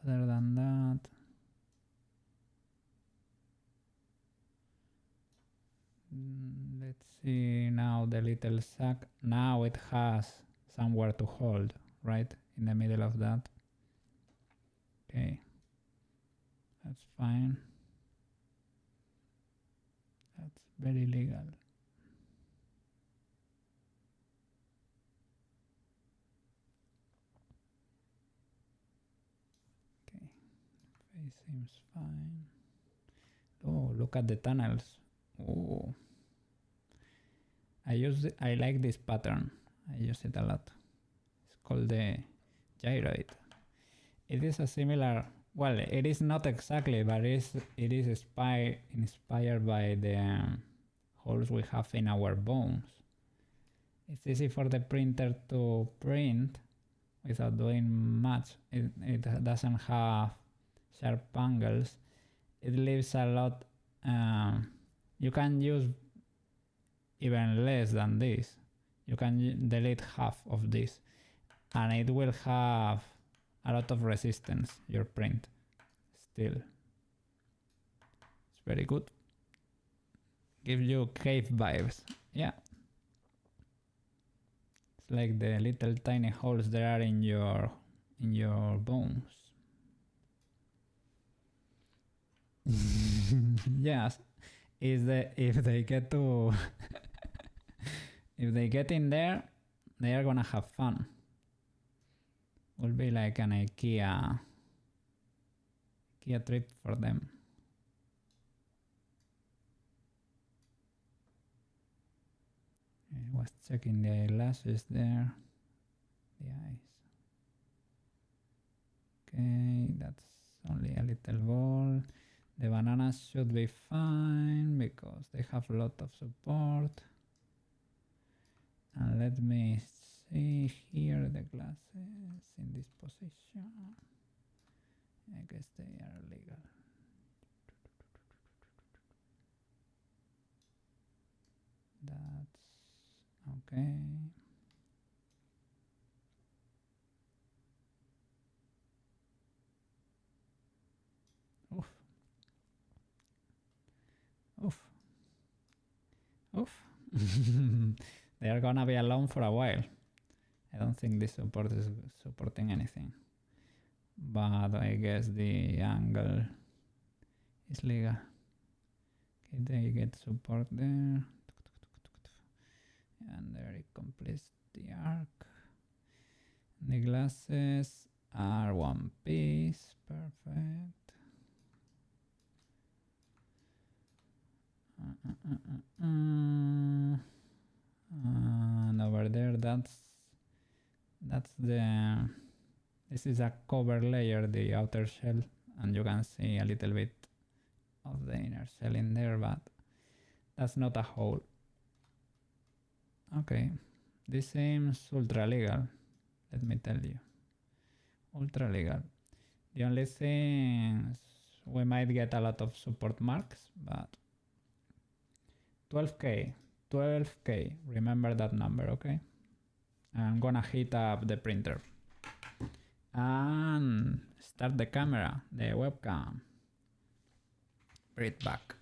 Other than that, let's see now the little sack. Now it has somewhere to hold, right? In the middle of that. Okay. That's fine. That's very legal. Okay. Face seems fine. Oh, look at the tunnels. Oh. I like this pattern. I use it a lot. It's called the gyroid. It is a similar, well, it is not exactly, but it is inspired by the holes we have in our bones. It's easy for the printer to print without doing much. It doesn't have sharp angles. It leaves a lot. You can use even less than this. You can delete half of this and it will have a lot of resistance, your print. Still, it's very good. Gives you cave vibes. Yeah, it's like the little tiny holes there are in your bones. Yes, if they get to if they get in there, they are gonna have fun. Will be like an IKEA trip for them. was checking the eyelashes there. The eyes. Okay, that's only a little ball. The bananas should be fine because they have a lot of support. And let me see here the glasses in this position. I guess they are legal. That's okay. Oof. Oof. Oof. They are gonna be alone for a while. I don't think this support is supporting anything. But I guess the angle is legal. Okay, they get support there. And there it completes the arc. The glasses are one piece. Perfect. And over there, that's the, this is a cover layer, the outer shell, and you can see a little bit of the inner shell in there, but that's not a hole. Okay, this seems ultra legal, let me tell you. Ultra legal. The only thing is we might get a lot of support marks, but 12k, remember that number, okay? I'm gonna heat up the printer and start the camera, the webcam. Bring it back.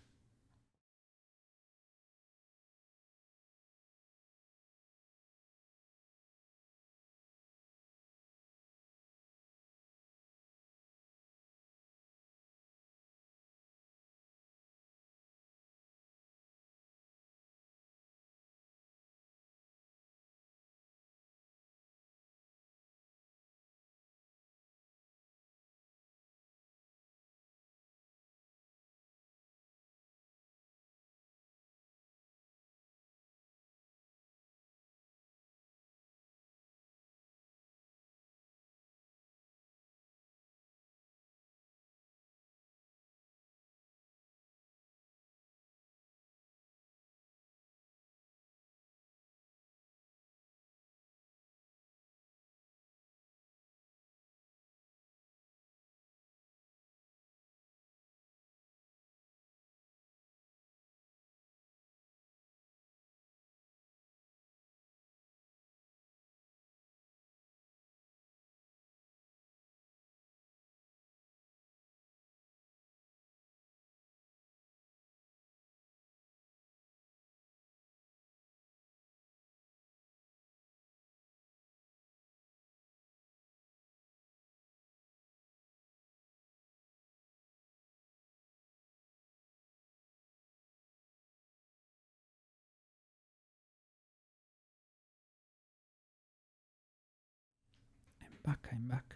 I'm back.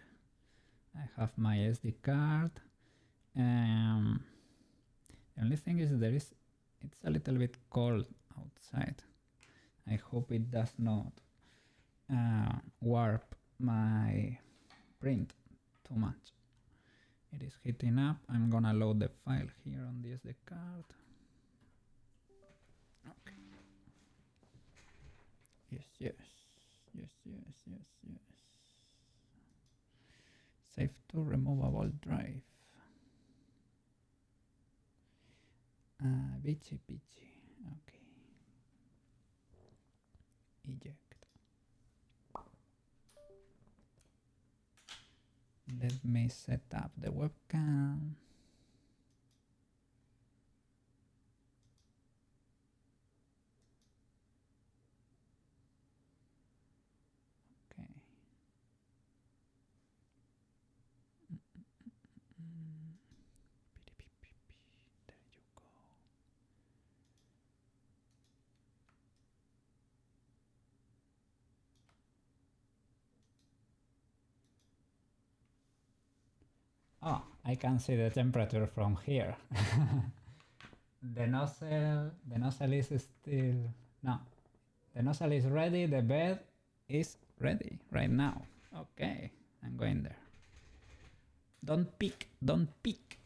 I have my SD card. The only thing is it's a little bit cold outside. I hope it does not warp my print too much. It is heating up. I'm gonna load the file here on the SD card. Okay. Yes. Save to removable drive. Beachy. Okay. Eject. Let me set up the webcam. Okay. There you go. Oh, I can see the temperature from here. The nozzle is still, no, The nozzle is ready, the bed is ready right now. Okay, I'm going there. Don't peek, don't peek.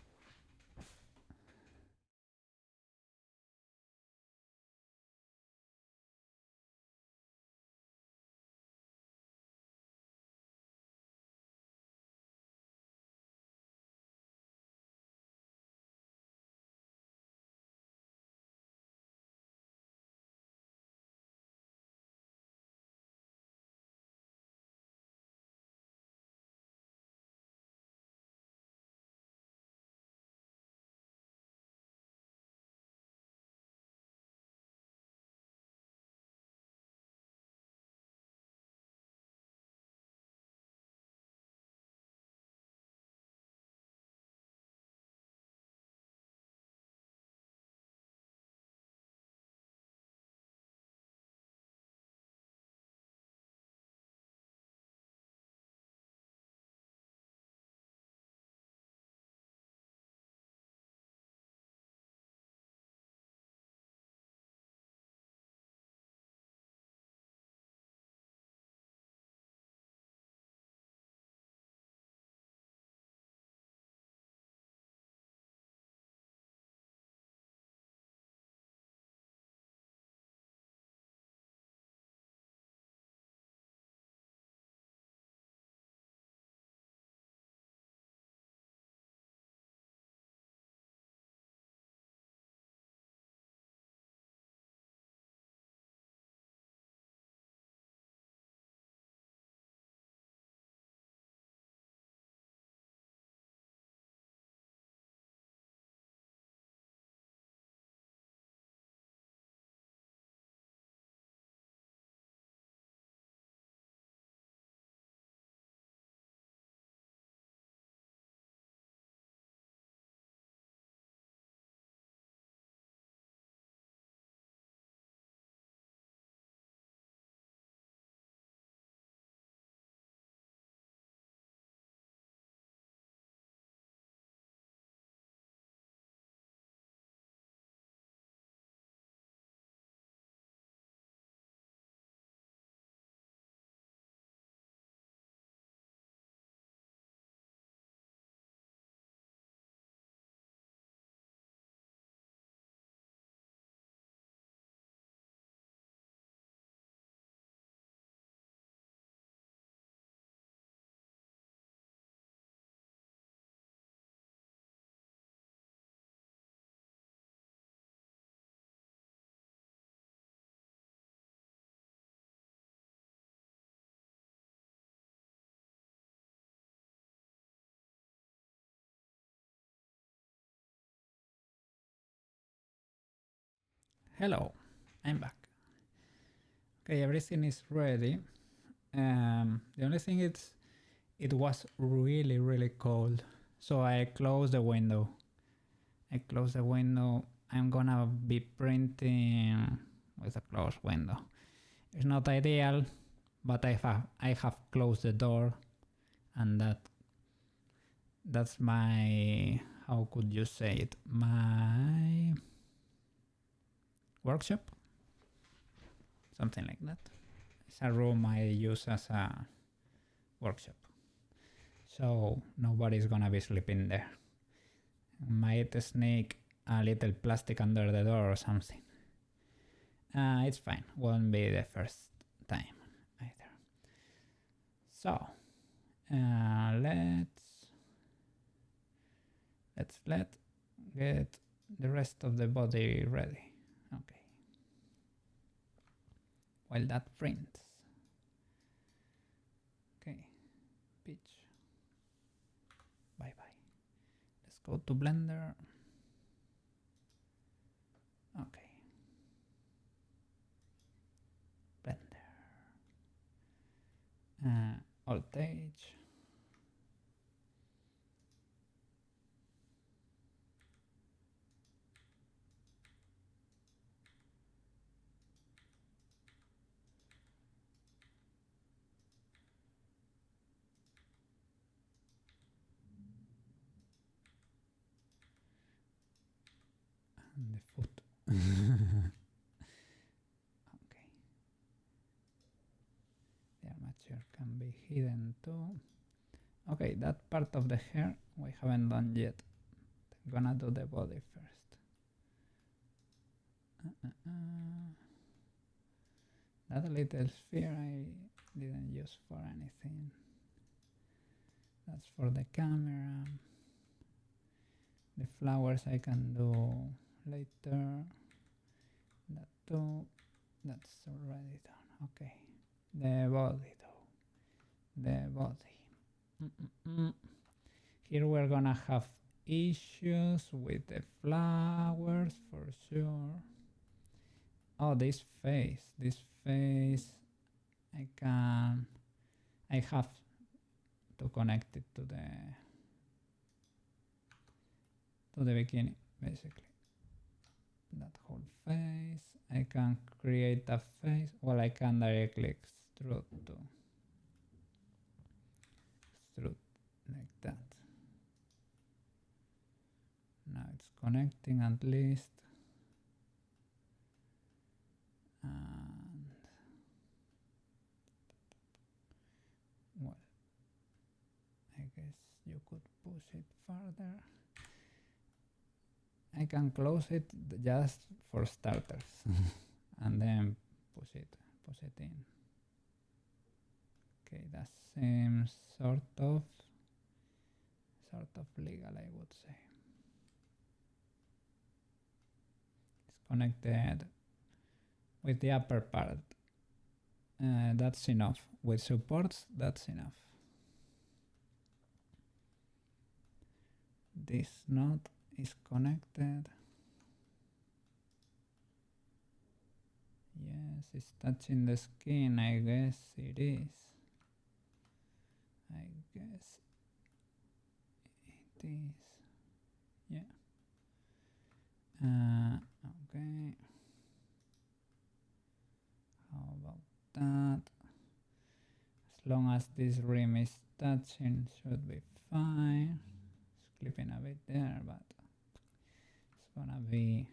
Hello, I'm back. Okay, everything is ready. The only thing is, it was really cold, so I closed the window. I'm gonna be printing with a closed window. It's not ideal, but I have closed the door, and that's my, how could you say it, my workshop, something like that. It's a room I use as a workshop, so nobody's gonna be sleeping there. Might sneak a little plastic under the door or something. It's fine, won't be the first time either. So let's get the rest of the body ready. Okay, while that prints. Okay, pitch. Bye bye. Let's go to Blender. Okay, Blender. Alt H. And the foot. Okay. texture can be hidden too. Okay, that part of the hair we haven't done yet. I'm gonna do the body first. That little sphere I didn't use for anything. That's for the camera. The flowers I can do later. That too. That's already done. Okay. The body though. The body. Here we're gonna have issues with the flowers for sure. Oh, this face. I have to connect it to the bikini, basically. That whole face. I can create a face. Well, I can directly extrude like that. Now it's connecting at least. And well, I guess you could push it further. I can close it just for starters and then push it in. Okay, that seems sort of legal, I would say. It's connected with the upper part. That's enough. With supports, that's enough. This node is connected. Yes, it's touching the skin. I guess it is. Yeah. Okay. How about that? As long as this rim is touching, should be fine. It's clipping a bit there, but it's gonna be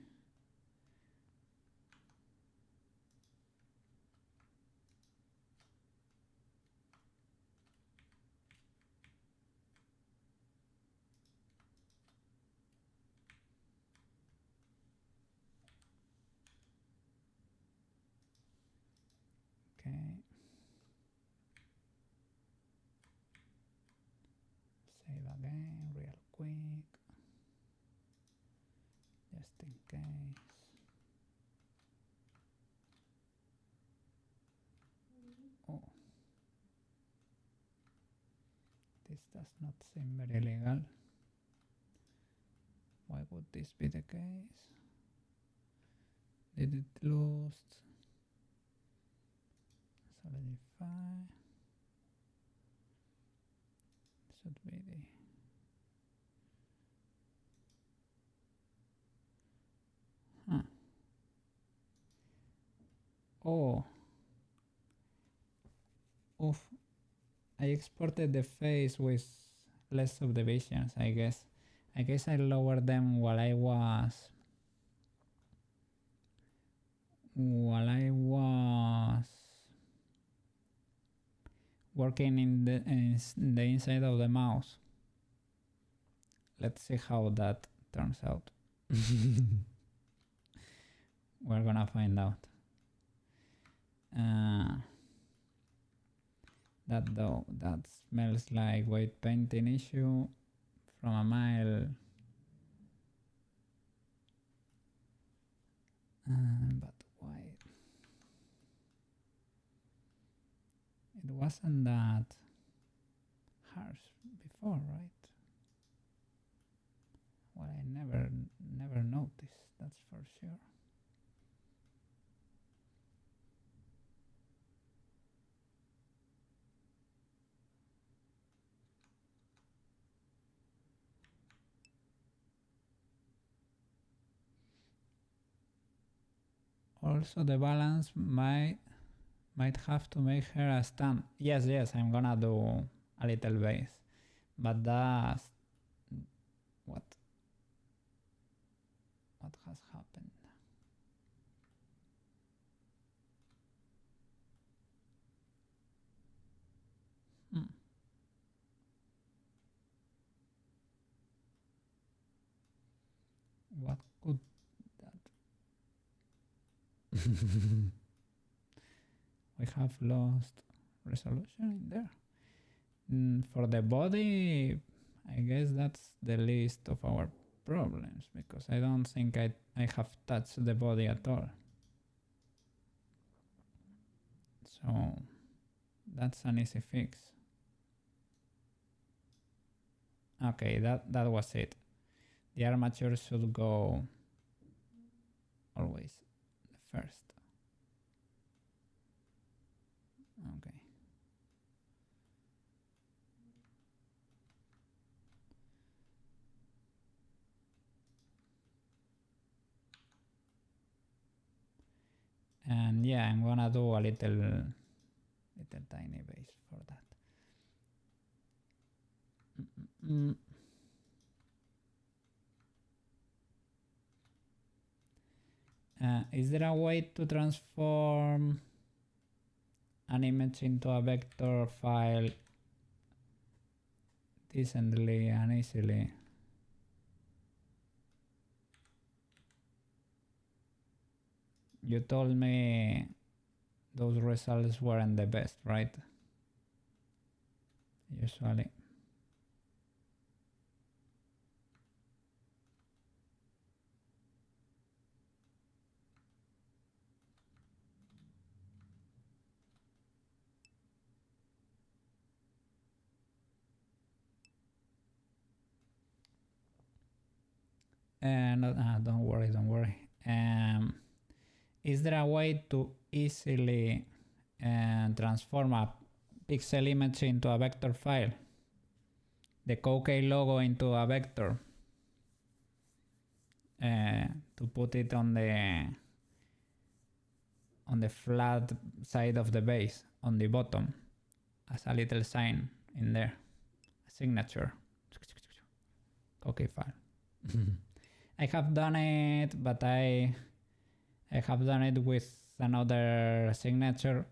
okay. Save again real quick, just in case. Oh, this does not seem very legal. Why would this be the case? Did it lose? Solidify. Should be the Oh. Oof. I exported the face with less subdivisions, I guess. I guess I lowered them while I was working in the inside of the mouse. Let's see how that turns out. We're gonna find out. That smells like white painting issue from a mile. But why? It wasn't that harsh before, right? Well, I never noticed, that's for sure. Also, the balance might have to make her a stand. Yes, I'm gonna do a little base, but that's what has happened. what could that? We have lost resolution in there. For the body, I guess that's the least of our problems, because I don't think I have touched the body at all. So that's an easy fix. Okay, that was it. The armature should go always the first. Okay. And yeah, I'm gonna do a little tiny base for that. Is there a way to transform an image into a vector file decently and easily? You told me those results weren't the best, right? Usually. Don't worry. Is there a way to easily transform a pixel image into a vector file? The OK logo into a vector? To put it on the flat side of the base, on the bottom, as a little sign in there, a signature. OK file. I have done it, but I have done it with another signature,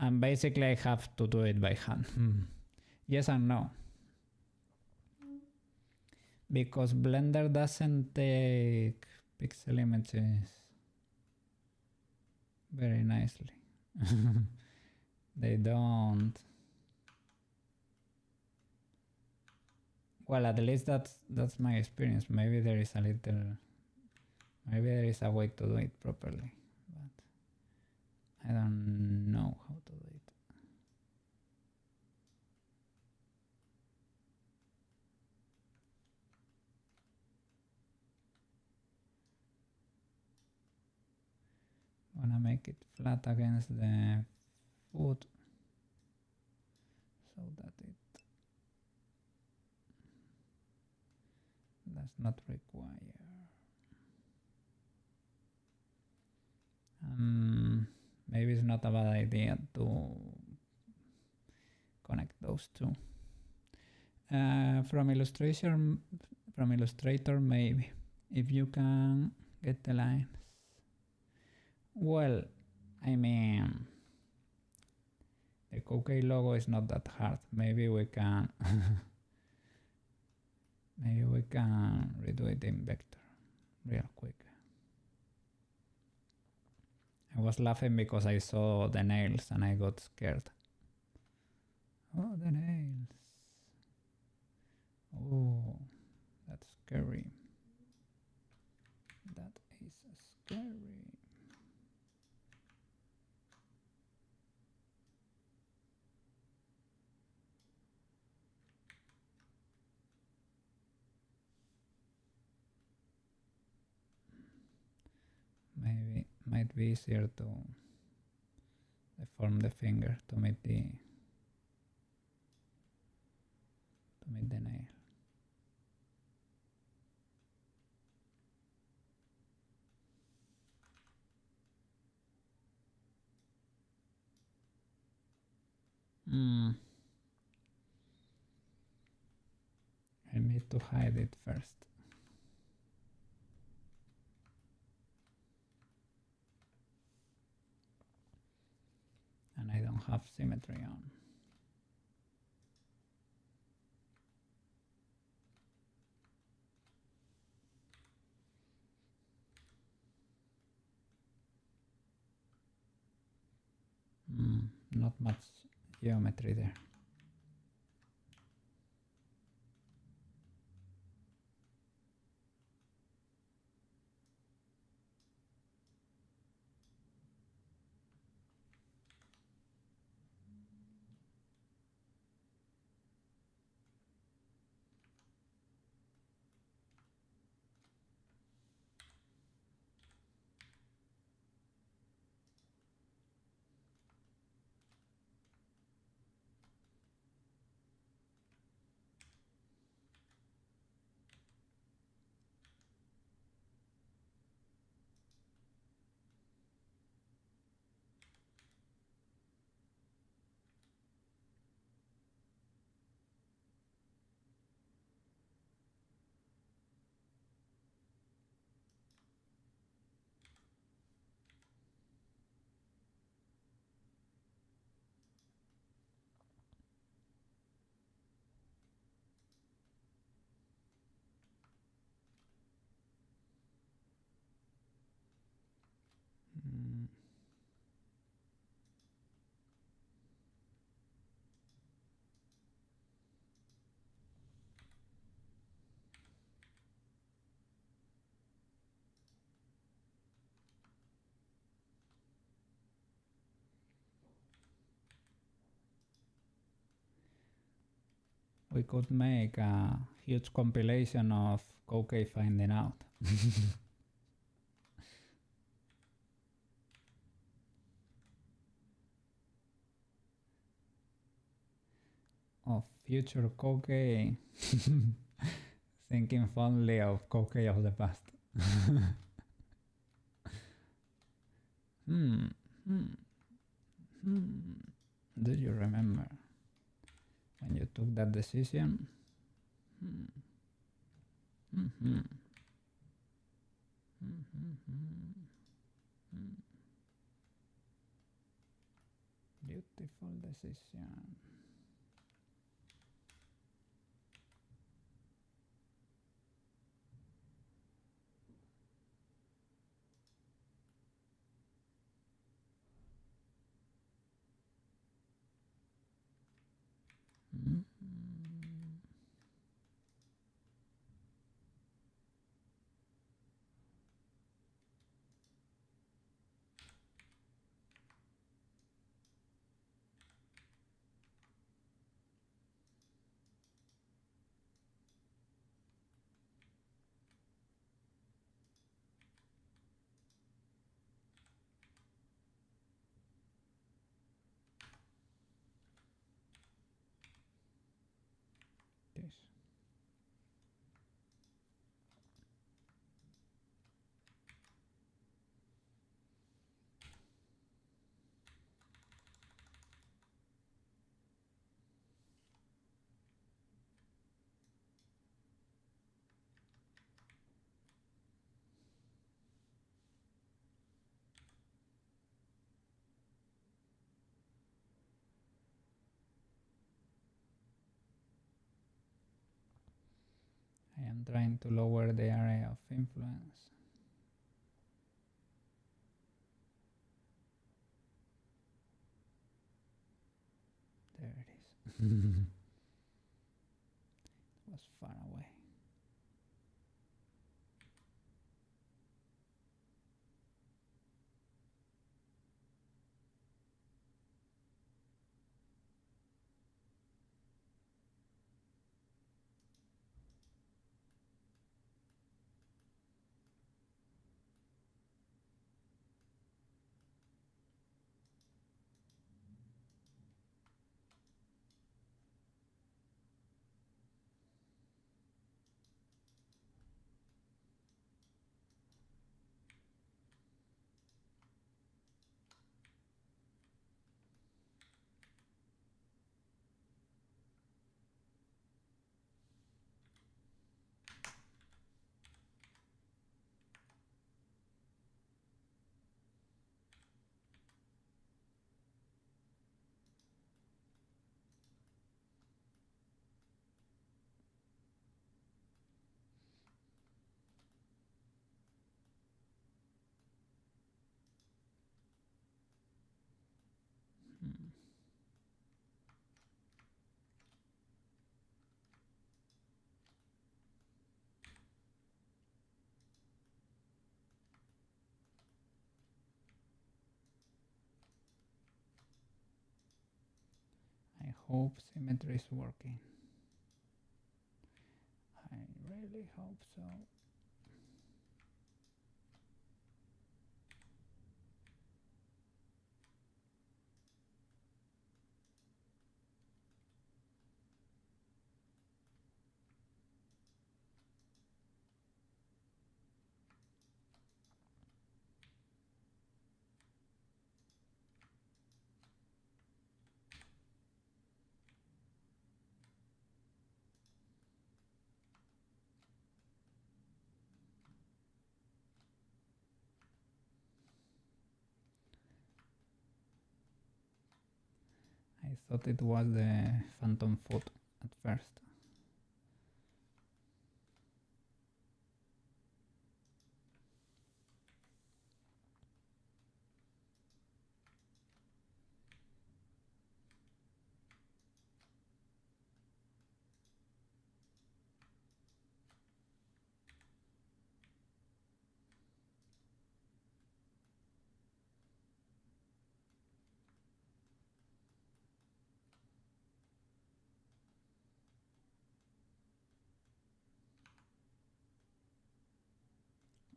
and basically I have to do it by hand. Yes and no. Because Blender doesn't take pixel images very nicely. They don't. Well, at least that's my experience. Maybe there is a way to do it properly, but I don't know how to do it. Wanna make it flat against the foot so that it does not require. Maybe it's not a bad idea to connect those two. From Illustrator, maybe, if you can get the lines. Well, I mean, the OK logo is not that hard. Maybe we can redo it in vector real quick. I was laughing because I saw the nails and I got scared. Oh, the nails. Oh, that's scary. That is scary. Maybe might be easier to deform the finger to meet the nail. I need to hide it first. And I don't have symmetry on. not much geometry there. We could make a huge compilation of Koke finding out. Of future Koke thinking fondly of Koke of the past. Do you remember when you took that decision? Beautiful decision. This. I am trying to lower the area of influence. There it is. It was far away. hope symmetry is working. I really hope so. I thought it was the phantom foot at first.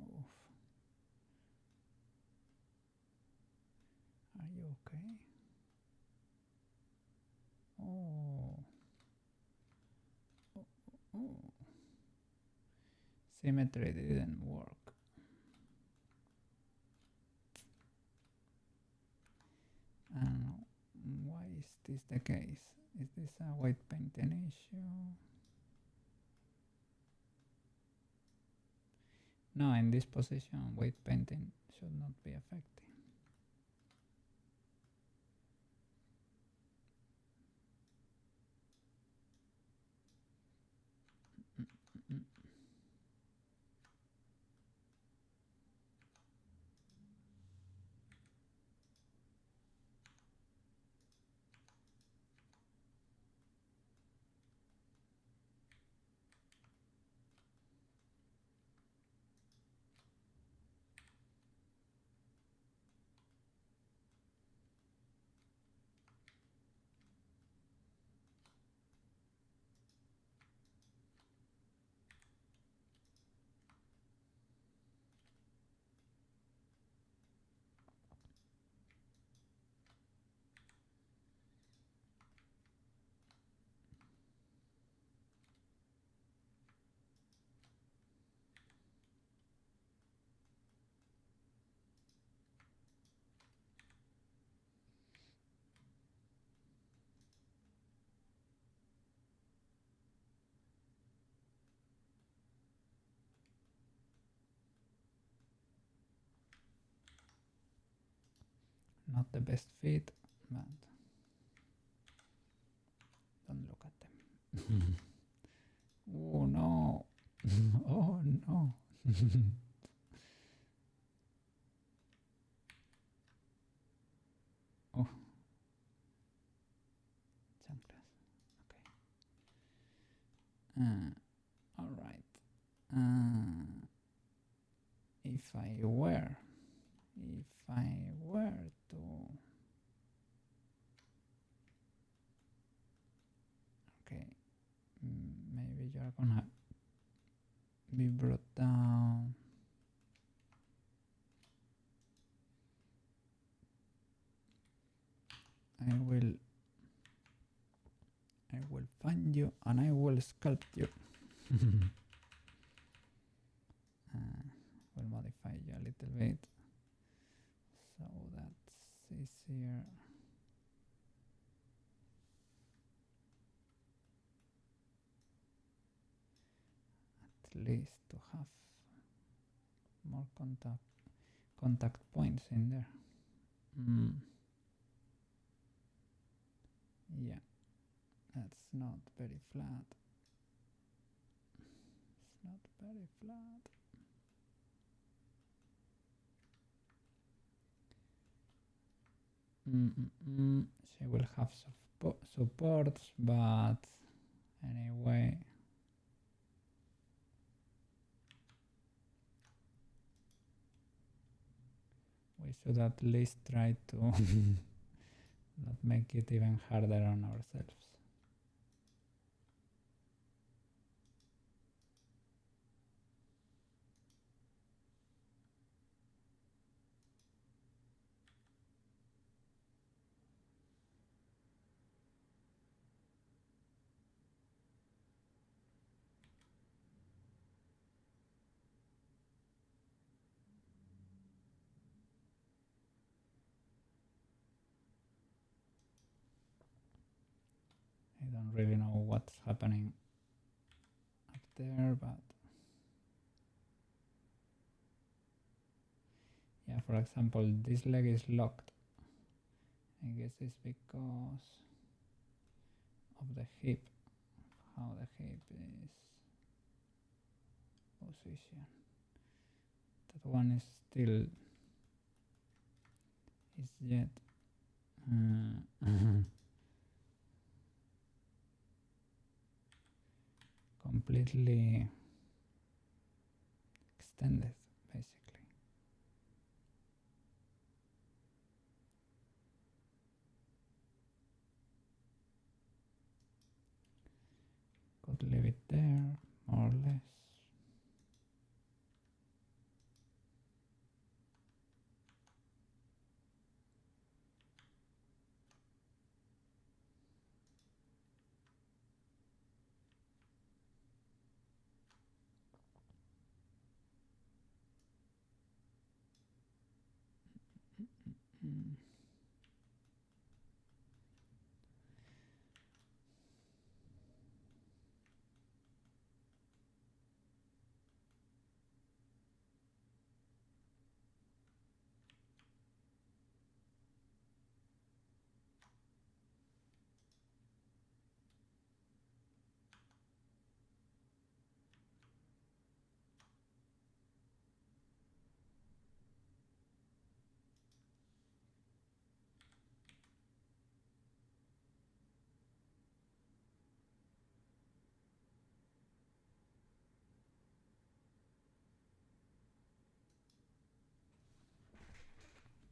Oof. Are you okay? Oh. Oh. Symmetry didn't work. And why is this the case? Is this a white painting issue? No, in this position, white painting should not be affecting. Not the best fit, but don't look at them. Oh no! Oh no! Oh, chanclas. Okay. All right. If I were to okay, maybe you're gonna be brought down. I will find you and I will sculpt you. We'll modify you a little bit so that's easier. At least to have more contact points in there. Yeah, that's not very flat. It's not very flat. She will have supports, but anyway. We should at least try to Not make it even harder on ourselves. I don't really know what's happening up there, but yeah, for example, this leg is locked. I guess it's because of the hip, how the hip is positioned. That one is still is yet completely extended, basically. Could leave it there, more or less.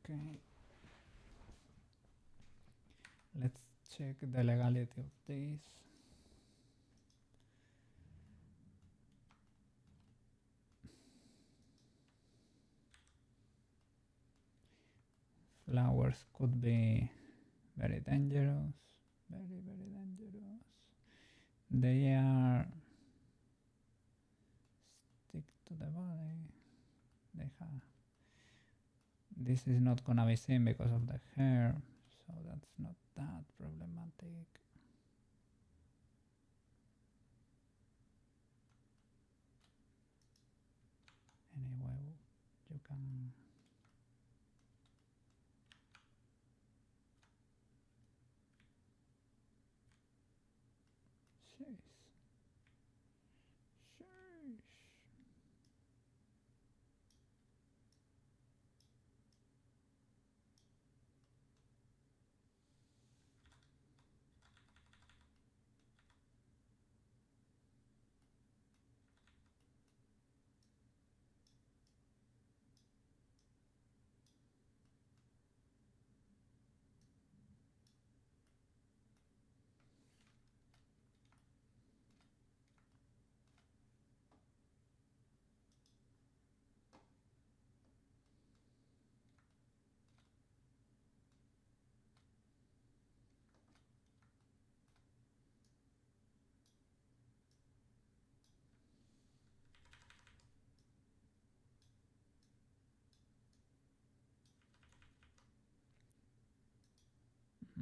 Okay. Let's check the legality of this. Flowers could be very dangerous, very, very dangerous. They are stick to the body. They have. This is not gonna be seen because of the hair, so that's not that problematic. Anyway, you can Sheesh.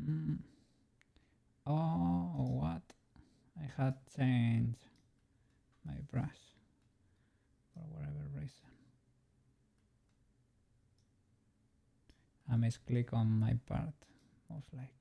Mm. Oh, what? I had changed my brush for whatever reason. I misclick on my part, most likely.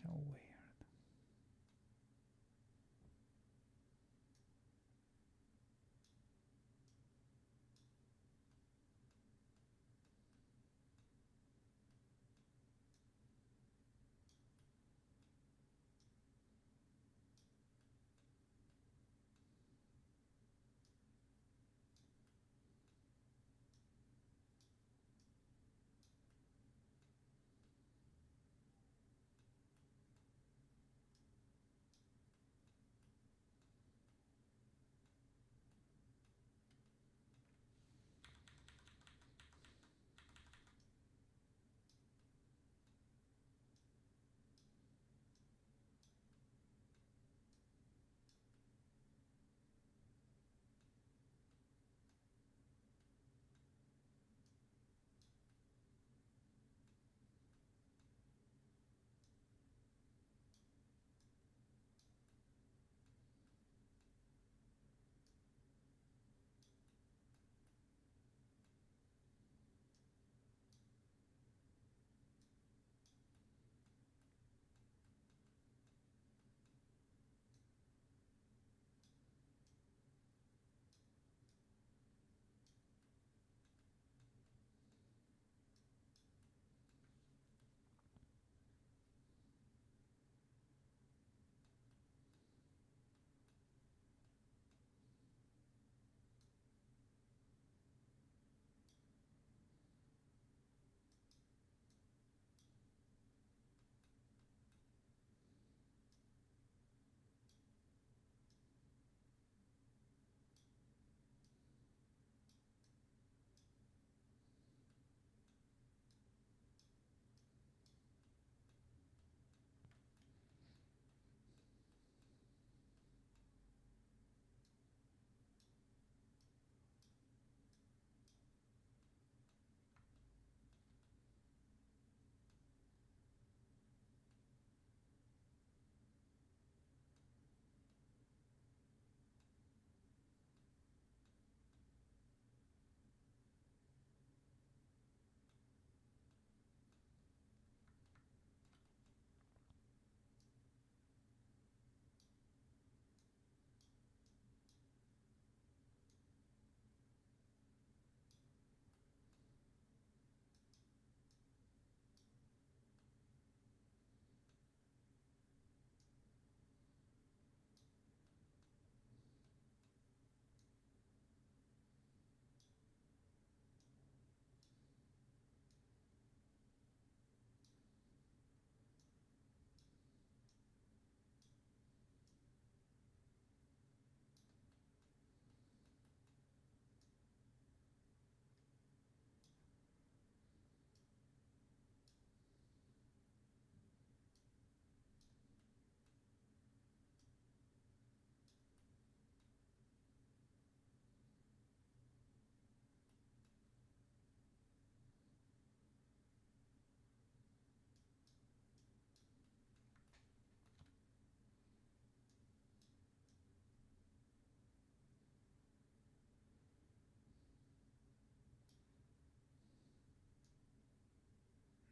So weird.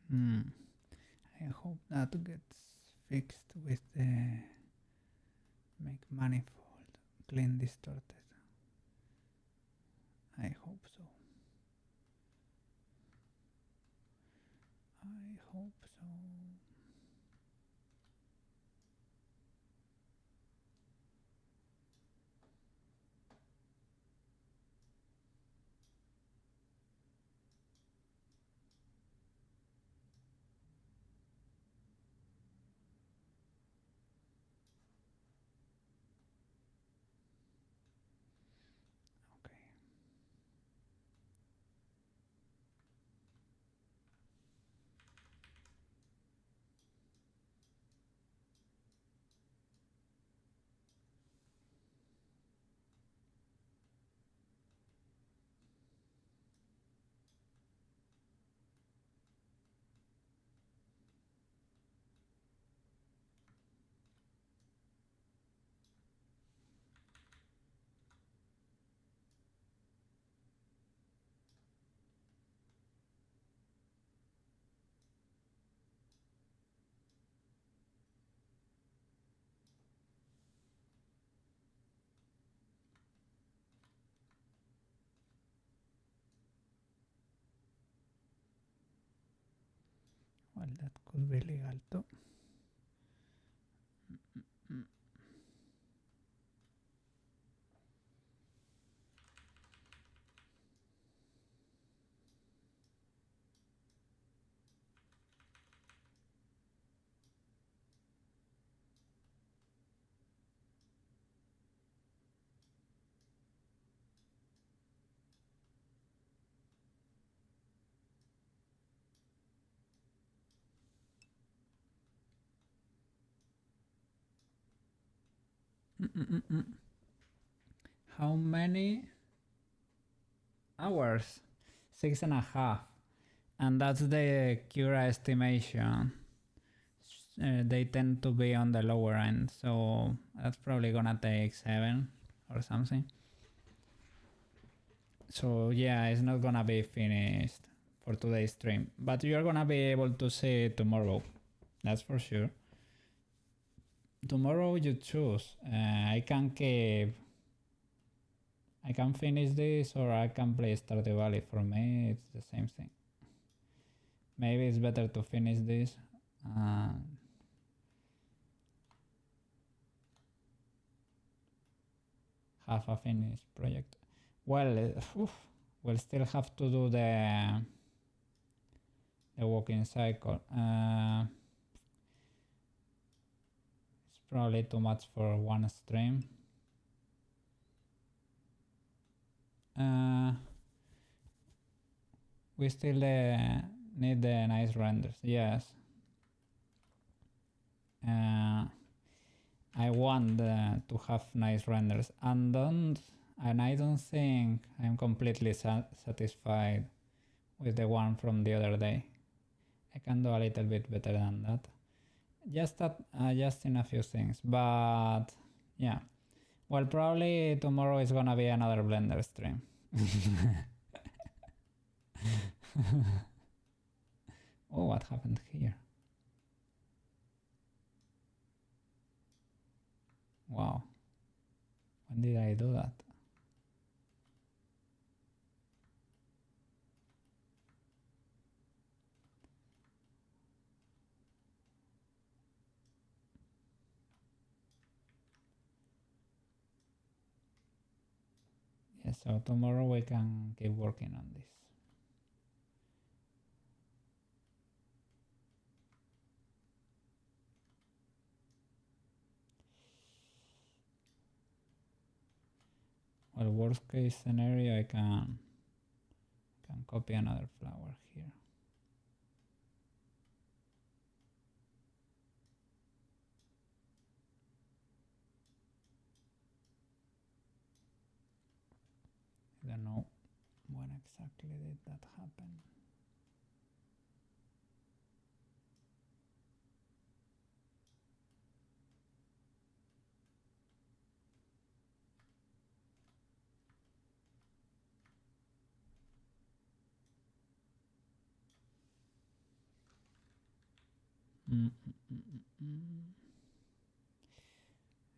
Hmm. I hope that gets fixed with the make manifold clean distorted. I hope so. I hope so. Okay. Well, that could be legal too. How many hours? 6.5. And that's the Cura estimation. They tend to be on the lower end, so that's probably gonna take 7 or something. So yeah, it's not gonna be finished for today's stream, but you're gonna be able to see it tomorrow. That's for sure. Tomorrow you choose. I can finish this, or I can play Stardew Valley. For me, it's the same thing. Maybe it's better to finish this. Have a finished project. Well, we'll still have to do the walking cycle. It's probably too much for one stream. We still need the nice renders. Yes. I want to have nice renders, and I don't think I'm completely satisfied with the one from the other day. I can do a little bit better than that. Just in a few things, but yeah. Well, probably tomorrow is gonna be another Blender stream. Oh, what happened here? Wow. When did I do that? Yeah, so tomorrow we can keep working on this. Well, worst case scenario, I can copy another flower here. I don't know when exactly did that happen.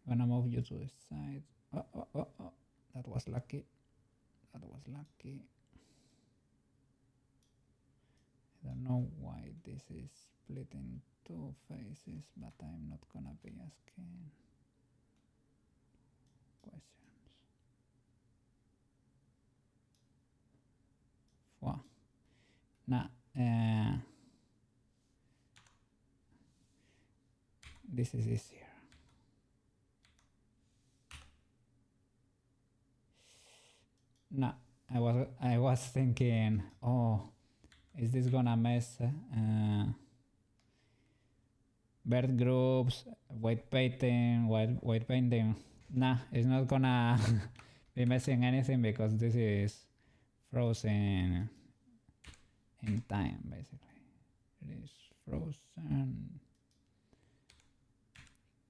Gonna move you to the side. Oh. That was lucky. That was lucky. I don't know why this is split in two faces, but I'm not gonna be asking questions. Wow. Nah, this is easier. Nah, I was thinking, oh, is this gonna mess bird groups, white painting? Nah, it's not gonna be messing anything because this is frozen in time, basically. It is frozen.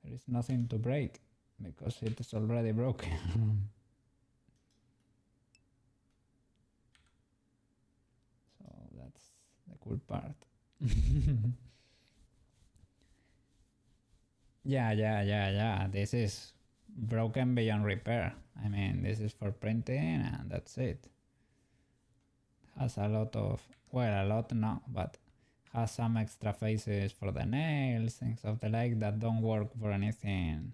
There is nothing to break because it is already broken. So that's the cool part. Yeah. This is broken beyond repair. I mean, this is for printing and that's it. Has a lot of, well, a lot no, but has some extra faces for the nails, things of the like that don't work for anything,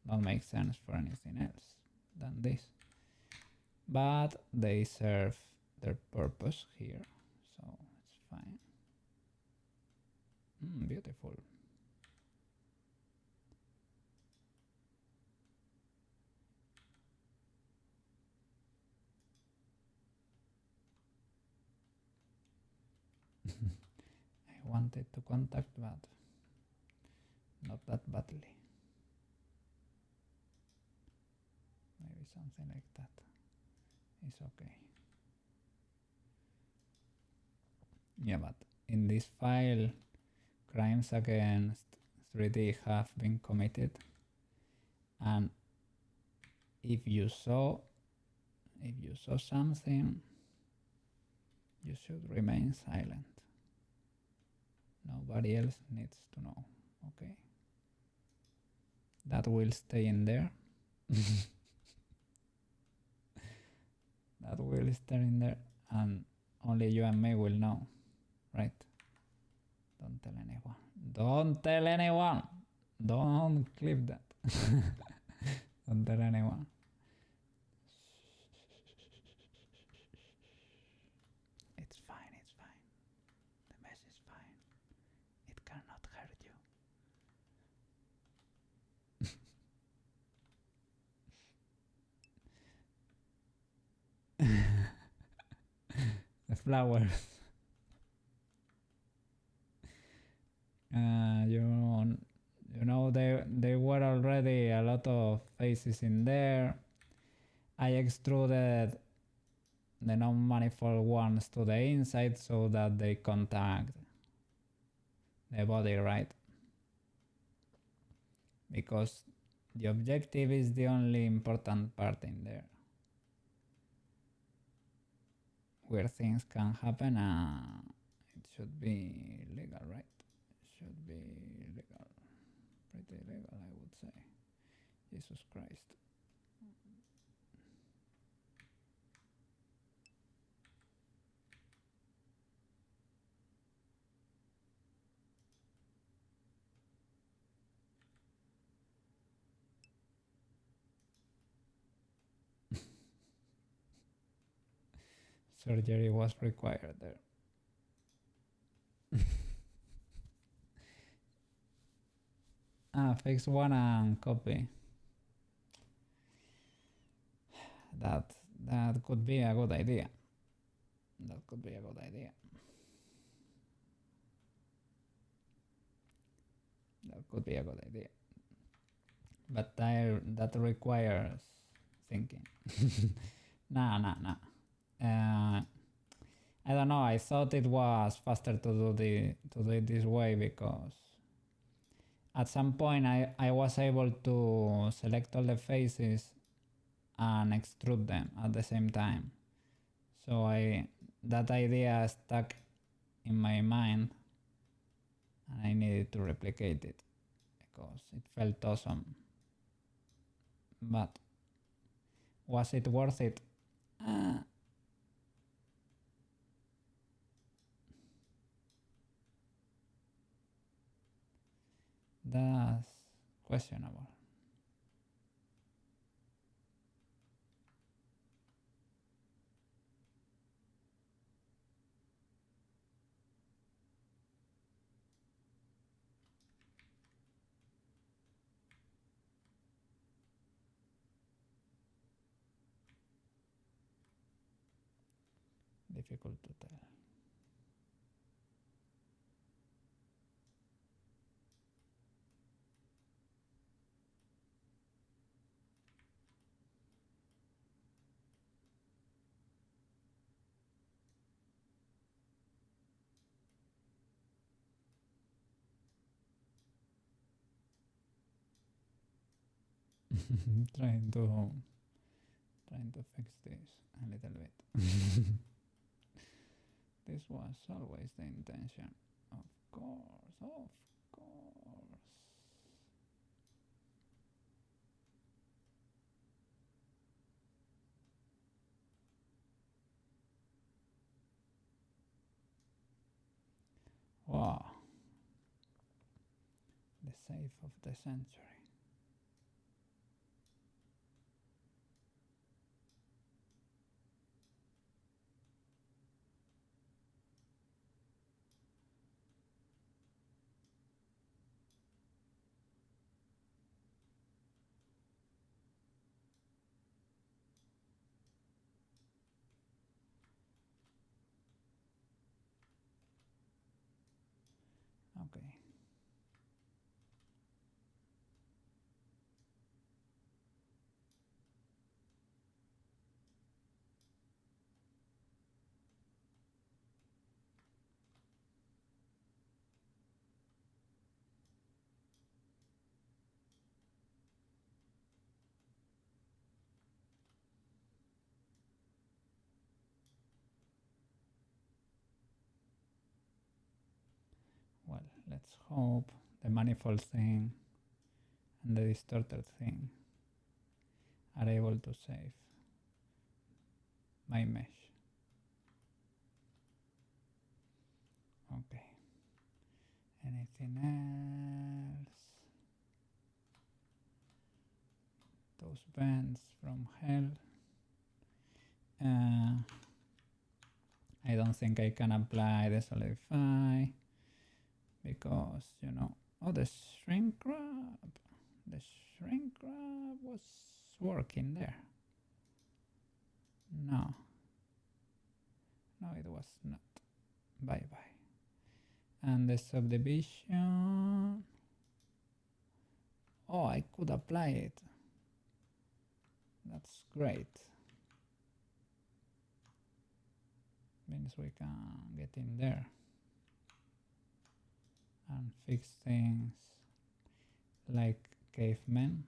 don't make sense for anything else than this. But they serve their purpose here, so it's fine. Beautiful. I wanted to contact, but not that badly. Maybe something like that is okay. Yeah, but in this file, crimes against 3D have been committed, and if you saw something, you should remain silent. Nobody else needs to know, okay? That will stay in there. That will stay in there, and only you and me will know, right? Don't tell anyone. Don't tell anyone. Don't clip that. Don't tell anyone. It's fine, it's fine. The mess is fine. It cannot hurt you. The flowers. You know there were already a lot of faces in there. I extruded the non-manifold ones to the inside so that they contact the body, right? Because the objective is the only important part in there, where things can happen. It should be legal, right? It should be legal. Pretty legal, I would say. Jesus Christ. Surgery was required there. Fix one and copy. That could be a good idea. That could be a good idea. That could be a good idea. But that requires thinking. Nah. I don't know. I thought it was faster to do it this way, because at some point I was able to select all the faces and extrude them at the same time. So that idea stuck in my mind, and I needed to replicate it because it felt awesome. But was it worth it? That's questionable. Difficult to tell. trying to fix this a little bit. This was always the intention. Of course. save of the century. Okay. Well, let's hope the manifold thing and the distorted thing are able to save my mesh. Okay. Anything else? Those vents from hell. I don't think I can apply the solidify because, you know, oh, the shrink wrap. The shrink wrap was working there. No, it was not. Bye bye. And the subdivision. Oh, I could apply it. That's great. Means we can get in there and fix things like cavemen.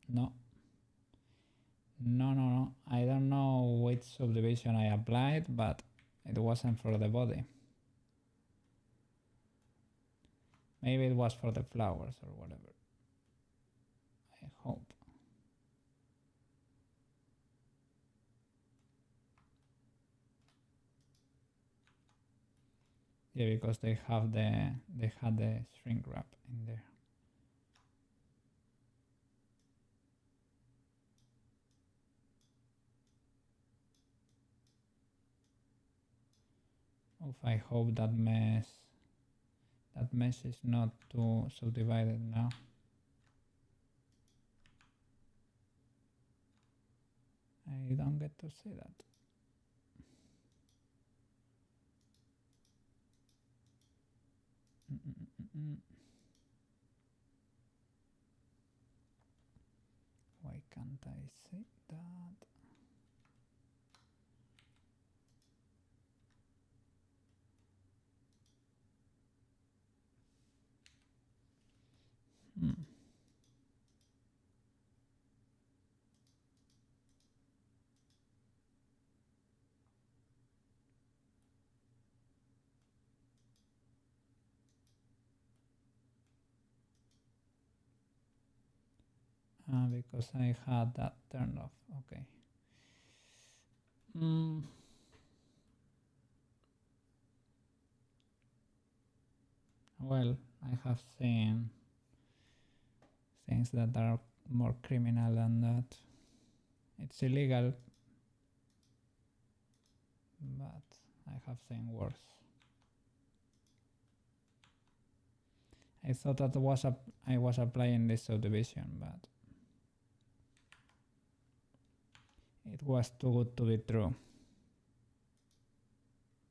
No. I don't know which subdivision I applied, but it wasn't for the body. Maybe it was for the flowers or whatever. I hope. Yeah, because they had the shrink wrap in there. Oof, I hope that mesh is not too subdivided now. I don't get to see that. Why can't I see that? Because I had that turned off. Okay. Well, I have seen things that are more criminal than that. It's illegal, but I have seen worse. I thought that I was applying this subdivision, but it was too good to be true.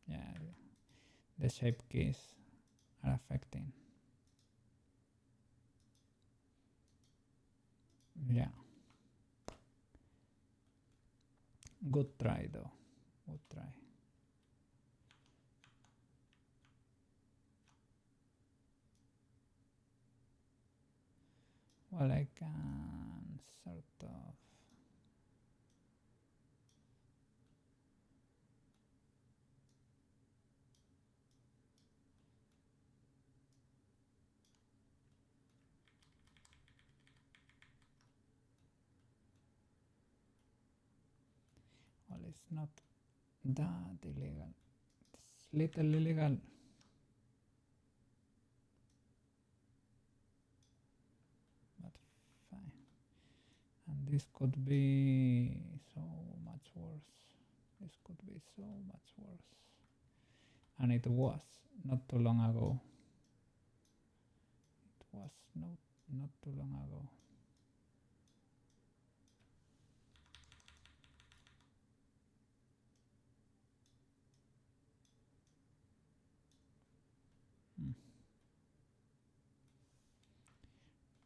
Yeah, the shape keys are affecting. Yeah. Good try though. Good try. Well, I can sort of. Well, it's not that illegal. little illegal. But fine. And this could be so much worse. This could be so much worse. And it was not too long ago. It was not too long ago.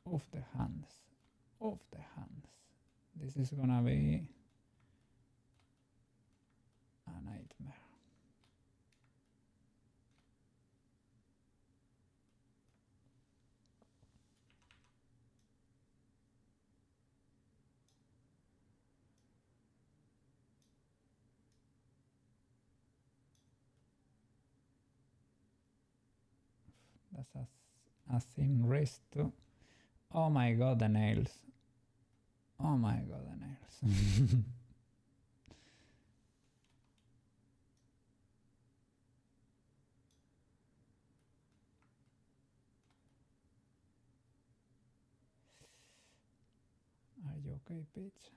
Off the hands. Off the hands. This is gonna be a nightmare. That's a thin wrist too. Oh my god, the nails. Oh my god, the nails. Are you okay, Peach?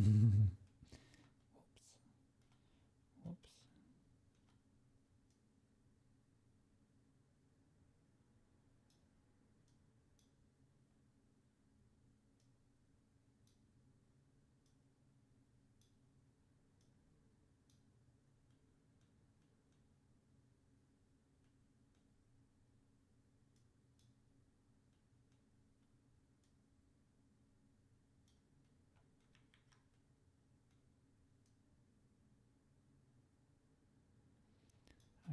Oops. Oops.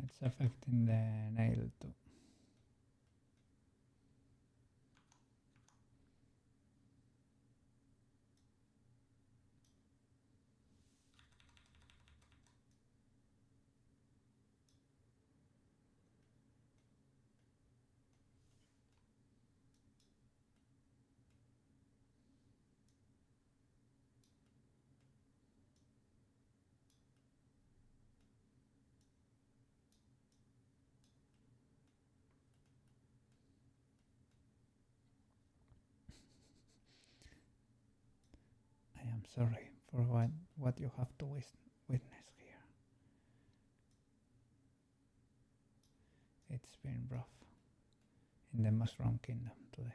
It's affecting the nail too. I am sorry for what you have to witness here. It's been rough in the Mushroom Kingdom today.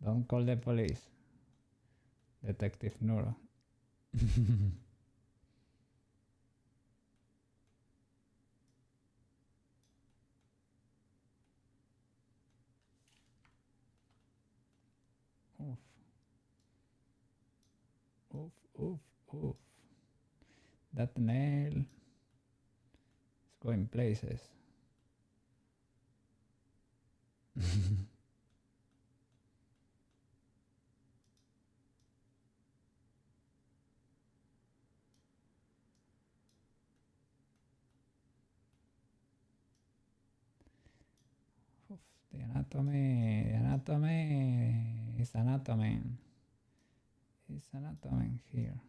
Don't call the police, Detective Nora. Oof. Oof, oof, oof. That nail is going places. The anatomy is anatomy. It's anatomy here.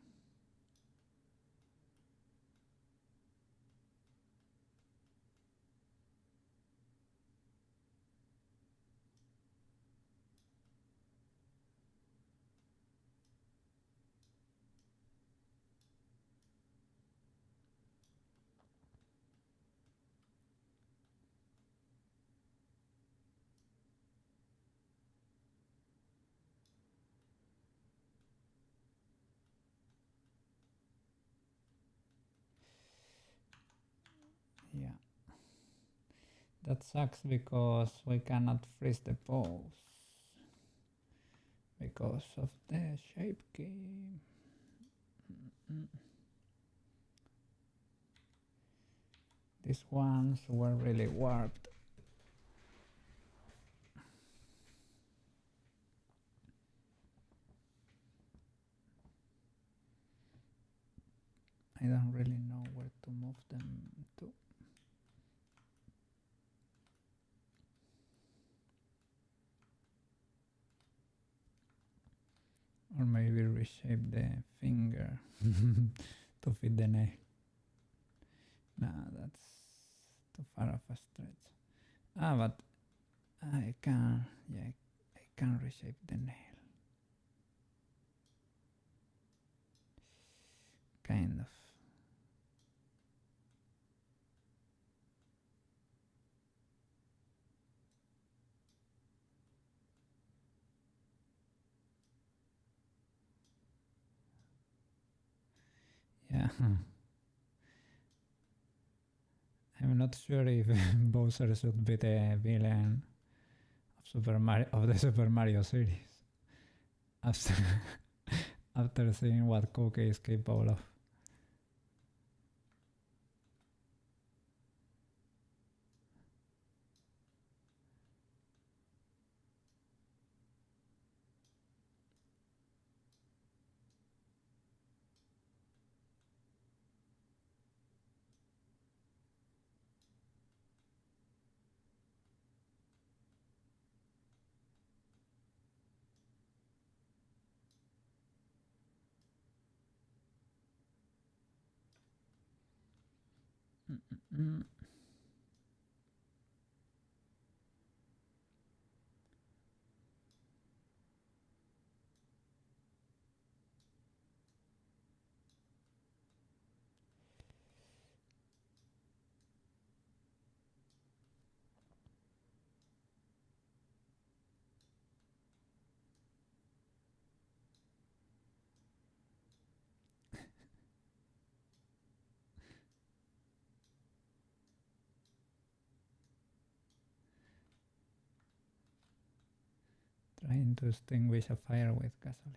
Yeah. That sucks because we cannot freeze the pose because of the shape key. These ones were really warped. I don't really know where to move them to. Or maybe reshape the finger to fit the nail. Nah, that's too far of a stretch. But I can, yeah, I can reshape the nail. Kind of. Yeah. I'm not sure if Bowser should be the villain of the Super Mario series. After, after seeing what Cookie is capable of. Trying to extinguish a fire with gasoline.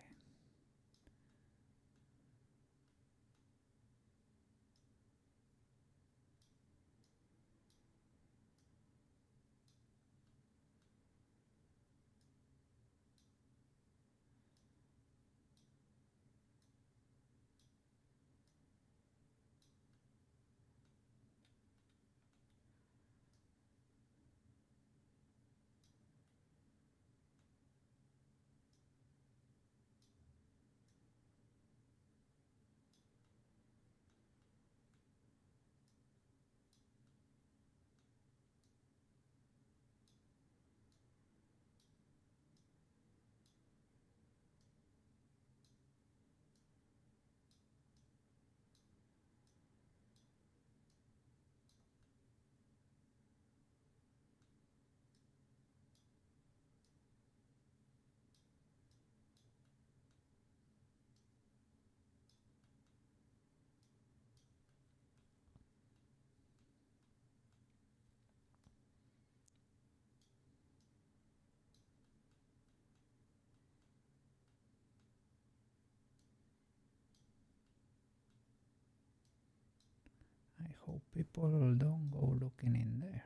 I hope people don't go looking in there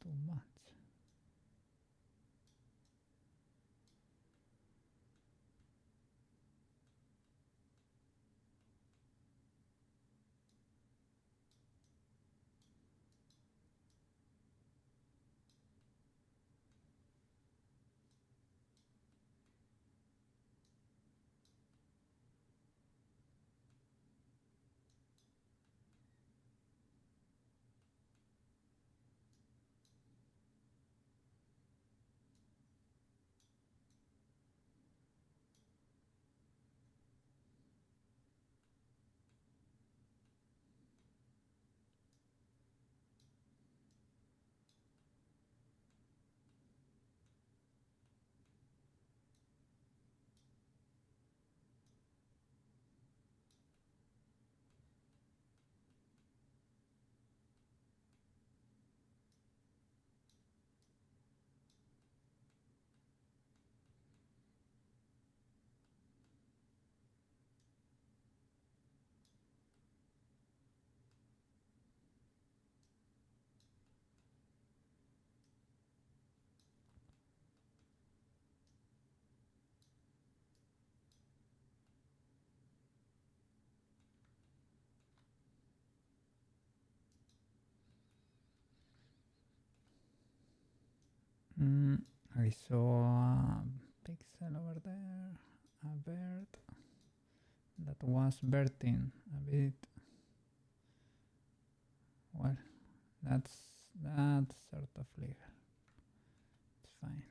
too much. I saw a pixel over there, a bird that was birding a bit. Well, that's sort of legal. It's fine.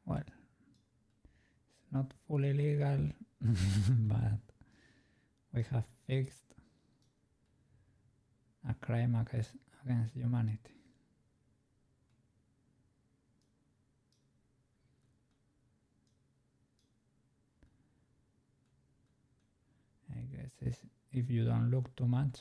Well, it's not fully legal, but we have fixed a crime against humanity. I guess it's if you don't look too much.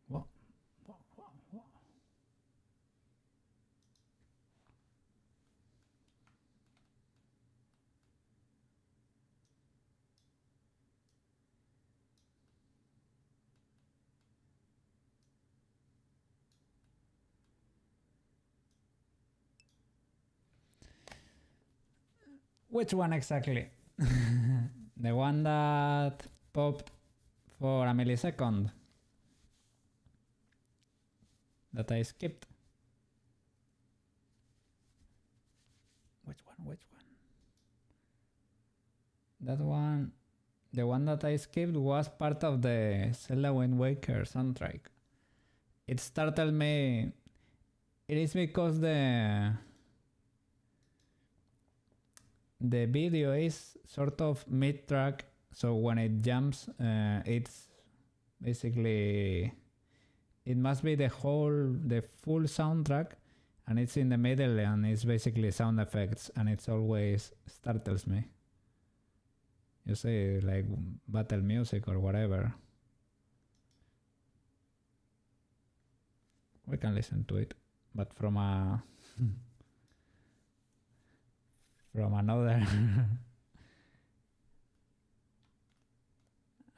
What? Which one exactly? The one that popped for a millisecond that I skipped. Which one? That one, the one that I skipped was part of the Zelda Wind Waker soundtrack. It startled me. It is because the video is sort of mid-track, so when it jumps, it's basically, it must be the full soundtrack, and it's in the middle, and it's basically sound effects, and it always startles me. You see, like battle music or whatever. We can listen to it, but from a from another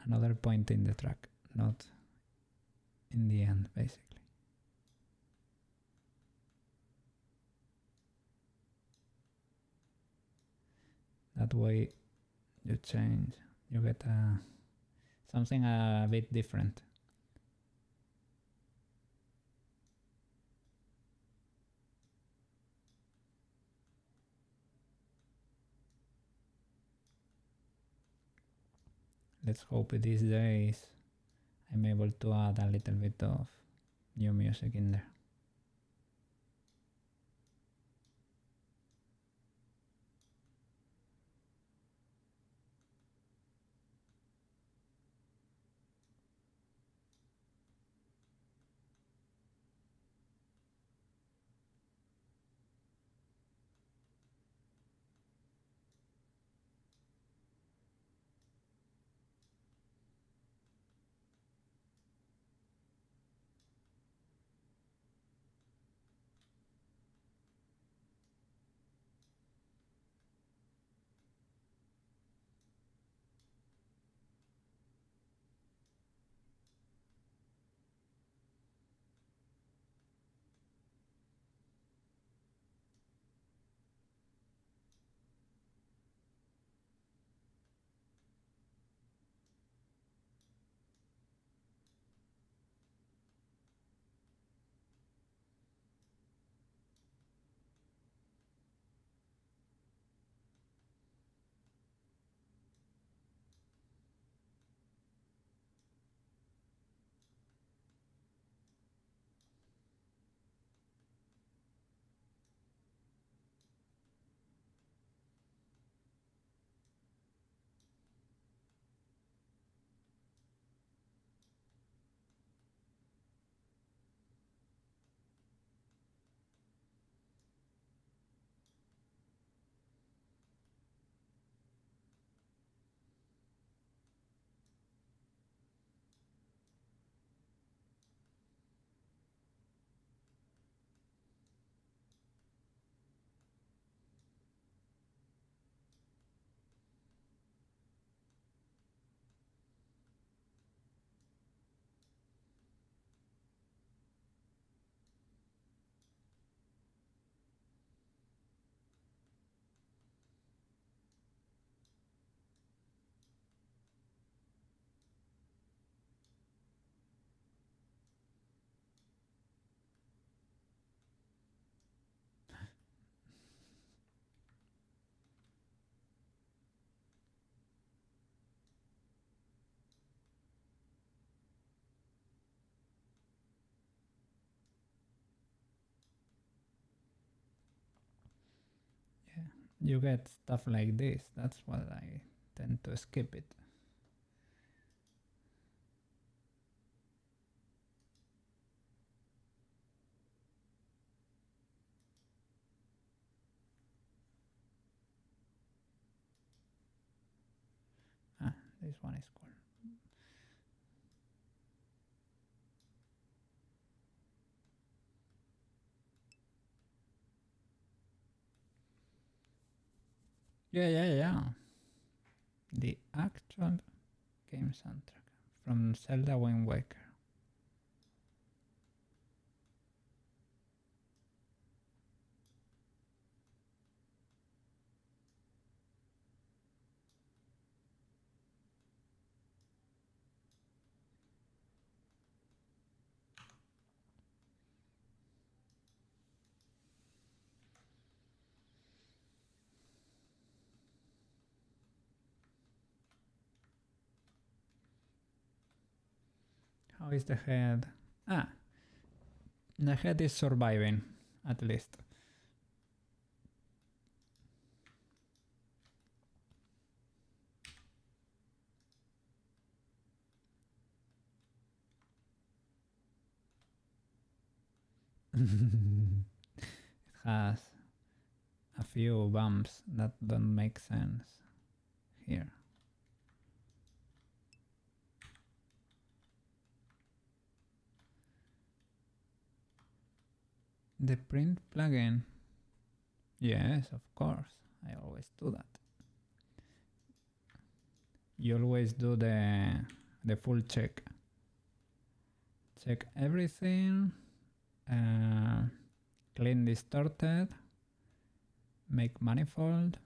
another point in the track, not in the end, basically. That way you change, you get something a bit different. Let's hope these days I'm able to add a little bit of new music in there. You get stuff like this, that's why I tend to skip it. This one is cool. Yeah. The actual game soundtrack from Zelda Wind Waker. How is the head? The head is surviving, at least. It has a few bumps that don't make sense here. The print plugin. Yes, of course. I always do that. You always do the full check. Check everything. Clean distorted. Make manifold.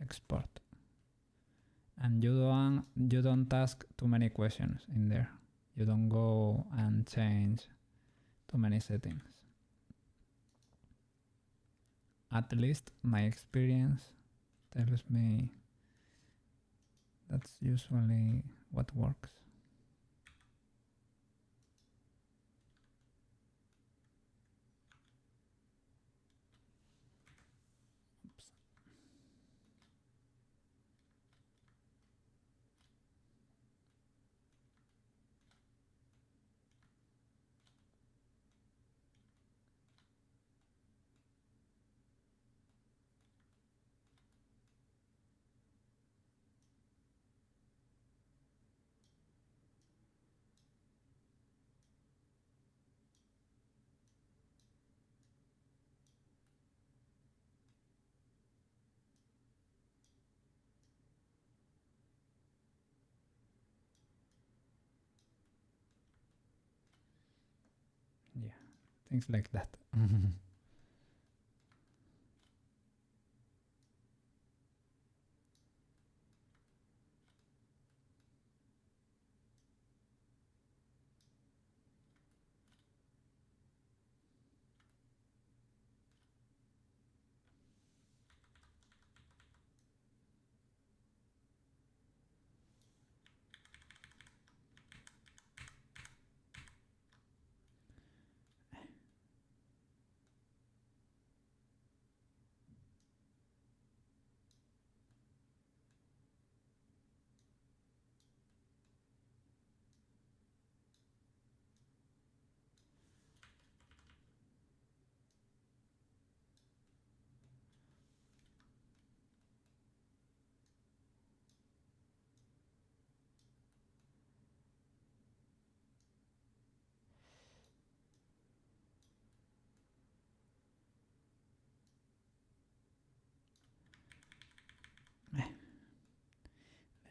Export. And you don't ask too many questions in there. You don't go and change too many settings. At least my experience tells me that's usually what works. Oops. Yeah, things like that.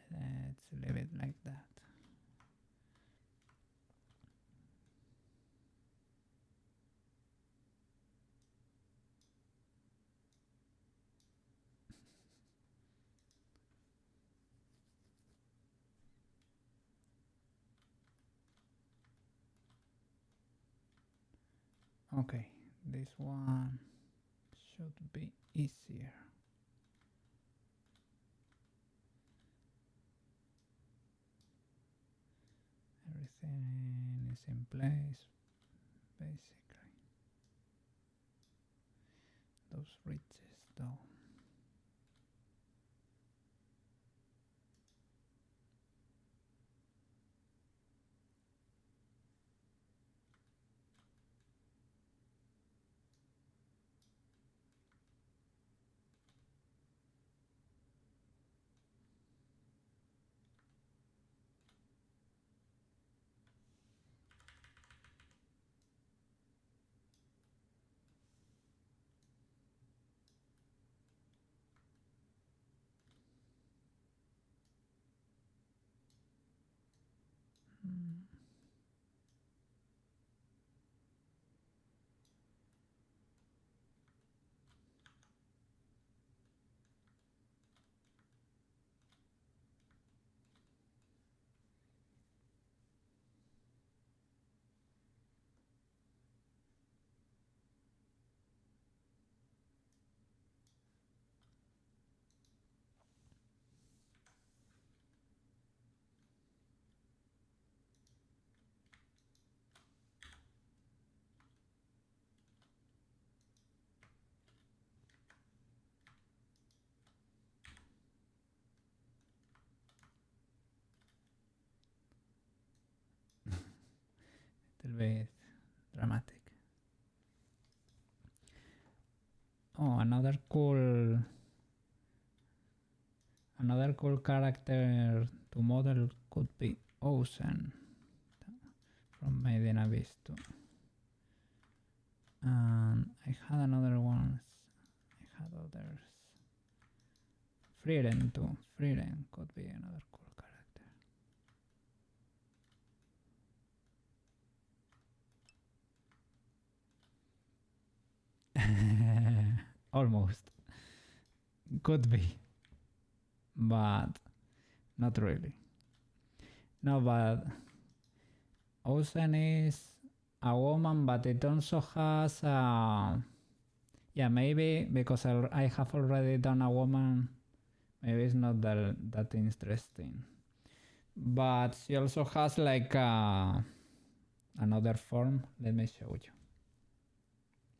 Let's leave it like that. Okay, this one should be easier. Everything is in place, basically. Those ridges, though. Little bit dramatic. Oh, another cool character to model could be Ocean from Made in Abyss too. And I had another one. I had others. Frieren too. Frieren could be another cool character. Almost. Could be. But not really. No, but Ocean is a woman, but it also has a... Yeah, maybe because I have already done a woman, maybe it's not that interesting. But she also has like another form. Let me show you.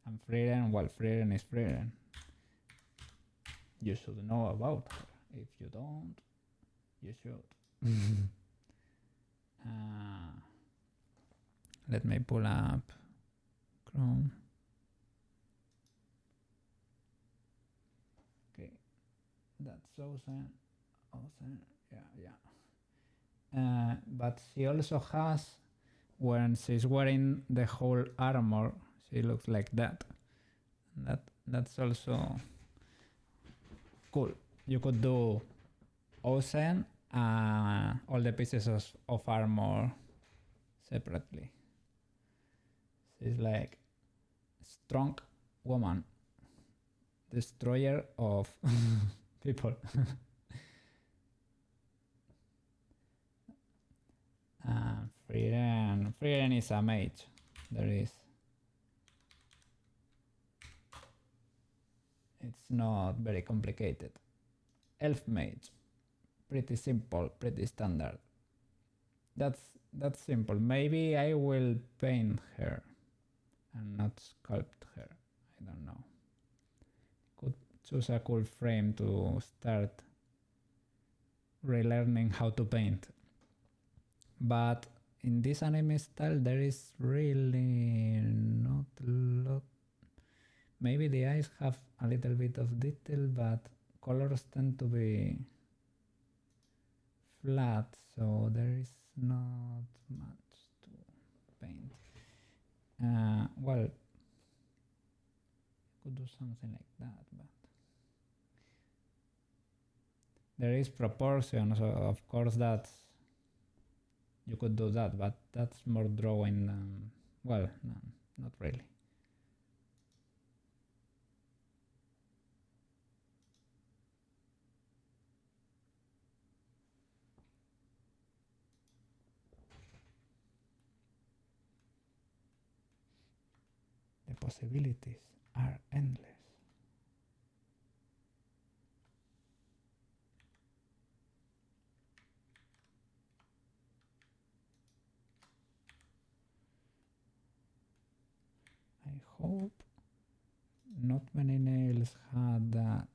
And Frieren, well, Frieren is Frieren. You should know about her. If you don't, you should. Let me pull up Chrome. Okay, that's Ocean. Yeah. But she also has, when she's wearing the whole armor, she looks like that. That's also cool. You could do Ocean all the pieces of armor separately. She's like strong woman, destroyer of people. Frieren is a mage. There is. It's not very complicated. Elf mage. Pretty simple, pretty standard. That's simple. Maybe I will paint her and not sculpt her. I don't know. Could choose a cool frame to start relearning how to paint. But in this anime style there is really not a lot. Maybe the eyes have a little bit of detail, but colors tend to be flat, so there is not much to paint. Well, could do something like that, but there is proportion, so of course that's you could do that, but that's more drawing than, well, no, not really. The possibilities are endless. I hope not many nails had that,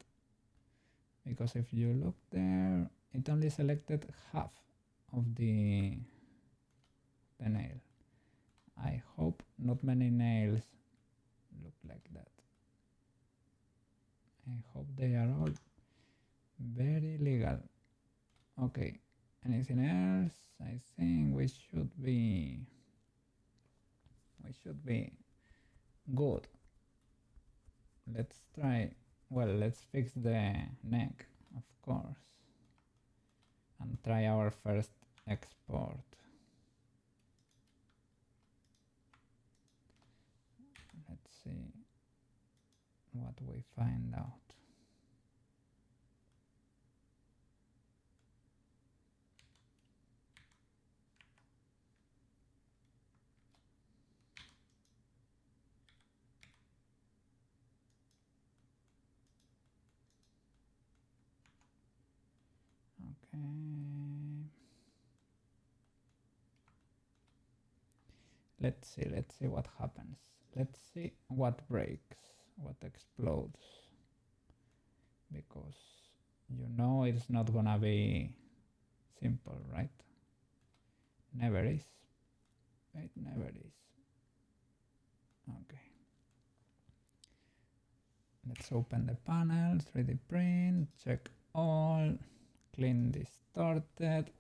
because if you look there, it only selected half of the nail. I hope not many nails look like that. I hope they are all very legal. Okay, anything else? I think we should be good. Let's try, well, let's fix the neck, of course, and try our first export. Let's see what we find out. Okay. Let's see what happens. Let's see what breaks, what explodes. Because you know it's not gonna be simple, right? Never is. It never is. Okay. Let's open the panel, 3D print, check all, clean distorted,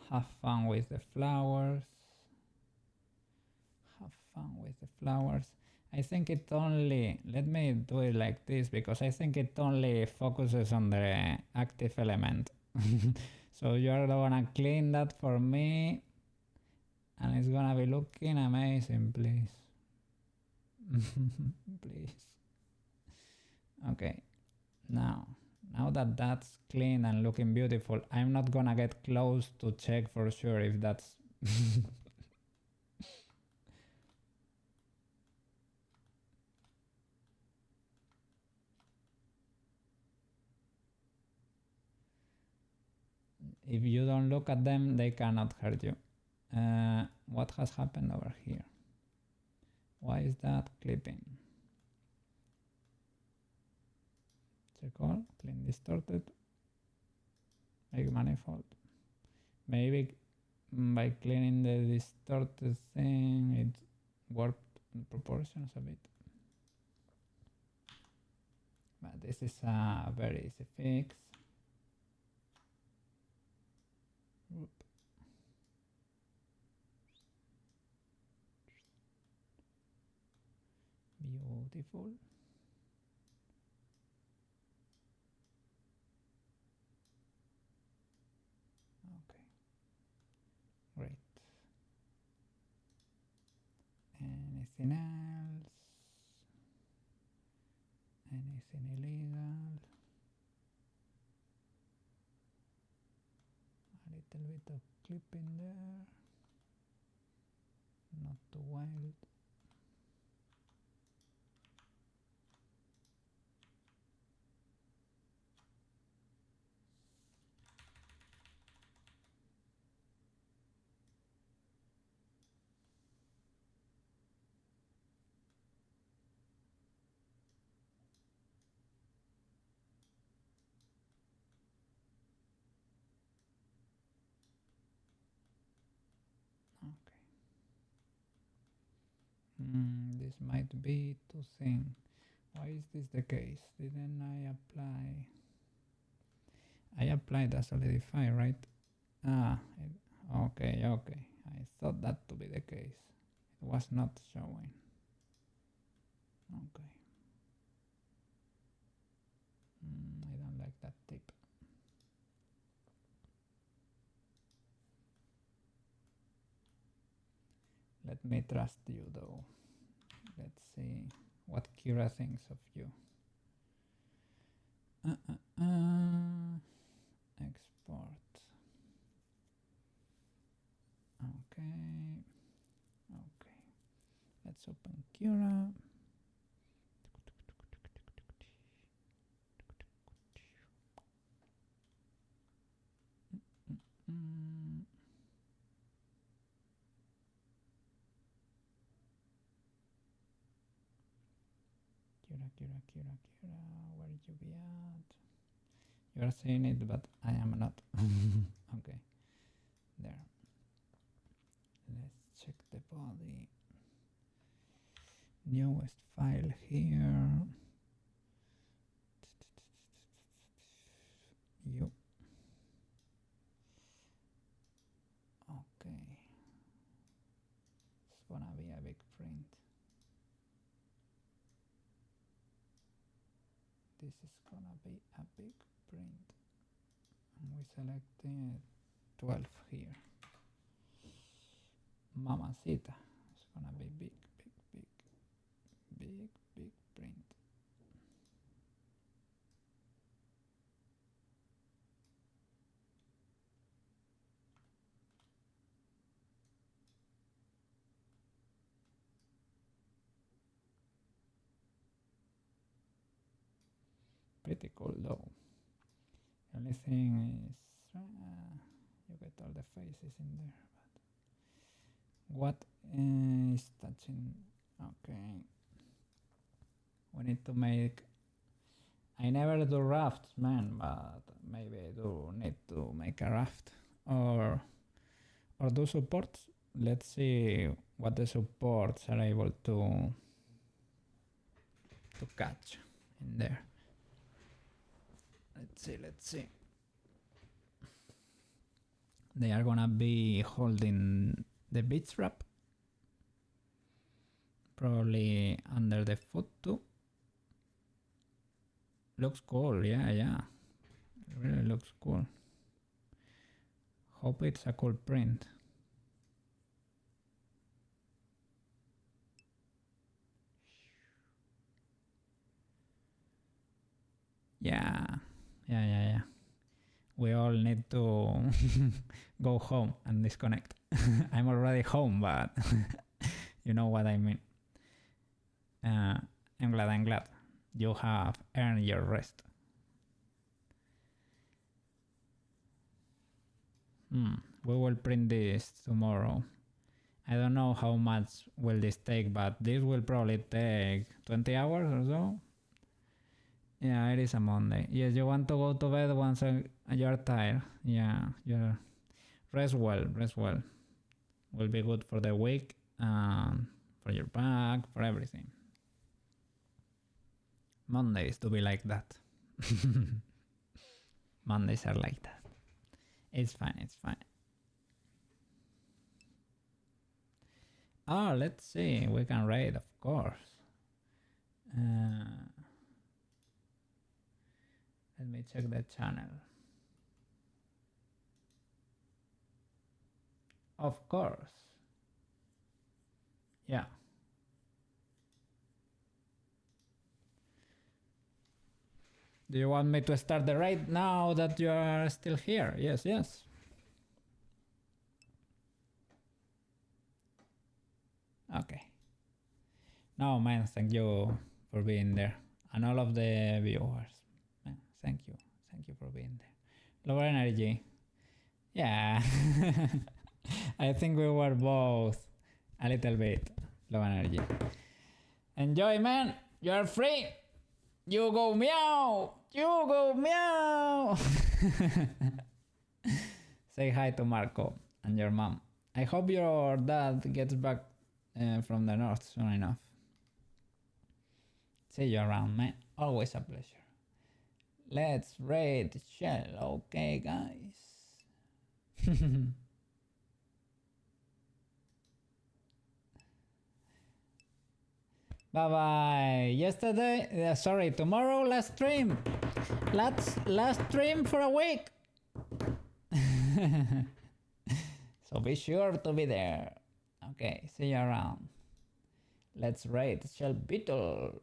have fun with the flowers. I think it only, let me do it like this because I think it only focuses on the active element. So you're gonna clean that for me and it's gonna be looking amazing, please. Please. Okay, now that that's clean and looking beautiful, I'm not gonna get close to check for sure if that's if you don't look at them, they cannot hurt you. What has happened over here? Why is that clipping? Check all, clean distorted, make manifold. Maybe by cleaning the distorted thing, it warped the proportions a bit. But this is a very easy fix. Whoop. Beautiful. Okay, great. Anything else? Anything illegal? A little bit of clipping there. Not too wild. This might be too thin. Why is this the case? Didn't I apply? I applied a solidify, right? Okay. I thought that to be the case. It was not showing. Okay. I don't like that tip. Let me trust you though. Let's see what Kira thinks of you. Export. Okay. Let's open Kira. Kira, where you be at? You are seeing it, but I am not. Okay, there. Let's check the body. Newest file here. You. Okay. It's gonna be a big print. This is gonna be a big print. And we selected 12 here. Mamacita. It's gonna be big print. Pretty cool though. The only thing is you get all the faces in there, but what is touching? Okay, we need to make. I never do rafts, man, but maybe I do need to make a raft or do supports. Let's see what the supports are able to catch in there. Let's see. They are gonna be holding the beach wrap. probably under the foot too. Looks cool, yeah. It really looks cool. Hope it's a cool print. Yeah. We all need to go home and disconnect. I'm already home, but you know what I mean. I'm glad. You have earned your rest. We will print this tomorrow. I don't know how much will this take, but this will probably take 20 hours or so. Yeah, it is a Monday. Yes, you want to go to bed once you're tired. Yeah, rest well. Will be good for the week, for your back, for everything. Mondays to be like that. Mondays are like that. It's fine. Oh, let's see. We can raid, of course. Let me check the channel. Of course. Yeah. Do you want me to start the raid now that you are still here? Yes. Okay. No, man, thank you for being there. And all of the viewers. Man, thank you for being there. Lower energy. Yeah. I think we were both a little bit low energy. Enjoy, man. You are free. You go meow. Say hi to Marco and your mom. I hope your dad gets back from the north soon enough. See you around, man. Always a pleasure. Let's raid Shell, okay, guys? Bye. Tomorrow last stream. Last stream for a week. So be sure to be there. Okay, see you around. Let's raid shellbeetle.